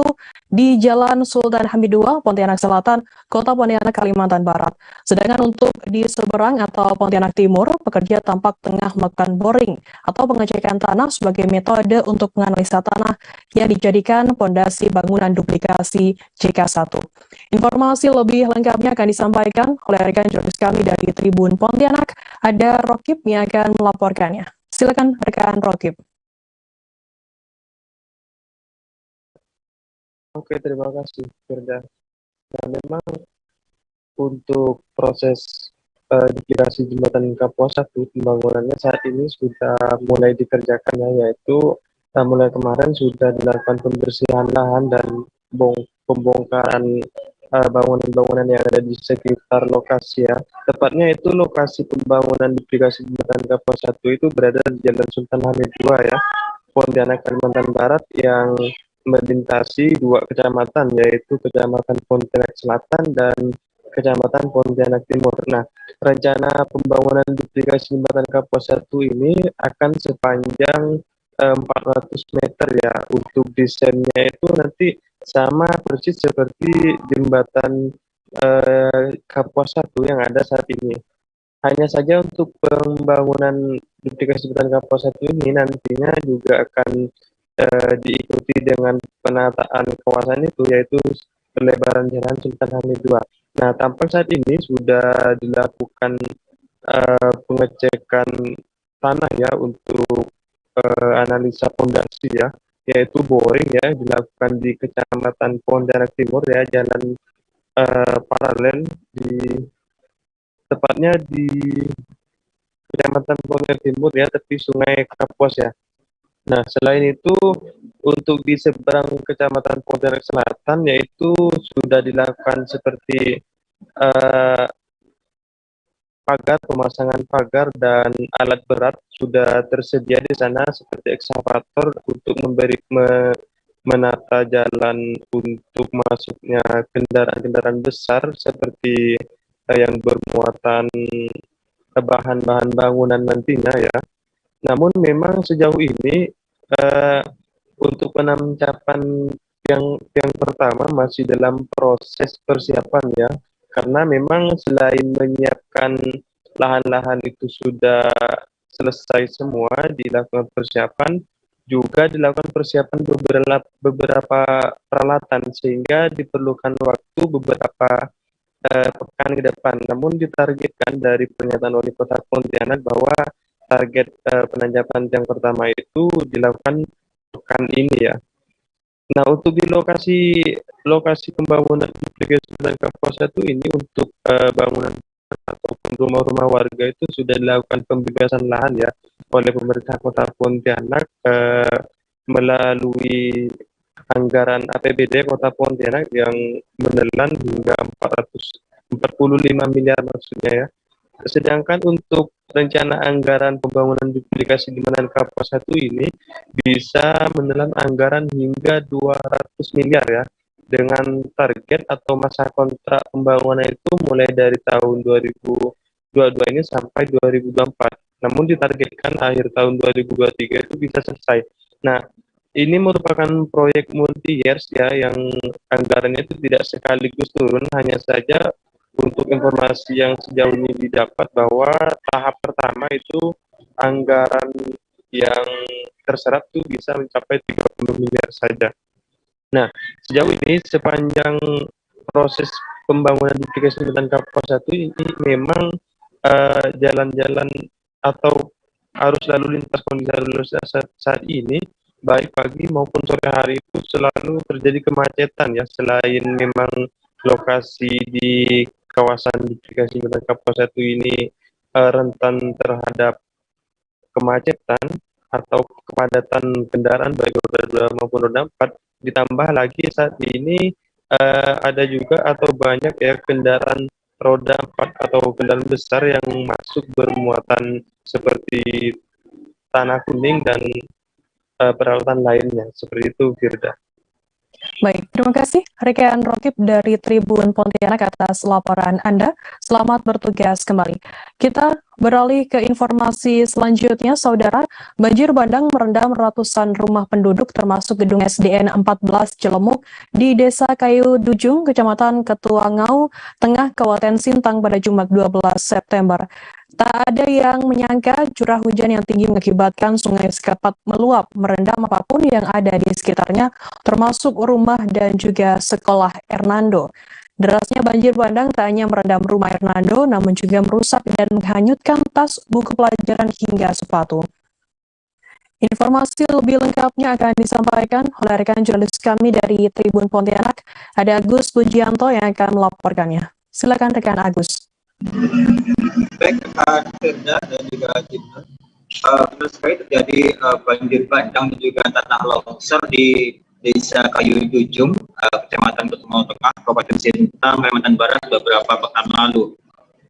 di Jalan Sultan Hamid II, Pontianak Selatan, Kota Pontianak, Kalimantan Barat. Sedangkan untuk di seberang atau Pontianak Timur, pekerja tampak tengah melakukan boring atau pengecekan tanah sebagai metode untuk menganalisa tanah yang dijadikan pondasi bangunan duplikasi JK1. Informasi lebih lengkapnya akan disampaikan oleh rekan jurnalis kami dari Tribun Pontianak. Ada Rokib yang akan melaporkannya. Silakan rekan Rokib. Oke, terima kasih, Firda. Nah, memang untuk proses duplikasi jembatan Kapuas 1 pembangunannya saat ini sudah mulai dikerjakan, yaitu mulai kemarin sudah dilakukan pembersihan lahan dan pembongkaran bangunan-bangunan yang ada di sekitar lokasi ya. Tepatnya itu lokasi pembangunan duplikasi jembatan Kapuas 1 itu berada di Jalan Sultan Hamid II ya, Pontianak, Kalimantan Barat, yang melintasi 2 kecamatan, yaitu Kecamatan Pontianak Selatan dan Kecamatan Pontianak Timur. Nah, rencana pembangunan duplikasi jembatan Kapuas 1 ini akan sepanjang 400 meter ya. Untuk desainnya itu nanti sama persis seperti jembatan Kapuas 1 yang ada saat ini. Hanya saja untuk pembangunan duplikasi jembatan Kapuas 1 ini nantinya juga akan diikuti dengan penataan kawasan itu, yaitu pelebaran Jalan Sultan Hamid II. Nah, tampak saat ini sudah dilakukan pengecekan tanah ya untuk analisa pondasi ya, yaitu boring ya, dilakukan di Kecamatan Pontianak Timur ya, jalan paralel tepatnya di Kecamatan Pontianak Timur ya, tepi Sungai Kapuas ya. Nah, selain itu untuk di seberang Kecamatan Pontianak Selatan, yaitu sudah dilakukan seperti pagar, pemasangan pagar dan alat berat sudah tersedia di sana seperti ekskavator untuk menata jalan untuk masuknya kendaraan-kendaraan besar seperti yang bermuatan bahan-bahan bangunan nantinya ya. Namun memang sejauh ini untuk penancapan yang pertama masih dalam proses persiapan ya, karena memang selain menyiapkan lahan-lahan itu sudah selesai semua, dilakukan persiapan, juga dilakukan persiapan beberapa peralatan, sehingga diperlukan waktu beberapa pekan ke depan. Namun ditargetkan dari pernyataan Wali Kota Pontianak bahwa target penancapan yang pertama itu dilakukan pekan ini ya. Nah, untuk di lokasi pembangunan duplikasi jembatan Kapuas 1 ini untuk bangunan ataupun rumah-rumah warga itu sudah dilakukan pembebasan lahan ya oleh pemerintah Kota Pontianak melalui anggaran APBD Kota Pontianak yang menelan hingga 445 miliar maksudnya ya. Sedangkan untuk rencana anggaran pembangunan duplikasi jembatan Kapuas 1 ini bisa menelan anggaran hingga 200 miliar ya, dengan target atau masa kontrak pembangunan itu mulai dari tahun 2022 ini sampai 2024. Namun ditargetkan akhir tahun 2023 itu bisa selesai. Nah, ini merupakan proyek multi years ya, yang anggarannya itu tidak sekaligus turun, hanya saja untuk informasi yang sejauh ini didapat bahwa tahap pertama itu anggaran yang terserap itu bisa mencapai 30 miliar saja. Nah, sejauh ini sepanjang proses pembangunan duplikasi jembatan Kapuas 1 ini memang jalan-jalan atau arus lalu lintas kondisi lalu lintas saat ini baik pagi maupun sore hari itu selalu terjadi kemacetan ya, selain memang lokasi di kawasan duplikasi jembatan Kapuas 1 ini rentan terhadap kemacetan atau kepadatan kendaraan baik roda 2 maupun roda 4, ditambah lagi saat ini ada juga atau banyak ya kendaraan roda 4 atau kendaraan besar yang masuk bermuatan seperti tanah kuning dan peralatan lainnya. Seperti itu, Firda. Baik, terima kasih rekan Rokib dari Tribun Pontianak atas laporan Anda. Selamat bertugas kembali. Kita beralih ke informasi selanjutnya, Saudara. Banjir bandang merendam ratusan rumah penduduk termasuk gedung SDN 14 Cilemuk di Desa Kayu Dujung, Kecamatan Ketuangau, Tengah, Kabupaten Sintang pada Jumat 12 September. Tak ada yang menyangka curah hujan yang tinggi mengakibatkan Sungai Sekapat meluap, merendam apapun yang ada di sekitarnya, termasuk rumah dan juga sekolah Hernando. Derasnya banjir bandang tak hanya merendam rumah Hernando, namun juga merusak dan menghanyutkan tas, buku pelajaran hingga sepatu. Informasi lebih lengkapnya akan disampaikan oleh rekan jurnalis kami dari Tribun Pontianak. Ada Agus Pujianto yang akan melaporkannya. Silakan rekan Agus. Baik, Firda dan juga Jimna. Benar sekali terjadi banjir bandang dan juga tanah longsor di Desa Kayu Dujung, Kecamatan Ketuangau Tengah, Kabupaten Sintang, Kalimantan Barat beberapa pekan lalu.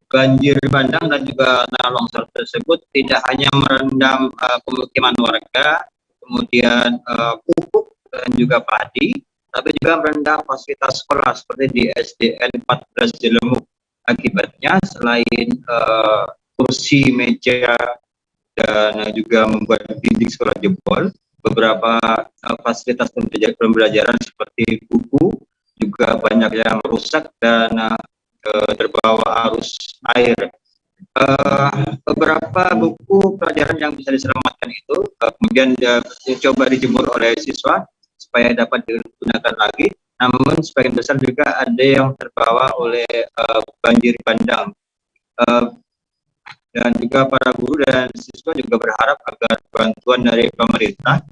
Banjir bandang dan juga tanah longsor tersebut tidak hanya merendam pemukiman warga, kemudian pupuk dan juga padi, tapi juga merendam fasilitas sekolah seperti di SDN 14 Cilemuk. Akibatnya selain kursi, meja, dan juga membuat dinding sekolah jebol, beberapa fasilitas pembelajaran seperti buku juga banyak yang rusak dan terbawa arus air. Beberapa buku pelajaran yang bisa diselamatkan itu kemudian coba dijemur oleh siswa supaya dapat digunakan lagi. Namun sebagian besar juga ada yang terbawa oleh banjir bandang. Dan juga para guru dan siswa juga berharap agar bantuan dari pemerintah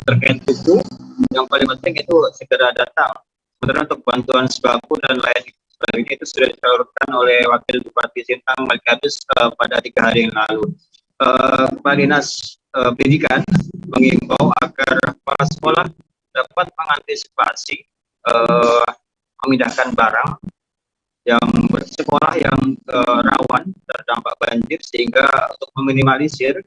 terkait buku yang paling penting itu segera datang. Sementara untuk bantuan sembako dan lain sebagainya itu sudah disalurkan oleh Wakil Bupati Sintang Malik Abis pada 3 hari yang lalu. Kepala Dinas Pendidikan mengimbau agar kepala sekolah dapat mengantisipasi memindahkan barang yang bersekolah yang rawan terdampak banjir, sehingga untuk meminimalisir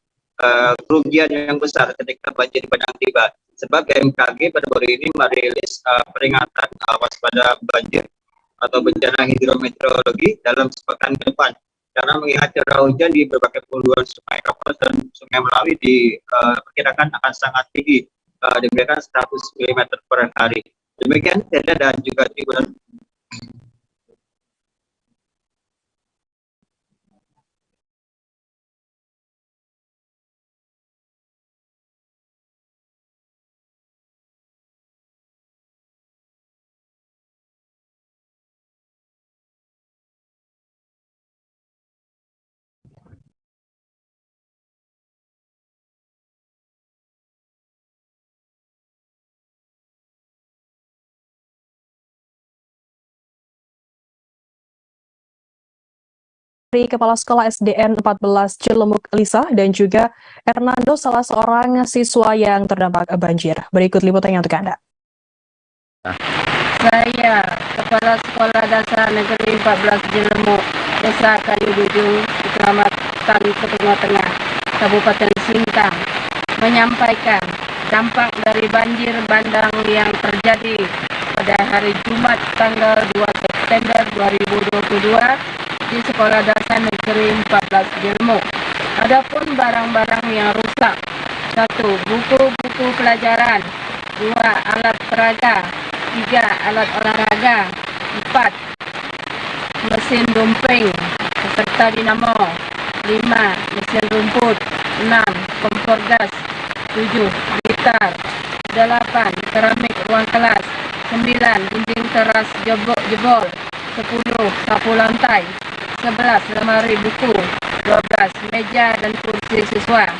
kerugian yang besar ketika banjir bandang tiba. Sebab BMKG pada hari ini merilis peringatan waspada banjir atau bencana hidrometeorologi dalam sepekan ke depan, karena mengingat curah hujan di berbagai huluan Sungai Kapuas dan Sungai Melawi diperkirakan akan sangat tinggi, diberikan 100 mm per hari. Demikian Teda dan juga Tribun. Dari Kepala Sekolah SDN 14 Cilemuk Lisa dan juga Hernando, salah seorang siswa yang terdampak banjir. Berikut liputannya untuk Anda. Saya Kepala Sekolah Dasar Negeri 14 Cilemuk Desa Kayu Dujung, Kecamatan Ketengah Tengah, Kabupaten Sintang, menyampaikan dampak dari banjir bandang yang terjadi pada hari Jumat tanggal 2 September 2022 di Sekolah Dasar Negeri 14 Jelmo. Adapun barang-barang yang rusak: 1. Buku-buku pelajaran, 2. Alat peraga, 3. Alat olahraga, 4. Mesin dumping serta dinamo, 5. Mesin rumput, 6. Kompor gas, 7. Gitar, 8. Keramik ruang kelas, 9. Dinding teras jebol, 10. Sapu lantai, 11. Lemari buku, 12. Meja dan kursi siswa.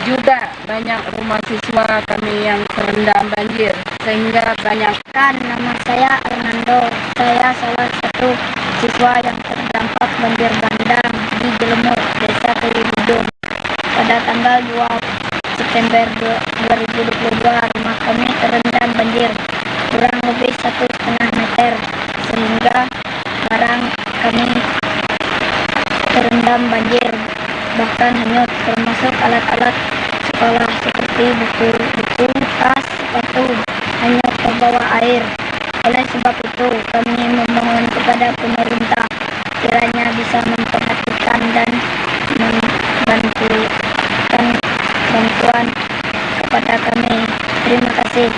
Juga banyak rumah siswa kami yang terendam banjir, sehingga banyak. Nama saya Armando. Saya salah satu siswa yang terdampak banjir bandang di Jelemut, Desa Kayu Dujung. Pada tanggal 2 September 2022, rumah kami terendam banjir kurang lebih 1,5 meter, sehingga barang kami terendam banjir, bahkan hanyut, termasuk alat-alat sekolah seperti buku, tas, sepatu, hanyut terbawa air. Oleh sebab itu, kami memohon kepada pemerintah kiranya bisa memperhatikan dan memberikan bantuan kepada kami. Terima kasih.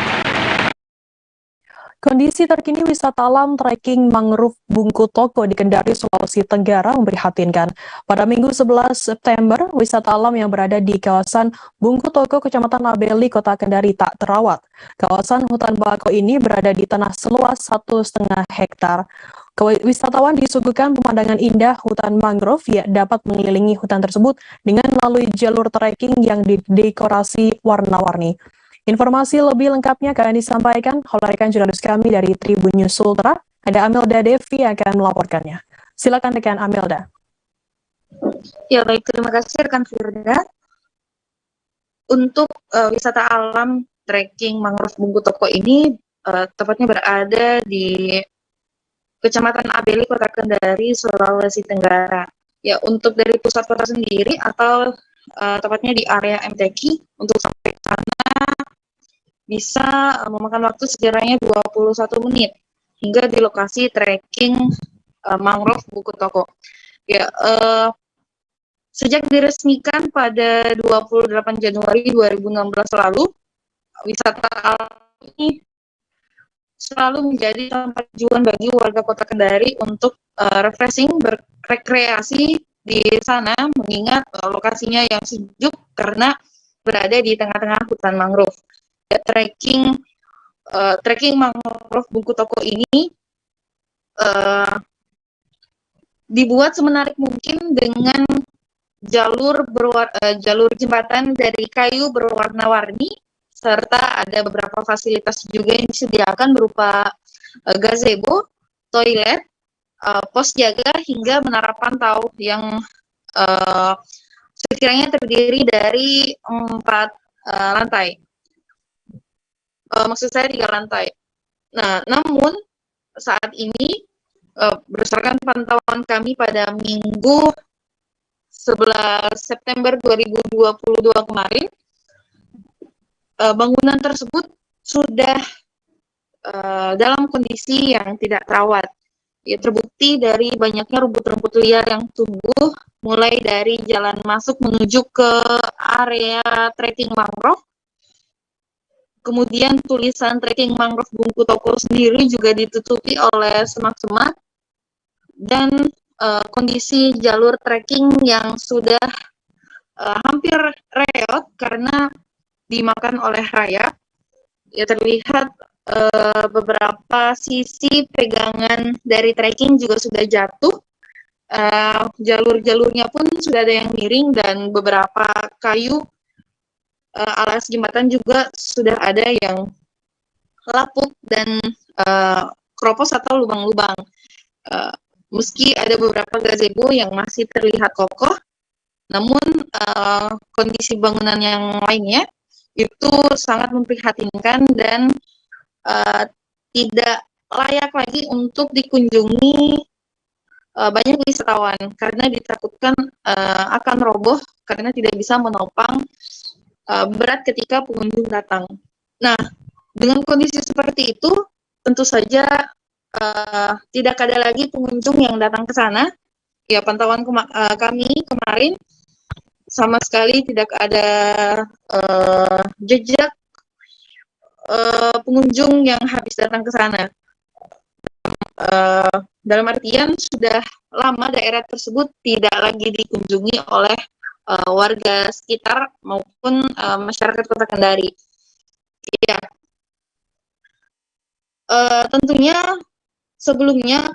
Kondisi terkini wisata alam trekking mangrove Bungku Toko di Kendari, Sulawesi Tenggara memprihatinkan. Pada Minggu 11 September, wisata alam yang berada di kawasan Bungku Toko, Kecamatan Abeli, Kota Kendari tak terawat. Kawasan hutan bakau ini berada di tanah seluas 1,5 hektar. Wisatawan disuguhkan pemandangan indah hutan mangrove yang dapat mengelilingi hutan tersebut dengan melalui jalur trekking yang didekorasi warna-warni. Informasi lebih lengkapnya akan disampaikan oleh rekan jurnalis kami dari Tribun News Ultra. Ada Amelda Devi yang akan melaporkannya. Silakan rekan Amelda. Ya baik, terima kasih rekan Firda. Untuk wisata alam trekking mangrove Bungku Toko ini tepatnya berada di Kecamatan Abeli, Kota Kendari, Sulawesi Tenggara. Ya, untuk dari pusat kota sendiri atau tepatnya di area MTQ, untuk sampai ke sana bisa memakan waktu sekiranya 21 menit hingga di lokasi trekking mangrove Bungku Toko. Ya, sejak diresmikan pada 28 Januari 2016 lalu, wisata alam ini selalu menjadi tempat tujuan bagi warga Kota Kendari untuk refreshing, berrekreasi di sana, mengingat lokasinya yang sejuk karena berada di tengah-tengah hutan mangrove. Trekking mangrove Bungku Toko ini dibuat semenarik mungkin dengan jalur jembatan dari kayu berwarna-warni, serta ada beberapa fasilitas juga yang disediakan berupa gazebo, toilet, pos jaga hingga menara pantau yang sekiranya terdiri dari 4 lantai. Maksud saya 3 lantai. Nah, namun saat ini berdasarkan pantauan kami pada Minggu 11 September 2022 kemarin, bangunan tersebut sudah dalam kondisi yang tidak terawat. Ya, terbukti dari banyaknya rumput-rumput liar yang tumbuh, mulai dari jalan masuk menuju ke area trekking mangrove. Kemudian tulisan trekking mangrove Bungku Toko sendiri juga ditutupi oleh semak-semak, dan kondisi jalur trekking yang sudah hampir reot karena dimakan oleh rayap. Ya, terlihat beberapa sisi pegangan dari trekking juga sudah jatuh. Jalur-jalurnya pun sudah ada yang miring, dan beberapa kayu alas jembatan juga sudah ada yang lapuk dan keropos atau lubang-lubang. Meski ada beberapa gazebo yang masih terlihat kokoh, namun kondisi bangunan yang lainnya itu sangat memprihatinkan dan tidak layak lagi untuk dikunjungi banyak wisatawan karena ditakutkan akan roboh karena tidak bisa menopang berat ketika pengunjung datang. Nah, dengan kondisi seperti itu, tentu saja tidak ada lagi pengunjung yang datang ke sana. Ya, pantauan kami kemarin sama sekali tidak ada jejak pengunjung yang habis datang ke sana. Dalam artian sudah lama daerah tersebut tidak lagi dikunjungi oleh warga sekitar maupun masyarakat Kota Kendari. Ya, tentunya sebelumnya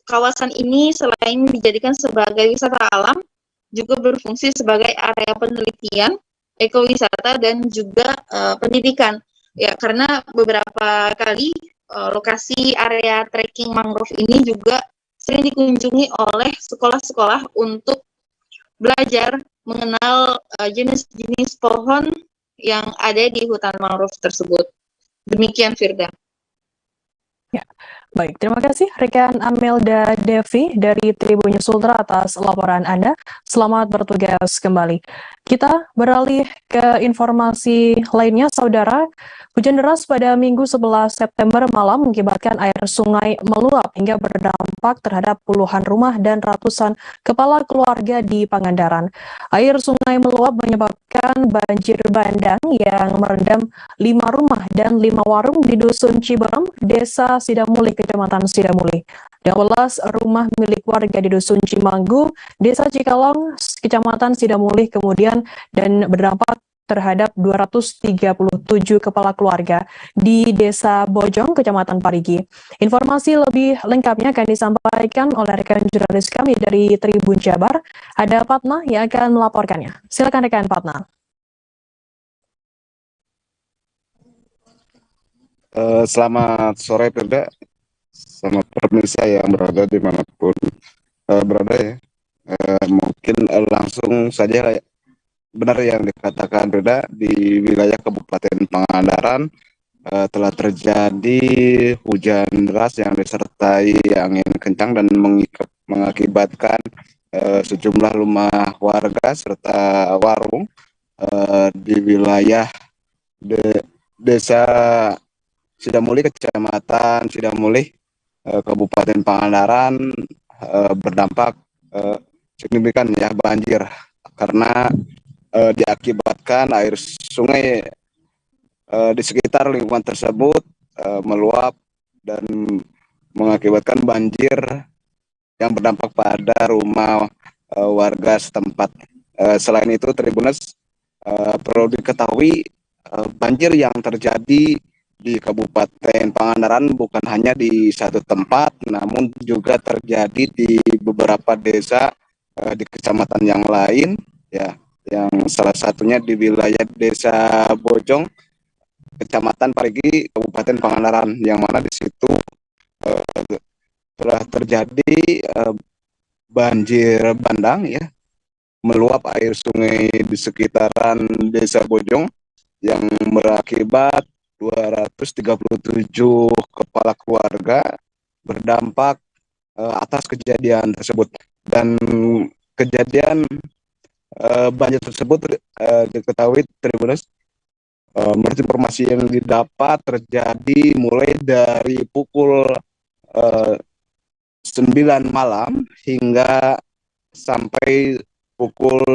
kawasan ini selain dijadikan sebagai wisata alam, juga berfungsi sebagai area penelitian, ekowisata, dan juga pendidikan. Ya, karena beberapa kali lokasi area trekking mangrove ini juga sering dikunjungi oleh sekolah-sekolah untuk belajar mengenal jenis-jenis pohon yang ada di hutan mangrove tersebut. Demikian, Firda. Ya, baik. Terima kasih rekan Amelda Devi dari Tribun News Ultra atas laporan Anda. Selamat bertugas kembali. Kita beralih ke informasi lainnya, Saudara. Hujan deras pada Minggu 11 September malam mengakibatkan air sungai meluap hingga berdampak terhadap puluhan rumah dan ratusan kepala keluarga di Pangandaran. Air sungai meluap menyebabkan banjir bandang yang merendam 5 rumah dan 5 warung di Dusun Ciberem, Desa Sidamulih, Kecamatan Sidamulih. 12 rumah milik warga di Dusun Cimanggu, Desa Cikalong, Kecamatan Sidamulih kemudian dan berdampak terhadap 237 kepala keluarga di Desa Bojong, Kecamatan Parigi. Informasi lebih lengkapnya akan disampaikan oleh rekan jurnalis kami dari Tribun Jabar. Ada Fatma yang akan melaporkannya. Silakan rekan Fatma. Selamat sore, Firda. Selamat pemirsa yang berada dimanapun berada ya. Mungkin langsung saja benar yang dikatakan Firda, di wilayah Kabupaten Pangandaran telah terjadi hujan deras yang disertai angin kencang dan mengakibatkan sejumlah rumah warga serta warung di wilayah Desa Sidamulih, Kecamatan Sidamulih, Kabupaten Pangandaran berdampak signifikan ya banjir karena diakibatkan air sungai di sekitar lingkungan tersebut meluap dan mengakibatkan banjir yang berdampak pada rumah warga setempat. Selain itu, Tribuners, perlu diketahui banjir yang terjadi di Kabupaten Pangandaran bukan hanya di satu tempat, namun juga terjadi di beberapa desa di kecamatan yang lain, ya, yang salah satunya di wilayah Desa Bojong, Kecamatan Parigi, Kabupaten Pangandaran, yang mana di situ telah terjadi banjir bandang, ya, meluap air sungai di sekitaran Desa Bojong yang berakibat 237 kepala keluarga berdampak atas kejadian tersebut. Dan kejadian banjir tersebut diketahui Tribuners, menurut informasi yang didapat terjadi mulai dari pukul 9 malam hingga sampai pukul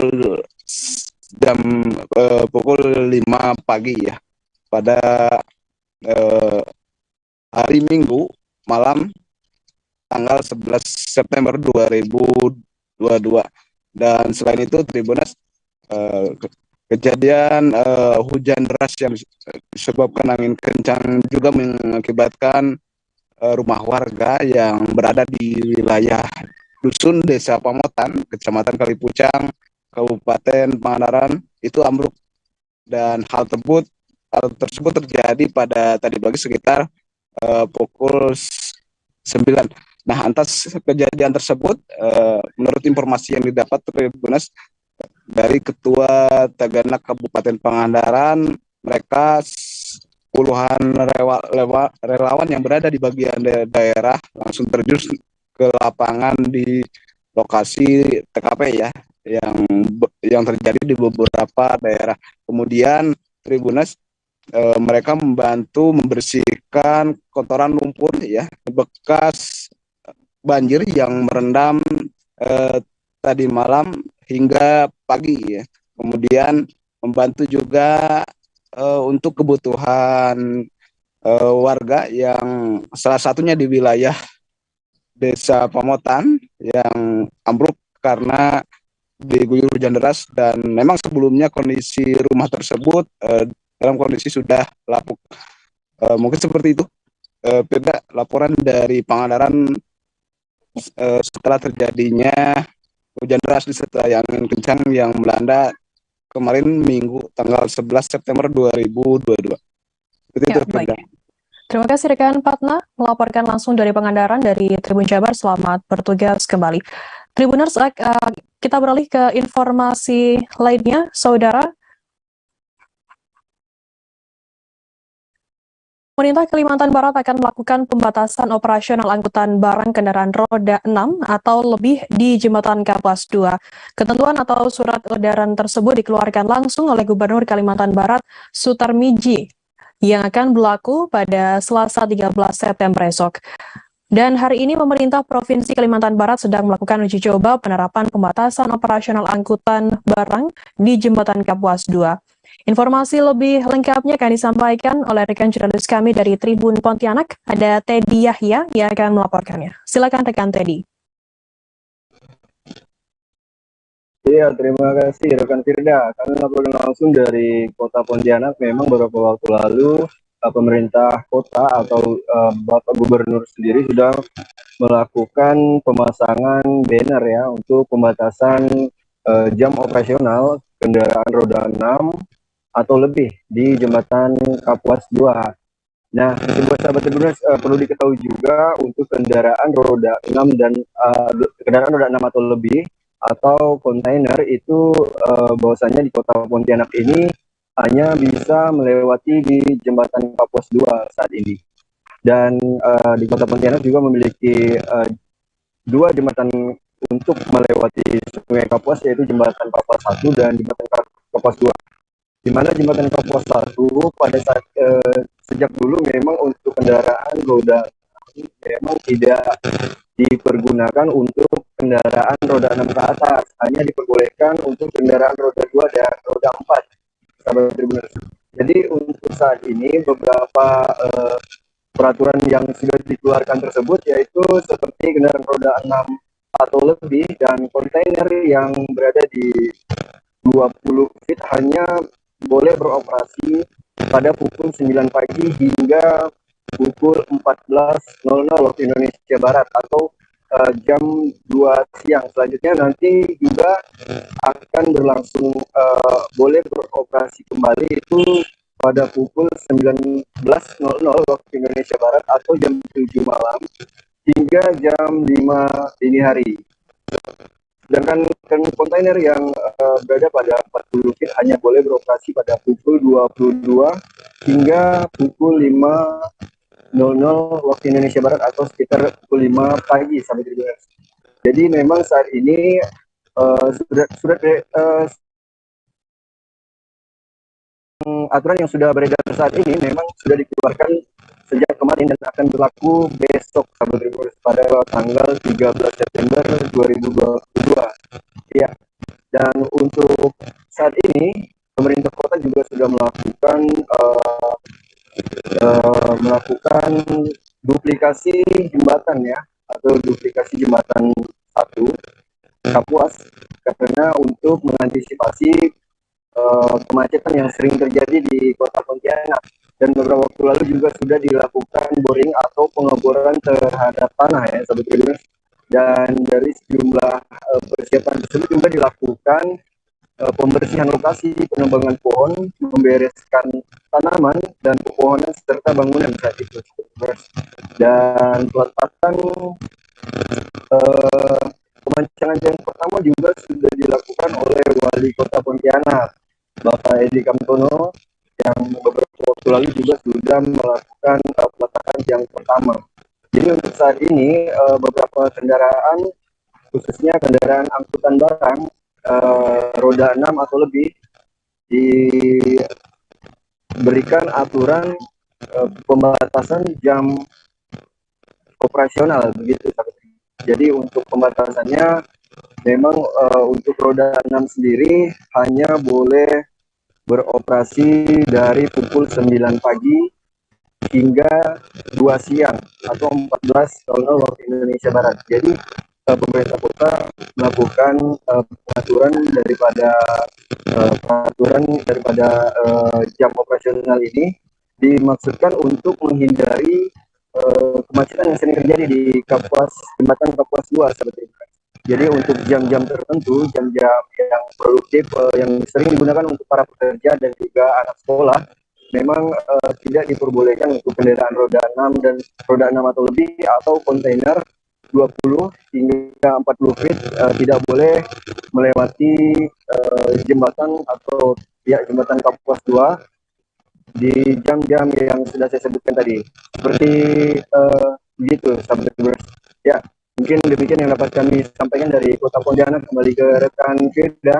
5 pagi ya, pada hari Minggu malam tanggal 11 September 2022. Dan selain itu, Tribuners, kejadian hujan deras yang disebabkan angin kencang juga mengakibatkan rumah warga yang berada di wilayah Dusun Desa Pamotan, Kecamatan Kalipucang, Kabupaten Pangandaran itu ambruk. Dan hal tersebut terjadi pada tadi pagi sekitar pukul 9. Nah, atas kejadian tersebut, menurut informasi yang didapat Tribuners dari Ketua Tagana Kabupaten Pangandaran, mereka puluhan relawan yang berada di bagian daerah langsung terjun ke lapangan di lokasi TKP ya yang terjadi di beberapa daerah. Kemudian Tribunas mereka membantu membersihkan kotoran lumpur ya bekas banjir yang merendam tadi malam hingga pagi ya. Kemudian membantu juga untuk kebutuhan warga yang salah satunya di wilayah Desa Pamotan yang ambruk karena diguyur hujan deras, dan memang sebelumnya kondisi rumah tersebut dalam kondisi sudah lapuk. Mungkin seperti itu. Firda, laporan dari Pangandaran setelah terjadinya hujan deras disertai angin kencang yang melanda kemarin Minggu tanggal 11 September 2022. Ya, baik. Terima kasih rekan Patna melaporkan langsung dari Pangandaran dari Tribun Jabar. Selamat bertugas kembali. Tribuners, kita beralih ke informasi lainnya, saudara. Pemerintah Kalimantan Barat akan melakukan pembatasan operasional angkutan barang kendaraan roda 6 atau lebih di Jembatan Kapuas 2. Ketentuan atau surat edaran tersebut dikeluarkan langsung oleh Gubernur Kalimantan Barat Sutarmiji yang akan berlaku pada Selasa 13 September esok. Dan hari ini pemerintah Provinsi Kalimantan Barat sedang melakukan uji coba penerapan pembatasan operasional angkutan barang di Jembatan Kapuas 2. Informasi lebih lengkapnya akan disampaikan oleh rekan jurnalis kami dari Tribun Pontianak, ada Teddy Yahya yang akan melaporkannya. Silakan rekan Teddy. Iya, terima kasih rekan Firda. Kami melaporkan langsung dari Kota Pontianak. Memang beberapa waktu lalu pemerintah kota atau Bapak Gubernur sendiri sudah melakukan pemasangan banner ya untuk pembatasan jam operasional kendaraan roda 6 atau lebih di Jembatan Kapuas 2. Nah, sebuah sahabat Tribuners perlu diketahui juga untuk kendaraan roda 6 dan kendaraan roda 6 atau lebih atau kontainer itu bahwasanya di Kota Pontianak ini hanya bisa melewati di Jembatan Kapuas 2 saat ini. Dan di Kota Pontianak juga memiliki dua jembatan untuk melewati Sungai Kapuas, yaitu Jembatan Kapuas 1 dan Jembatan Kapuas 2. Di mana Jembatan Kapuas 1 pada saat sejak dulu memang untuk kendaraan roda memang tidak dipergunakan untuk kendaraan roda 6 ke atas, hanya diperbolehkan untuk kendaraan roda 2 dan roda 4, sahabat Tribuners. Jadi untuk saat ini beberapa peraturan yang sudah dikeluarkan tersebut yaitu seperti kendaraan roda 6 atau lebih dan kontainer yang berada di 20 feet hanya boleh beroperasi pada pukul 9 pagi hingga pukul 14.00 waktu Indonesia Barat atau jam 2 siang. Selanjutnya nanti juga akan berlangsung boleh beroperasi kembali itu pada pukul 19.00 waktu Indonesia Barat atau jam 7 malam hingga jam 5 dini hari. Sedangkan kontainer yang berada pada 40 feet hanya boleh beroperasi pada pukul 22 hingga pukul 5.00 waktu Indonesia Barat atau sekitar pukul 5 pagi sampai Tribuners. Jadi memang saat ini aturan yang sudah beredar saat ini memang sudah dikeluarkan sejak kemarin dan akan berlaku besok sahabat Tribuners pada tanggal 13 September 2022. Ya. Dan untuk saat ini pemerintah kota juga sudah melakukan duplikasi jembatan ya atau duplikasi jembatan 1 Kapuas karena untuk mengantisipasi kemacetan yang sering terjadi di Kota Pontianak. Dan beberapa waktu lalu juga sudah dilakukan boring atau pengeboran terhadap tanah ya sahabat Tribuners. Dan dari sejumlah persiapan tersebut juga dilakukan pembersihan lokasi, penebangan pohon, membereskan tanaman dan pepohonan serta bangunan saat itu. Dan peletakan pemancangan yang pertama juga sudah dilakukan oleh Wali Kota Pontianak, Bapak Edi Kamtono, yang beberapa waktu lalu juga sudah melakukan peletakan yang pertama. Jadi untuk saat ini beberapa kendaraan, khususnya kendaraan angkutan barang roda 6 atau lebih, diberikan aturan pembatasan jam operasional begitu. Jadi untuk pembatasannya memang untuk roda 6 sendiri hanya boleh beroperasi dari pukul 9 pagi hingga 2 siang atau 14.00 waktu Indonesia Barat. Jadi pemerintah kota melakukan pengaturan daripada jam operasional ini dimaksudkan untuk menghindari kemacetan yang sering terjadi di jembatan Kapuas 2 seperti itu. Jadi untuk jam-jam tertentu, jam-jam yang produktif yang sering digunakan untuk para pekerja dan juga anak sekolah, memang tidak diperbolehkan untuk kendaraan roda 6 dan roda 6 atau lebih atau kontainer 20 hingga 40 feet tidak boleh melewati jembatan atau jembatan Kapuas 2 di jam-jam yang sudah saya sebutkan tadi. Seperti begitu, sahabat Bers. Ya, mungkin demikian yang dapat kami sampaikan dari Kota Pontianak. Kembali ke rekan Firda.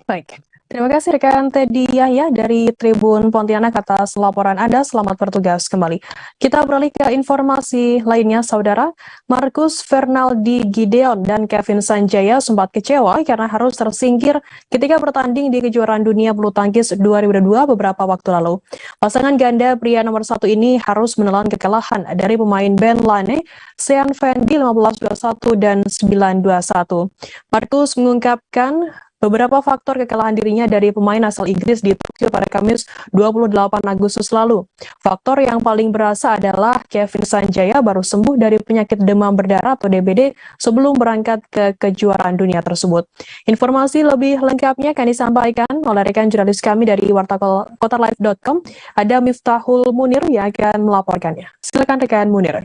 Baik. Terima kasih rekan Teddy Yahya dari Tribun Pontianak atas laporan Anda. Selamat bertugas kembali. Kita beralih ke informasi lainnya, Saudara. Marcus Fernaldi Gideon dan Kevin Sanjaya sempat kecewa karena harus tersingkir ketika bertanding di kejuaraan dunia bulu tangkis 2022 beberapa waktu lalu. Pasangan ganda pria nomor 1 ini harus menelan kekalahan dari pemain Ben Lane, Sean Fendi 15-21 dan 9-21. Marcus mengungkapkan beberapa faktor kekalahan dirinya dari pemain asal Inggris di Tokyo pada Kamis 28 Agustus lalu. Faktor yang paling berasa adalah Kevin Sanjaya baru sembuh dari penyakit demam berdarah atau DBD sebelum berangkat ke kejuaraan dunia tersebut. Informasi lebih lengkapnya akan disampaikan oleh rekan jurnalis kami dari wartakotarlive.com. Ada Miftahul Munir yang akan melaporkannya. Silakan rekan Munir.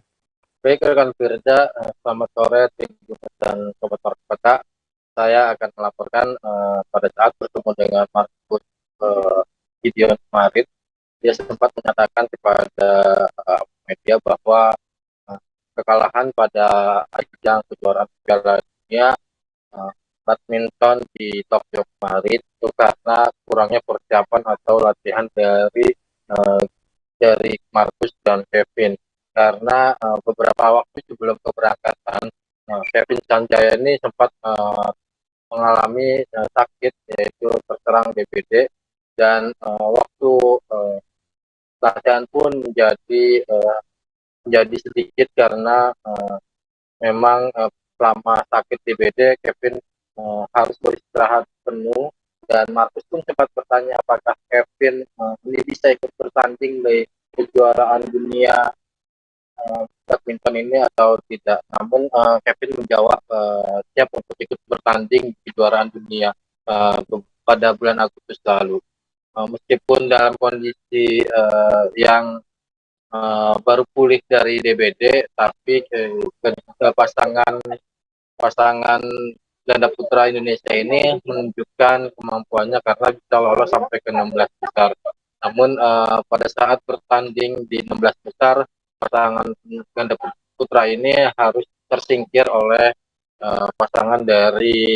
Baik rekan Firda, selamat sore tim dan sobat Kota. Saya akan melaporkan pada saat bertemu dengan Marcus Gideon kemarin, dia sempat menyatakan kepada media bahwa kekalahan pada ajang kejuaraan Piala Dunia badminton di Tokyo kemarin itu karena kurangnya persiapan atau latihan dari Marcus dan Kevin. Karena beberapa waktu sebelum keberangkatan, Kevin Sanjaya ini sempat mengalami sakit, yaitu terserang DBD, dan waktu latihan pun menjadi sedikit karena memang selama sakit DBD Kevin harus beristirahat penuh, dan Marcus pun sempat bertanya apakah Kevin ini bisa ikut bertanding di kejuaraan dunia badminton ini atau tidak. Namun Kevin menjawab siap untuk ikut bertanding di kejuaraan dunia pada bulan Agustus lalu. Meskipun dalam kondisi yang baru pulih dari DBD, tapi pasangan ganda putra Indonesia ini menunjukkan kemampuannya karena bisa lolos sampai ke 16 besar. Namun pada saat bertanding di 16 besar, pasangan ganda putra ini harus tersingkir oleh pasangan dari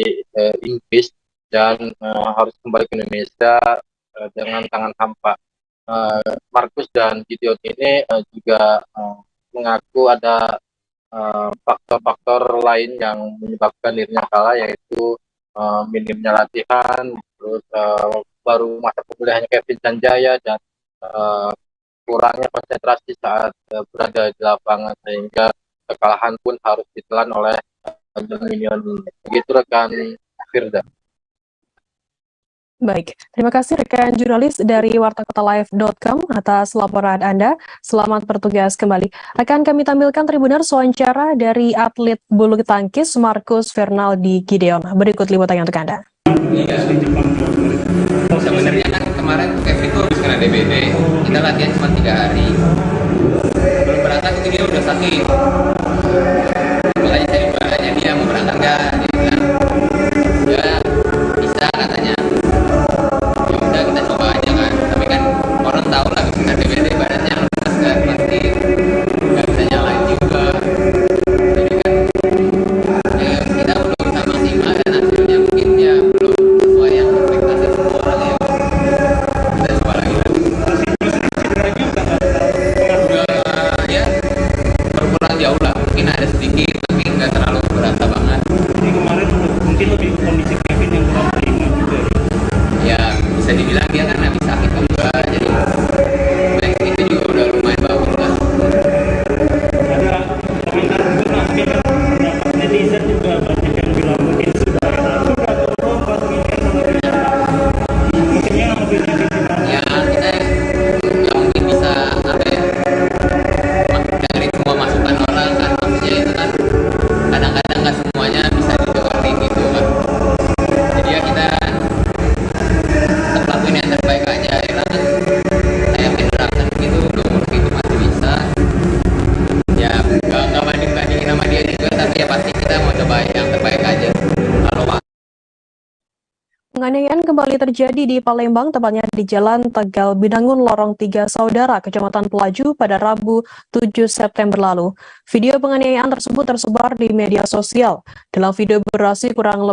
Inggris dan harus kembali ke Indonesia dengan tangan hampa. Marcus dan Gideon ini juga mengaku ada faktor-faktor lain yang menyebabkan dirinya kalah, yaitu minimnya latihan, terus baru masa pemulihannya Kevin Sanjaya, dan kurangnya konsentrasi saat berada di lapangan, sehingga kekalahan pun harus ditelan oleh Dominion. Begitu rekan Firda. Baik, terima kasih rekan jurnalis dari wartakotarlive.com atas laporan Anda. Selamat bertugas kembali. Akan kami tampilkan Tribuners wawancara dari atlet bulu tangkis Marcus Fernaldi Gideon. Berikut liputannya untuk Anda. Sebenarnya kan kemarin Kevin itu habis kena DBD, kita latihan cuma 3 hari. Belum berangkat itu dia udah sakit. Makanya saya tanya dia mau berangkat nggak? Dia bilang udah bisa katanya. Ya udah kita coba aja kan. Tapi kan orang tahu lah habis kena DBD badannya lemas kan, pasti nggak bisa nyalain juga. penganiayaan kembali terjadi di Palembang, tepatnya di Jalan Tegal Binangun Lorong 3 Saudara, Kecamatan Pelaju pada Rabu 7 September lalu. Video penganiayaan tersebut tersebar di media sosial. Dalam video berdurasi kurang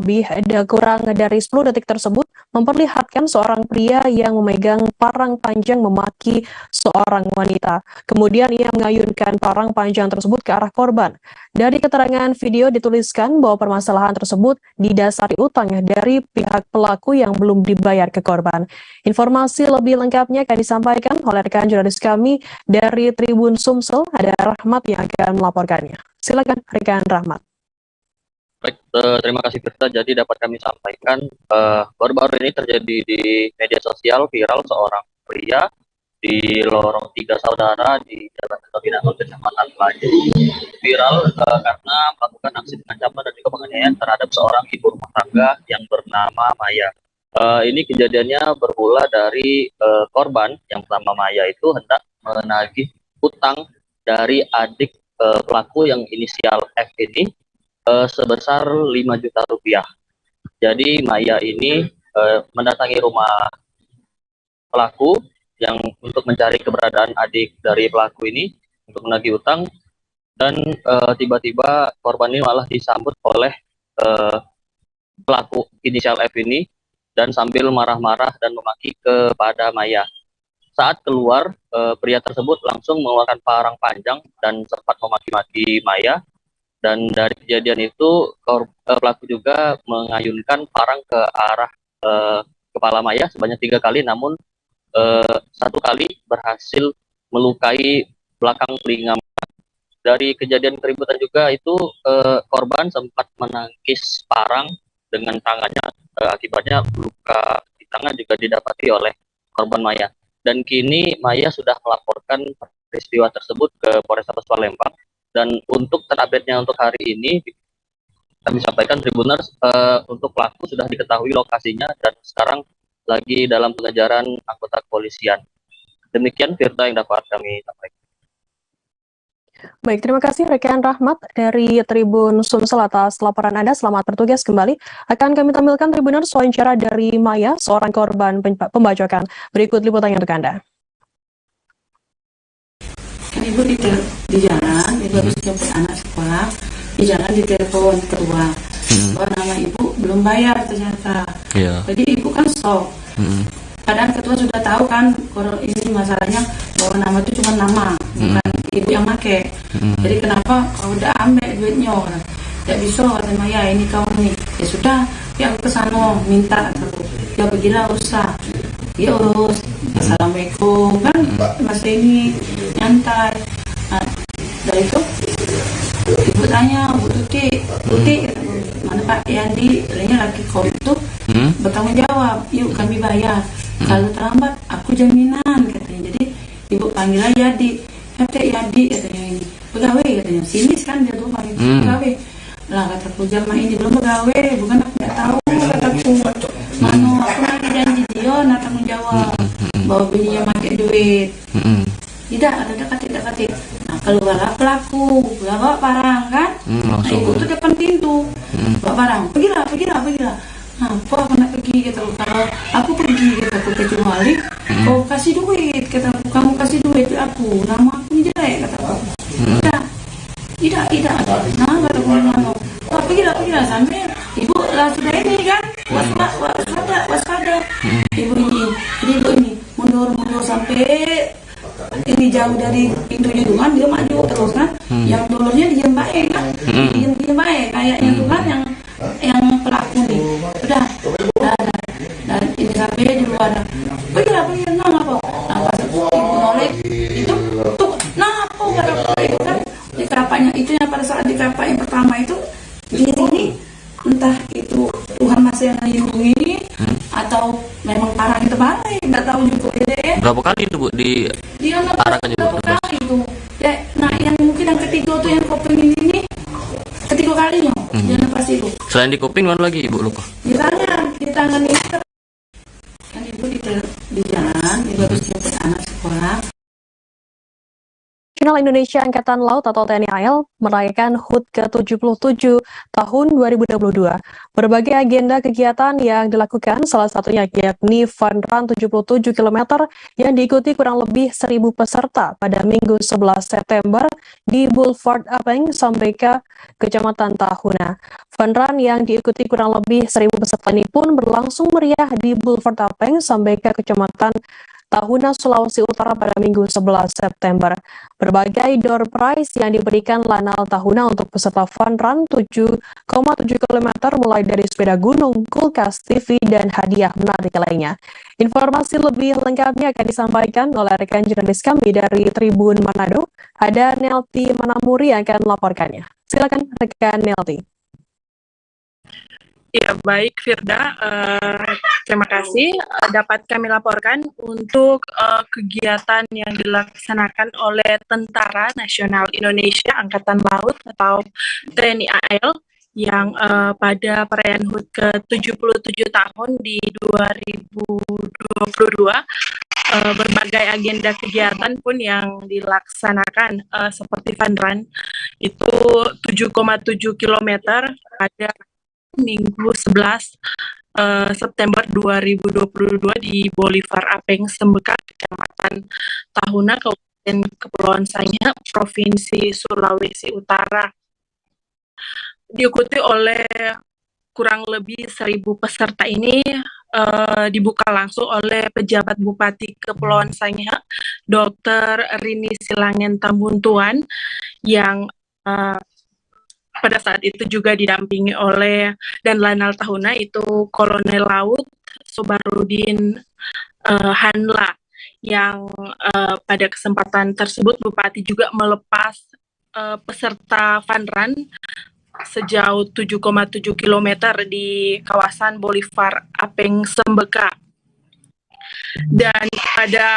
dari 10 detik tersebut memperlihatkan seorang pria yang memegang parang panjang memaki seorang wanita. Kemudian ia mengayunkan parang panjang tersebut ke arah korban. Dari keterangan video dituliskan bahwa permasalahan tersebut didasari utang dari pihak pelaku yang belum dibayar ke korban. Informasi lebih lengkapnya akan disampaikan oleh rekan jurnalis kami dari Tribun Sumsel, ada Rahmat yang akan melaporkannya. Silakan rekan Rahmat. Baik, terima kasih Firda. Jadi dapat kami sampaikan baru-baru ini terjadi di media sosial viral seorang pria di Lorong 3 Saudara di Jalan Tegal Binangun Kecamatan Pelaju viral karena melakukan aksi pengancaman dan juga penganiayaan terhadap seorang ibu rumah tangga yang bernama Maya. Ini kejadiannya bermula dari korban yang bernama Maya itu hendak menagih utang dari adik pelaku yang inisial F ini sebesar 5 juta rupiah. Jadi Maya ini mendatangi rumah pelaku yang untuk mencari keberadaan adik dari pelaku ini untuk menagih utang, dan tiba-tiba korban ini malah disambut oleh pelaku inisial F ini dan sambil marah-marah dan memaki kepada Maya. Saat keluar, pria tersebut langsung mengeluarkan parang panjang dan sempat memaki-maki Maya, dan dari kejadian itu pelaku juga mengayunkan parang ke arah kepala Maya sebanyak 3 kali, namun 1 kali berhasil melukai belakang telinga. Dari kejadian keributan juga itu korban sempat menangkis parang dengan tangannya, akibatnya luka di tangan juga didapati oleh korban Maya. Dan kini Maya sudah melaporkan peristiwa tersebut ke Polrestabes Palembang, dan untuk terupdate-nya untuk hari ini kami sampaikan Tribuners, untuk pelaku sudah diketahui lokasinya dan sekarang lagi dalam pengejaran anggota kepolisian. Demikian Firda yang dapat kami sampaikan. Baik, terima kasih rekan Rahmat dari Tribun Sumsel atas laporan Anda. Selamat bertugas kembali. Akan kami tampilkan Tribuners wawancara dari Maya, seorang korban pembacokan. Berikut liputannya untuk Anda. Ibu di jalan, ibu habis jemput anak sekolah, di jalan ditelepon keluar. Bahwa nama ibu belum bayar ternyata. Jadi ibu kan shock. Padahal ketua sudah tahu kan kalau ini masalahnya bahwa nama itu cuma nama, bukan ibu yang make. Jadi kenapa kau udah ambil duitnya? Tidak bisa, katanya ya ini kau nih. Ya sudah, ya aku kesana minta. Ya beginilah usah. Ya urus. Assalamualaikum kan masih ini nyantai. Nah, dari itu ibu tanya Bu Tuti, mana Pak Yandi? Ternyata laki kau itu bertanggung jawab. Yuk kami bayar. Kalau terlambat aku jaminan, katanya. Jadi ibu panggil aja Yadi. Yadi katanya ini pegawai, katanya. Sini kan dia tuh panggil pegawai. Lah kataku jamaah ini belum pegawai, bukan aku tidak tahu, kataku. Mano aku lagi janji dia nak tanggung jawab bahwa bininya pakai duit. Tidak, ada dekat. Nah keluarlah pelaku, bawa parang kan. Nah ibu tuh depan pintu, bawa parang. Pergilah. Nah, kok aku nak pergi gitu. Kalau aku pergi gitu, aku kecuali kau kasih duit, kata aku, kamu kasih duit aku, nama aku jelek, kata aku. Tidak. Nah, kata aku, oh, pergilah sampai ibu lah sudah ini kan, waspada. Ibu ini mundur sampai ini jauh dari pintu judungan, dia maju terus kan. Yang dulunya diem baik kan, diem baik kayaknya tuh kan yang pelaku nih. Udah, dan ini sampai di luar. Pergilah, ngapa? Nah, pas ibu noleh itu tuh, ngapa kata ibu kan di kerapanya itu yang pada saat di kerapa yang pertama itu di sini, entah itu Tuhan masih yang lindungi atau memang parah itu balik, nggak tahu juga ya. Berapa kali itu Bu dia arahkan berapa kali itu ya. Nah yang mungkin yang ketiga tuh yang kopeng ini ketiga kalinya dia lepas itu. Selain di kuping mana lagi Ibu luka? Di tangan ini kan ibu di jalan, ibu habis jemput anak sekolah. Nasional Indonesia Angkatan Laut atau TNI AL merayakan HUT ke-77 tahun 2022. Berbagai agenda kegiatan yang dilakukan, salah satunya yakni Fun Run 77 km yang diikuti kurang lebih 1.000 peserta pada Minggu 11 September di Boulevard Apeng, Sambeka, Kecamatan Tahuna. Fun Run yang diikuti kurang lebih 1.000 peserta ini pun berlangsung meriah di Boulevard Apeng, Sambeka, Kecamatan Tahuna, Sulawesi Utara pada Minggu 11 September. Berbagai door prize yang diberikan Lanal Tahuna untuk peserta Fun Run 7,7 km mulai dari sepeda gunung, kulkas, TV, dan hadiah menarik lainnya. Informasi lebih lengkapnya akan disampaikan oleh rekan jurnalis kami dari Tribun Manado. Ada Nelti Manamuri yang akan melaporkannya. Silakan rekan Nelti. Ya, baik Firda, terima kasih. Dapat kami laporkan untuk kegiatan yang dilaksanakan oleh Tentara Nasional Indonesia Angkatan Laut atau TNI AL yang pada perayaan HUT ke-77 tahun di 2022, berbagai agenda kegiatan pun yang dilaksanakan seperti Fun Run itu 7,7 km pada Minggu 11 September 2022 di Boulevard Apeng, Sambeka, Kecamatan Tahuna, Kabupaten Kepulauan Sangihe, Provinsi Sulawesi Utara. Diikuti oleh kurang lebih 1.000 peserta ini, dibuka langsung oleh pejabat Bupati Kepulauan Sangihe, Dr. Rini Silangen Tambuntuan, yang pada saat itu juga didampingi oleh dan Lanal Tahuna itu Kolonel Laut Sobarudin Hanla, yang pada kesempatan tersebut Bupati juga melepas peserta Fun Run sejauh 7,7 km di kawasan Boulevard Apeng, Sambeka. Dan pada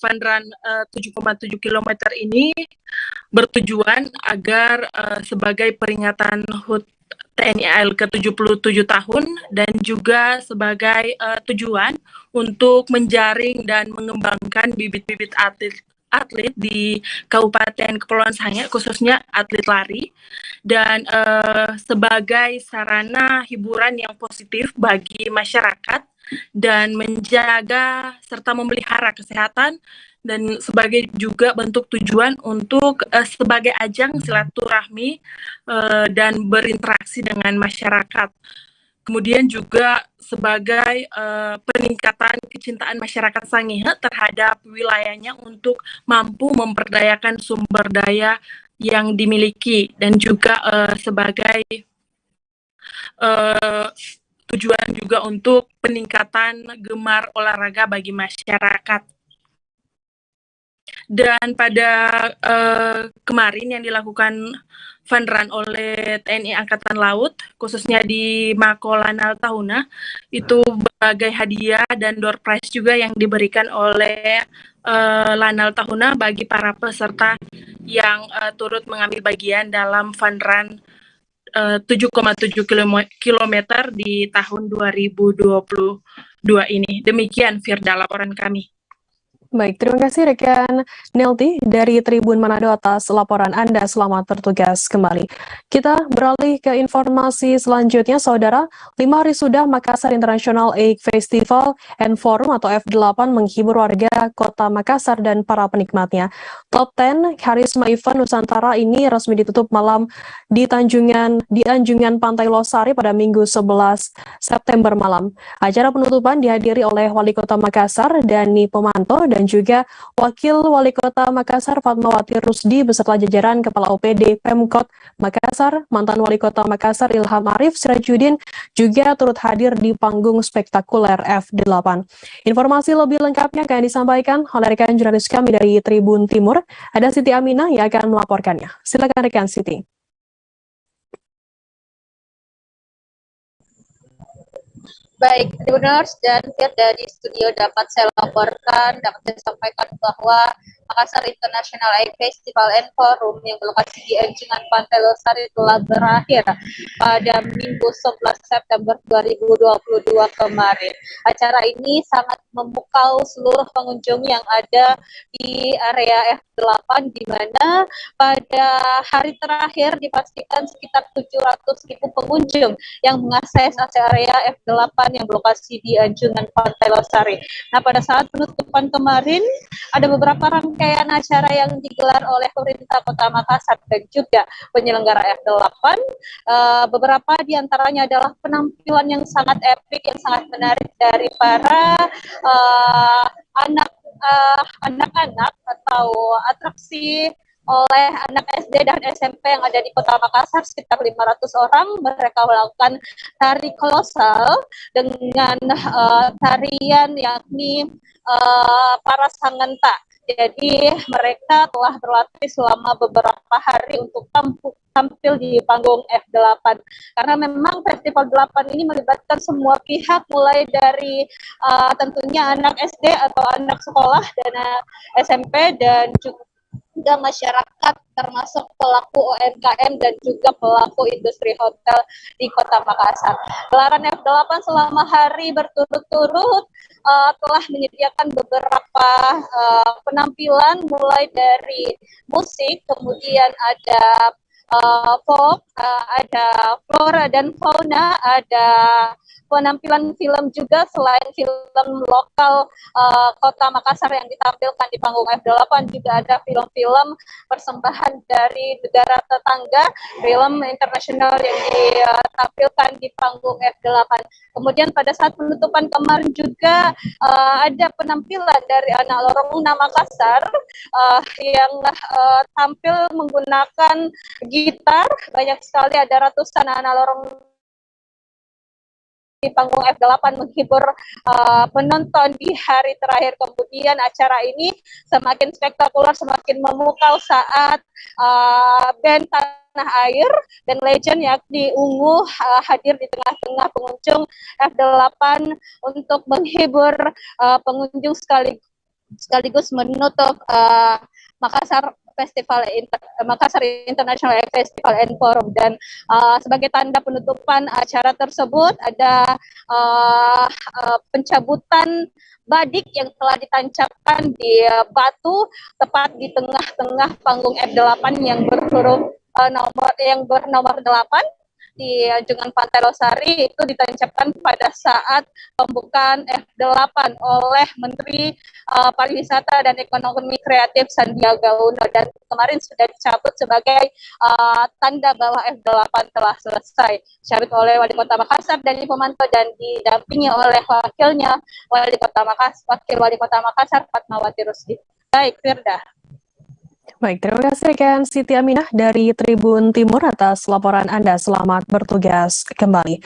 Fun Run 7,7 km ini bertujuan agar sebagai peringatan HUT TNI AL ke-77 tahun dan juga sebagai tujuan untuk menjaring dan mengembangkan bibit-bibit atlet di Kabupaten Kepulauan Sangihe, khususnya atlet lari, dan sebagai sarana hiburan yang positif bagi masyarakat dan menjaga serta memelihara kesehatan, dan sebagai juga bentuk tujuan untuk sebagai ajang silaturahmi dan berinteraksi dengan masyarakat. Kemudian juga sebagai peningkatan kecintaan masyarakat Sangihe terhadap wilayahnya untuk mampu memperdayakan sumber daya yang dimiliki, dan juga sebagai tujuan juga untuk peningkatan gemar olahraga bagi masyarakat. Dan pada kemarin yang dilakukan Fun Run oleh TNI Angkatan Laut, khususnya di Mako Lanal Tahuna, itu berbagai hadiah dan door prize juga yang diberikan oleh Lanal Tahuna bagi para peserta yang turut mengambil bagian dalam Fun Run 7,7 km di tahun 2022 ini. Demikian Firda laporan kami. Baik, terima kasih rekan Nelti dari Tribun Manado atas laporan Anda. Selamat bertugas kembali. Kita beralih ke informasi selanjutnya, Saudara. 5 hari sudah Makassar International Egg Festival and Forum atau F8 menghibur warga kota Makassar dan para penikmatnya. Top 10 Karisma Event Nusantara ini resmi ditutup malam di Anjungan Pantai Losari pada Minggu 11 September malam. Acara penutupan dihadiri oleh Wali Kota Makassar, Dani Pomanto, dan juga Wakil Wali Kota Makassar Fatmawati Rusdi beserta jajaran Kepala OPD Pemkot Makassar, mantan Wali Kota Makassar Ilham Arif Sirajuddin juga turut hadir di panggung spektakuler F8. Informasi lebih lengkapnya akan disampaikan oleh rekan jurnalis kami dari Tribun Timur. Ada Siti Aminah yang akan melaporkannya. Silakan rekan Siti. Baik, Tribuners dan Firda di studio dapat saya laporkan, dapat saya sampaikan bahwa Makassar International Air Festival and Forum yang berlokasi di Anjungan Pantai Losari telah berakhir pada Minggu 11 September 2022 kemarin. Acara ini sangat memukau seluruh pengunjung yang ada di area F8, di mana pada hari terakhir dipastikan sekitar 700.000 pengunjung yang mengakses area F8 yang berlokasi di Anjungan Pantai Losari. Nah, pada saat penutupan kemarin ada beberapa rangkaian acara yang digelar oleh pemerintah Kota Makassar dan juga penyelenggara F8. Beberapa diantaranya adalah penampilan yang sangat epik, yang sangat menarik dari para anak-anak atau atraksi oleh anak SD dan SMP yang ada di Kota Makassar, sekitar 500 orang. Mereka melakukan tari kolosal dengan tarian yakni para sangenta. Jadi mereka telah berlatih selama beberapa hari untuk tampil di panggung F8. Karena memang Festival 8 ini melibatkan semua pihak, mulai dari tentunya anak SD atau anak sekolah dan SMP dan juga masyarakat, termasuk pelaku UMKM dan juga pelaku industri hotel di Kota Makassar. Gelaran F8 selama hari berturut-turut telah menyediakan beberapa penampilan, mulai dari musik, kemudian ada folk, ada flora dan fauna, ada penampilan film juga. Selain film lokal Kota Makassar yang ditampilkan di panggung F8, juga ada film-film persembahan dari negara tetangga, film internasional yang ditampilkan di panggung F8. Kemudian pada saat penutupan kemarin juga ada penampilan dari anak lorong Makassar yang tampil menggunakan gitar. Banyak sekali, ada ratusan anak lorong di panggung F8 menghibur penonton di hari terakhir. Kemudian acara ini semakin spektakuler, semakin memukau saat band Tanah Air dan Legend yakni Ungu hadir di tengah-tengah pengunjung F8 untuk menghibur pengunjung sekaligus menutup Makassar Makassar International Air Festival and Forum. Dan sebagai tanda penutupan acara tersebut ada pencabutan badik yang telah ditancapkan di batu tepat di tengah-tengah panggung F8 yang berhuruf bernomor 8 di Anjungan Pantai Losari. Itu ditancapkan pada saat pembukaan F8 oleh Menteri Pariwisata dan Ekonomi Kreatif Sandiaga Uno, dan kemarin sudah dicabut sebagai tanda bahwa F8 telah selesai. Dicabut oleh Wali Kota Makassar Dani Pomanto dan didampingi oleh wakilnya Wakil Wali Kota Makassar Fatmawati Rusdi. Baik, Firda. Baik, terima kasih rekan Siti Aminah dari Tribun Timur atas laporan Anda. Selamat bertugas kembali.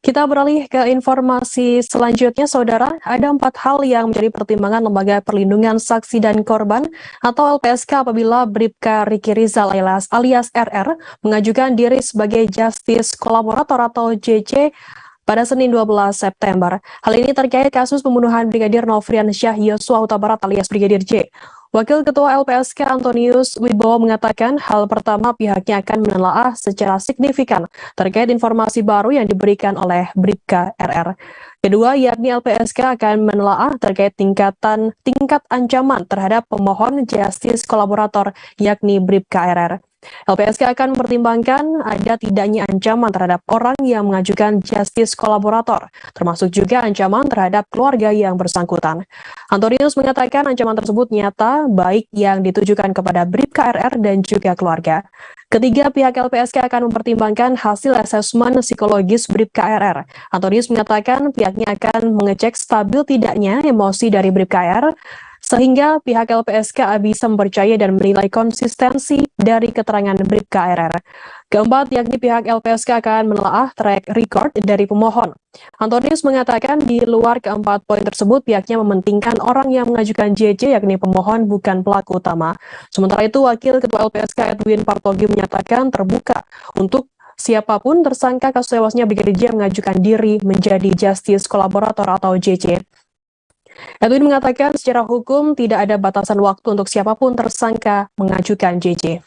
Kita beralih ke informasi selanjutnya, Saudara. Ada 4 hal yang menjadi pertimbangan Lembaga Perlindungan Saksi dan Korban atau LPSK apabila Bribka Riki Rizal alias RR mengajukan diri sebagai Justice Kolaborator atau JC pada Senin 12 September. Hal ini terkait kasus pembunuhan Brigadir Nofrian Syah Yosua Huta Barat alias Brigadir J. Wakil Ketua LPSK Antonius Wibowo mengatakan hal pertama pihaknya akan menelaah secara signifikan terkait informasi baru yang diberikan oleh Bribka RR. Kedua, yakni LPSK akan menelaah terkait tingkat ancaman terhadap pemohon justice kolaborator yakni Bribka RR. LPSK akan mempertimbangkan ada tidaknya ancaman terhadap orang yang mengajukan justice kolaborator, termasuk juga ancaman terhadap keluarga yang bersangkutan. Antonius mengatakan ancaman tersebut nyata, baik yang ditujukan kepada Bribka RR dan juga keluarga. Ketiga, pihak LPSK akan mempertimbangkan hasil asesmen psikologis Bribka RR. Antonius mengatakan pihaknya akan mengecek stabil tidaknya emosi dari Bribka RR, sehingga pihak LPSK bisa mempercayai dan menilai konsistensi dari keterangan Bribka RR. Keempat, yakni pihak LPSK akan menelaah track record dari pemohon. Antonius mengatakan di luar keempat poin tersebut, pihaknya mementingkan orang yang mengajukan JJ yakni pemohon bukan pelaku utama. Sementara itu, Wakil Ketua LPSK Edwin Partogi menyatakan terbuka untuk siapapun tersangka kasus tewasnya Brigadir J mengajukan diri menjadi Justice Kolaborator atau JC. Edwin mengatakan secara hukum tidak ada batasan waktu untuk siapapun tersangka mengajukan JC.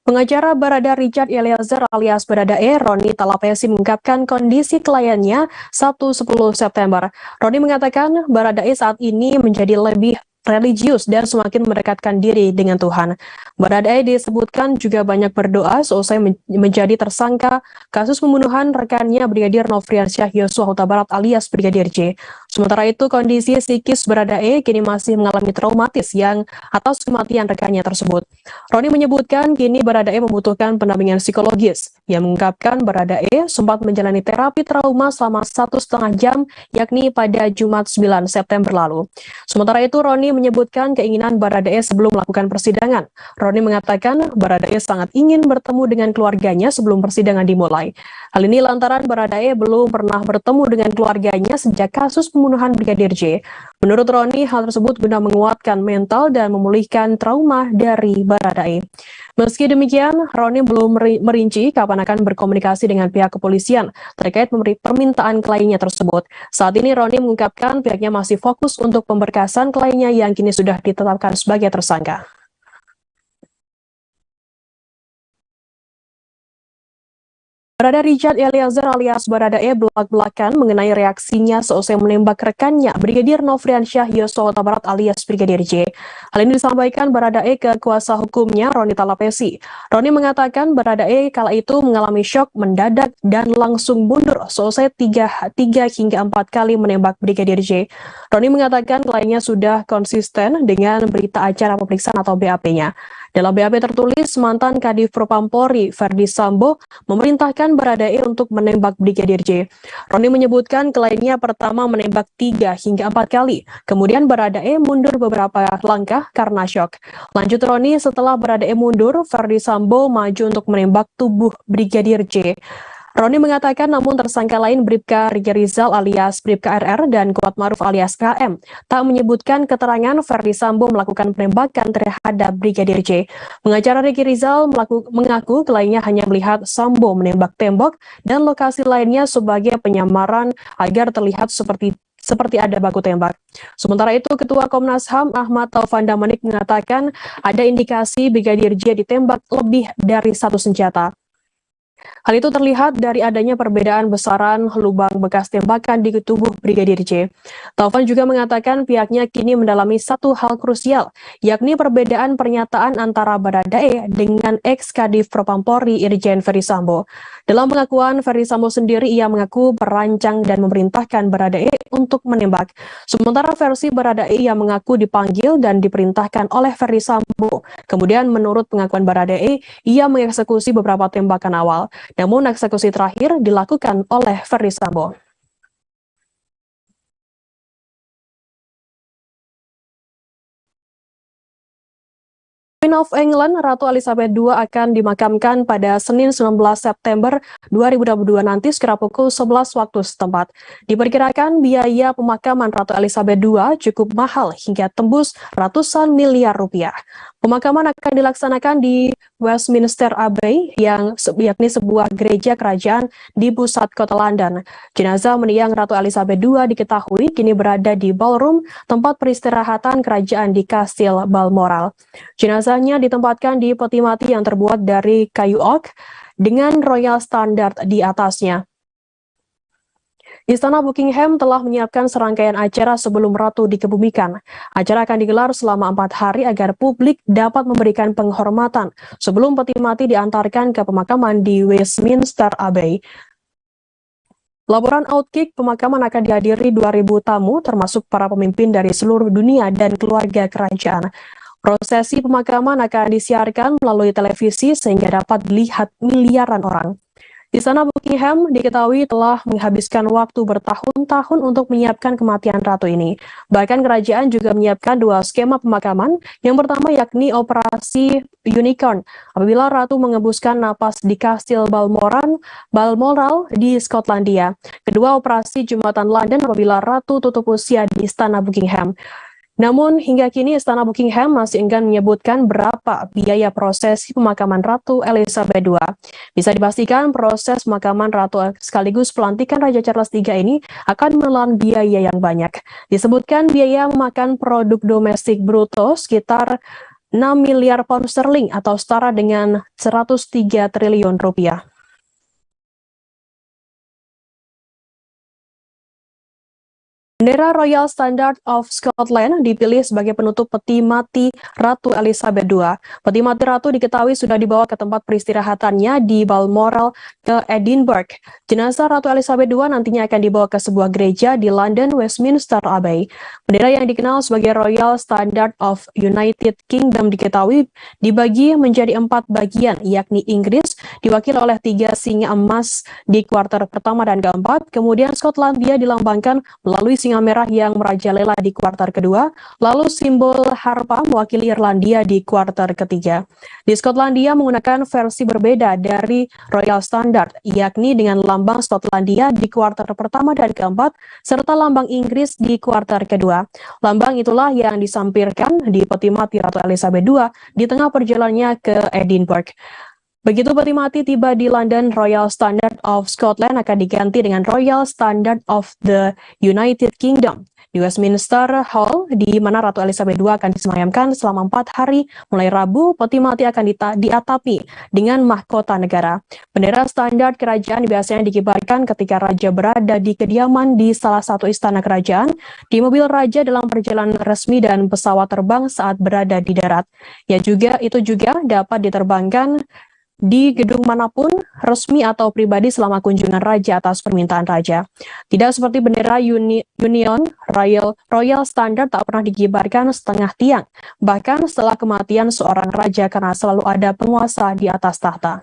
Pengacara Barada Richard Eliezer alias Baradae, Roni Talapesi mengungkapkan kondisi kliennya Sabtu 10 September. Roni mengatakan Baradae saat ini menjadi lebih religius dan semakin mendekatkan diri dengan Tuhan. Baradae disebutkan juga banyak berdoa seusai menjadi tersangka kasus pembunuhan rekannya Brigadir Nofriansyah Yosua Huta Barat alias Brigadir J. Sementara itu kondisi psikis Baradae kini masih mengalami traumatis yang atas kematian rekannya tersebut. Roni menyebutkan kini Baradae membutuhkan pendampingan psikologis. Ia mengungkapkan Baradae sempat menjalani terapi trauma selama 1,5 jam yakni pada Jumat 9 September lalu. Sementara itu Roni menyebutkan keinginan Baradae sebelum melakukan persidangan. Roni mengatakan Baradae sangat ingin bertemu dengan keluarganya sebelum persidangan dimulai. Hal ini lantaran Baradae belum pernah bertemu dengan keluarganya sejak kasus pembunuhan Brigadir J. Menurut Roni, hal tersebut guna menguatkan mental dan memulihkan trauma dari Baradae. Meski demikian, Roni belum merinci kapan akan berkomunikasi dengan pihak kepolisian terkait permintaan kliennya tersebut. Saat ini Roni mengungkapkan pihaknya masih fokus untuk pemberkasan kliennya yang kini sudah ditetapkan sebagai tersangka. Barada Richard Eliezer alias Baradae belak-belakan mengenai reaksinya seusai menembak rekannya Brigadir Nofriansyah Yosua Huta Barat alias Brigadir J. Hal ini disampaikan Baradae ke kuasa hukumnya Roni Talapesi. Roni mengatakan Baradae kala itu mengalami syok mendadak dan langsung mundur seusai 3 hingga 4 kali menembak Brigadir J. Roni mengatakan kliennya sudah konsisten dengan berita acara pemeriksaan atau BAP-nya. Dalam BAP tertulis, mantan Kadif Propampori Verdi Sambo memerintahkan Baradae untuk menembak Brigadir J. Roni menyebutkan kliennya pertama menembak 3 hingga 4 kali. Kemudian Baradae mundur beberapa langkah karena syok. Lanjut Roni, setelah Baradae mundur, Verdi Sambo maju untuk menembak tubuh Brigadir J. Roni mengatakan namun tersangka lain Bribka Riki Rizal alias Bribka RR dan Kuat Maruf alias KM tak menyebutkan keterangan Verdi Sambo melakukan penembakan terhadap Brigadir J. Pengacara Riki Rizal mengaku kliennya hanya melihat Sambo menembak tembok dan lokasi lainnya sebagai penyamaran agar terlihat seperti ada baku tembak. Sementara itu, Ketua Komnas HAM Ahmad Taufan Damanik mengatakan ada indikasi Brigadir J ditembak lebih dari satu senjata. Hal itu terlihat dari adanya perbedaan besaran lubang bekas tembakan di tubuh Brigadir J. Taufan juga mengatakan pihaknya kini mendalami satu hal krusial, yakni perbedaan pernyataan antara Baradae dengan ex-Kadif Propampori Irjen Verdi Sambo. Dalam pengakuan Verdi Sambo sendiri, ia mengaku merancang dan memerintahkan Baradae untuk menembak. Sementara versi Baradae yang mengaku dipanggil dan diperintahkan oleh Verdi Sambo. Kemudian menurut pengakuan Baradae, ia mengeksekusi beberapa tembakan awal. Namun eksekusi terakhir dilakukan oleh Verdi Sambo. Queen of England Ratu Elizabeth II akan dimakamkan pada Senin 19 September 2022 nanti sekira pukul 11 waktu setempat. Diperkirakan biaya pemakaman Ratu Elizabeth II cukup mahal hingga tembus ratusan miliar rupiah. Pemakaman akan dilaksanakan di Westminster Abbey, yakni sebuah gereja kerajaan di pusat kota London. Jenazah mendiang Ratu Elizabeth II diketahui kini berada di ballroom, tempat peristirahatan kerajaan di Kastil Balmoral. Jenazahnya ditempatkan di peti mati yang terbuat dari kayu oak dengan Royal Standard di atasnya. Istana Buckingham telah menyiapkan serangkaian acara sebelum Ratu dikebumikan. Acara akan digelar selama 4 hari agar publik dapat memberikan penghormatan sebelum peti mati diantarkan ke pemakaman di Westminster Abbey. Laporan Outkick, pemakaman akan dihadiri 2.000 tamu termasuk para pemimpin dari seluruh dunia dan keluarga kerajaan. Prosesi pemakaman akan disiarkan melalui televisi sehingga dapat dilihat miliaran orang. Istana Buckingham diketahui telah menghabiskan waktu bertahun-tahun untuk menyiapkan kematian Ratu ini. Bahkan kerajaan juga menyiapkan 2 skema pemakaman. Yang pertama yakni Operasi Unicorn, apabila Ratu mengembuskan napas di Kastil Balmoral di Skotlandia. Kedua, Operasi Jembatan London, apabila Ratu tutup usia di Istana Buckingham. Namun hingga kini Istana Buckingham masih enggan menyebutkan berapa biaya prosesi pemakaman Ratu Elizabeth II. Bisa dipastikan proses pemakaman Ratu sekaligus pelantikan Raja Charles III ini akan menelan biaya yang banyak. Disebutkan biaya memakan produk domestik bruto sekitar 6 miliar pound sterling atau setara dengan 103 triliun rupiah. Bendera Royal Standard of Scotland dipilih sebagai penutup peti mati Ratu Elizabeth II. Peti mati Ratu diketahui sudah dibawa ke tempat peristirahatannya di Balmoral ke Edinburgh. Jenazah Ratu Elizabeth II nantinya akan dibawa ke sebuah gereja di London Westminster Abbey. Bendera yang dikenal sebagai Royal Standard of United Kingdom diketahui dibagi menjadi 4 bagian, yakni Inggris diwakili oleh 3 singa emas di kuarter pertama dan keempat, kemudian Skotlandia dilambangkan melalui singa merah yang merajalela di kuarter kedua, lalu simbol harpa mewakili Irlandia di kuarter ketiga. Di Skotlandia menggunakan versi berbeda dari Royal Standard, yakni dengan lambang Skotlandia di kuarter pertama dan keempat, serta lambang Inggris di kuarter kedua. Lambang itulah yang disampirkan di peti mati Ratu Elizabeth II di tengah perjalanannya ke Edinburgh. Begitu peti mati tiba di London, Royal Standard of Scotland akan diganti dengan Royal Standard of the United Kingdom di Westminster Hall, di mana Ratu Elizabeth II akan disemayamkan selama 4 hari. Mulai Rabu, peti mati akan diatapi dengan mahkota negara. Bendera standar kerajaan biasanya dikibarkan ketika raja berada di kediaman di salah satu istana kerajaan, di mobil raja dalam perjalanan resmi dan pesawat terbang saat berada di darat. Itu juga dapat diterbangkan di gedung manapun, resmi atau pribadi selama kunjungan raja atas permintaan raja. Tidak seperti bendera Union, Royal Standard tak pernah dikibarkan setengah tiang, bahkan setelah kematian seorang raja karena selalu ada penguasa di atas tahta.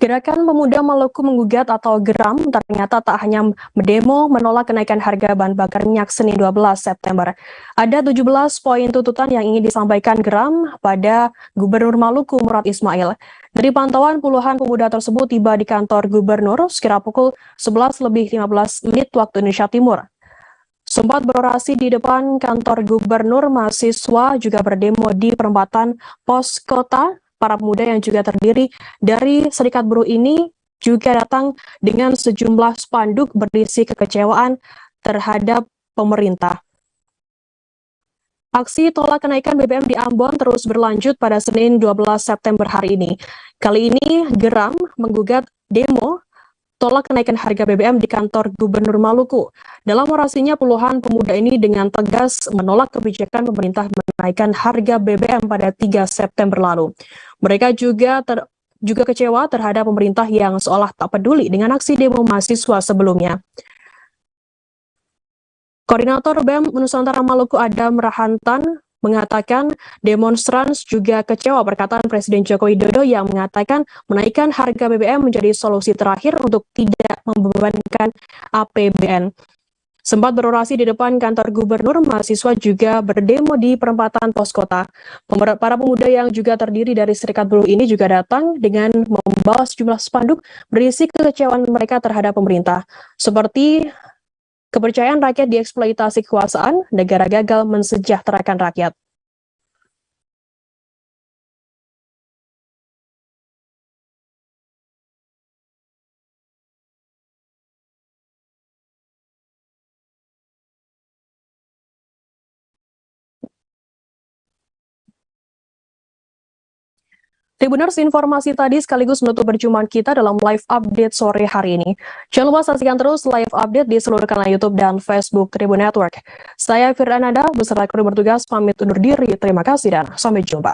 Gerakan Pemuda Maluku Menggugat atau GERAM ternyata tak hanya mendemo menolak kenaikan harga bahan bakar minyak Senin 12 September. Ada 17 poin tuntutan yang ingin disampaikan GERAM pada Gubernur Maluku Murad Ismail. Dari pantauan, puluhan pemuda tersebut tiba di kantor Gubernur sekira pukul 11:15 waktu Indonesia Timur. Sempat berorasi di depan kantor Gubernur, mahasiswa juga berdemo di perempatan pos kota. Para pemuda yang juga terdiri dari serikat buruh ini juga datang dengan sejumlah spanduk berisi kekecewaan terhadap pemerintah. Aksi tolak kenaikan BBM di Ambon terus berlanjut pada Senin 12 September hari ini. Kali ini GERAM menggugat demo tolak kenaikan harga BBM di kantor Gubernur Maluku. Dalam orasinya, puluhan pemuda ini dengan tegas menolak kebijakan pemerintah menaikkan harga BBM pada 3 September lalu. Mereka juga kecewa terhadap pemerintah yang seolah tak peduli dengan aksi demo mahasiswa sebelumnya. Koordinator BEM Nusantara Maluku Adam Rahantan mengatakan demonstran juga kecewa perkataan Presiden Joko Widodo yang mengatakan menaikkan harga BBM menjadi solusi terakhir untuk tidak membebankan APBN. Sempat berorasi di depan kantor gubernur, mahasiswa juga berdemo di perempatan pos kota. Para pemuda yang juga terdiri dari serikat buruh ini juga datang dengan membawa sejumlah spanduk berisi kekecewaan mereka terhadap pemerintah. Seperti kepercayaan rakyat dieksploitasi kekuasaan, negara gagal mensejahterakan rakyat. Tribuners, informasi tadi sekaligus menutup perjumpaan kita dalam live update sore hari ini. Jangan lupa saksikan terus live update di seluruh kanal YouTube dan Facebook Tribun Network. Saya Firdananda beserta kru bertugas pamit undur diri. Terima kasih dan sampai jumpa.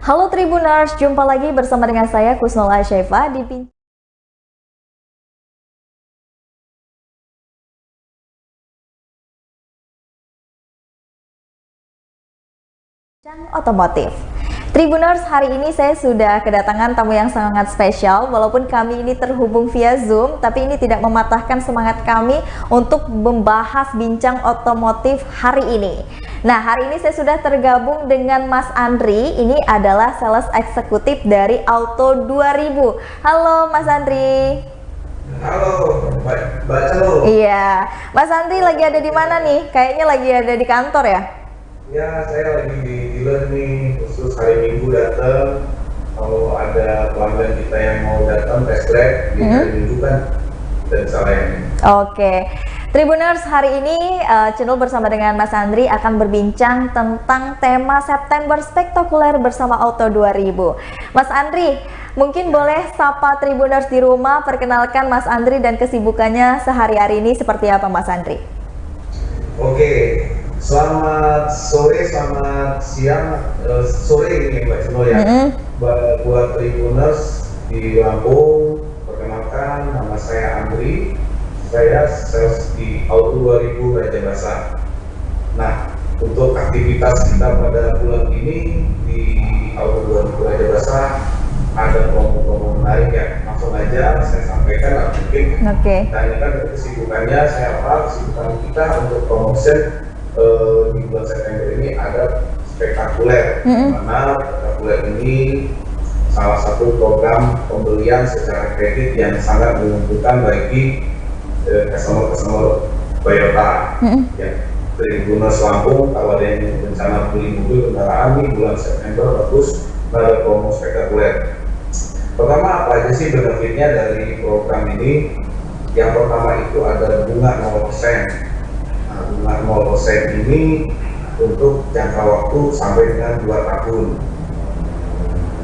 Halo Tribuners, jumpa lagi bersama dengan saya Kusnul Asyaifa di Bincang Otomotif. Tribuners, hari ini saya sudah kedatangan tamu yang sangat spesial. Walaupun kami ini terhubung via Zoom, tapi ini tidak mematahkan semangat kami untuk membahas bincang otomotif hari ini. Nah, hari ini saya sudah tergabung dengan Mas Andri. Ini adalah sales eksekutif dari Auto 2000. Halo Mas Andri. Halo, Mbak Celo. Iya, Mas Andri lagi ada di mana nih? Kayaknya lagi ada di kantor ya? Ya, saya lagi di dealer nih, khusus hari Minggu datang. Kalau ada pelanggan kita yang mau datang test drive di hari Minggu kan, kita bisa layani. Oke, Tribuners, hari ini channel bersama dengan Mas Andri akan berbincang tentang tema September Spektakuler bersama Auto 2000. Mas Andri, mungkin boleh sapa Tribuners di rumah, perkenalkan Mas Andri dan kesibukannya sehari-hari ini seperti apa Mas Andri? Oke. Selamat sore, selamat siang, sore ini Mbak Ceno ya. Buat Tribuners di Lampung, perkenalkan nama saya Andri. Saya sales di Auto 2000 Raja Basah. Nah, untuk aktivitas kita pada bulan ini di Auto 2000 Raja Basah ada promo-promo menarik ya. Langsung aja saya sampaikan, mungkin tanyakan kesibukannya saya apa, kesibukan kita untuk promotion di bulan September ini ada spektakuler, mana spektakuler ini salah satu program pembelian secara kredit yang sangat menguntungkan bagi customer Toyota. Ya, Tribuners Lampung, kalau ada yang rencana beli mobil kendaraan di bulan September bagus, ada promo spektakuler. Pertama, apa aja sih benefitnya dari program ini? Yang pertama itu ada bunga 0%. Bunga 0% ini untuk jangka waktu sampai dengan 2 tahun.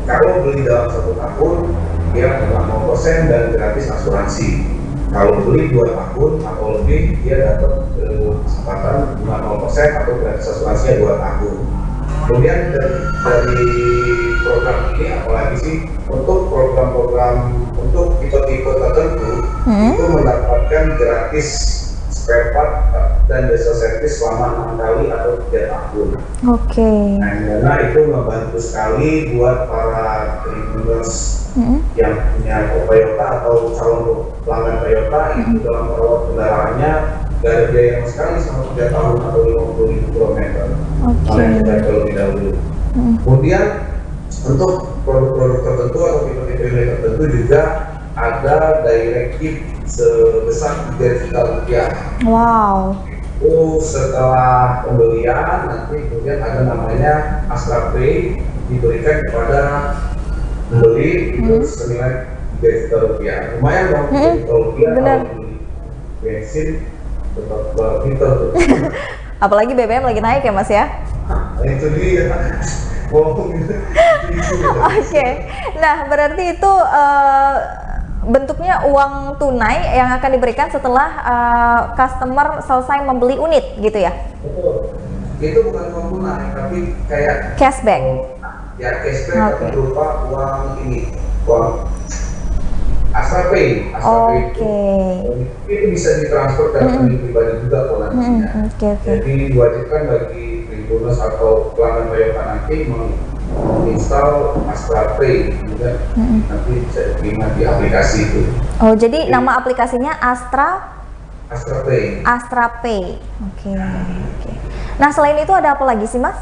Kalau beli dalam 1 tahun, dia bunga 0% dan gratis asuransi. Kalau beli 2 tahun atau lebih, dia dapat kesempatan bunga 0% atau gratis asuransinya 2 tahun. Kemudian dari program ini, apalagi sih untuk program-program untuk tipe-tipe tertentu, itu mendapatkan gratis spare part dan jasa servis selama 6 kali atau 3 tahun. Oke. Nah, karena itu membantu sekali buat para Tribuners yang punya Toyota atau calon pelanggan Toyota itu dalam merawat kendaraannya gak ada biaya yang sekali sama 3 tahun atau 50.000 km. Mana yang kita terlebih dahulu. Kemudian untuk produk-produk tertentu atau tipe-tipe tertentu juga ada direct gift sebesar 3 juta rupiah. Wow. Itu setelah pembelian nanti kemudian ada namanya Astra Pay diberikan kepada pembeli itu senilai 3 juta rupiah. Lumayan dong 3 juta rupiah kalau beli bensin tetap pinter. Apalagi BBM lagi naik ya Mas ya? Nah, itu dia. Oke. Nah, berarti itu bentuknya uang tunai yang akan diberikan setelah customer selesai membeli unit gitu ya? Betul. Itu bukan uang tunai, tapi kayak cashback. Ya, cashback berupa uang ini, uang Astra Pay. Itu bisa ditransfer ke rekening pribadi juga kalau nantinya. Jadi diwajibkan bagi Tribuners atau pelanggan Toyota nanti menginstal Astra Pay, kemudian nanti bisa diterima di aplikasi itu. Oh, jadi nama aplikasinya Astra Pay. Astra Pay. Oke. Nah, selain itu ada apa lagi sih, Mas?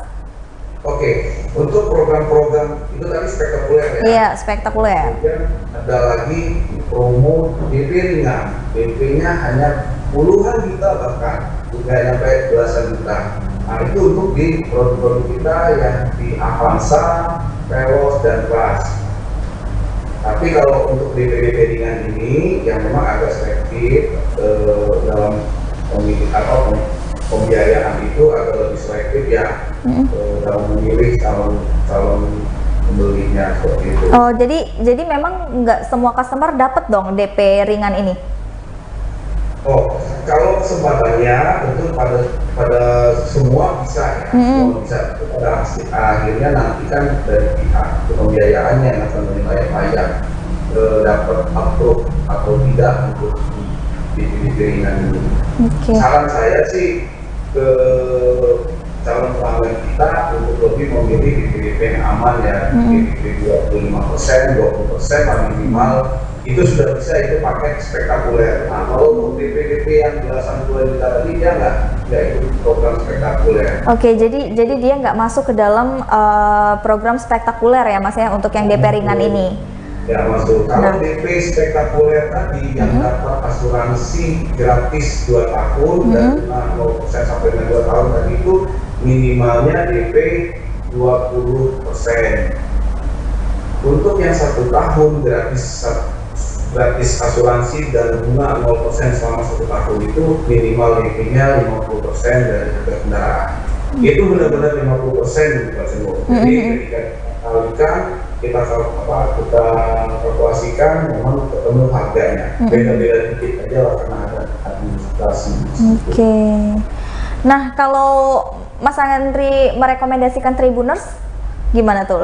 Oke, untuk program-program itu tadi spektakuler ya. Iya, spektakuler. Kemudian ada lagi promo DP ringan. DP-nya hanya puluhan juta bahkan, bukan sampai belasan juta. Nah, itu untuk di produk-produk kita yang di Avanza, Veloz, dan Plus. Tapi kalau untuk DP ringan ini yang memang agak selektif dalam pembiayaan itu agak lebih selektif ya dalam memilih calon pembelinya seperti itu. Oh, jadi memang nggak semua customer dapat dong DP ringan ini? Oh, kalau kesempatannya tentu pada semua bisa ya, semua bisa. Pada akhirnya nanti kan dari pihak pembiayaannya yang akan menilai pajak dapat approve atau tidak untuk DP ringan ini. Saran saya sih ke calon pelanggan kita untuk lebih memilih DP yang aman ya, DP 25%, 20% paling minimal. Itu sudah bisa, itu paket spektakuler. Nah, kalau untuk DP yang belasan puluhan juta tadi dia nggak ikut program spektakuler. Oke, jadi dia nggak masuk ke dalam program spektakuler ya Mas ya untuk yang DP ringan ini. Ya masuk. Kalau DP spektakuler tadi yang dapat asuransi gratis 2 tahun dan 0% sampai dengan 2 tahun tadi itu minimalnya DP 20%. Untuk yang 1 tahun gratis asuransi dan bunga 0% selama 1 tahun itu minimal DP-nya 50% dari harga kendaraan. Itu benar-benar 50% Pak Semua. Jadi ketika kita kalkulasikan memang ketemu harganya. Beda-beda dikit aja lah karena ada administrasi. Oke. Nah, kalau Mas Andri merekomendasikan Tribuners gimana tuh?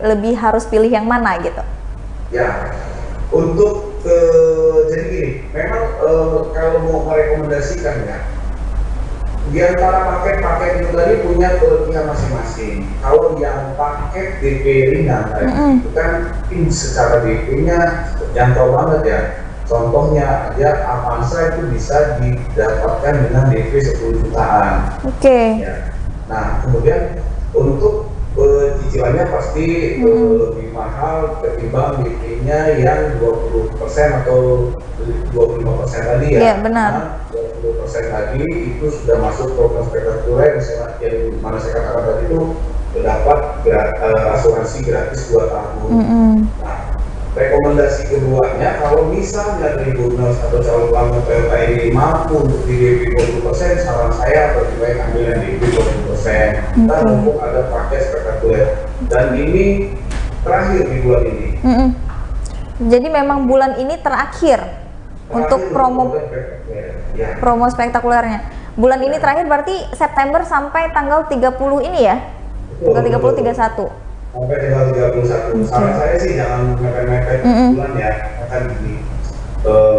Lebih harus pilih yang mana gitu? Ya, untuk jadi gini, memang kalau mau merekomendasikan ya, di antara paket-paket itu tadi punya kelebihan masing-masing. Kalau yang paket DP ringan itu kan secara DP-nya terjangkau banget ya. Contohnya aja Avanza itu bisa didapatkan dengan DP 10 jutaan. Ya. Nah, kemudian untuk cicilannya pasti lebih mahal ketimbang DP-nya yang 20% atau 25% tadi ya. Iya, benar. Nah, 20% tadi itu sudah masuk program spektakuler yang mana saya katakan tadi itu dapat asuransi gratis 2 tahun. Nah, rekomendasi keduanya kalau misalnya Tribuners atau calon pelanggan PLTA ini mampu untuk di DP 20%, saran saya lebih baik ambil yang DP 20%. Kita mumpung ada paket spektakuler dan ini terakhir di bulan ini. Jadi memang bulan ini terakhir untuk promo spektakulernya. Bulan ini terakhir berarti September sampai tanggal 30 ini ya? Tanggal 30 31. Sampai tanggal 31. Saran saya sih jangan mepet-mepet bulan ya. Akan gini,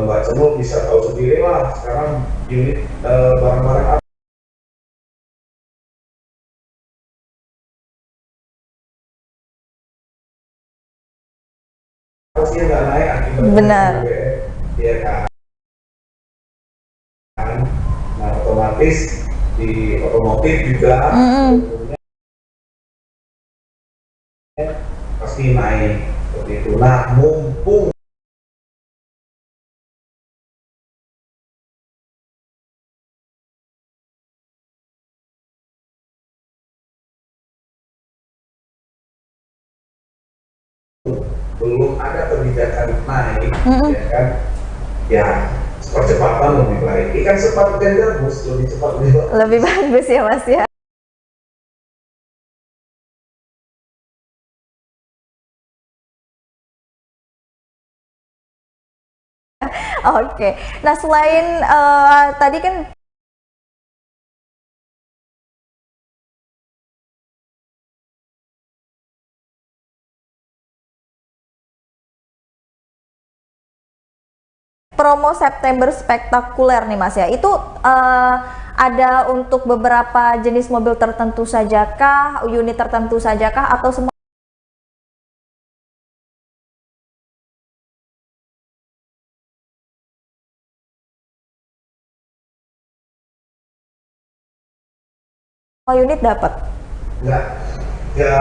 Mbak Cemul bisa tahu sendiri lah sekarang unit barang-barang harusnya nggak naik akibat benar ya kan. Nah, otomatis di otomotif juga pasti naik seperti itu. Nah, mumpung belum ada kebijakan naik, ya kan? Ya, percepatan lebih baik. Ikan cepat ikan gabus lebih cepat lebih bagus ya Mas ya. Oke. Nah, selain tadi kan promo September spektakuler nih Mas ya, itu ada untuk beberapa jenis mobil tertentu sajakah, unit tertentu sajakah, atau semua unit dapat? Enggak. Ya.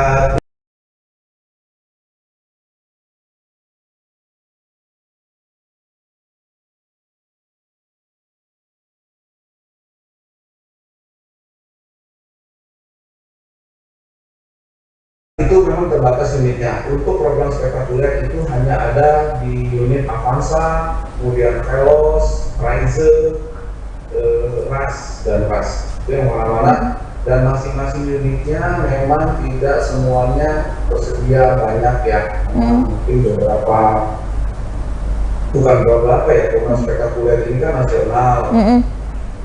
Itu memang terbatas unitnya. Untuk program spektakuler itu hanya ada di unit Avanza, kemudian Veloz, Raize, Ras dan Ras. Itu yang mana-mana. Dan masing-masing unitnya memang tidak semuanya tersedia banyak ya. Mungkin beberapa, bukan beberapa ya, program spektakuler ini kan nasional.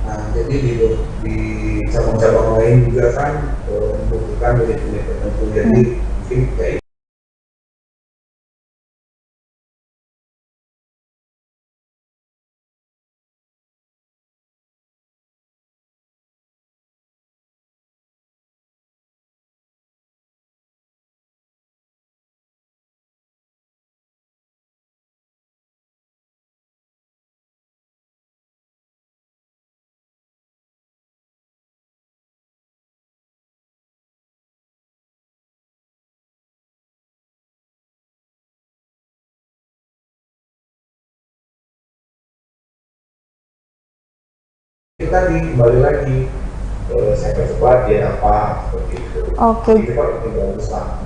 Nah, jadi di cabang-cabang lain juga kan membutuhkan unit-unit tertentu. Jadi mungkin kayak tadi kembali lagi saya percepat dia apa seperti itu. Oke. Itu kan lebih bagus lah.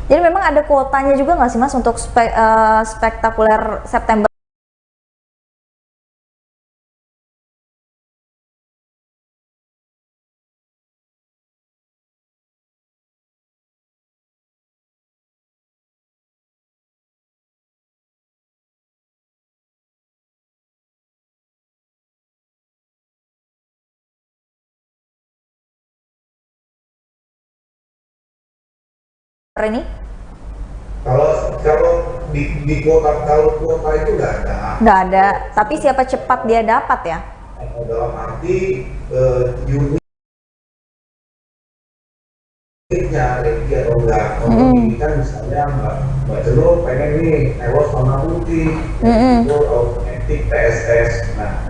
Jadi memang ada kuotanya juga nggak sih Mas untuk spektakuler September? Ini? Kalau di kuota itu nggak ada. Nggak ada. Tapi siapa cepat dia dapat ya? Dalam arti unitnya ready atau enggak. Kalau ini kan misalnya Mbak Jelo pengen nih Eros warna putih, itu automatic TSS. Nah,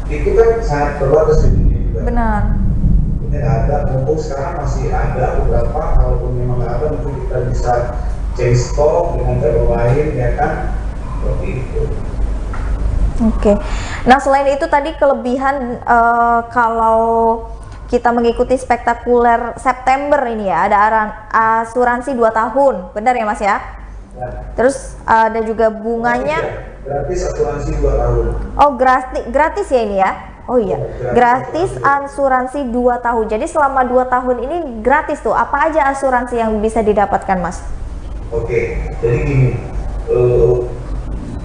itu kan sangat terbatas di dunia juga. Benar. Ini ada, mumpung sekarang masih ada beberapa, kalaupun memang nggak ada mungkin kita bisa change stock dengan cara lain ya kan, seperti itu. Oke. Nah selain itu tadi kelebihan kalau kita mengikuti spektakuler September ini ya, ada asuransi 2 tahun, benar ya Mas ya? Ya. Terus ada juga bunganya. Gratis asuransi 2 tahun. Oh gratis ya ini ya? Oh iya, gratis asuransi 2 tahun. Jadi selama 2 tahun ini gratis tuh. Apa aja asuransi yang bisa didapatkan, Mas? Oke, jadi gini,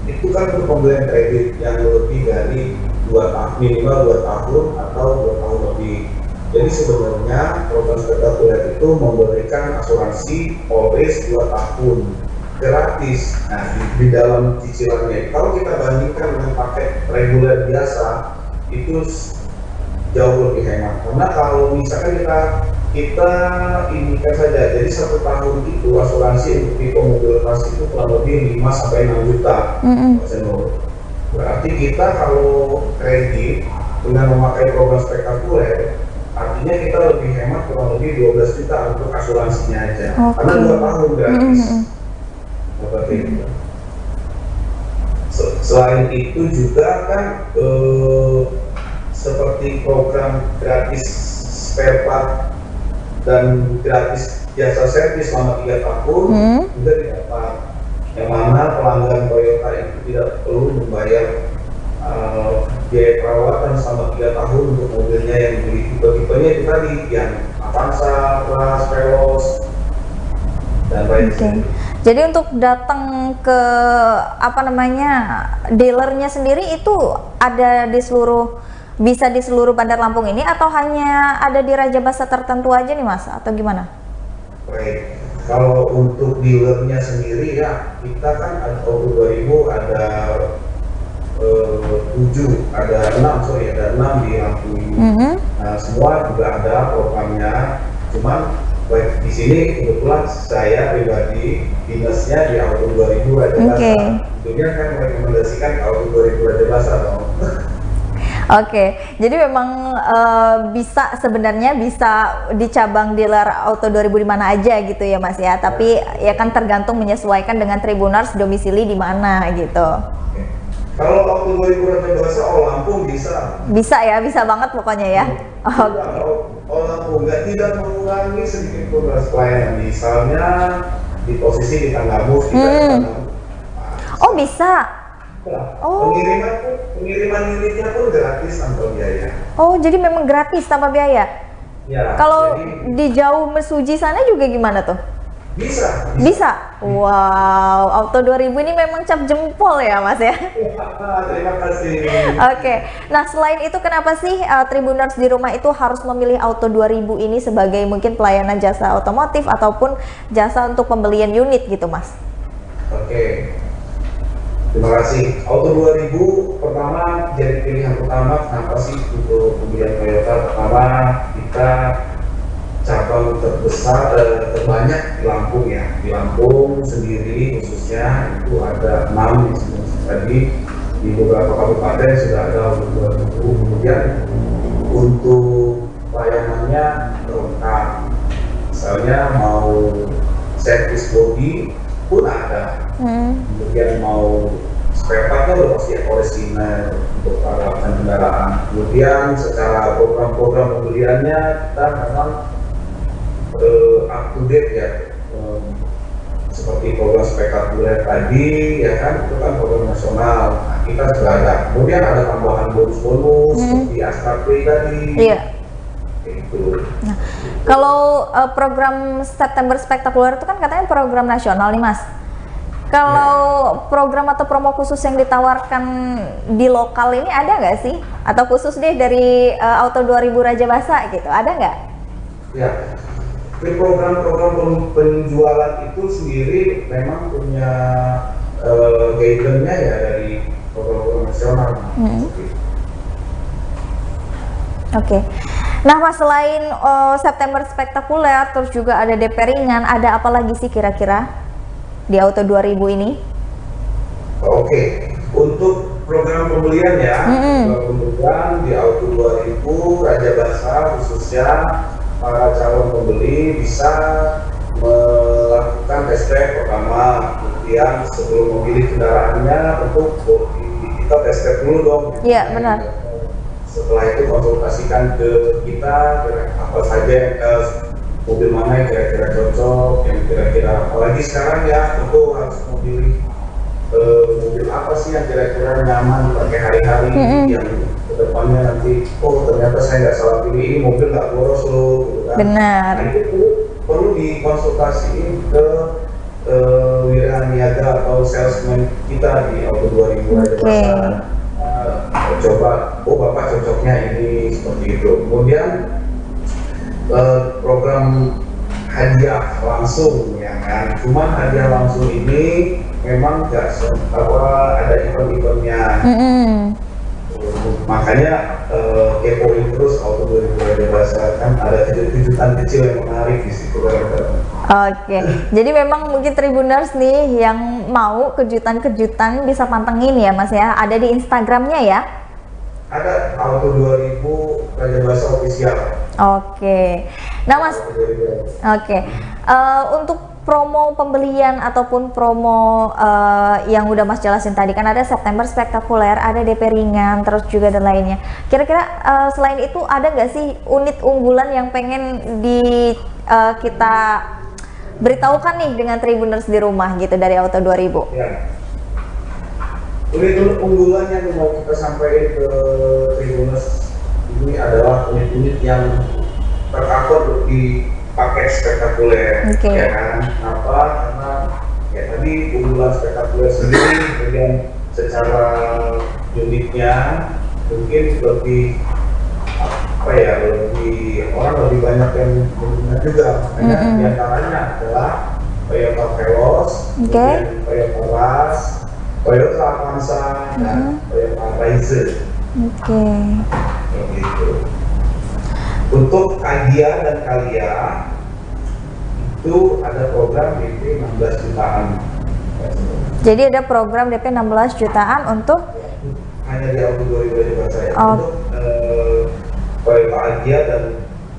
itu kan untuk pembelian kredit yang lebih dari 2 tahun, minimal 2 tahun atau 2 tahun lebih. Jadi sebenarnya program spektakuler itu memberikan asuransi polis 2 tahun gratis. Nah, di dalam cicilannya, kalau kita bandingkan dengan paket reguler biasa, itu jauh lebih hemat. Karena kalau misalkan kita indikan saja, jadi 1 tahun itu asuransi untuk tipe mobil kelas itu kurang lebih 5 sampai 6 juta. Berarti kita kalau kredit dengan memakai program spektakuler, artinya kita lebih hemat kurang lebih 12 juta untuk asuransinya aja. Karena 2 tahun gratis. Seperti itu. Selain itu juga kan seperti program gratis spare part dan gratis jasa servis selama 3 tahun juga didapat. Yang mana pelanggan Toyota itu tidak perlu membayar biaya perawatan selama 3 tahun untuk mobilnya yang dibeli. Tipe-tipenya itu tadi yang Avanza, Plus, Veloz, dan lain sebagainya. Jadi untuk datang ke dealernya sendiri itu ada bisa di seluruh Bandar Lampung ini atau hanya ada di Raja Basa tertentu aja nih Mas atau gimana? Baik, kalau untuk dealernya sendiri ya kita kan ada tahun 2000 ada 6 di Lampung. Nah, semua juga ada programnya, cuman baik di sini kebetulan saya pribadi dinasnya di Auto 2000 Raja Basa. Tentunya kan merekomendasikan Auto 2000 Raja Basa dong. Oke, jadi memang sebenarnya bisa di cabang dealer Auto 2000 di mana aja gitu ya Mas ya. Tapi ya kan tergantung menyesuaikan dengan Tribuners domisili di mana gitu. Kalau Auto 2000 Raja Basa, Lampung bisa. Bisa ya, bisa banget pokoknya ya. Lampung tidak mengurangi sedikit pun pelayanan. Misalnya di posisi di Tanggamus, di Oh bisa. Oh. Pengiriman unitnya pun gratis tanpa biaya. Oh jadi memang gratis tanpa biaya. Ya. Kalau jadi, di jauh Mesuji sana juga gimana tuh? Bisa. Wow, Auto 2000 ini memang cap jempol ya Mas ya. Terima kasih. Oke. Nah, selain itu kenapa sih Tribuners di rumah itu harus memilih Auto 2000 ini sebagai mungkin pelayanan jasa otomotif ataupun jasa untuk pembelian unit gitu, Mas? Oke. Terima kasih. Auto 2000 pertama jadi pilihan pertama kenapa sih untuk pembelian Toyota? Pertama, kita cabang terbesar terbanyak di Lampung ya. Di Lampung sendiri khususnya itu ada 6 di sini. Tadi di beberapa kabupaten sudah ada 2000. Kemudian untuk layanannya lengkap. Misalnya mau servis body pun ada. Kemudian mau spare partnya udah pasti orisinal untuk perawatan kendaraan. Kemudian secara program-program pembeliannya kita memang up to date ya, seperti program spektakuler tadi ya kan, itu kan program nasional. Nah, kita sudah ada. Kemudian ada tambahan bonus-bonus seperti Astra-Pay tadi. Iya. Itu. Nah, kalau program September Spektakuler itu kan katanya program nasional nih Mas. Kalau program atau promo khusus yang ditawarkan di lokal ini ada nggak sih? Atau khusus deh dari Auto 2000 Raja Basa gitu, ada nggak? Ya. Program-program penjualan itu sendiri memang punya guideline-nya ya dari program-program nasional. Oke. Nah Mas, selain September Spektakuler, terus juga ada DP ringan, ada apa lagi sih kira-kira di Auto 2000 ini? Oke, untuk program pembelian ya, pembelian di Auto 2000 Raja Basa khususnya para calon pembeli bisa melakukan test drive pertama. Kemudian sebelum memilih kendaraannya tentu kita test drive dulu dong. Iya benar. Setelah itu konsultasikan ke kita apa saja mobil mana yang kira-kira cocok, yang kira-kira apalagi sekarang ya tentu harus memilih mobil apa sih yang kira-kira nyaman dipakai hari-hari, yang kedepannya nanti ternyata saya nggak salah pilih ini mobil nggak boros loh gitu kan. Benar. Nah, itu perlu dikonsultasiin ke wira niaga atau salesman kita di Auto 2000 Raja Basa. Coba, bapak cocoknya ini seperti itu. Kemudian program hadiah langsung ya kan, cuman hadiah langsung ini memang nggak ada event-eventnya. Makanya kepoin terus Auto 2000 Raja Basa, kan ada kejutan kecil yang menarik di situ. Oke, jadi memang mungkin Tribuners nih yang mau kejutan-kejutan bisa pantengin ya Mas ya, ada di Instagramnya ya? Ada Auto 2000 Raja Basa Official. Oke, nah Mas, untuk promo pembelian ataupun promo yang udah Mas jelasin tadi kan ada September Spektakuler, ada DP ringan, terus juga dan lainnya. Kira-kira selain itu ada nggak sih unit unggulan yang pengen kita beritahukan nih dengan Tribuners di rumah gitu dari Auto 2000? Ya. Unit unggulan yang mau kita sampaikan ke Tribuners ini adalah unit-unit yang tercover di paket spektakuler, ya kan? Kenapa? Karena ya tadi unggulan spektakuler sendiri, kemudian secara unitnya mungkin lebih orang lebih banyak yang menggunakan juga. Makanya diantaranya adalah Toyota Veloz, kemudian Toyota Rush, Toyota Avanza, dan Toyota Raiser. Gitu. Untuk Agia dan Kalia itu ada program DP 16 jutaan. Jadi ada program DP 16 jutaan untuk hanya di Auto 2000 Raja Basa ya. Untuk Toyota Agia dan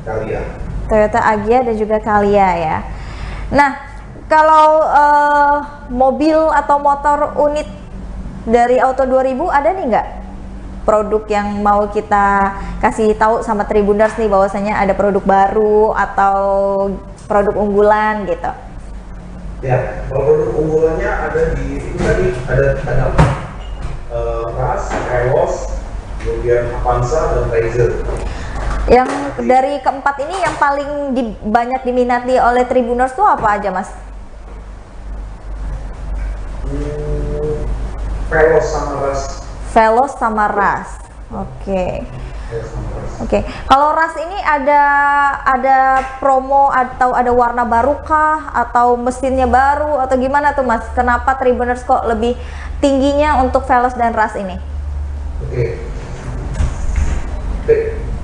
Kalia. Toyota Agia dan juga Kalia ya. Nah, kalau mobil atau motor unit dari Auto 2000 ada nih nggak produk yang mau kita kasih tahu sama Tribuners nih bahwasanya ada produk baru atau produk unggulan gitu? Ya, kalau produk unggulannya ada di itu tadi ada Ras, Elos, kemudian Avanza dan Razer. Yang dari keempat ini yang paling banyak diminati oleh Tribuners tuh apa aja, Mas? Velos sama Ras. Velos sama Ras. Oke. Oke. Kalau Ras ini ada promo atau ada warna baru kah atau mesinnya baru atau gimana tuh, Mas? Kenapa Tribuners kok lebih tingginya untuk Velos dan Ras ini? Oke.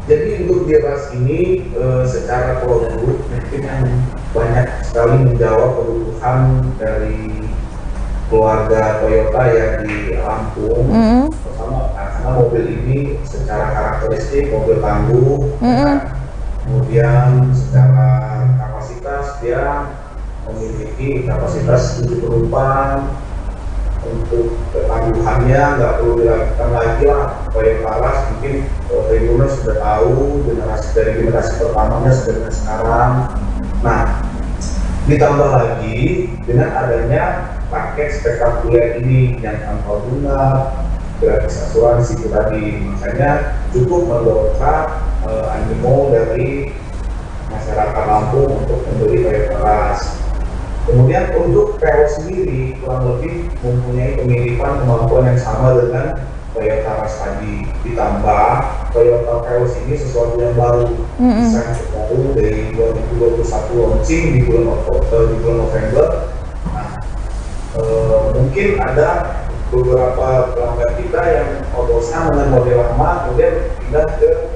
Jadi untuk di Ras ini secara produk mungkin yang banyak sekali menjawab kebutuhan dari keluarga Toyota ya di Lampung. Pertama karena mobil ini secara karakteristik mobil tangguh, kemudian secara kapasitas dia memiliki kapasitas 7 penumpang. Untuk ketangguhannya nggak perlu diragukan lagi lah. Toyota Ras mungkin Tribuners sudah tahu generasi pertamanya sampai dengan sekarang. Nah, ditambah lagi dengan adanya paket spektakuler ini yang tanpa bunga, gratis asuransi itu tadi, makanya cukup mendongkrak animo dari masyarakat Lampung untuk membeli Toyota Ras. Kemudian untuk Velos sendiri kurang lebih mempunyai kemiripan kemampuan yang sama dengan Toyota Ras tadi. Ditambah Toyota Velos ini sesuatu yang baru, desain terbaru dari 2021 launching di bulan November. Nah, mungkin ada beberapa pelanggan kita yang bosan dengan model lama, kemudian pindah ke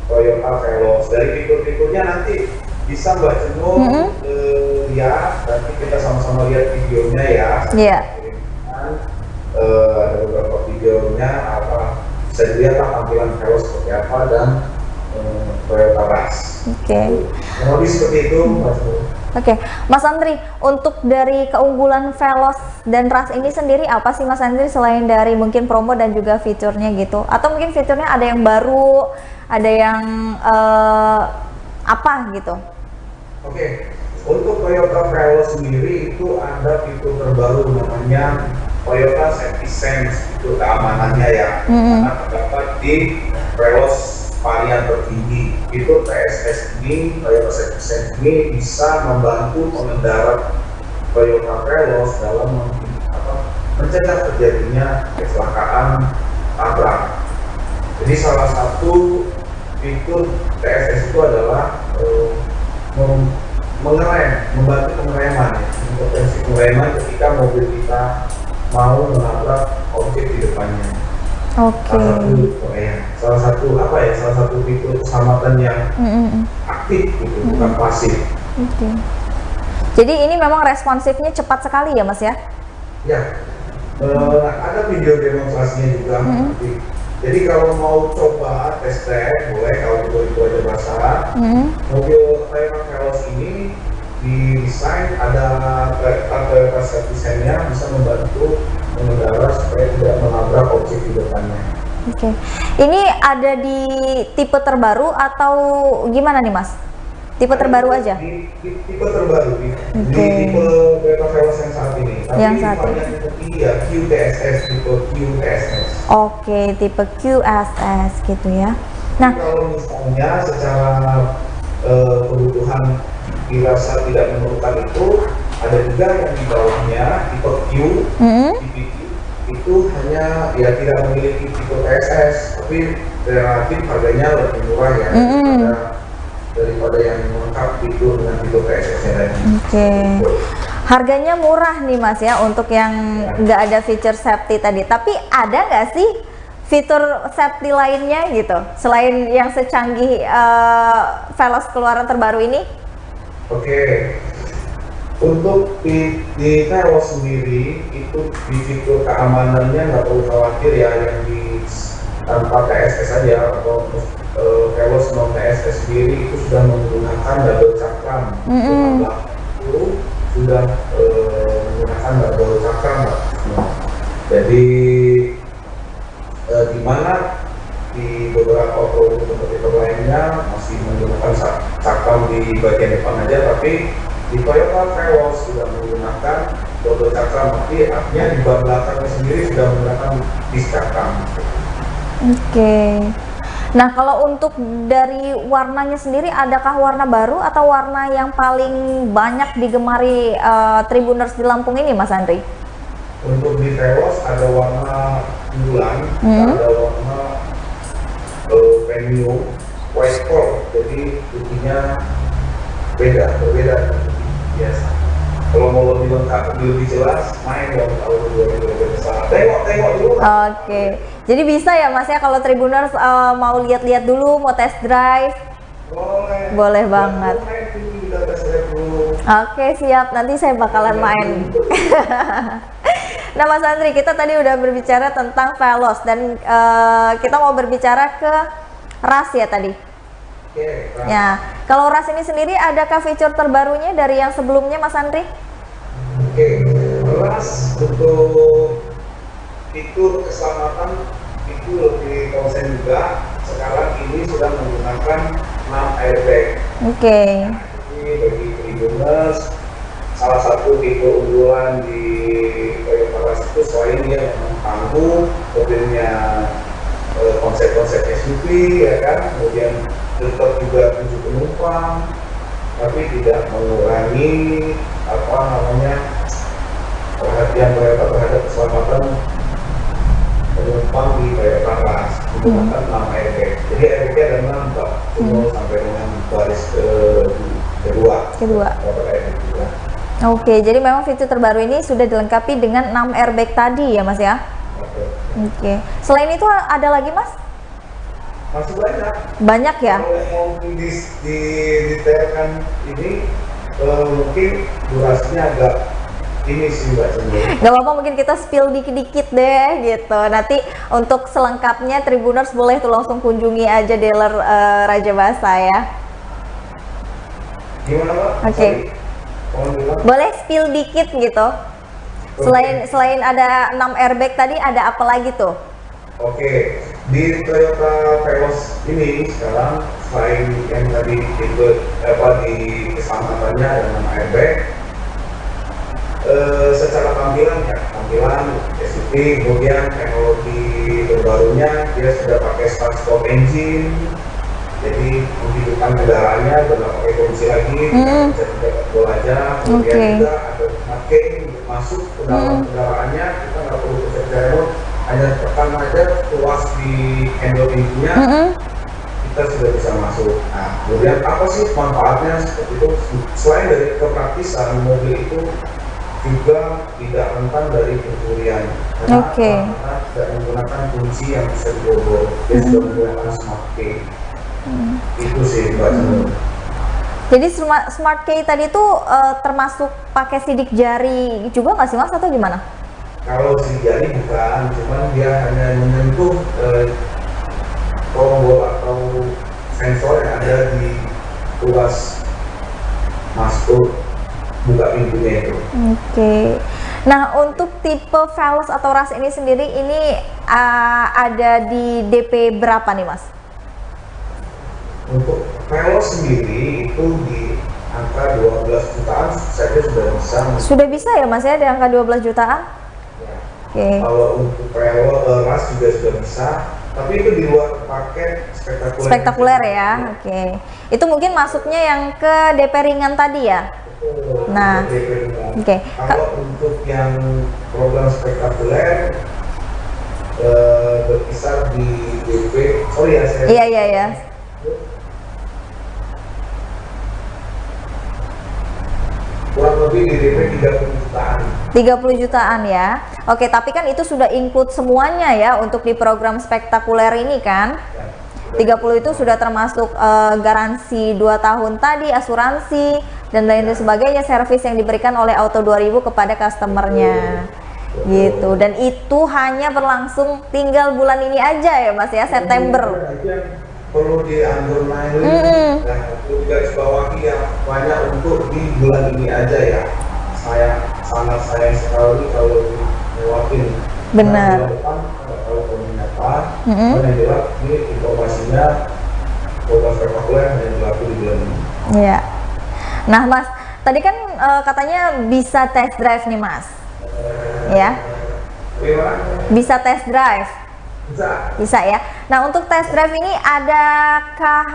Toyota Velos. Dari fitur-fiturnya nanti bisa Mbak Ceno lihat, nanti kita sama-sama lihat videonya ya. Iya. Ada beberapa videonya, apa bisa dilihat tampilan Velos seperti apa dan Toyota Ras. Oke. Lebih seperti itu, Mbak Ceno. Oke, Mas Andri, untuk dari keunggulan Velos dan Ras ini sendiri apa sih Mas Andri selain dari mungkin promo dan juga fiturnya gitu? Atau mungkin fiturnya ada yang baru, ada yang apa gitu? Oke, untuk Toyota Velos sendiri itu ada fitur terbaru namanya Toyota Safety Sense, itu keamanannya ya, karena terdapat di Velos varian tertinggi. Fitur TSS ini, Toyota Safety Sense ini bisa membantu pengendara Toyota Velos dalam mencegah terjadinya kecelakaan tabrak. Jadi salah satu fitur TSS itu adalah membantu pengereman, potensi pengereman ketika mobil kita mau menabrak objek di depannya. Oke. Salah satu fitur keselamatan yang aktif gitu, bukan pasif. Oke. Jadi ini memang responsifnya cepat sekali ya, Mas ya? Ya. Ada video demonstrasinya juga. Jadi kalau mau coba test drive boleh, kalau itu ada masalah. Mobil Toyota Velos ini didesain ada Toyota Safety Sense-nya bisa membantu pengendara supaya tidak menabrak objek di depannya. Oke. Ini ada di tipe terbaru atau gimana nih Mas? Tipe terbaru aja? Tipe terbaru di tipe Toyota Velos yang saat ini. Tapi yang saat ini ya QTSS, tipe QTSS. Oke, tipe QSS gitu ya. Nah, kalau misalnya secara kebutuhan dirasa tidak memerlukan itu, ada juga yang di bawahnya tipe Q, tipe Q itu hanya ya tidak memiliki tipe TSS, tapi relatif harganya lebih murah ya daripada yang lengkap itu dengan tipe TSS-nya tadi. Oke. Harganya murah nih Mas ya untuk yang nggak ada fitur safety tadi. Tapi ada nggak sih fitur safety lainnya gitu selain yang secanggih Velos keluaran terbaru ini? Oke. Untuk di Velos sendiri itu di fitur keamanannya nggak perlu khawatir ya, yang di tanpa TSS saja atau Velos non TSS sendiri itu sudah menggunakan double cakram. Itu sudah menggunakan double cakram. Jadi di mana di beberapa produk kompetitor lainnya masih menggunakan cakram di bagian depan aja, tapi Di Toyota Veloz sudah menggunakan double cakram, tapi artinya di ban belakangnya sendiri sudah menggunakan disc cakram. Oke. Nah, kalau untuk dari warnanya sendiri, adakah warna baru atau warna yang paling banyak digemari Tribuners di Lampung ini, Mas Andri? Untuk di Veloz ada warna unggulan, ada warna premium, white core, jadi putihnya berbeda dengan biasa. Kalau mau lebih lengkap, lebih jelas, main dong tahun 2020 kesana. Tengok dulu. Oke. Jadi bisa ya Mas ya, kalau Tribuners mau lihat-lihat dulu, mau test drive? Boleh banget. Oke, siap. Nanti saya bakalan main. Nah Mas Andri, kita tadi udah berbicara tentang Veloz dan kita mau berbicara ke RAS ya tadi. Ya, kalau RAS ini sendiri adakah fitur terbarunya dari yang sebelumnya, Mas Andri? Oke, RAS untuk fitur keselamatan itu lebih konsen juga. Sekarang ini sudah menggunakan 6 airbag. Oke. Jadi bagi Tribuners, salah satu fitur unggulan di Toyota RAS itu selain dia memang tangguh, mobilnya konsep-konsep SUV ya kan, kemudian tetap juga 7 penumpang, tapi tidak mengurangi perhatian Toyota terhadap keselamatan penumpang di Toyota RAS menggunakan 6 airbag. Jadi airbagnya ada 6 Pak, sampai dengan baris kedua. Oke, jadi memang fitur terbaru ini sudah dilengkapi dengan 6 airbag tadi ya Mas ya? Oke. Selain itu ada lagi Mas? Masih banyak. Banyak ya? Kalau mau didetailkan ini mungkin durasinya agak ini sih Mbak Cendol. Gak apa-apa, mungkin kita spill dikit-dikit deh gitu. Nanti untuk selengkapnya Tribuners boleh tuh langsung kunjungi aja dealer Raja Basa ya. Gimana Pak? Oke. Boleh spill dikit gitu. Selain ada 6 airbag tadi, ada apa lagi tuh? Oke, di Toyota Veloz ini sekarang selain yang tadi di keselamatannya ada 6 airbag, secara tampilan SUV, kemudian teknologi terbarunya dia sudah pakai start-stop engine, jadi menghidupkan kendaraannya tidak pakai kunci lagi, bisa dibawa aja. Kemudian juga ada smart key untuk masuk ke dalam kendaraannya, kita nggak perlu pencet remote, hanya tekan aja tuas di handle pintunya, kita sudah bisa masuk. Nah, kemudian apa sih manfaatnya seperti itu? Selain dari kepraktisan, mobil itu juga tidak rentan dari pencurian karena tidak menggunakan kunci yang bisa dibobol, dia sudah menggunakan smart key. Itu sih Mbak Cendol. Jadi smart key tadi tuh termasuk pakai sidik jari juga nggak sih Mas atau gimana? Kalau sidik jari bukan, cuman dia hanya menyentuh tombol atau sensor yang ada di tuas masuk buka pintunya itu. Oke. Nah, untuk tipe Veloz atau RAS ini sendiri ini ada di DP berapa nih Mas? Untuk Veloz sendiri itu di angka 12 jutaan saja sudah bisa. Sudah bisa ya Mas ya di angka 12 jutaan? Ya. Kalau untuk Veloz RAS juga sudah bisa, tapi itu di luar paket spektakuler. Spektakuler ya. Oke. Itu mungkin masuknya yang ke DP ringan tadi ya? Nah, oke. Kalau untuk yang program spektakuler berkisar di DP, Iya. Kurang lebih di DP 30 jutaan. 30 jutaan ya. Oke, tapi kan itu sudah include semuanya ya untuk di program spektakuler ini kan? 30 itu sudah termasuk garansi 2 tahun tadi, asuransi dan lain sebagainya, servis yang diberikan oleh Auto 2000 kepada customernya gitu. Dan itu hanya berlangsung tinggal bulan ini aja ya Mas ya, September. Perlu di-underline dan perlu digarisbawahi yang banyak untuk di bulan ini aja ya. Saya sangat sayang sekali kalau lewatin. Benar. Kalau peminata, yang jelas ini informasinya program spektakuler yang dilakukan di bulan ini. Iya. Nah Mas, tadi kan katanya bisa test drive nih Mas, ya? Bisa test drive? Bisa ya. Nah, untuk test drive ini adakah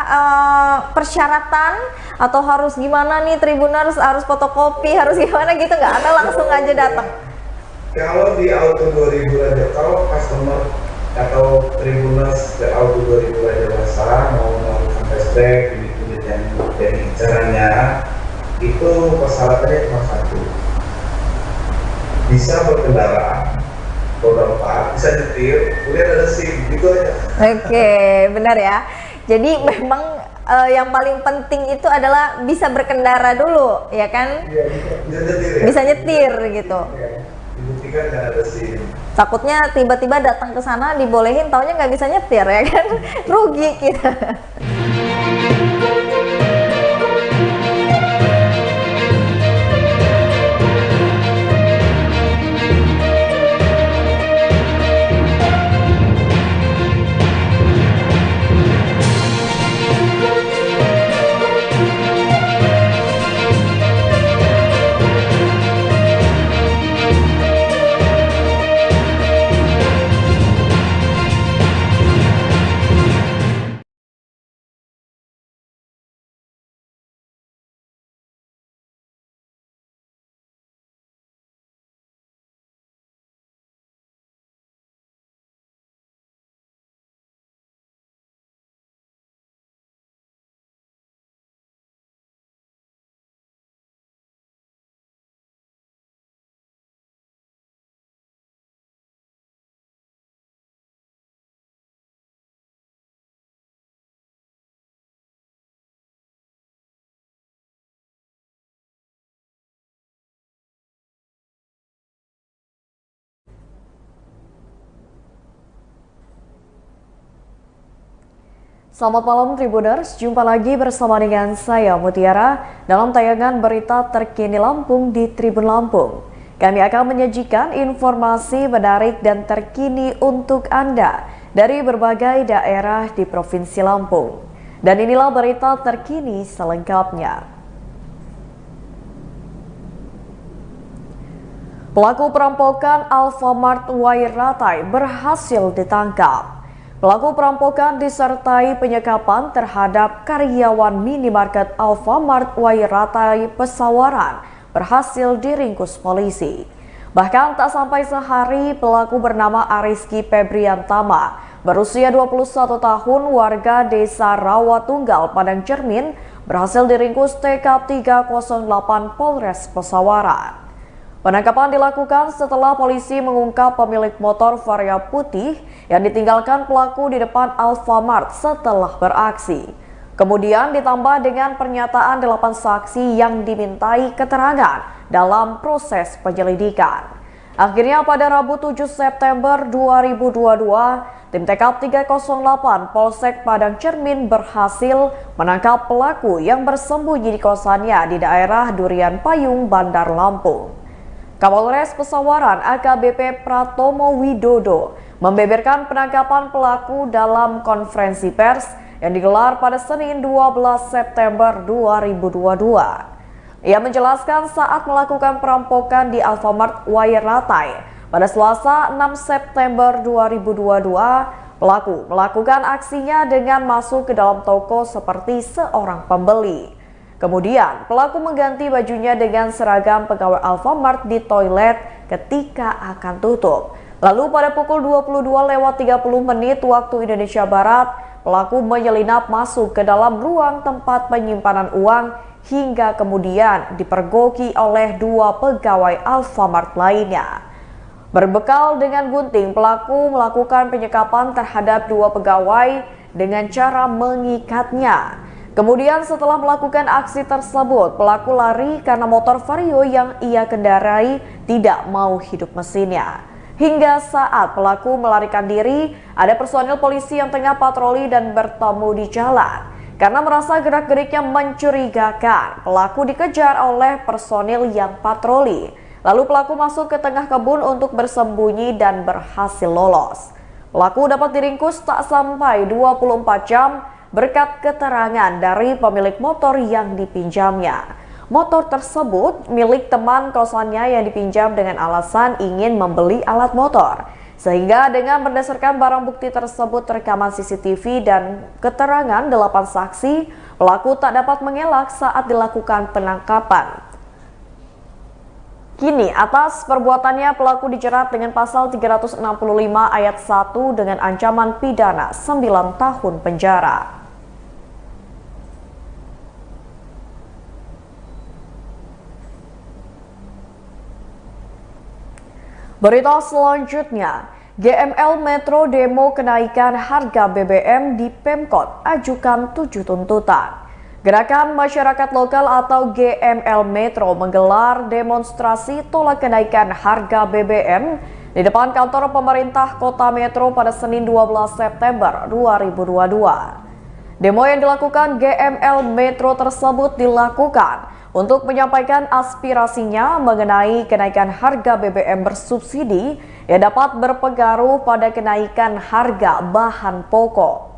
persyaratan atau harus gimana nih Tribuners, harus fotokopi, harus gimana gitu nggak? Atau langsung aja datang? Kalau di Auto 2000 Raja, kalau customer atau Tribuners ke Auto 2000 Raja Wasa mau melakukan test drive ini dan caranya itu persyaratannya cuma satu, bisa berkendara roda 4, bisa nyetir, kemudian ada SIM, gitu aja. Oke, benar ya. Jadi memang yang paling penting itu adalah bisa berkendara dulu, ya kan? Iya, bisa nyetir ya. Bisa nyetir gitu. Ya, dibuktikan nggak ada SIM. Takutnya tiba-tiba datang ke sana dibolehin, taunya nggak bisa nyetir ya kan? Rugi kita. Selamat malam Tribuners, jumpa lagi bersama dengan saya Mutiara dalam tayangan berita terkini Lampung di Tribun Lampung. Kami akan menyajikan informasi menarik dan terkini untuk Anda dari berbagai daerah di Provinsi Lampung. Dan inilah berita terkini selengkapnya. Pelaku perampokan Alfamart Wairatai berhasil ditangkap. Pelaku perampokan disertai penyekapan terhadap karyawan minimarket Alfamart Wairatai Pesawaran berhasil diringkus polisi. Bahkan tak sampai sehari, pelaku bernama Ariski Febriantama, berusia 21 tahun, warga desa Rawatunggal, Padang Cermin, berhasil diringkus TK 308 Polres Pesawaran. Penangkapan dilakukan setelah polisi mengungkap pemilik motor Vario putih yang ditinggalkan pelaku di depan Alfamart setelah beraksi. Kemudian ditambah dengan pernyataan 8 saksi yang dimintai keterangan dalam proses penyelidikan. Akhirnya pada Rabu 7 September 2022, tim TK 308 Polsek Padang Cermin berhasil menangkap pelaku yang bersembunyi di kosannya di daerah Durian Payung, Bandar Lampung. Kapolres Pesawaran AKBP Pratomo Widodo membeberkan penangkapan pelaku dalam konferensi pers yang digelar pada Senin 12 September 2022. Ia menjelaskan saat melakukan perampokan di Alfamart Wairatai pada Selasa 6 September 2022, pelaku melakukan aksinya dengan masuk ke dalam toko seperti seorang pembeli. Kemudian, pelaku mengganti bajunya dengan seragam pegawai Alfamart di toilet ketika akan tutup. Lalu pada pukul 22:30 waktu Indonesia Barat, pelaku menyelinap masuk ke dalam ruang tempat penyimpanan uang hingga kemudian dipergoki oleh 2 pegawai Alfamart lainnya. Berbekal dengan gunting, pelaku melakukan penyekapan terhadap 2 pegawai dengan cara mengikatnya. Kemudian setelah melakukan aksi tersebut, pelaku lari karena motor Vario yang ia kendarai tidak mau hidup mesinnya. Hingga saat pelaku melarikan diri, ada personil polisi yang tengah patroli dan bertemu di jalan. Karena merasa gerak-geriknya mencurigakan, pelaku dikejar oleh personil yang patroli. Lalu pelaku masuk ke tengah kebun untuk bersembunyi dan berhasil lolos. Pelaku dapat diringkus tak sampai 24 jam berkat keterangan dari pemilik motor yang dipinjamnya. Motor tersebut milik teman kosannya yang dipinjam dengan alasan ingin membeli alat motor. Sehingga dengan berdasarkan barang bukti tersebut rekaman CCTV dan keterangan 8 saksi, pelaku tak dapat mengelak saat dilakukan penangkapan. Kini, atas perbuatannya pelaku dijerat dengan pasal 365 ayat 1 dengan ancaman pidana 9 tahun penjara. Berita selanjutnya, GML Metro demo kenaikan harga BBM di Pemkot, ajukan 7 tuntutan. Gerakan Masyarakat Lokal atau GML Metro menggelar demonstrasi tolak kenaikan harga BBM di depan kantor pemerintah Kota Metro pada Senin 12 September 2022. Demo yang dilakukan GML Metro tersebut dilakukan untuk menyampaikan aspirasinya mengenai kenaikan harga BBM bersubsidi yang dapat berpengaruh pada kenaikan harga bahan pokok.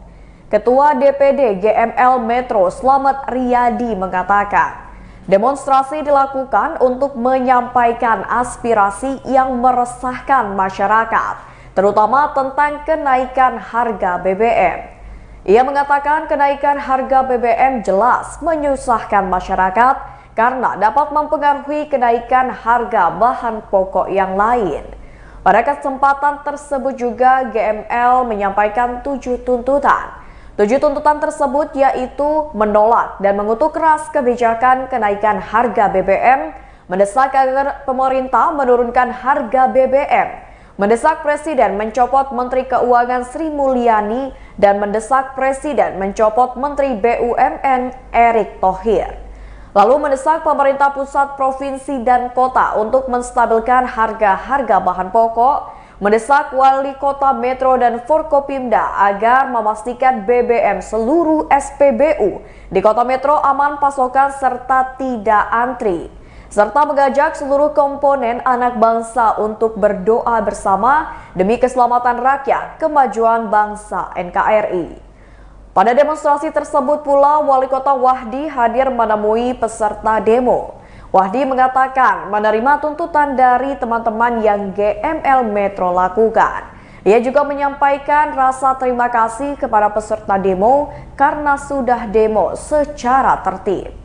Ketua DPD GML Metro Slamet Riyadi mengatakan, demonstrasi dilakukan untuk menyampaikan aspirasi yang meresahkan masyarakat, terutama tentang kenaikan harga BBM. Ia mengatakan kenaikan harga BBM jelas menyusahkan masyarakat karena dapat mempengaruhi kenaikan harga bahan pokok yang lain. Pada kesempatan tersebut juga GML menyampaikan 7 tuntutan. 7 tuntutan tersebut yaitu menolak dan mengutuk keras kebijakan kenaikan harga BBM, mendesak agar pemerintah menurunkan harga BBM, mendesak Presiden mencopot Menteri Keuangan Sri Mulyani, dan mendesak Presiden mencopot Menteri BUMN Erick Thohir. Lalu mendesak pemerintah pusat, provinsi, dan kota untuk menstabilkan harga-harga bahan pokok, mendesak Wali Kota Metro dan Forkopimda agar memastikan BBM seluruh SPBU di Kota Metro aman pasokan serta tidak antri, serta mengajak seluruh komponen anak bangsa untuk berdoa bersama demi keselamatan rakyat, kemajuan bangsa NKRI. Pada demonstrasi tersebut pula, Wali Kota Wahdi hadir menemui peserta demo. Wahdi mengatakan menerima tuntutan dari teman-teman yang GML Metro lakukan. Ia juga menyampaikan rasa terima kasih kepada peserta demo karena sudah demo secara tertib.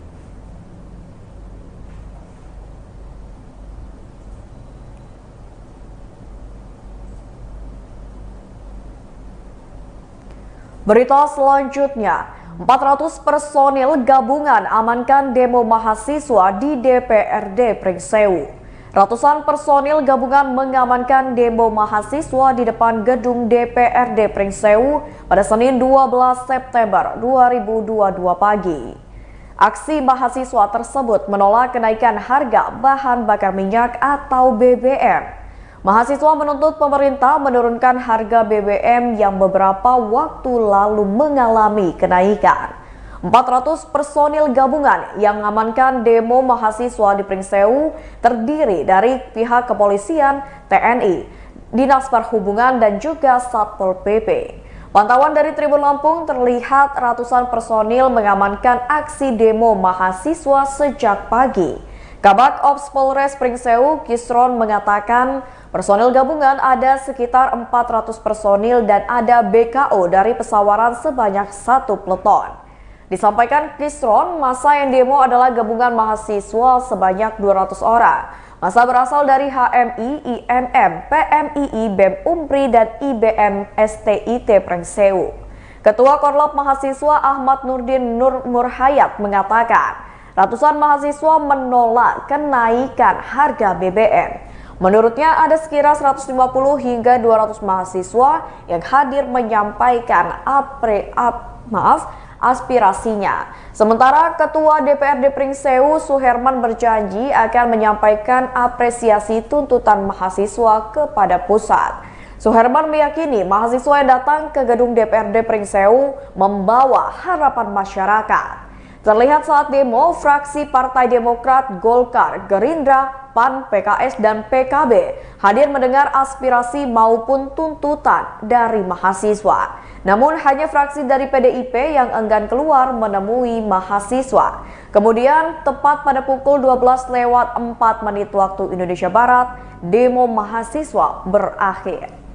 Berita selanjutnya, 400 personil gabungan amankan demo mahasiswa di DPRD Pringsewu. Ratusan personil gabungan mengamankan demo mahasiswa di depan gedung DPRD Pringsewu pada Senin 12 September 2022 pagi. Aksi mahasiswa tersebut menolak kenaikan harga bahan bakar minyak atau BBM. Mahasiswa menuntut pemerintah menurunkan harga BBM yang beberapa waktu lalu mengalami kenaikan. 400 personil gabungan yang mengamankan demo mahasiswa di Pringsewu terdiri dari pihak kepolisian, TNI, Dinas Perhubungan, dan juga Satpol PP. Pantauan dari Tribun Lampung terlihat ratusan personil mengamankan aksi demo mahasiswa sejak pagi. Kabak Ops Polres Pringsewu, Kisron, mengatakan personil gabungan ada sekitar 400 personil dan ada BKO dari pesawaran sebanyak 1 peleton. Disampaikan Kisron, masa yang demo adalah gabungan mahasiswa sebanyak 200 orang. Masa berasal dari HMI, IMM, PMII, BEM Umpri, dan IBM STIT Pringsewu. Ketua Korlap Mahasiswa Ahmad Nurdin Nur Murhayat mengatakan, ratusan mahasiswa menolak kenaikan harga BBM. Menurutnya ada sekira 150 hingga 200 mahasiswa yang hadir menyampaikan aspirasinya. Sementara Ketua DPRD Pringsewu Suherman berjanji akan menyampaikan apresiasi tuntutan mahasiswa kepada pusat. Suherman meyakini mahasiswa yang datang ke gedung DPRD Pringsewu membawa harapan masyarakat. terlihat saat demo fraksi Partai Demokrat, Golkar, Gerindra, PAN, PKS, dan PKB hadir mendengar aspirasi maupun tuntutan dari mahasiswa. Namun hanya fraksi dari PDIP yang enggan keluar menemui mahasiswa. Kemudian tepat pada pukul 12:04 waktu Indonesia Barat, demo mahasiswa berakhir.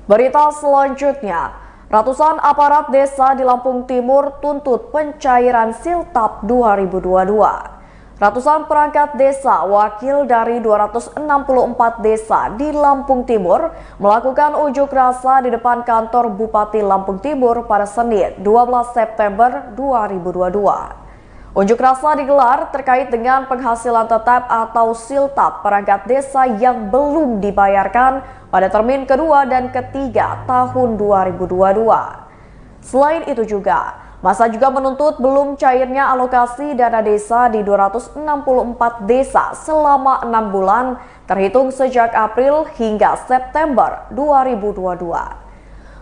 Berita selanjutnya, ratusan aparat desa di Lampung Timur tuntut pencairan Siltap 2022. Ratusan perangkat desa wakil dari 264 desa di Lampung Timur melakukan unjuk rasa di depan kantor Bupati Lampung Timur pada Senin 12 September 2022. Unjuk rasa digelar terkait dengan penghasilan tetap atau Siltap perangkat desa yang belum dibayarkan pada termin kedua dan ketiga tahun 2022. Selain itu juga, masa juga menuntut belum cairnya alokasi dana desa di 264 desa selama 6 bulan terhitung sejak April hingga September 2022.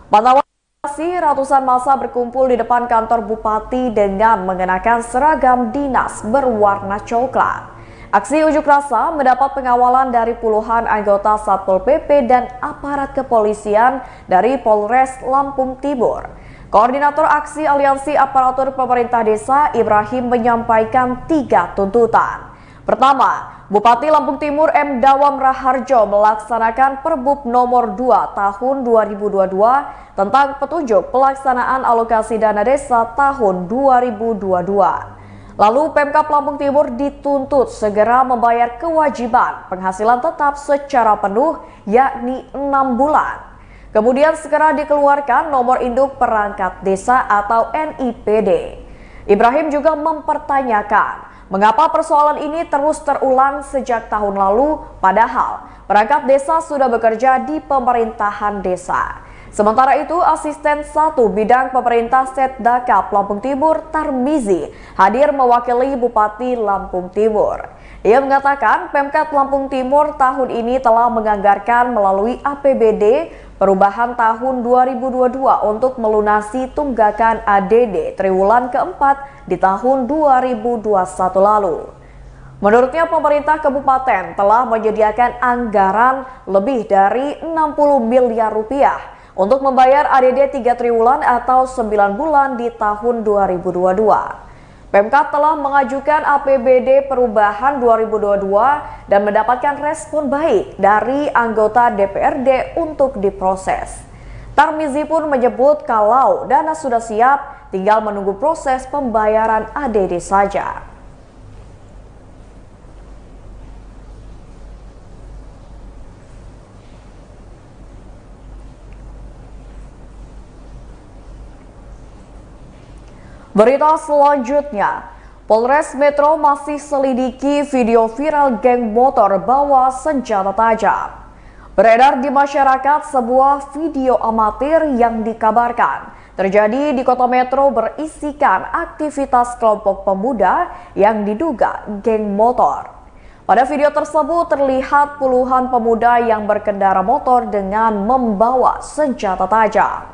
Pantauan ratusan massa berkumpul di depan kantor Bupati dengan mengenakan seragam dinas berwarna coklat. Aksi unjuk rasa mendapat pengawalan dari puluhan anggota Satpol PP dan aparat kepolisian dari Polres Lampung Timur. Koordinator Aksi Aliansi Aparatur Pemerintah Desa Ibrahim menyampaikan 3 tuntutan. Pertama, Bupati Lampung Timur M. Dawam Raharjo melaksanakan Perbub nomor 2 tahun 2022 tentang petunjuk pelaksanaan alokasi dana desa tahun 2022. Lalu Pemkab Lampung Timur dituntut segera membayar kewajiban penghasilan tetap secara penuh yakni 6 bulan. Kemudian segera dikeluarkan nomor induk perangkat desa atau NIPD. Ibrahim juga mempertanyakan mengapa persoalan ini terus terulang sejak tahun lalu, padahal perangkat desa sudah bekerja di pemerintahan desa. Sementara itu, Asisten 1 Bidang Pemerintah Setdakap Lampung Timur Tarmizi hadir mewakili Bupati Lampung Timur. Ia mengatakan Pemkab Lampung Timur tahun ini telah menganggarkan melalui APBD perubahan tahun 2022 untuk melunasi tunggakan ADD triwulan keempat di tahun 2021 lalu. Menurutnya pemerintah kabupaten telah menyediakan anggaran lebih dari 60 miliar rupiah untuk membayar ADD 3 triwulan atau 9 bulan di tahun 2022. Pemkab telah mengajukan APBD perubahan 2022 dan mendapatkan respon baik dari anggota DPRD untuk diproses. Tarmizi pun menyebut kalau dana sudah siap, tinggal menunggu proses pembayaran ADD saja. Berita selanjutnya, Polres Metro masih selidiki video viral geng motor bawa senjata tajam. Beredar di masyarakat sebuah video amatir yang dikabarkan terjadi di kota Metro berisikan aktivitas kelompok pemuda yang diduga geng motor. Pada video tersebut terlihat puluhan pemuda yang berkendara motor dengan membawa senjata tajam.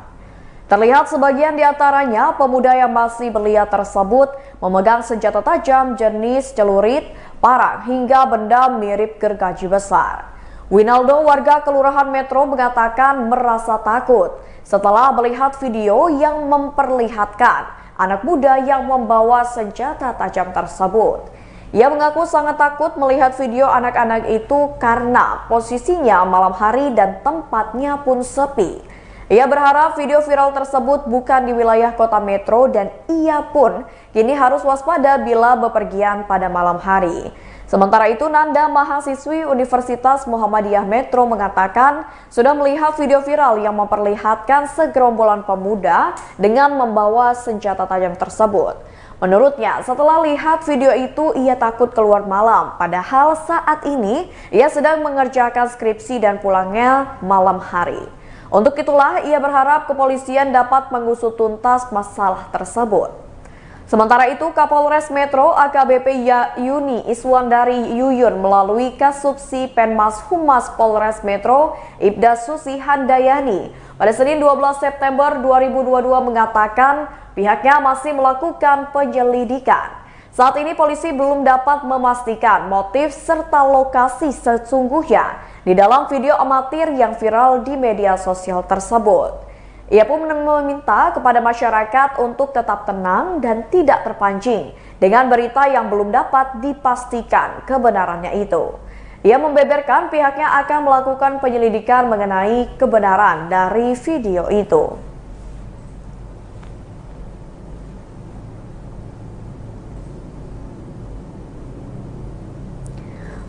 Terlihat sebagian di antaranya pemuda yang masih belia tersebut memegang senjata tajam jenis celurit, parang hingga benda mirip gergaji besar. Winaldo, warga Kelurahan Metro, mengatakan merasa takut setelah melihat video yang memperlihatkan anak muda yang membawa senjata tajam tersebut. Ia mengaku sangat takut melihat video anak-anak itu karena posisinya malam hari dan tempatnya pun sepi. Ia berharap video viral tersebut bukan di wilayah kota Metro dan ia pun kini harus waspada bila bepergian pada malam hari. Sementara itu, Nanda, mahasiswi Universitas Muhammadiyah Metro, mengatakan sudah melihat video viral yang memperlihatkan segerombolan pemuda dengan membawa senjata tajam tersebut. Menurutnya, setelah lihat video itu, ia takut keluar malam, padahal saat ini ia sedang mengerjakan skripsi dan pulangnya malam hari. Untuk itulah ia berharap kepolisian dapat mengusut tuntas masalah tersebut. Sementara itu, Kapolres Metro AKBP Yuni Iswandari Yuyun melalui Kasubsi Penmas Humas Polres Metro Ibda Susi Handayani pada Senin 12 September 2022 mengatakan pihaknya masih melakukan penyelidikan. Saat ini polisi belum dapat memastikan motif serta lokasi sesungguhnya di dalam video amatir yang viral di media sosial tersebut. Ia pun meminta kepada masyarakat untuk tetap tenang dan tidak terpancing dengan berita yang belum dapat dipastikan kebenarannya itu. Ia membeberkan pihaknya akan melakukan penyelidikan mengenai kebenaran dari video itu.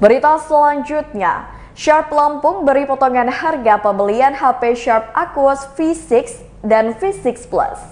Berita selanjutnya, Sharp Lampung beri potongan harga pembelian HP Sharp Aquos V6 dan V6 Plus.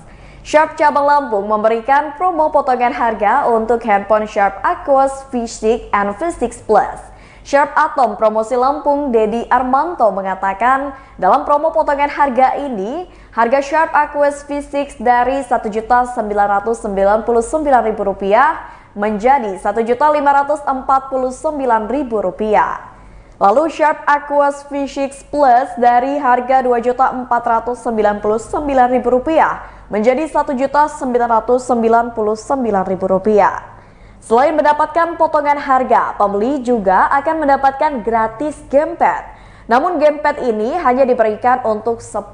Sharp Cabang Lampung memberikan promo potongan harga untuk handphone Sharp Aquos V6 dan V6 Plus. Sharp Atom Promosi Lampung Dedi Armanto mengatakan dalam promo potongan harga ini, harga Sharp Aquos V6 dari Rp1.999.000 menjadi Rp1.549.000. Lalu Sharp Aquos V6 Plus dari harga Rp2.499.000 menjadi Rp1.999.000. Selain mendapatkan potongan harga, pembeli juga akan mendapatkan gratis gamepad. Namun gamepad ini hanya diberikan untuk 10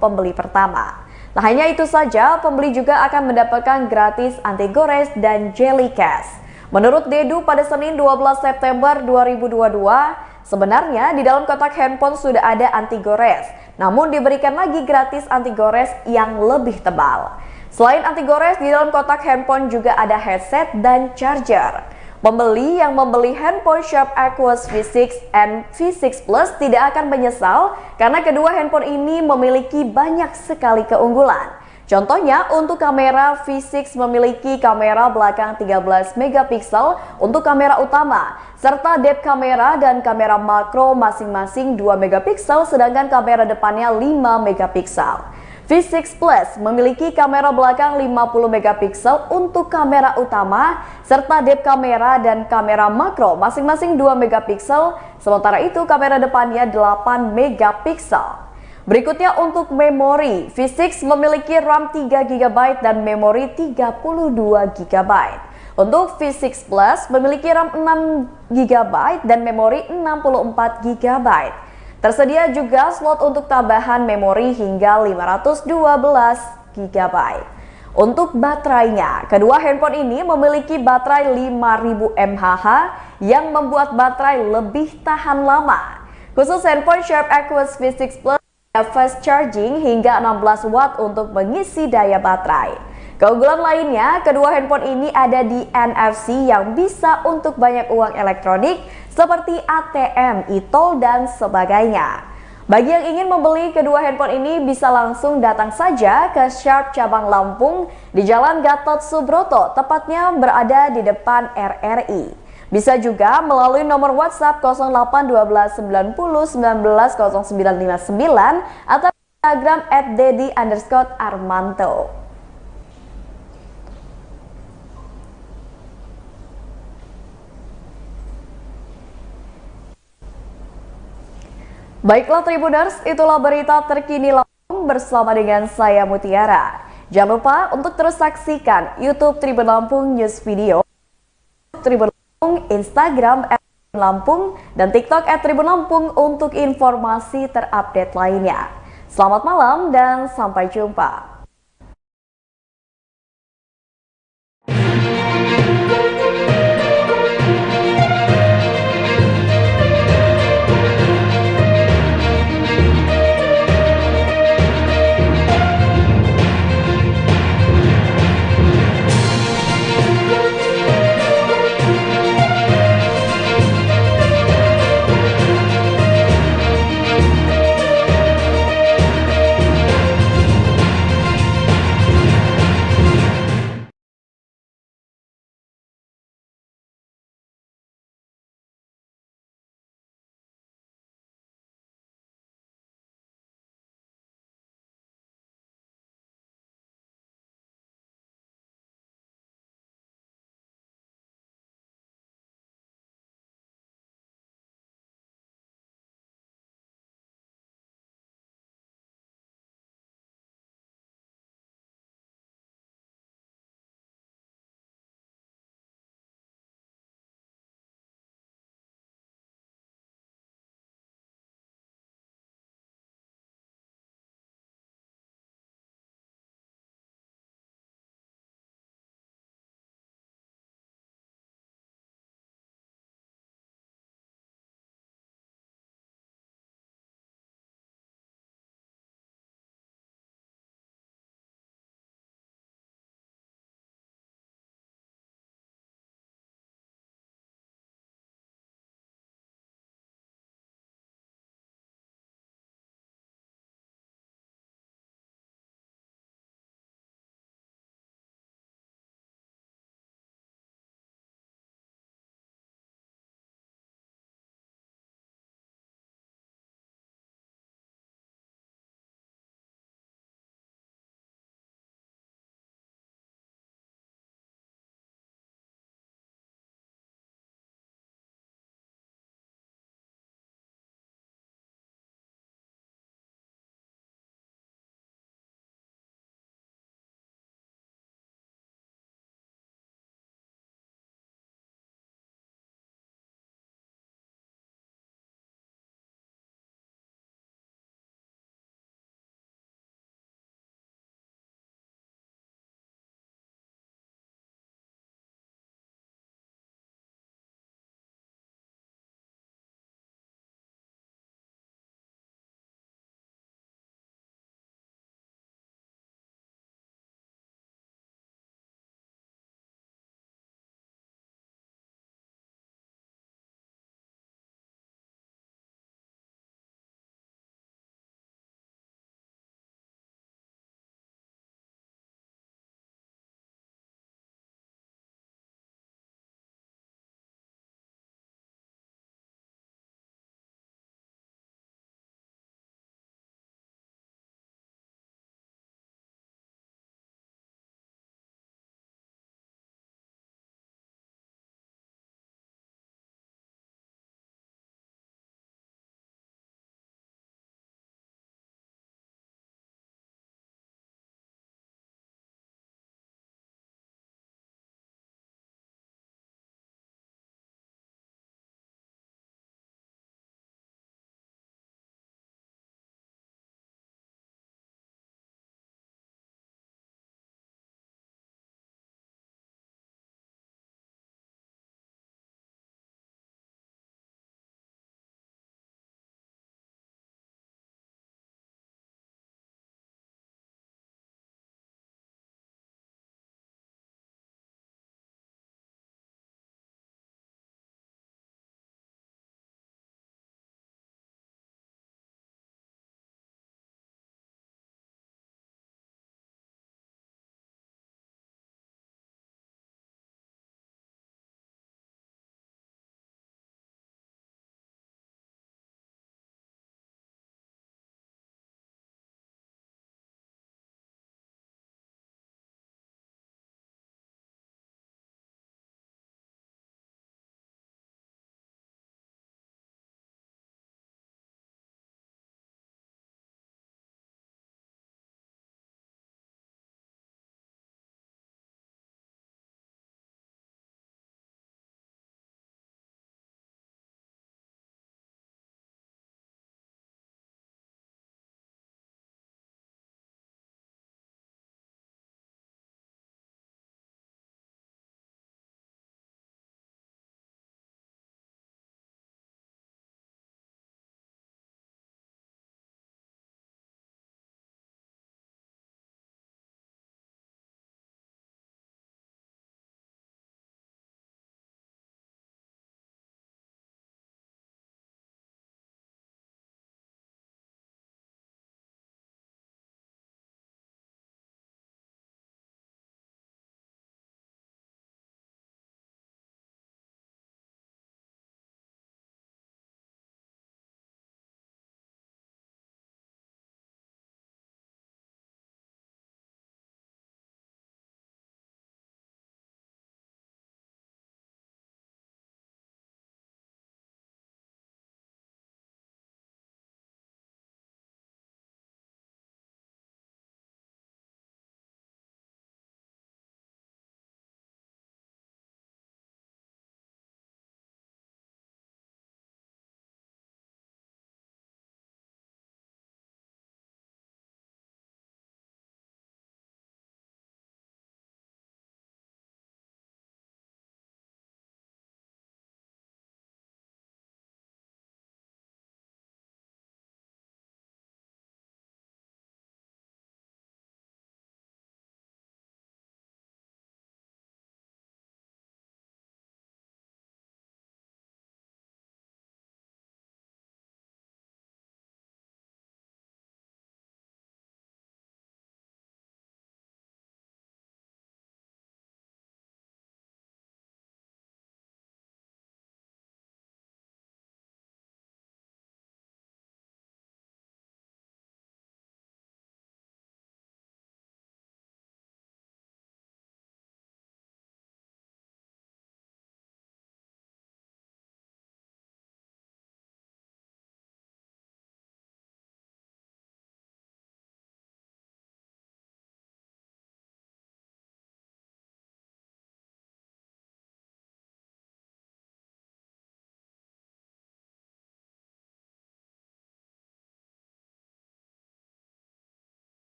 pembeli pertama. Tak hanya itu saja, pembeli juga akan mendapatkan gratis anti gores dan jelly case. Menurut Dedu pada Senin 12 September 2022, sebenarnya di dalam kotak handphone sudah ada anti gores, namun diberikan lagi gratis anti gores yang lebih tebal. Selain anti gores, di dalam kotak handphone juga ada headset dan charger. Pembeli yang membeli handphone Sharp Aquos V6 dan V6 Plus tidak akan menyesal karena kedua handphone ini memiliki banyak sekali keunggulan. Contohnya untuk kamera, V6 memiliki kamera belakang 13 megapiksel untuk kamera utama, serta depth kamera dan kamera makro masing-masing 2 megapiksel sedangkan kamera depannya 5 megapiksel. V6 Plus memiliki kamera belakang 50 megapiksel untuk kamera utama, serta depth kamera dan kamera makro masing-masing 2 megapiksel, sementara itu kamera depannya 8 megapiksel. Berikutnya untuk memori, V6 memiliki RAM 3 GB dan memori 32 GB. Untuk V6 Plus memiliki RAM 6 GB dan memori 64 GB. Tersedia juga slot untuk tambahan memori hingga 512 GB. Untuk baterainya, kedua handphone ini memiliki baterai 5000 mAh yang membuat baterai lebih tahan lama. Khusus handphone Sharp Aquos V6 Plus fast charging hingga 16 watt untuk mengisi daya baterai. Keunggulan lainnya, kedua handphone ini ada di NFC yang bisa untuk banyak uang elektronik seperti ATM, e-tol, dan sebagainya. Bagi yang ingin membeli kedua handphone ini bisa langsung datang saja ke Sharp Cabang Lampung di Jalan Gatot Subroto, tepatnya berada di depan RRI. Bisa juga melalui nomor WhatsApp 081290190959 atau Instagram @dedi_armanto. Baiklah Tribuners, itulah berita terkini Lampung bersama dengan saya Mutiara. Jangan lupa untuk terus saksikan YouTube Tribun Lampung News Video, Tribun Lampung, Instagram @Lampung, dan TikTok @Tribun Lampung untuk informasi terupdate lainnya. Selamat malam dan sampai jumpa.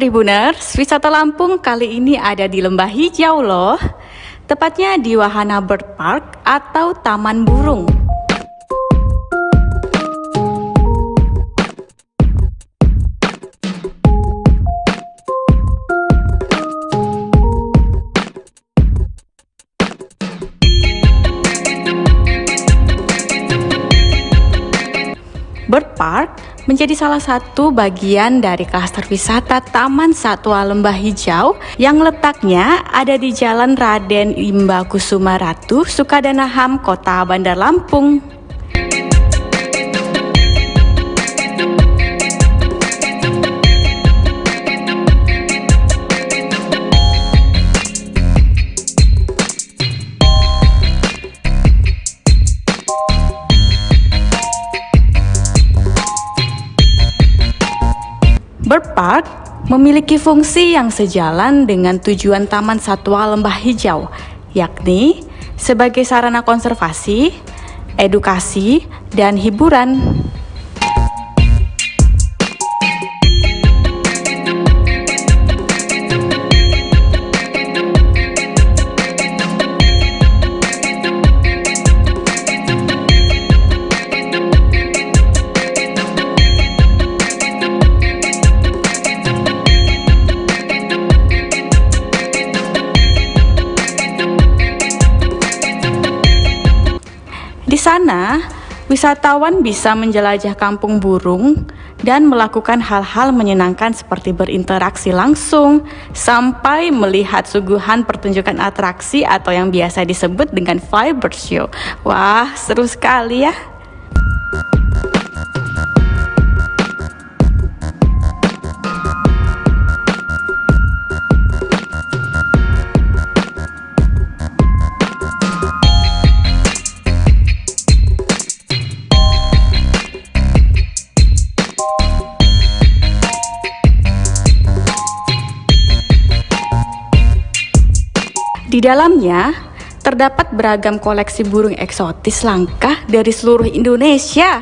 Tribuners, wisata Lampung kali ini ada di Lembah Hijau loh. Tepatnya di Wahana Bird Park atau Taman Burung. Bird Park menjadi salah satu bagian dari klaster wisata Taman Satwa Lembah Hijau yang letaknya ada di Jalan Raden Imba Kusuma Ratu, Sukadanaham, Kota Bandar Lampung. Bird Park memiliki fungsi yang sejalan dengan tujuan Taman Satwa Lembah Hijau, yakni sebagai sarana konservasi, edukasi, dan hiburan. Di sana, wisatawan bisa menjelajah kampung burung dan melakukan hal-hal menyenangkan seperti berinteraksi langsung sampai melihat suguhan pertunjukan atraksi atau yang biasa disebut dengan firebird show. Wah, seru sekali ya. Di dalamnya terdapat beragam koleksi burung eksotis langka dari seluruh Indonesia.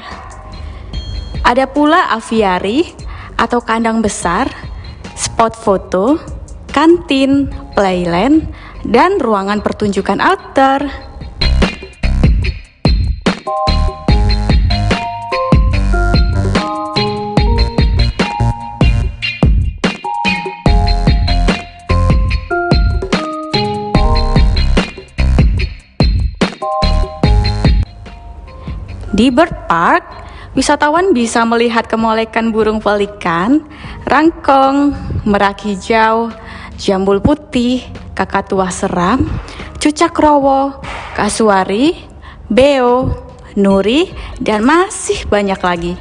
Ada pula aviari atau kandang besar, spot foto, kantin, playland, dan ruangan pertunjukan outdoor. Di Bird Park, wisatawan bisa melihat kemolekan burung pelikan, rangkong, merak hijau, jambul putih, kakatua seram, cucak rowo, kasuari, beo, nuri, dan masih banyak lagi.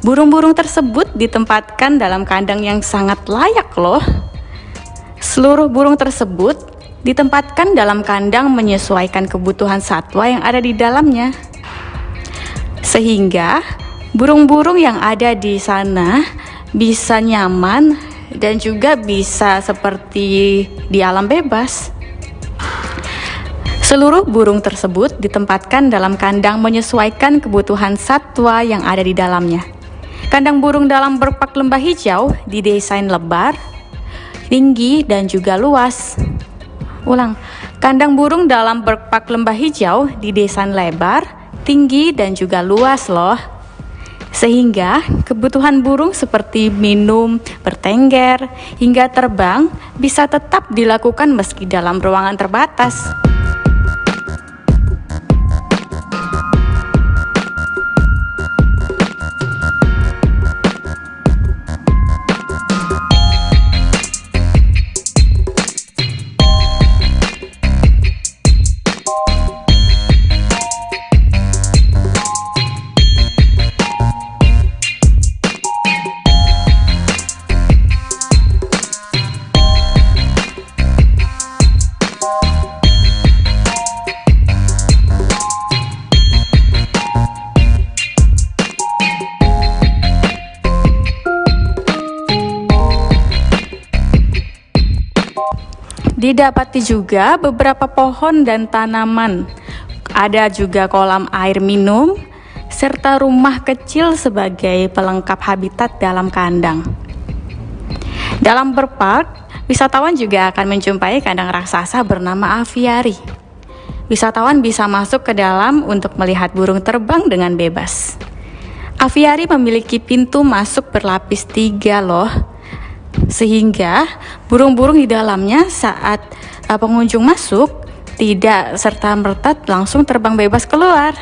Burung-burung tersebut ditempatkan dalam kandang yang sangat layak loh. Seluruh burung tersebut ditempatkan dalam kandang menyesuaikan kebutuhan satwa yang ada di dalamnya. Sehingga burung-burung yang ada di sana bisa nyaman dan juga bisa seperti di alam bebas. Seluruh burung tersebut ditempatkan dalam kandang menyesuaikan kebutuhan satwa yang ada di dalamnya. Kandang burung dalam Bird Park Lembah Hijau didesain lebar, tinggi, dan juga luas. Ulang, kandang burung dalam Bird Park Lembah Hijau didesain lebar, tinggi, dan juga luas loh. Sehingga kebutuhan burung seperti minum, bertengger, hingga terbang bisa tetap dilakukan meski dalam ruangan terbatas. Didapati juga beberapa pohon dan tanaman. Ada juga kolam air minum, serta rumah kecil sebagai pelengkap habitat dalam kandang. Dalam berpark, wisatawan juga akan menjumpai kandang raksasa bernama aviari. Wisatawan bisa masuk ke dalam untuk melihat burung terbang dengan bebas. Aviari memiliki pintu masuk berlapis 3 loh, sehingga burung-burung di dalamnya saat pengunjung masuk tidak serta-merta langsung terbang bebas keluar.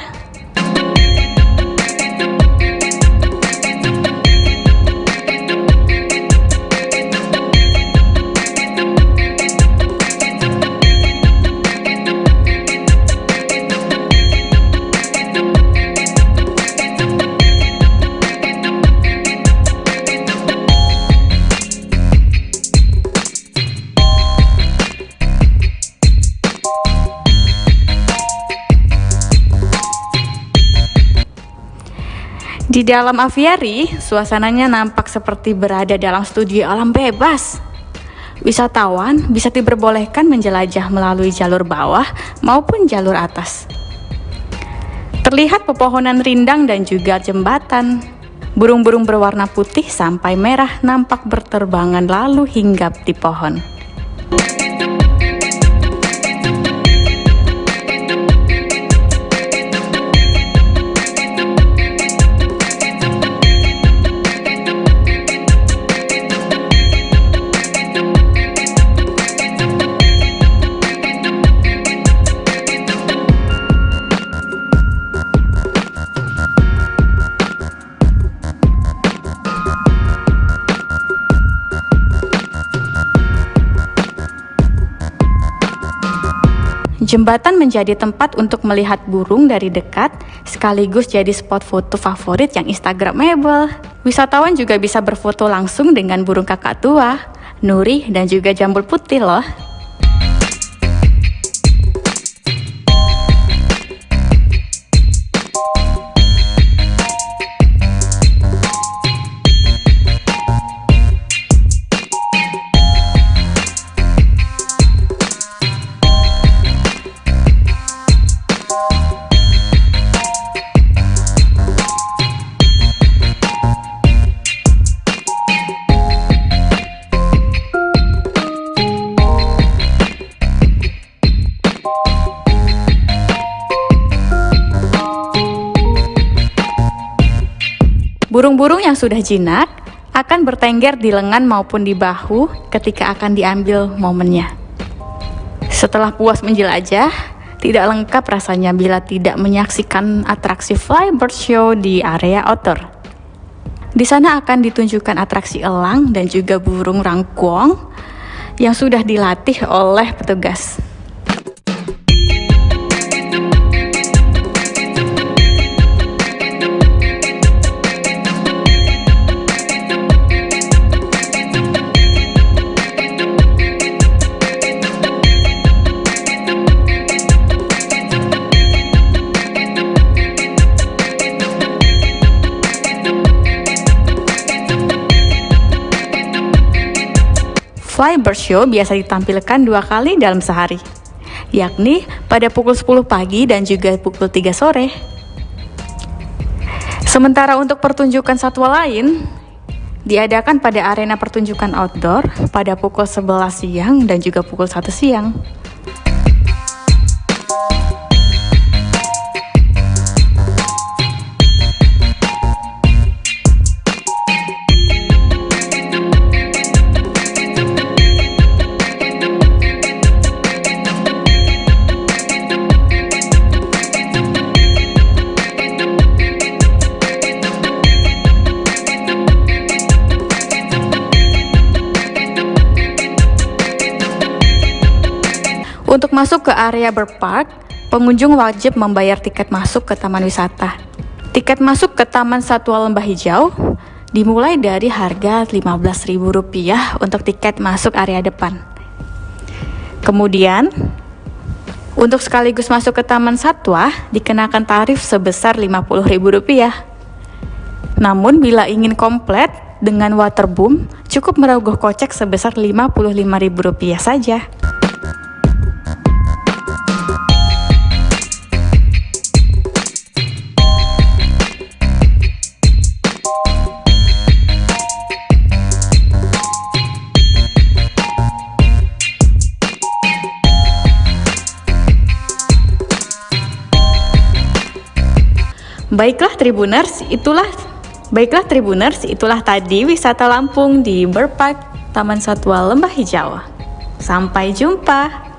Di dalam aviari, suasananya nampak seperti berada dalam studio alam bebas. Wisatawan bisa diperbolehkan menjelajah melalui jalur bawah maupun jalur atas. Terlihat pepohonan rindang dan juga jembatan. Burung-burung berwarna putih sampai merah nampak berterbangan lalu hinggap di pohon. Jembatan menjadi tempat untuk melihat burung dari dekat, sekaligus jadi spot foto favorit yang instagramable. Wisatawan juga bisa berfoto langsung dengan burung kakak tua, nuri, dan juga jambul putih loh. Burung-burung yang sudah jinak akan bertengger di lengan maupun di bahu ketika akan diambil momennya. Setelah puas menjelajah, tidak lengkap rasanya bila tidak menyaksikan atraksi Flybird Show di area outdoor. Di sana akan ditunjukkan atraksi elang dan juga burung rangkuong yang sudah dilatih oleh petugas. Flybird Show biasa ditampilkan 2 kali dalam sehari, yakni pada pukul 10 pagi dan juga pukul 3 sore. Sementara untuk pertunjukan satwa lain, diadakan pada arena pertunjukan outdoor pada pukul 11 siang dan juga pukul 1 siang. Untuk masuk ke area berpark, pengunjung wajib membayar tiket masuk ke taman wisata. Tiket masuk ke Taman Satwa Lembah Hijau dimulai dari harga Rp15.000 untuk tiket masuk area depan. Kemudian, untuk sekaligus masuk ke Taman Satwa dikenakan tarif sebesar Rp50.000. Namun bila ingin komplit dengan waterboom, cukup merogoh kocek sebesar Rp55.000 saja. Baiklah Tribuners, itulah tadi wisata Lampung di Bird Park Taman Satwa Lembah Hijau. Sampai jumpa.